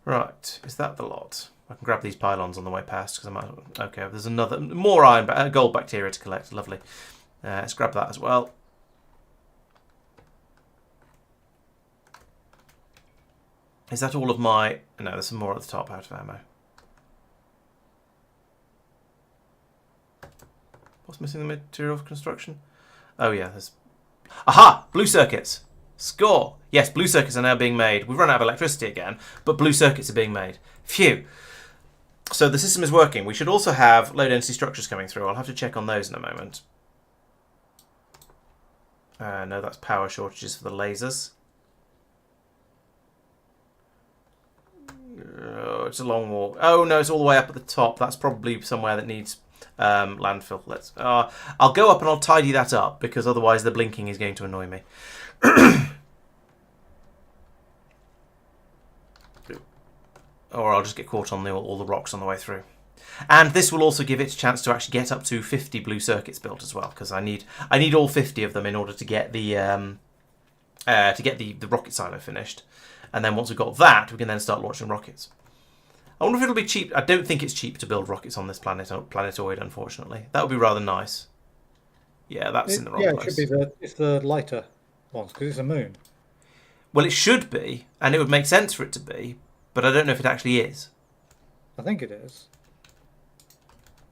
Right, is that the lot? I can grab these pylons on the way past, because I might. Okay, there's more gold bacteria to collect. Lovely. Let's grab that as well. Is that all of my? No, there's some more at the top. Out of ammo. What's missing? The material for construction? Oh yeah, there's. Aha! Blue circuits. Score! Yes, blue circuits are now being made. We've run out of electricity again, but blue circuits are being made. Phew! So the system is working. We should also have low-density structures coming through. I'll have to check on those in a moment. No, that's power shortages for the lasers. Oh, it's a long walk. Oh no, it's all the way up at the top. That's probably somewhere that needs landfill. I'll go up and I'll tidy that up, because otherwise the blinking is going to annoy me. Or I'll just get caught on all the rocks on the way through. And this will also give it a chance to actually get up to 50 blue circuits built as well, because I need all 50 of them in order to get the rocket silo finished. And then once we've got that, we can then start launching rockets. I wonder if it'll be cheap. I don't think it's cheap to build rockets on this planetoid, unfortunately. That would be rather nice. Yeah, that's in the wrong place. Yeah, it should be it's the lighter ones, because it's a moon. Well, it should be, and it would make sense for it to be, but I don't know if it actually is. I think it is.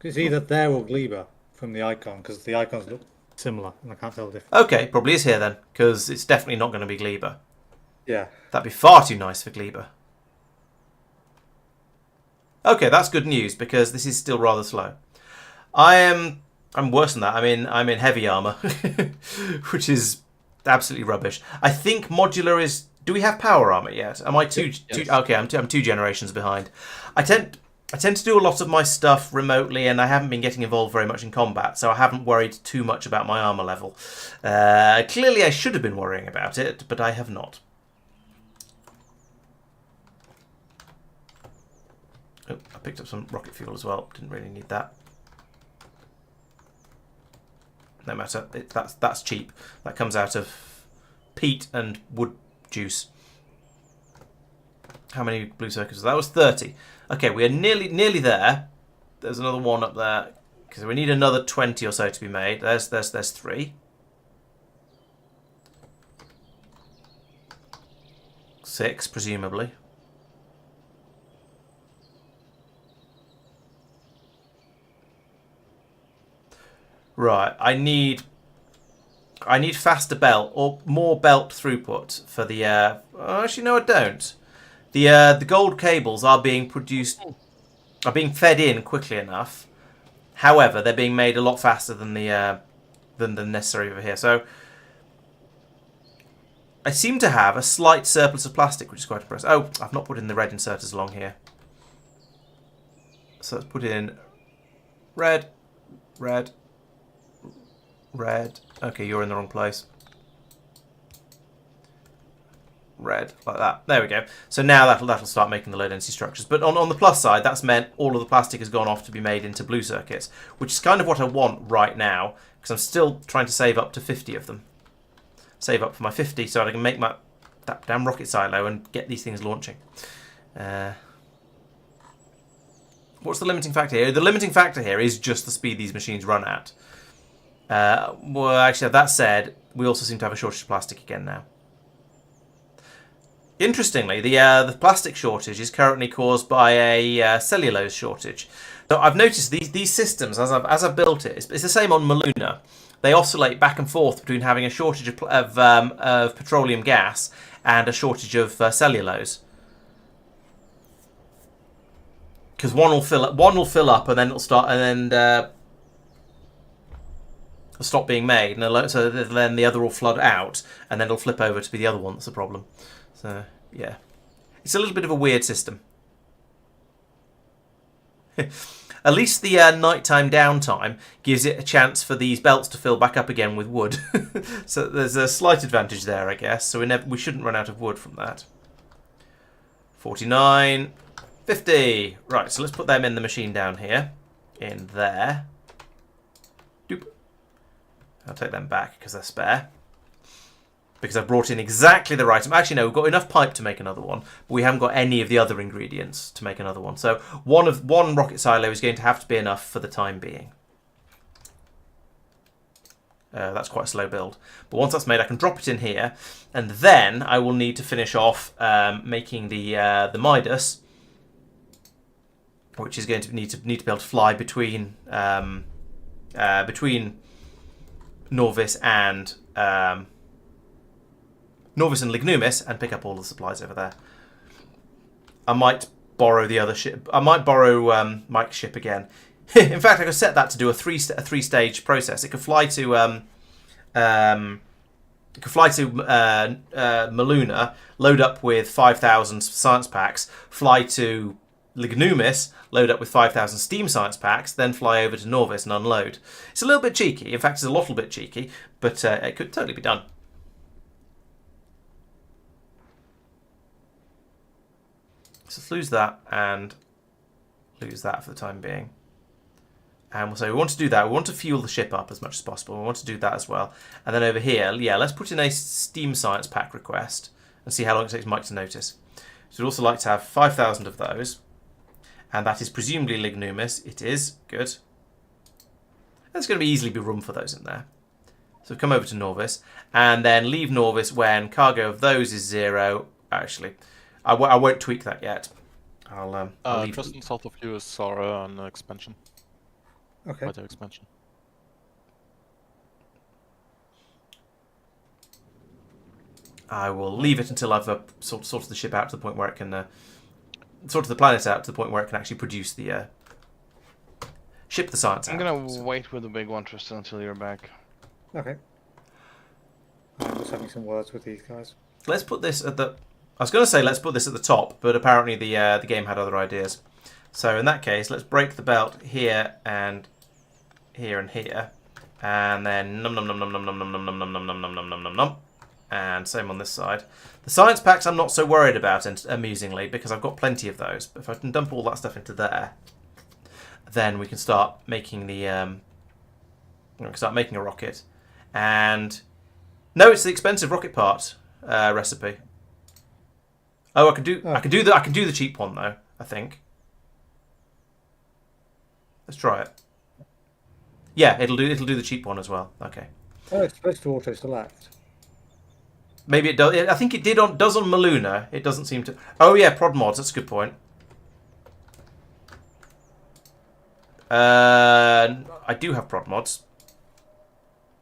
It's either there or Gleba from the icon, because the icons look similar, and I can't tell the difference. Okay, probably is here then, because it's definitely not going to be Gleba. Yeah. That'd be far too nice for Gleba. Okay, that's good news because this is still rather slow. I'm worse than that. I'm in heavy armor, which is absolutely rubbish. I think modular is. Do we have power armor yet? Am I two? Yes. Okay, I'm 2 generations behind. I tend to do a lot of my stuff remotely, and I haven't been getting involved very much in combat, so I haven't worried too much about my armor level. Clearly, I should have been worrying about it, but I have not. Oh, I picked up some rocket fuel as well. Didn't really need that. No matter. That's cheap. That comes out of peat and wood juice. How many blue circuits? That was 30. Okay, we are nearly there. There's another one up there because we need another 20 or so to be made. There's 3. 6 presumably. Right, I need faster belt or more belt throughput for the. Actually, no, I don't. The gold cables are being fed in quickly enough. However, they're being made a lot faster than the necessary over here. So I seem to have a slight surplus of plastic, which is quite impressive. Oh, I've not put in the red inserters along here. So let's put in red. Red. Okay, you're in the wrong place. Red, like that. There we go. So now that'll start making the low density structures. But on the plus side, that's meant all of the plastic has gone off to be made into blue circuits, which is kind of what I want right now, because I'm still trying to save up to 50 of them. Save up for my 50 so I can make that damn rocket silo and get these things launching. What's the limiting factor here? The limiting factor here is just the speed these machines run at. Well, actually, that said, we also seem to have a shortage of plastic again now. Interestingly, the plastic shortage is currently caused by a cellulose shortage. So I've noticed these systems, as I've built it, it's the same on Muluna. They oscillate back and forth between having a shortage of petroleum gas and a shortage of cellulose. Because one will fill up, and then it'll start, and then stop being made, and so then the other will flood out, and then it'll flip over to be the other one that's the problem. So yeah, it's a little bit of a weird system. At least the nighttime downtime gives it a chance for these belts to fill back up again with wood. So there's a slight advantage there, I guess. So we shouldn't run out of wood from that. 49, 50. Right, so let's put them in the machine down here, in there. Doop. I'll take them back because they're spare. Because I've brought in exactly the right... Actually, no, we've got enough pipe to make another one, but we haven't got any of the other ingredients to make another one. So one rocket silo is going to have to be enough for the time being. That's quite a slow build. But once that's made, I can drop it in here, and then I will need to finish off making the Midas, which is going to need to be able to fly between Nauvis and Lignumis and pick up all the supplies over there. I might borrow the other ship. I might borrow Mike's ship again. In fact, I could set that to do a three-stage process. It could fly to Muluna, load up with 5,000 science packs, fly to Lignumis, load up with 5,000 steam science packs, then fly over to Nauvis and unload. It's a little bit cheeky. In fact, it's a little bit cheeky, but it could totally be done. So let's lose that and lose that for the time being. And we'll say we want to do that. We want to fuel the ship up as much as possible. We want to do that as well. And then over here, yeah, let's put in a steam science pack request and see how long it takes Mike to notice. So we'd also like to have 5,000 of those. And that is presumably Lignumis. It is. Good. There's going to easily be room for those in there. So come over to Nauvis. And then leave Nauvis when cargo of those is 0. Actually, I won't tweak that yet. I'll leave just south of you is Sora on expansion. Okay. Weather expansion. I will leave it until I've sorted the ship out to the point where it can sorted the planet out to the point where it can actually produce the ship the science I'm out. gonna wait with the big one, Tristan, until you're back. Okay. I'm just having some words with these guys. Let's put this at the. I was going to say let's put this at the top, but apparently the game had other ideas. So in that case, let's break the belt here and here and here, and then num num num num num num num num num num num num num num num num num, and same on this side. The science packs I'm not so worried about, amusingly, because I've got plenty of those. But if I can dump all that stuff into there, then we can start making the we can start making a rocket. And no, it's the expensive rocket part recipe. Oh, I can do the cheap one though, I think. Let's try it. Yeah, it'll do the cheap one as well. Okay. Oh, it's supposed to auto select. Maybe it does. I think it does on Muluna. It doesn't seem to. Oh yeah, prod mods. That's a good point. I do have prod mods.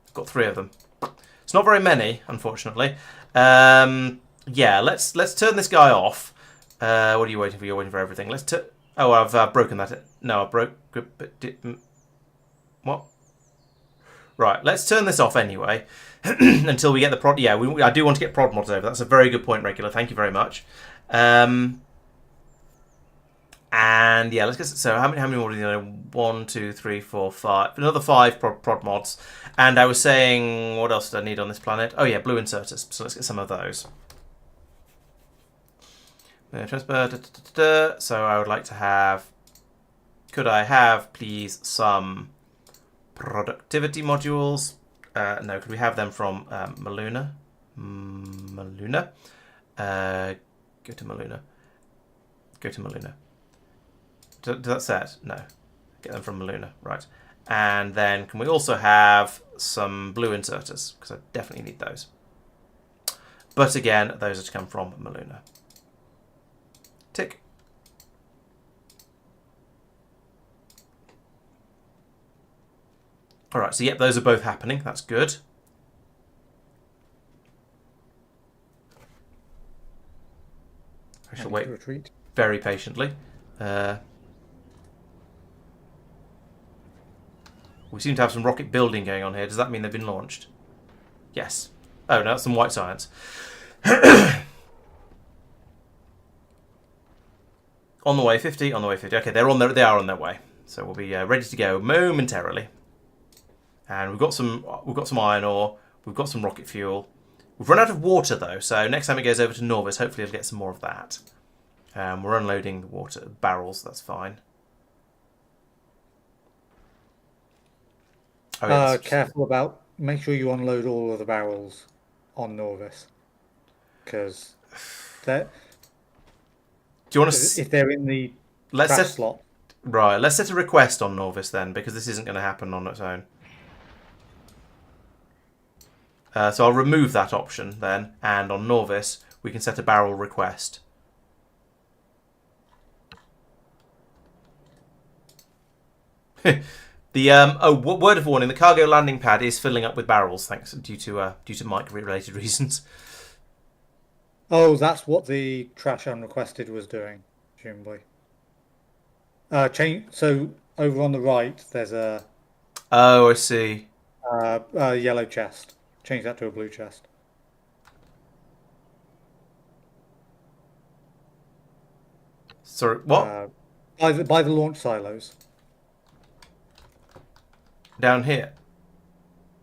I've got 3 of them. It's not very many, unfortunately. Yeah, let's turn this guy off. What are you waiting for? You're waiting for everything. Let's turn. Oh, I've broken that. No, I broke. What? Right, let's turn this off anyway until we get the prod. Yeah, I do want to get prod mods over. That's a very good point, Regular. Thank you very much. And yeah, let's get. So how many more do you know? 1, 2, 3, 4, 5. Another 5 prod mods. And I was saying, what else did I need on this planet? Oh yeah, blue inserters. So let's get some of those. So I would like to have. Could I have, please, some productivity modules? No, could we have them from Muluna? Muluna? Go to Muluna. Go to Muluna. Does that set? No. Get them from Muluna. Right. And then can we also have some blue inserters? Because I definitely need those. But again, those are to come from Muluna. Tick. Alright, so yep, those are both happening. That's good. I shall wait very patiently. We seem to have some rocket building going on here. Does that mean they've been launched? Yes. Oh, no, that's some white science. On the way, 50. On the way, 50. Okay, they are on their way. So we'll be ready to go momentarily. And we've got some iron ore. We've got some rocket fuel. We've run out of water though, so next time it goes over to Nauvis, hopefully it'll get some more of that. We're unloading the water barrels. That's fine. Oh, yeah, careful about. Make sure you unload all of the barrels on Nauvis, because do you want to? If they're in the slot, right? Let's set a request on Nauvis then, because this isn't going to happen on its own. So I'll remove that option then, and on Nauvis we can set a barrel request. Word of warning: the cargo landing pad is filling up with barrels, thanks due to mic-related reasons. Oh, that's what the trash unrequested was doing, presumably. So over on the right, there's a. Oh, I see. Yellow chest. Change that to a blue chest. Sorry, what? By the launch silos. Down here.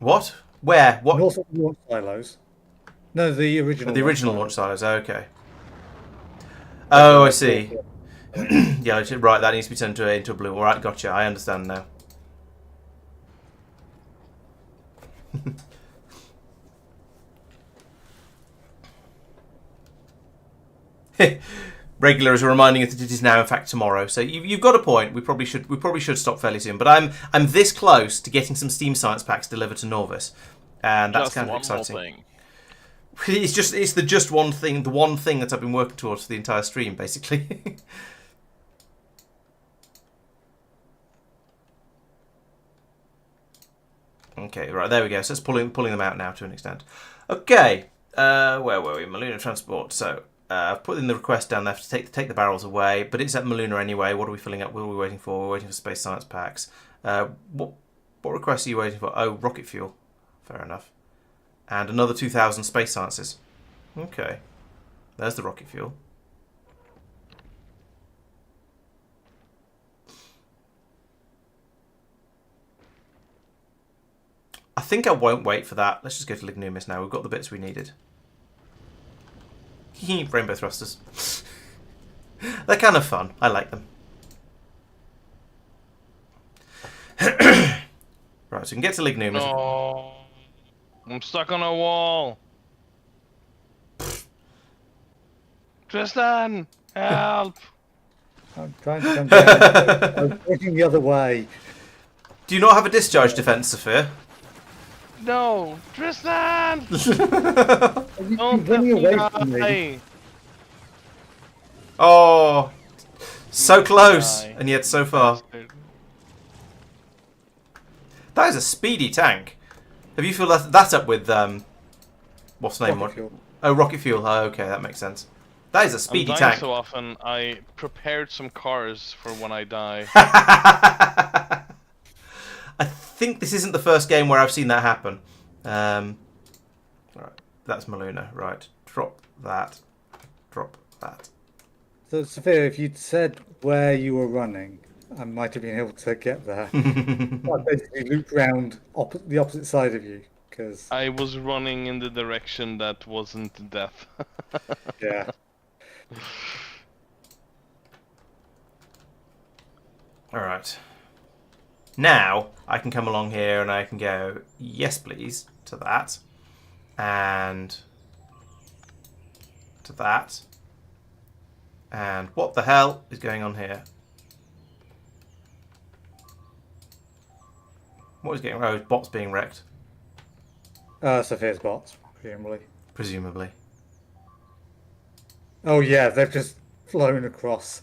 What? Where? What? And also the launch silos. No, the original. The original launch silos. Okay. Oh, I see. Yeah, right. That needs to be turned into a blue. All right, gotcha. I understand now. Regular is reminding us that it is now, in fact, tomorrow. So you've got a point. We probably should stop fairly soon. But I'm this close to getting some Steam Science packs delivered to Nauvis, and that's kind of exciting. It's the one thing that I've been working towards for the entire stream, basically. Okay, right, there we go. So it's pulling them out now to an extent. Okay, where were we? Muluna transport. So I've put in the request down there to take the barrels away, but it's at Muluna anyway. What are we filling up? What are we waiting for? We're waiting for space science packs. What request are you waiting for? Oh, rocket fuel. Fair enough. And another 2,000 space sciences. Okay. There's the rocket fuel. I think I won't wait for that. Let's just go to Lignumis now. We've got the bits we needed. Rainbow thrusters. They're kind of fun. I like them. Right, so we can get to Lignumis. No, I'm stuck on a wall. Tristan, help! I'm trying to come down. I'm pointing the other way. Do you not have a discharge defense, Sophia? No, Tristan! You're Don't let running me away from me. die. Oh, so close, Die. and yet so far. That is a speedy tank. Have you filled that up with what's the name? Rocket fuel. Oh, rocket fuel. Oh, okay, that makes sense. That is a speedy I'm dying tank. so often. I prepared some cars for when I die. I think this isn't the first game where I've seen that happen. Right, that's Muluna. Right, drop that. Drop that. So, Sophia, if you'd said where you were running, I might have been able to get there. I basically looped round the opposite side of you, because, I was running in the direction that wasn't death. yeah. Alright. Now, I can come along here and I can go, yes please, to that. And to that. And what the hell is going on here? What is getting... Oh, bots being wrecked, Sophia's bots, presumably. presumably. Oh, yeah, they've just flown across.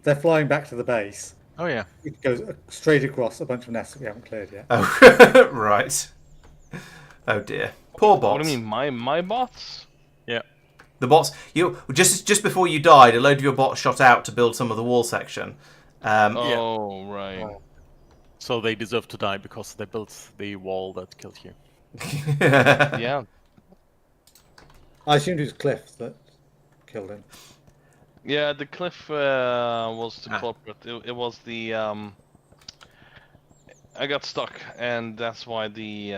They're flying back to the base. Oh yeah. It goes straight across a bunch of nests that we haven't cleared yet. Oh, right. Oh dear. Poor bots. What do you mean, my bots? Yeah. The bots... Just before you died, a load of your bots shot out to build some of the wall section. Oh, right. So they deserve to die because they built the wall that killed you. Yeah. I assumed it was Cliff that killed him. Yeah, the cliff was the Ah. culprit. It was the I got stuck, and that's why the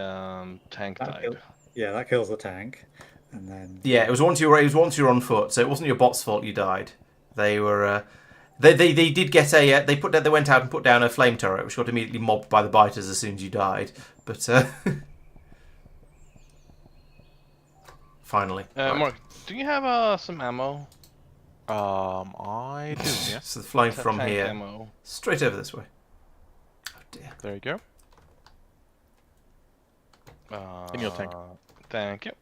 tank That died. killed- Yeah, that kills the tank. And then... Yeah, it was once you were on foot, so it wasn't your bot's fault you died. They were they did get a they went out and put down a flame turret, which got immediately mobbed by the biters as soon as you died. But finally, right. Mark, do you have some ammo? I do, yeah. So flying from Tank here ammo. straight over this way. Oh dear. There you go. In your tank. Thank you.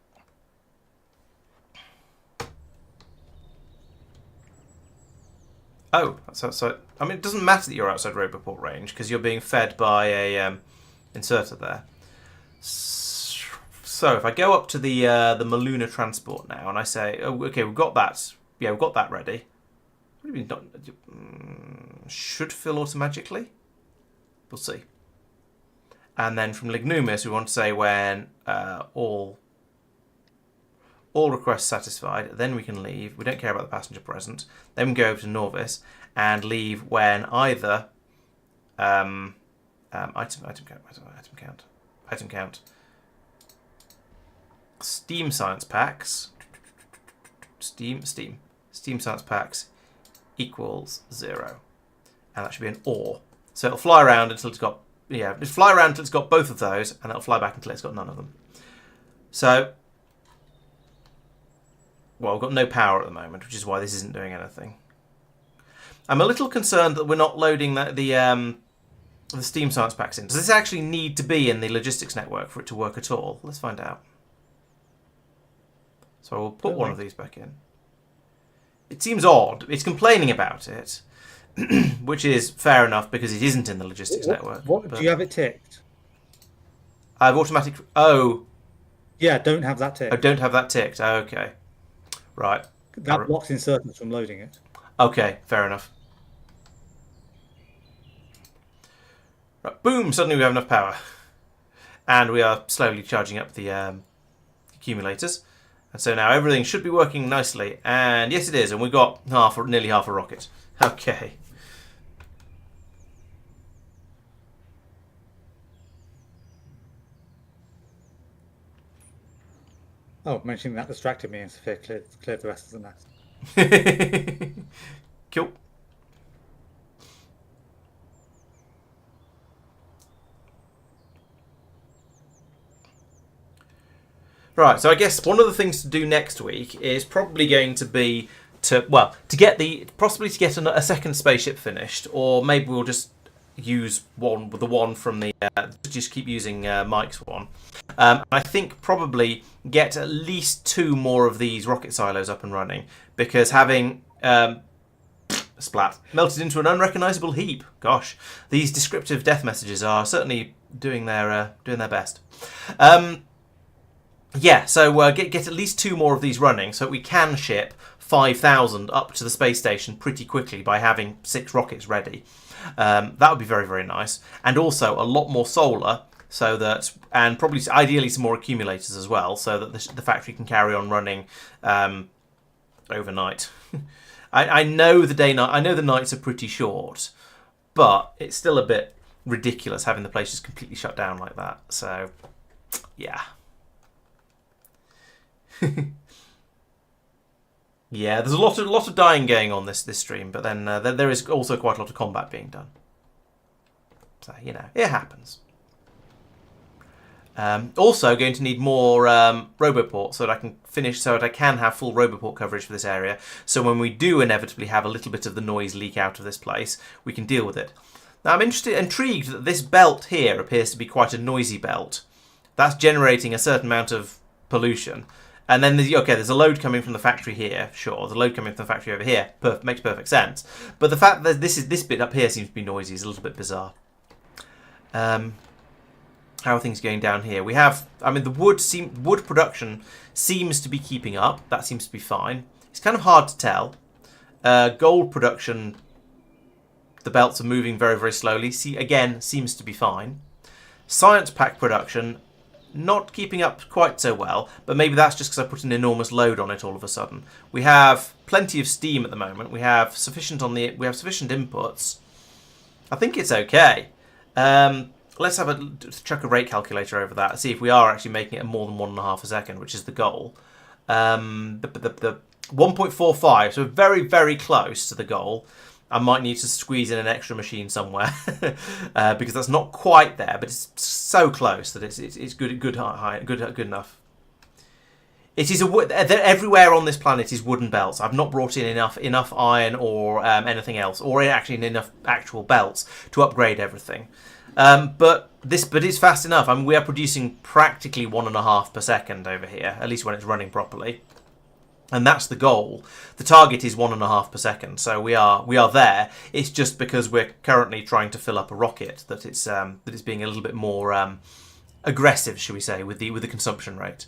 Oh, that's outside. I mean, it doesn't matter that you're outside Roboport range because you're being fed by a inserter there. So if I go up to the Muluna transport now and I say, oh, okay, we've got that. Yeah, we've got that ready. What do you mean? Should fill automatically. We'll see. And then from Lignumis, we want to say when all requests satisfied, then we can leave. We don't care about the passenger present. Then we go over to Nauvis and leave when either item count. Steam science packs. Steam science packs equals 0, and that should be an OR. So it'll fly around until it's got both of those, and it'll fly back until it's got none of them. So. Well, we've got no power at the moment, which is why this isn't doing anything. I'm a little concerned that we're not loading the Steam Science packs in. Does this actually need to be in the logistics network for it to work at all? Let's find out. So I will put one of these back in. It seems odd. It's complaining about it, which is fair enough because it isn't in the logistics network. What do you have it ticked? I have automatic... Oh, Yeah, don't have that I ticked. don't have that ticked. Okay. Right. That blocks inserters from loading it. Okay, fair enough. Right, boom! Suddenly we have enough power. And we are slowly charging up the accumulators. And so now everything should be working nicely. And yes, it is. And we've got nearly half a rocket. Okay. Oh, mentioning that distracted me, and Sophia cleared the rest of the nest. Cool. Right, so I guess one of the things to do next week is probably going to be possibly to get a second spaceship finished, or maybe we'll just use the one from the just keep using Mike's one. I think probably get at least 2 more of these rocket silos up and running, because having splat melted into an unrecognisable heap. Gosh, these descriptive death messages are certainly doing their best. Yeah, so get at least 2 more of these running, so we can ship 5,000 up to the space station pretty quickly by having 6 rockets ready. That would be very, very nice, and also a lot more solar, so that, and probably ideally some more accumulators as well, so that the factory can carry on running overnight. I know the nights are pretty short, but it's still a bit ridiculous having the place just completely shut down like that. So, yeah. Yeah, there's a lot of dying going on this stream, but then there is also quite a lot of combat being done. So, you know, it happens. Also going to need more Roboport so that I can have full Roboport coverage for this area. So when we do inevitably have a little bit of the noise leak out of this place, we can deal with it. Now I'm intrigued that this belt here appears to be quite a noisy belt. That's generating a certain amount of pollution. And then there's a load coming from the factory here. Sure, the load coming from the factory over here makes perfect sense. But the fact that this bit up here seems to be noisy is a little bit bizarre. How are things going down here? We have, the wood production seems to be keeping up. That seems to be fine. It's kind of hard to tell. Gold production, the belts are moving very, very slowly. Again, seems to be fine. Science pack production, not keeping up quite so well, but maybe that's just because I put an enormous load on it all of a sudden. We have plenty of steam at the moment. We have sufficient inputs. I think it's okay. Let's chuck a rate calculator over that, see if we are actually making it more than 1.5 a second, which is the goal. The 1.45, so we're very, very close to the goal. I might need to squeeze in an extra machine somewhere because that's not quite there, but it's so close that it's good enough. It is everywhere on this planet is wooden belts. I've not brought in enough iron or anything else, or actually enough actual belts to upgrade everything. But it's fast enough. We are producing practically 1.5 per second over here, at least when it's running properly. And that's the goal. The target is 1.5 per second, so we are there. It's just because we're currently trying to fill up a rocket that it's being a little bit more aggressive, shall we say, with the consumption rate.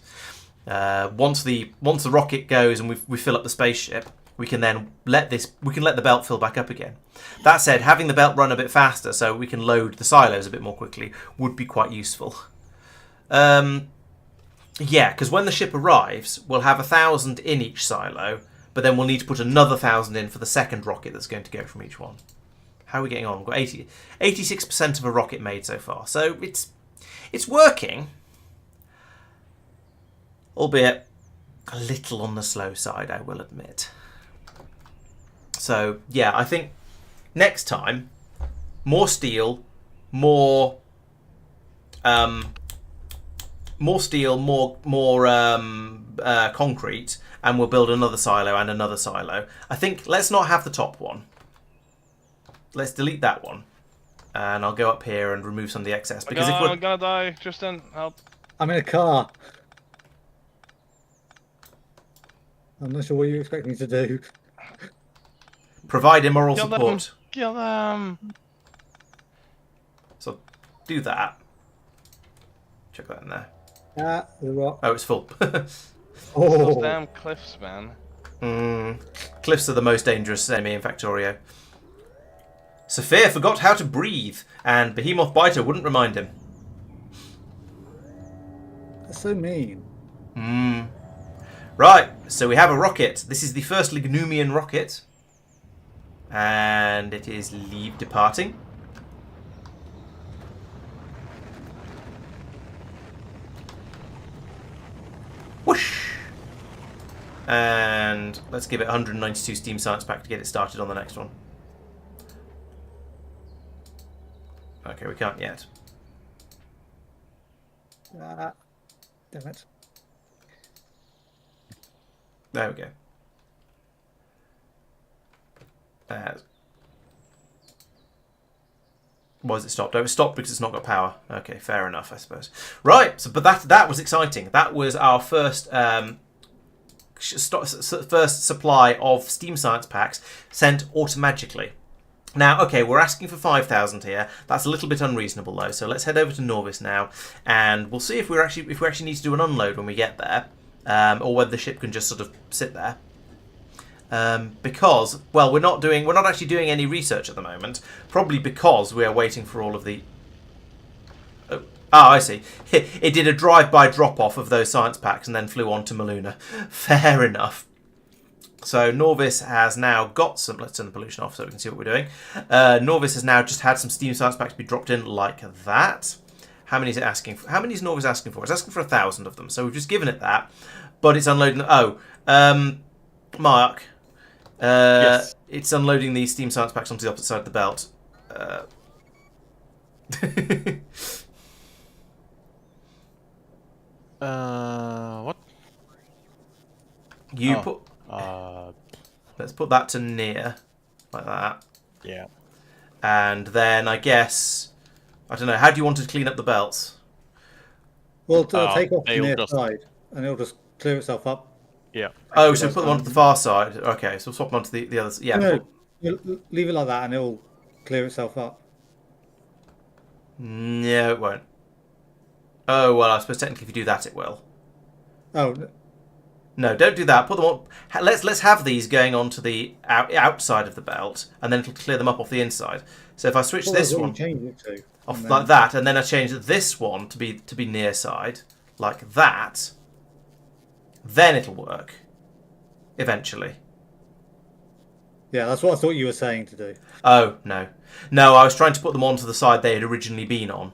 Once the rocket goes and we fill up the spaceship, we can then let the belt fill back up again. That said, having the belt run a bit faster so we can load the silos a bit more quickly would be quite useful. Yeah, because when the ship arrives, we'll have 1,000 in each silo, but then we'll need to put another 1,000 in for the second rocket that's going to go from each one. How are we getting on? We've got 86% of a rocket made so far, so it's working, albeit a little on the slow side, I will admit. So yeah, I think next time, more steel, more concrete, and we'll build another silo and another silo. I think let's not have the top one. Let's delete that one, and I'll go up here and remove some of the excess. Because I'm gonna die. Tristan, help! I'm in a car. I'm not sure what you expect me to do. Provide immoral support. Kill them! So do that. Check that in there. The rock. Oh, it's full. Those damn cliffs, man. Cliffs are the most dangerous enemy in Factorio. Sophia forgot how to breathe, and Behemoth Biter wouldn't remind him. That's so mean. Right, so we have a rocket. This is the first Lignumian rocket. And it is leave departing. Whoosh! And let's give it 192 steam science pack to get it started on the next one. Okay, we can't yet. Damn it. There we go. Why is it stopped? Oh, it stopped because it's not got power. Okay, fair enough, I suppose. Right, so but that was exciting. That was our first first supply of steam science packs sent automagically. Now, okay, we're asking for 5,000 here. That's a little bit unreasonable though. So let's head over to Nauvis now, and we'll see if we actually need to do an unload when we get there, or whether the ship can just sort of sit there. Because, well, we're not actually doing any research at the moment. Probably because we are waiting for all of the. Oh, I see. It did a drive-by drop-off of those science packs and then flew on to Muluna. Fair enough. So Nauvis has now got some. Let's turn the pollution off so we can see what we're doing. Nauvis has now just had some steam science packs be dropped in like that. How many is it asking for? How many is Nauvis asking for? It's asking for 1,000 of them. So we've just given it that, but it's unloading. Oh, Mark. Yes. It's unloading these steam science packs onto the opposite side of the belt. What? You Oh. put. Let's put that to near, like that. Yeah. And then I guess I don't know. How do you want to clean up the belts? Well, take off the they'll near just- side, and it'll just clear itself up. Yeah. Oh, so put them onto the far side. Okay, so we'll swap them onto the other. Yeah. No, leave it like that, and it'll clear itself up. No, it won't. Oh well, I suppose technically if you do that, it will. Oh, No, don't do that. Put them on. Let's have these going onto the outside of the belt, and then it'll clear them up off the inside. So if I switch well, this that's what one you change it to. off and then- like that, and then I change this one to be near side, like that, then it'll work. Eventually. Yeah, that's what I thought you were saying to do. Oh no, no! I was trying to put them onto the side they had originally been on.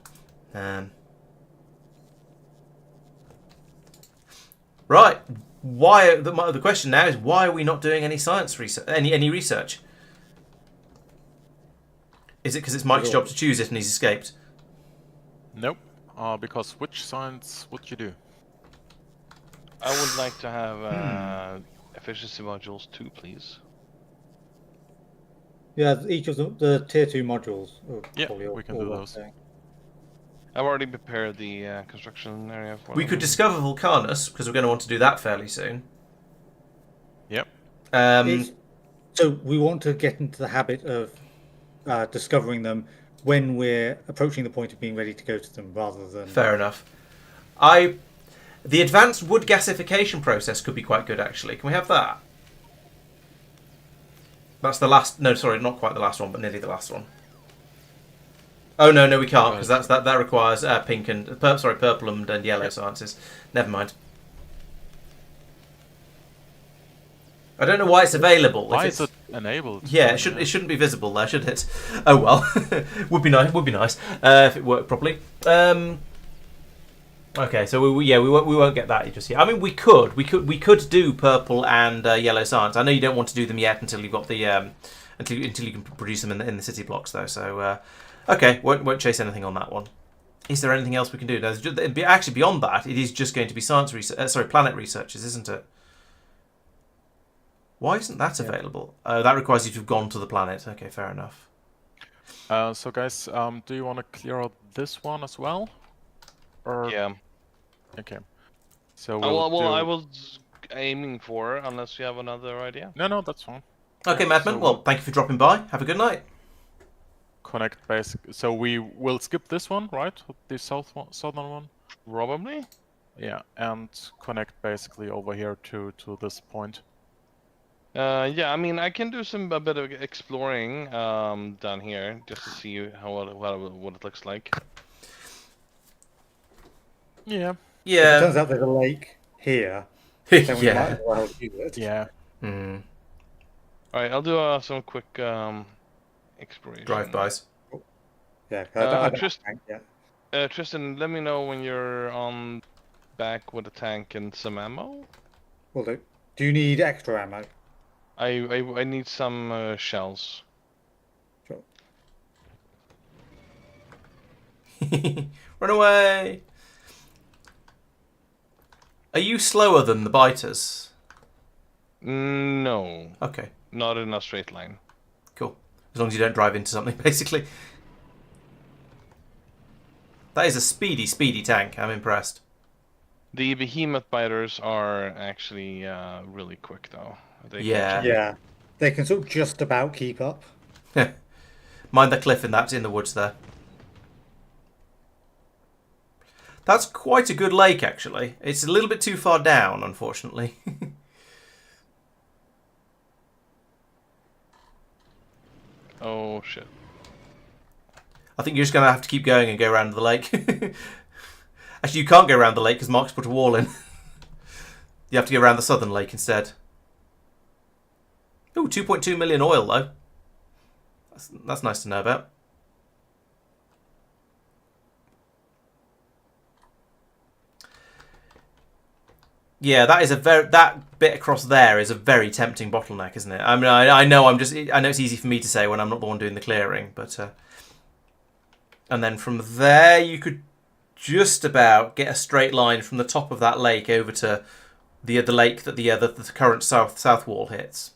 Right. Why? The question now is why are we not doing any science research? Any research? Is it because it's Mike's job to choose it and he's escaped? Nope. Because which science would you do? I would like to have efficiency modules too, please. Yeah, each of the tier 2 modules. Are Yeah, probably we can all do one those. thing. I've already prepared the construction area for We them. could discover Vulcanus because we're going to want to do that fairly soon. Yep. So we want to get into the habit of discovering them when we're approaching the point of being ready to go to them, rather than. Fair enough. The advanced wood gasification process could be quite good actually. Can we have that? That's the last. No, sorry, not quite the last one, but nearly the last one. Oh no, we can't because that requires pink and purple and yellow sciences. Never mind. I don't know why it's available. Why if is it enabled? Yeah, it shouldn't be visible there, should it? Oh well, would be nice if it worked properly. Okay, so we won't get that just yet. I mean, we could do purple and yellow science. I know you don't want to do them yet until you've got the until you can produce them in the city blocks though. So okay, won't chase anything on that one. Is there anything else we can do? Actually, beyond that, it is just going to be science research. Planet researchers, isn't it? Why isn't that available? That requires you to have gone to the planet. Okay, fair enough. So guys, do you want to clear out this one as well? Or... Yeah. Okay. So I was aiming for, unless you have another idea. No, that's fine. Okay, Madman. so Well, thank you for dropping by. Have a good night. Connect basic. So we will skip this one, right? The southern one. Probably. Yeah, and connect basically over here to this point. Yeah, I mean, I can do a bit of exploring down here just to see what it looks like. Yeah. If it Yeah. turns out there's a lake here, then we might Yeah. as well use it. Yeah. Mm. All right, I'll do some quick exploration. Drive-bys. Yeah, I don't have a Trist tank yet. Tristan, let me know when you're on back with a tank and some ammo. Will do. Do you need extra ammo? I need some shells. Sure. Run away! Are you slower than the biters? No, Okay, not in a straight line. cool. As long as you don't drive into something, basically. That is a speedy tank. I'm impressed. The behemoth biters are actually really quick, though. They Yeah. Yeah. They can sort of just about keep up. Mind the cliff in the woods there. That's quite a good lake, actually. It's a little bit too far down, unfortunately. Oh shit! I think you're just going to have to keep going and go around the lake. Actually, you can't go around the lake because Mark's put a wall in. You have to go around the southern lake instead. Ooh, 2.2 million oil, though. That's nice to know about. Yeah, that bit across there is a very tempting bottleneck, isn't it? I mean, I know it's easy for me to say when I'm not the one doing the clearing, but and then from there you could just about get a straight line from the top of that lake over to the lake that the current south wall hits.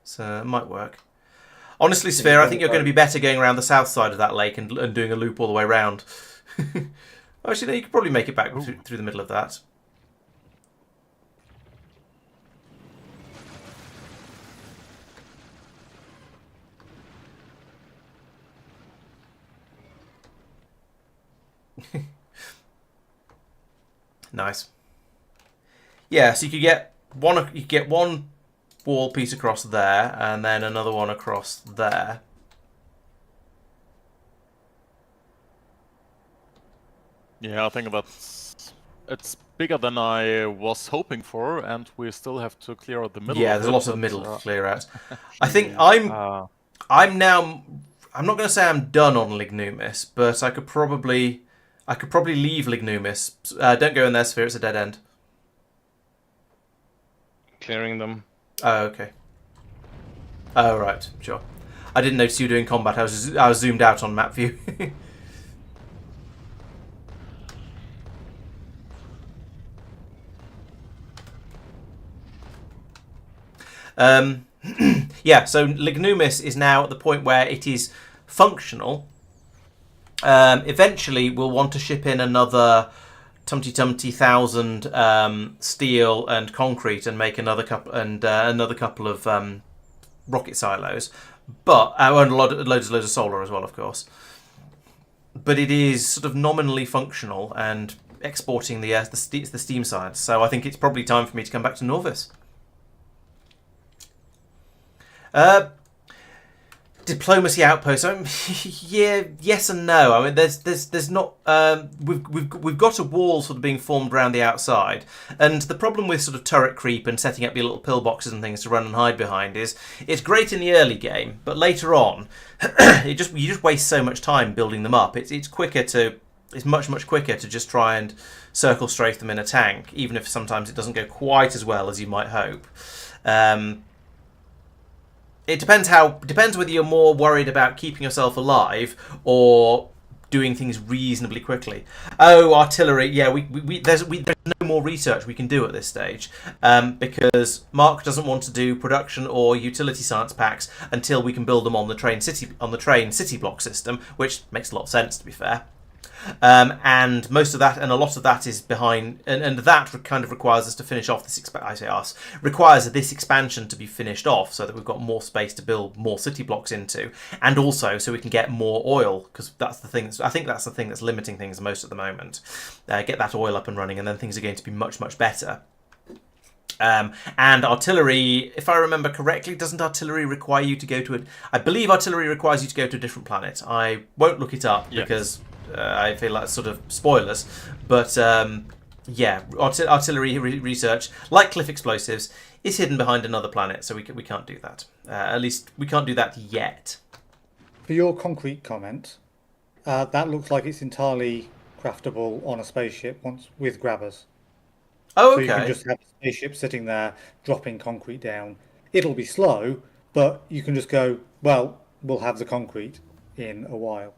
So it might work. Honestly, Sphere, I think you're going to be better going around the south side of that lake and doing a loop all the way around. Actually, no, you could probably make it back through the middle of that. Nice. Yeah, so you could get one wall piece across there, and then another one across there. Yeah, I think it's bigger than I was hoping for, and we still have to clear out the middle. Yeah, of there's it, lots of but, middle to clear out. I think I'm now. I'm not going to say I'm done on Lignumis, but I could probably leave Lignumis. Don't go in there, Sphere. It's a dead end. Clearing them. Oh, okay. Oh, right, sure. I didn't notice you doing combat. I was zoomed out on map view. Yeah, so Lignumis is now at the point where it is functional. Eventually, we'll want to ship in another tumty thousand steel and concrete and make another couple of rocket silos, but and loads of solar as well, of course. But it is sort of nominally functional and exporting the steam side. So I think it's probably time for me to come back to Nauvis. Diplomacy outpost. Yeah, yes and no. I mean, there's not. We've got a wall sort of being formed around the outside, and the problem with sort of turret creep and setting up your little pillboxes and things to run and hide behind is it's great in the early game, but later on, you just waste so much time building them up. It's much quicker to just try and circle strafe them in a tank, even if sometimes it doesn't go quite as well as you might hope. It depends whether you're more worried about keeping yourself alive or doing things reasonably quickly. Oh, artillery! Yeah, there's no more research we can do at this stage because Mark doesn't want to do production or utility science packs until we can build them on the train city block system, which makes a lot of sense, to be fair. And most of that, and a lot of that is behind, and that kind of requires us to finish off this. Requires this expansion to be finished off, so that we've got more space to build more city blocks into, and also so we can get more oil, because that's the thing. I think that's the thing that's limiting things most at the moment. Get that oil up and running, and then things are going to be much better. And artillery, if I remember correctly, doesn't artillery require you to go to I believe artillery requires you to go to a different planet. I won't look it up because I feel like it's sort of spoilers. But yeah, artillery research, like cliff explosives, is hidden behind another planet, so we can't do that. At least we can't do that yet. For your concrete comment, that looks like it's entirely craftable on a spaceship once with grabbers. Oh, So okay. you can just have a spaceship sitting there, dropping concrete down. It'll be slow, but you can just go, well, we'll have the concrete in a while.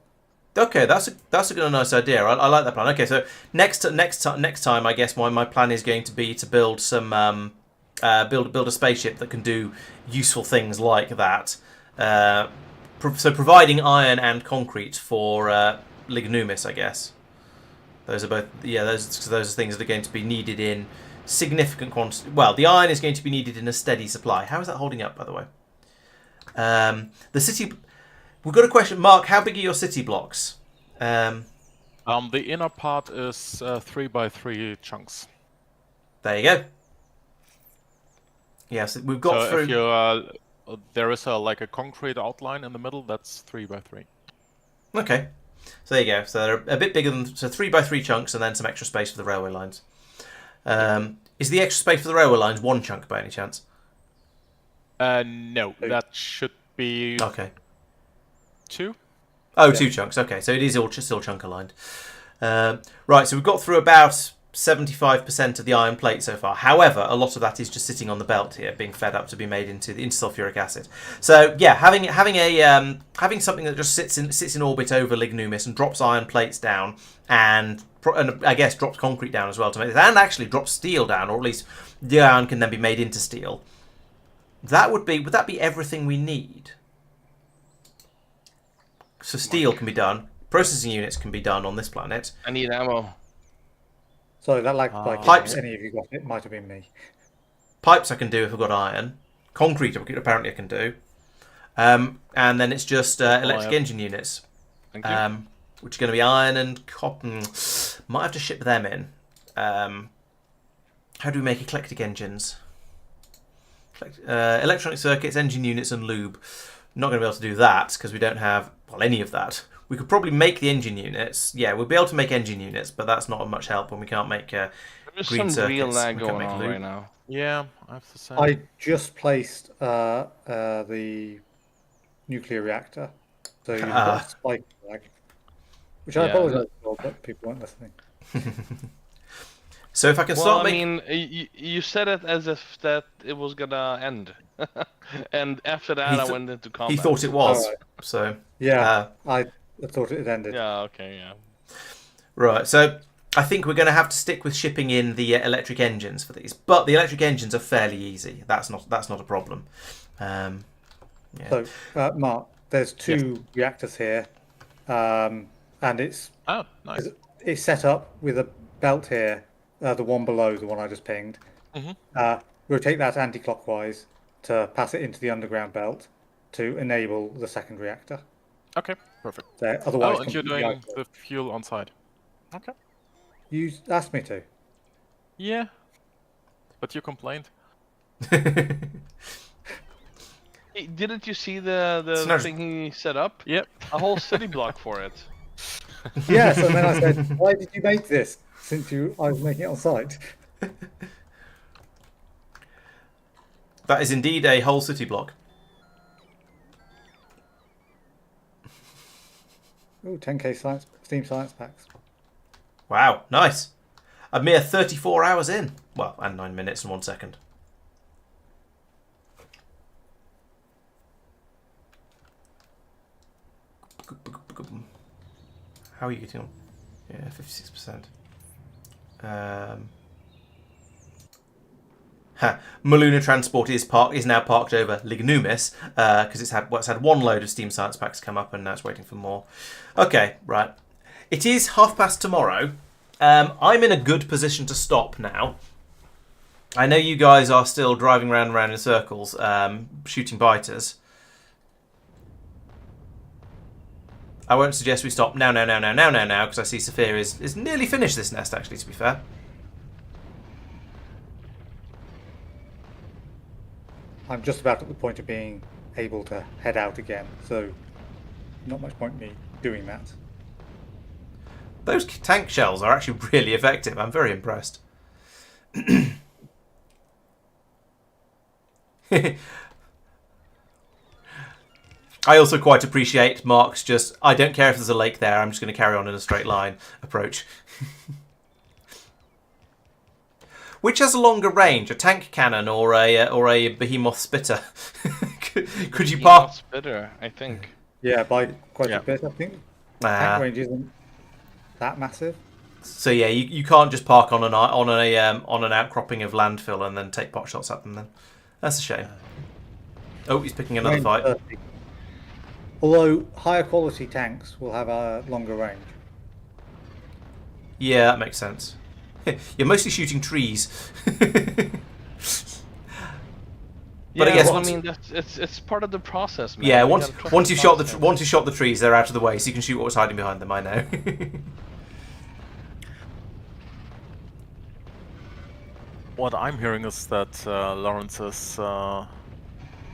Okay, that's a nice idea. I like that plan. Okay, so next time, I guess my plan is going to be to build some build a spaceship that can do useful things like that. So providing iron and concrete for Lignumis, I guess. Those are both those are things that are going to be needed in significant quantity. Well, the iron is going to be needed in a steady supply. How is that holding up, by the way? The city. We've got a question, Mark. How big are your city blocks? The inner part is 3x3 chunks. There you go. Yes, we've got so through. If you, there is like a concrete outline in the middle. That's 3x3. Okay, so there you go. So they're a bit bigger than 3x3 chunks, and then some extra space for the railway lines. Is the extra space for the railway lines one chunk by any chance? No, that should be Okay. 2. Oh, 2 chunks. Okay, so it is all still chunk aligned. Right, so we've got through about 75% of the iron plate so far. However, a lot of that is just sitting on the belt here, being fed up to be made into sulfuric acid. So yeah, having something that just sits in orbit over Lignumis and drops iron plates down, and I guess drops concrete down as well to make this, and actually drops steel down, or at least the iron can then be made into steel. Would that be everything we need? So steel can be done. Processing units can be done on this planet. I need ammo. Sorry, that like Pipes. any of you got it might have been me. Pipes I can do if I've got iron. Concrete apparently I can do. And then it's just electric engine units. Thank you. Which are going to be iron and cotton. Might have to ship them in. How do we make eclectic engines? Electronic circuits, engine units, and lube. Not going to be able to do that because we don't have any of that. We could probably make the engine units. Yeah, we'll be able to make engine units, but that's not much help when we can't make There's green some real circuits. lag We can't going make on lube. right now. Yeah, I have to say. I just placed the nuclear reactor, so you've got a spike lag, which I Yeah, apologise for, but people weren't listening. So if I can Well, start I making... mean, you said it as if that it was gonna end, and after that I went into combat. He thought it was. Alright. So Yeah, I thought it had ended. Yeah. Okay. Yeah. right. So I think we're going to have to stick with shipping in the electric engines for these, but the electric engines are fairly easy. That's not a problem. Yeah. So, Mark, there's 2 reactors here, and it's nice. it's set up with a belt here, the one below the one I just pinged. Rotate that anti-clockwise to pass it into the underground belt to enable the second reactor. Okay, perfect. So, otherwise, And you're completely doing isolated. the fuel on site. Okay. You asked me to. Yeah. But you complained. Hey, didn't you see the not- thing he set up? Yep. A whole city block for it. Yes, and then I said, "Why did you make this? Since I was making it on site." That is indeed a whole city block. Oh, 10k science, Steam science packs. Wow, nice. A mere 34 hours in. Well, and 9 minutes and 1 second. How are you getting on? Yeah, 56%. Muluna transport is now parked over Lignumis because it's had 1 load of Steam Science packs come up and now it's waiting for more. Okay, right. It is past tomorrow. I'm in a good position to stop now. I know you guys are still driving round and round in circles, shooting biters. I won't suggest we stop now, because I see Sophia is nearly finished this nest, actually, to be fair. I'm just about at the point of being able to head out again, so not much point in me doing that. Those tank shells are actually really effective. I'm very impressed. I also quite appreciate Mark's just, I don't care if there's a lake there, I'm just going to carry on in a straight line approach. Which has a longer range, a tank cannon or a behemoth spitter? Could you park? Behemoth spitter, I think. Yeah, by quite a bit, I think. Tank range isn't that massive. So yeah, you can't just park on an outcropping of landfill and then take pot shots at them. Then that's a shame. Oh, he's picking another fight. 30. Although higher quality tanks will have a longer range. Yeah, that makes sense. You're mostly shooting trees. But Yeah, I guess well, I mean, it's part of the process, man. yeah, You once gotta trust once the you shot the process. once you shot the trees, they're out of the way, so you can shoot what was hiding behind them. I know. What I'm hearing is that Laurence is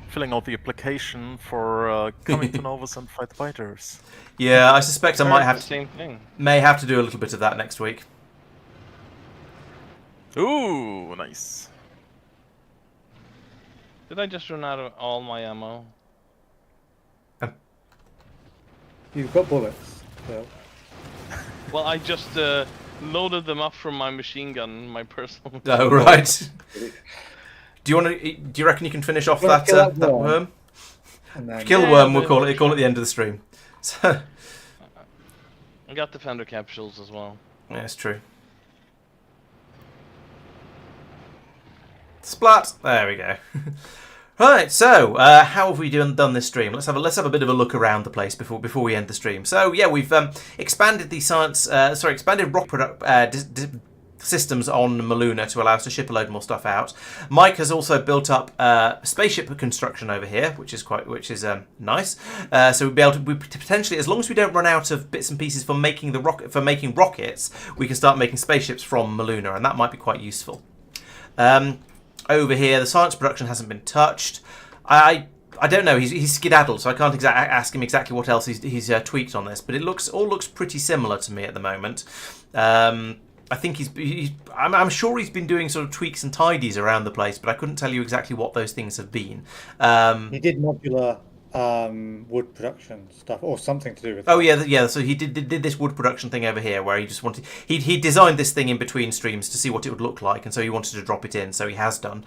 filling out the application for coming to Nauvis and fight fighters. Yeah, I suspect I might have the to, same thing. may have to do a little bit of that next week. Ooh, nice. Did I just run out of all my ammo? You've got bullets. So. Well, I just loaded them up from my machine gun, my personal. Oh right. Do you reckon you can finish off Well, that kill that that worm. worm? And then, Kill the Yeah, worm. but- We'll call it at the end of the stream. So I got defender capsules as well. yeah, it's true. Splat. There we go. Right, so how have we done this stream? Let's have a bit of a look around the place before we end the stream. So yeah, we've expanded the expanded rock systems on Muluna to allow us to ship a load more stuff out. Mike has also built up spaceship construction over here, which is nice. So we'll be able to potentially, as long as we don't run out of bits and pieces for making rockets, we can start making spaceships from Muluna, and that might be quite useful. Over here, the science production hasn't been touched. I don't know. He's skedaddled, so I can't ask him exactly what else he's tweaked on this. But it all looks pretty similar to me at the moment. I think I'm sure he's been doing sort of tweaks and tidies around the place, but I couldn't tell you exactly what those things have been. He did modular wood production stuff, or something to do with that. Oh yeah. So he did this wood production thing over here, where he just wanted he designed this thing in between streams to see what it would look like, and so he wanted to drop it in. So he has done,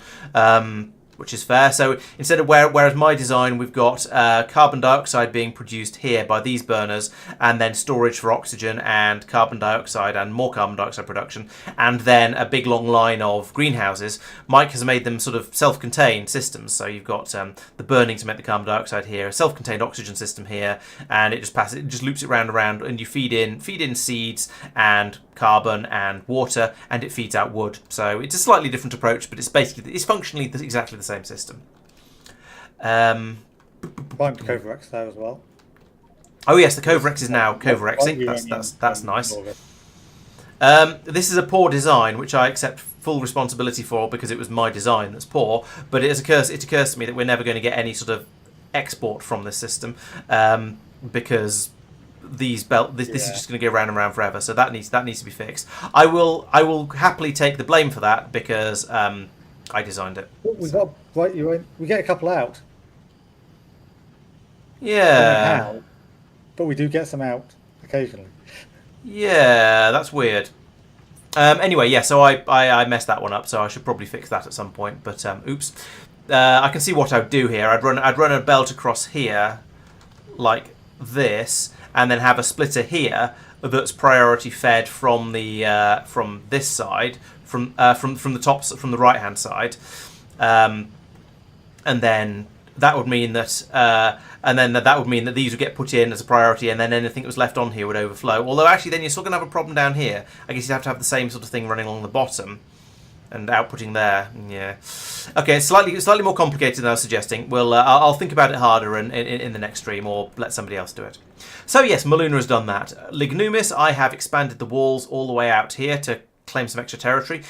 which is fair. So instead of whereas my design, we've got carbon dioxide being produced here by these burners, and then storage for oxygen and carbon dioxide and more carbon dioxide production, and then a big long line of greenhouses. Mike has made them sort of self-contained systems. So you've got the burning to make the carbon dioxide here, a self-contained oxygen system here, and it just loops it round and round, and you feed in seeds and carbon and water, and it feeds out wood. So it's a slightly different approach, but it's functionally exactly the same system. Combined Covarex there as well. Oh yes, the Covarex is now Covarexing. That's nice. This is a poor design, which I accept full responsibility for because it was my design that's poor. But it occurs to me that we're never going to get any sort of export from this system because this is just going to go round and round forever. So that needs to be fixed. I will happily take the blame for that because I designed it. We got we get a couple out. I don't know Yeah, how, but we do get some out occasionally. yeah, that's weird. Anyway, yeah, so I messed that one up, so I should probably fix that at some point. But oops, I can see what I'd do here. I'd run a belt across here, like this, and then have a splitter here that's priority fed from the from this side, from the right hand side, and then that would mean that these would get put in as a priority, and then anything that was left on here would overflow. Although actually, then you're still going to have a problem down here. I guess you'd have to have the same sort of thing running along the bottom and outputting there. Yeah. Okay, it's slightly more complicated than I was suggesting. I'll think about it harder in the next stream, or let somebody else do it. So yes, Muluna has done that. Lignumis, I have expanded the walls all the way out here to claim some extra territory.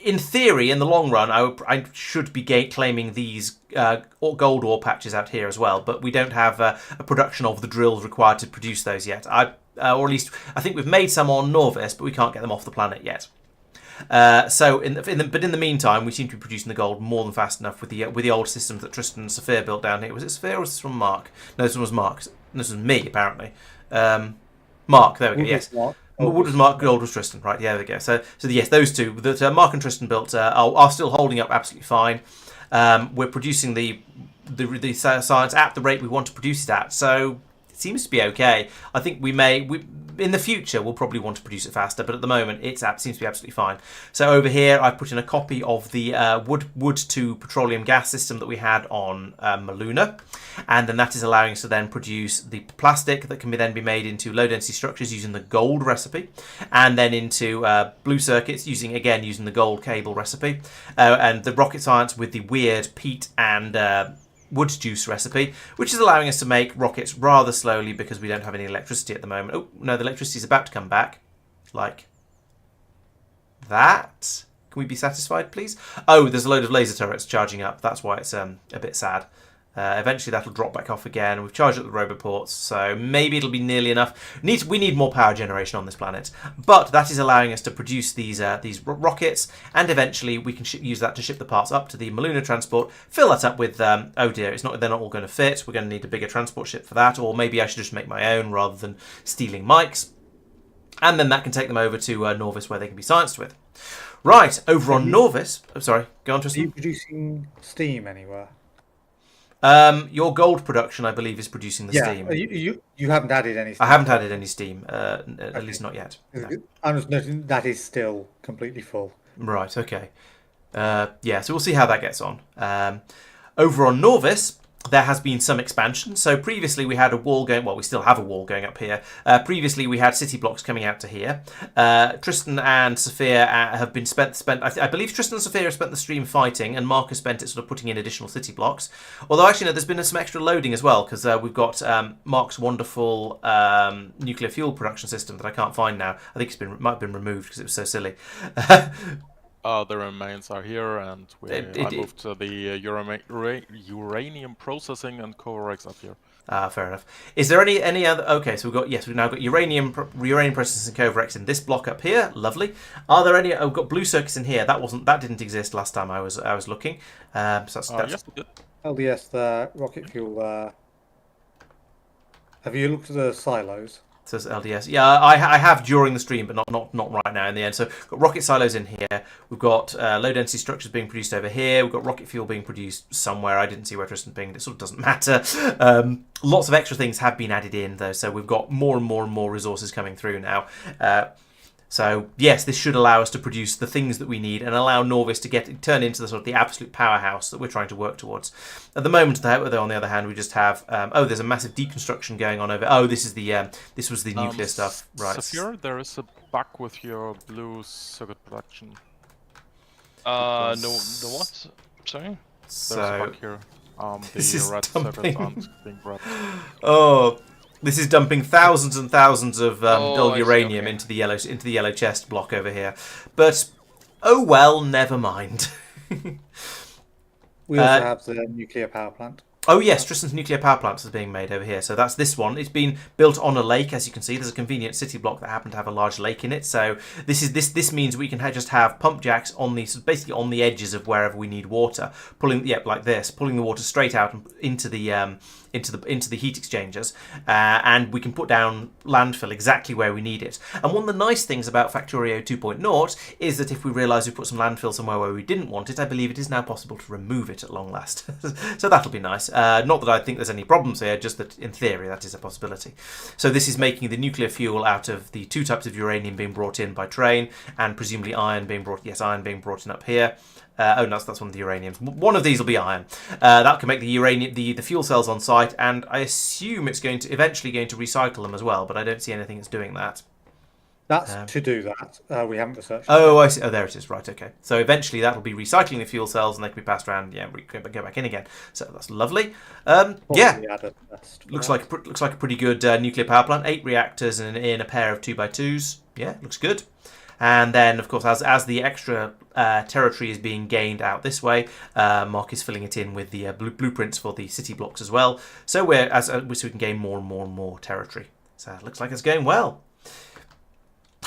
In theory, in the long run, I should be claiming these gold ore patches out here as well, but we don't have a production of the drills required to produce those yet. Or at least I think we've made some on Nauvis, but we can't get them off the planet yet. But in the meantime, we seem to be producing the gold more than fast enough with the old systems that Tristan and Sophia built down here. Was it Sophia or was this from Mark? No, this one was Mark. This was me, apparently. Mark, there we go, yes. Wood was Mark, gold was Tristan, right, yeah, there we go. So yes, those two that Mark and Tristan built are still holding up absolutely fine. We're producing the science at the rate we want to produce it at, so it seems to be okay. I think in the future we'll probably want to produce it faster, but at the moment it seems to be absolutely fine. So over here I've put in a copy of the wood to petroleum gas system that we had on Muluna, and then that is allowing us to then produce the plastic that can then be made into low density structures using the gold recipe, and then into blue circuits using the gold cable recipe, and the rocket science with the weird peat and wood juice recipe, which is allowing us to make rockets rather slowly because we don't have any electricity at the moment. Oh, no, the electricity is about to come back. Like that. Can we be satisfied, please? Oh, there's a load of laser turrets charging up. That's why it's a bit sad. Eventually that'll drop back off again. We've charged up the roboports, so maybe it'll be nearly enough. We need more power generation on this planet, but that is allowing us to produce these rockets, and eventually we can use that to ship the parts up to the Muluna transport. Fill that up with oh dear, they're not all going to fit. We're going to need a bigger transport ship for that, or maybe I should just make my own rather than stealing Mike's, and then that can take them over to Nauvis where they can be scienced with. Right, over on Nauvis. Oh, sorry, go on, Tristan. Are you producing steam anywhere? Your gold production, I believe, is producing the steam. You haven't added any steam. I haven't added any steam, at least not yet. No. I'm just noting that is still completely full. Right, okay. Yeah, so we'll see how that gets on. Over on Nauvis, there has been some expansion. So previously we had a wall going, well, we still have a wall going up here. Previously we had city blocks coming out to here. Tristan and Sophia have been spent. I believe Tristan and Sophia have spent the stream fighting, and Mark has spent it sort of putting in additional city blocks. Although actually, no, there's been some extra loading as well, because we've got Mark's wonderful nuclear fuel production system that I can't find now. I think might have been removed because it was so silly. The remains are here, and I moved the uranium processing and Corex up here. Fair enough. Is there any other? Okay, so we've now got uranium processing and Corex in this block up here. Lovely. Are there any? Oh, we've got blue circuits in here. That didn't exist last time I was looking. So that's yes, it did. LDS there, rocket fuel. Have you looked at the silos? Says LDS. Yeah, I have during the stream, but not right now in the end. So we've got rocket silos in here. We've got low density structures being produced over here. We've got rocket fuel being produced somewhere. I didn't see where Tristan pinged. It sort of doesn't matter. Lots of extra things have been added in though, so we've got more and more resources coming through now. So yes, this should allow us to produce the things that we need and allow Nauvis to turn into the absolute powerhouse that we're trying to work towards. At the moment, though, on the other hand, we just have there's a massive deconstruction going on over. Oh, this was the nuclear stuff, right? Saphir, there is a bug with your blue circuit production. No, the what? Sorry. There's a bug here. The red circuits aren't being grabbed. Oh. This is dumping thousands and thousands of dull uranium into the yellow chest block over here. But oh well, never mind. We also have the nuclear power plant. Oh yes, Tristan's nuclear power plant is being made over here. So that's this one. It's been built on a lake, as you can see. There's a convenient city block that happened to have a large lake in it. So this means we can just have pump jacks on basically on the edges of wherever we need water, pulling the water straight out into the heat exchangers, and we can put down landfill exactly where we need it. And one of the nice things about Factorio 2.0 is that if we realise we put some landfill somewhere where we didn't want it, I believe it is now possible to remove it at long last. So that'll be nice. Not that I think there's any problems here, just that in theory that is a possibility. So this is making the nuclear fuel out of the two types of uranium being brought in by train, and presumably iron being brought in up here. Oh no, that's one of the uraniums. One of these will be iron. That can make the fuel cells on site, and I assume it's eventually going to recycle them as well. But I don't see anything that's doing that. That's to do that. We haven't researched. Oh, I see. Oh, there it is. Right. Okay. So eventually that will be recycling the fuel cells, and they can be passed around. Yeah, go back in again. So that's lovely. Yeah. Looks like a pretty good nuclear power plant. 8 reactors and in a pair of 2x2s. Yeah, looks good. And then, of course, as the extra territory is being gained out this way, Mark is filling it in with the blueprints for the city blocks as well. So so we can gain more and more and more territory. So it looks like it's going well.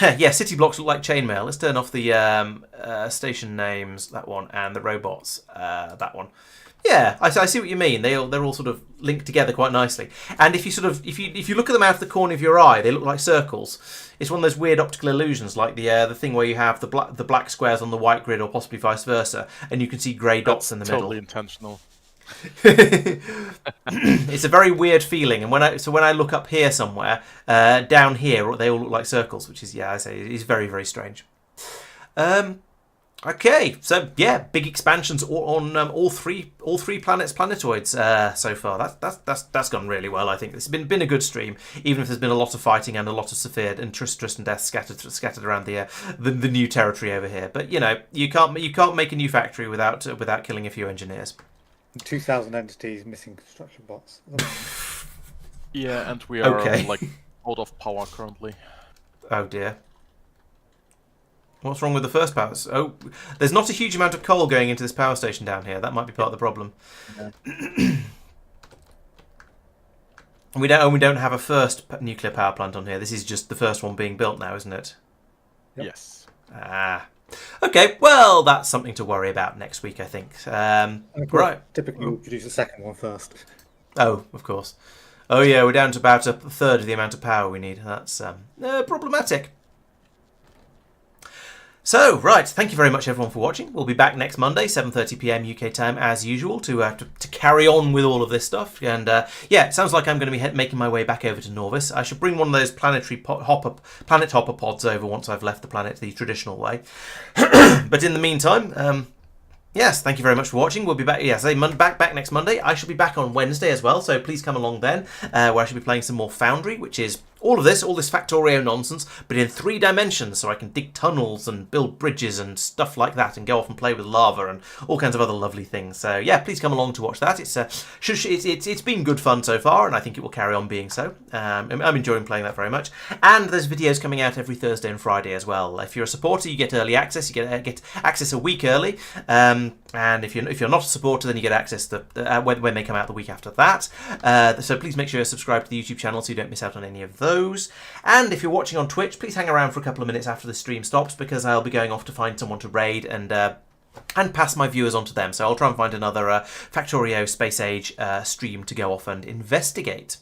Yeah, city blocks look like chainmail. Let's turn off the station names, that one, and the robots, that one. Yeah, I see what you mean. They're all sort of linked together quite nicely. And if you look at them out of the corner of your eye, they look like circles. It's one of those weird optical illusions, like the thing where you have the black squares on the white grid, or possibly vice versa, and you can see grey dots in the middle. Totally intentional. It's a very weird feeling, and when I look up here somewhere, down here they all look like circles, which is, I say, is very, very strange. Okay, so yeah, big expansions on all three planetoids so far. That's gone really well. I think it's been a good stream, even if there's been a lot of fighting and a lot of Saphir and Tristan death scattered around the new territory over here. But you can't make a new factory without killing a few engineers. 2,000 entities missing construction bots. Yeah, and we are Okay. like out of power currently. Oh dear. What's wrong with the first power? Oh, there's not a huge amount of coal going into this power station down here. That might be part of the problem. Yeah. We don't have a first nuclear power plant on here. This is just the first one being built now, isn't it? Yep. Yes. Ah. Okay, well, that's something to worry about next week, I think. Right. Typically, we'll produce the second one first. Oh, of course. Oh, yeah, we're down to about a third of the amount of power we need. That's problematic. So, right, thank you very much, everyone, for watching. We'll be back next Monday, 7:30 PM UK time, as usual, to carry on with all of this stuff. And, yeah, it sounds like I'm going to be making my way back over to Nauvis. I should bring one of those planet hopper pods over once I've left the planet the traditional way. But in the meantime, yes, thank you very much for watching. We'll be back, back next Monday. I shall be back on Wednesday as well, so please come along then, where I shall be playing some more Foundry, which is all this Factorio nonsense, but in 3 dimensions, so I can dig tunnels and build bridges and stuff like that, and go off and play with lava and all kinds of other lovely things. So yeah, please come along to watch that. It's been good fun so far, and I think it will carry on being so. I'm enjoying playing that very much. And there's videos coming out every Thursday and Friday as well. If you're a supporter, you get early access. You get access a week early. And if you're not a supporter, then you get access when they come out the week after that. So please make sure you're subscribed to the YouTube channel so you don't miss out on any of those. And if you're watching on Twitch, please hang around for a couple of minutes after the stream stops, because I'll be going off to find someone to raid and pass my viewers on to them. So I'll try and find another Factorio Space Age stream to go off and investigate.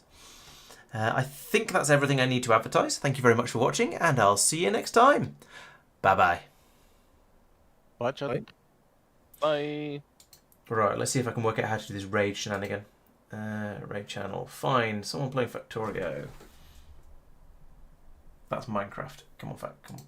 I think that's everything I need to advertise. Thank you very much for watching, and I'll see you next time. Bye-bye. Bye, chat. Bye. Bye. Right, let's see if I can work out how to do this raid shenanigan. Raid channel. Find someone playing Factorio. That's Minecraft. Come on, come on.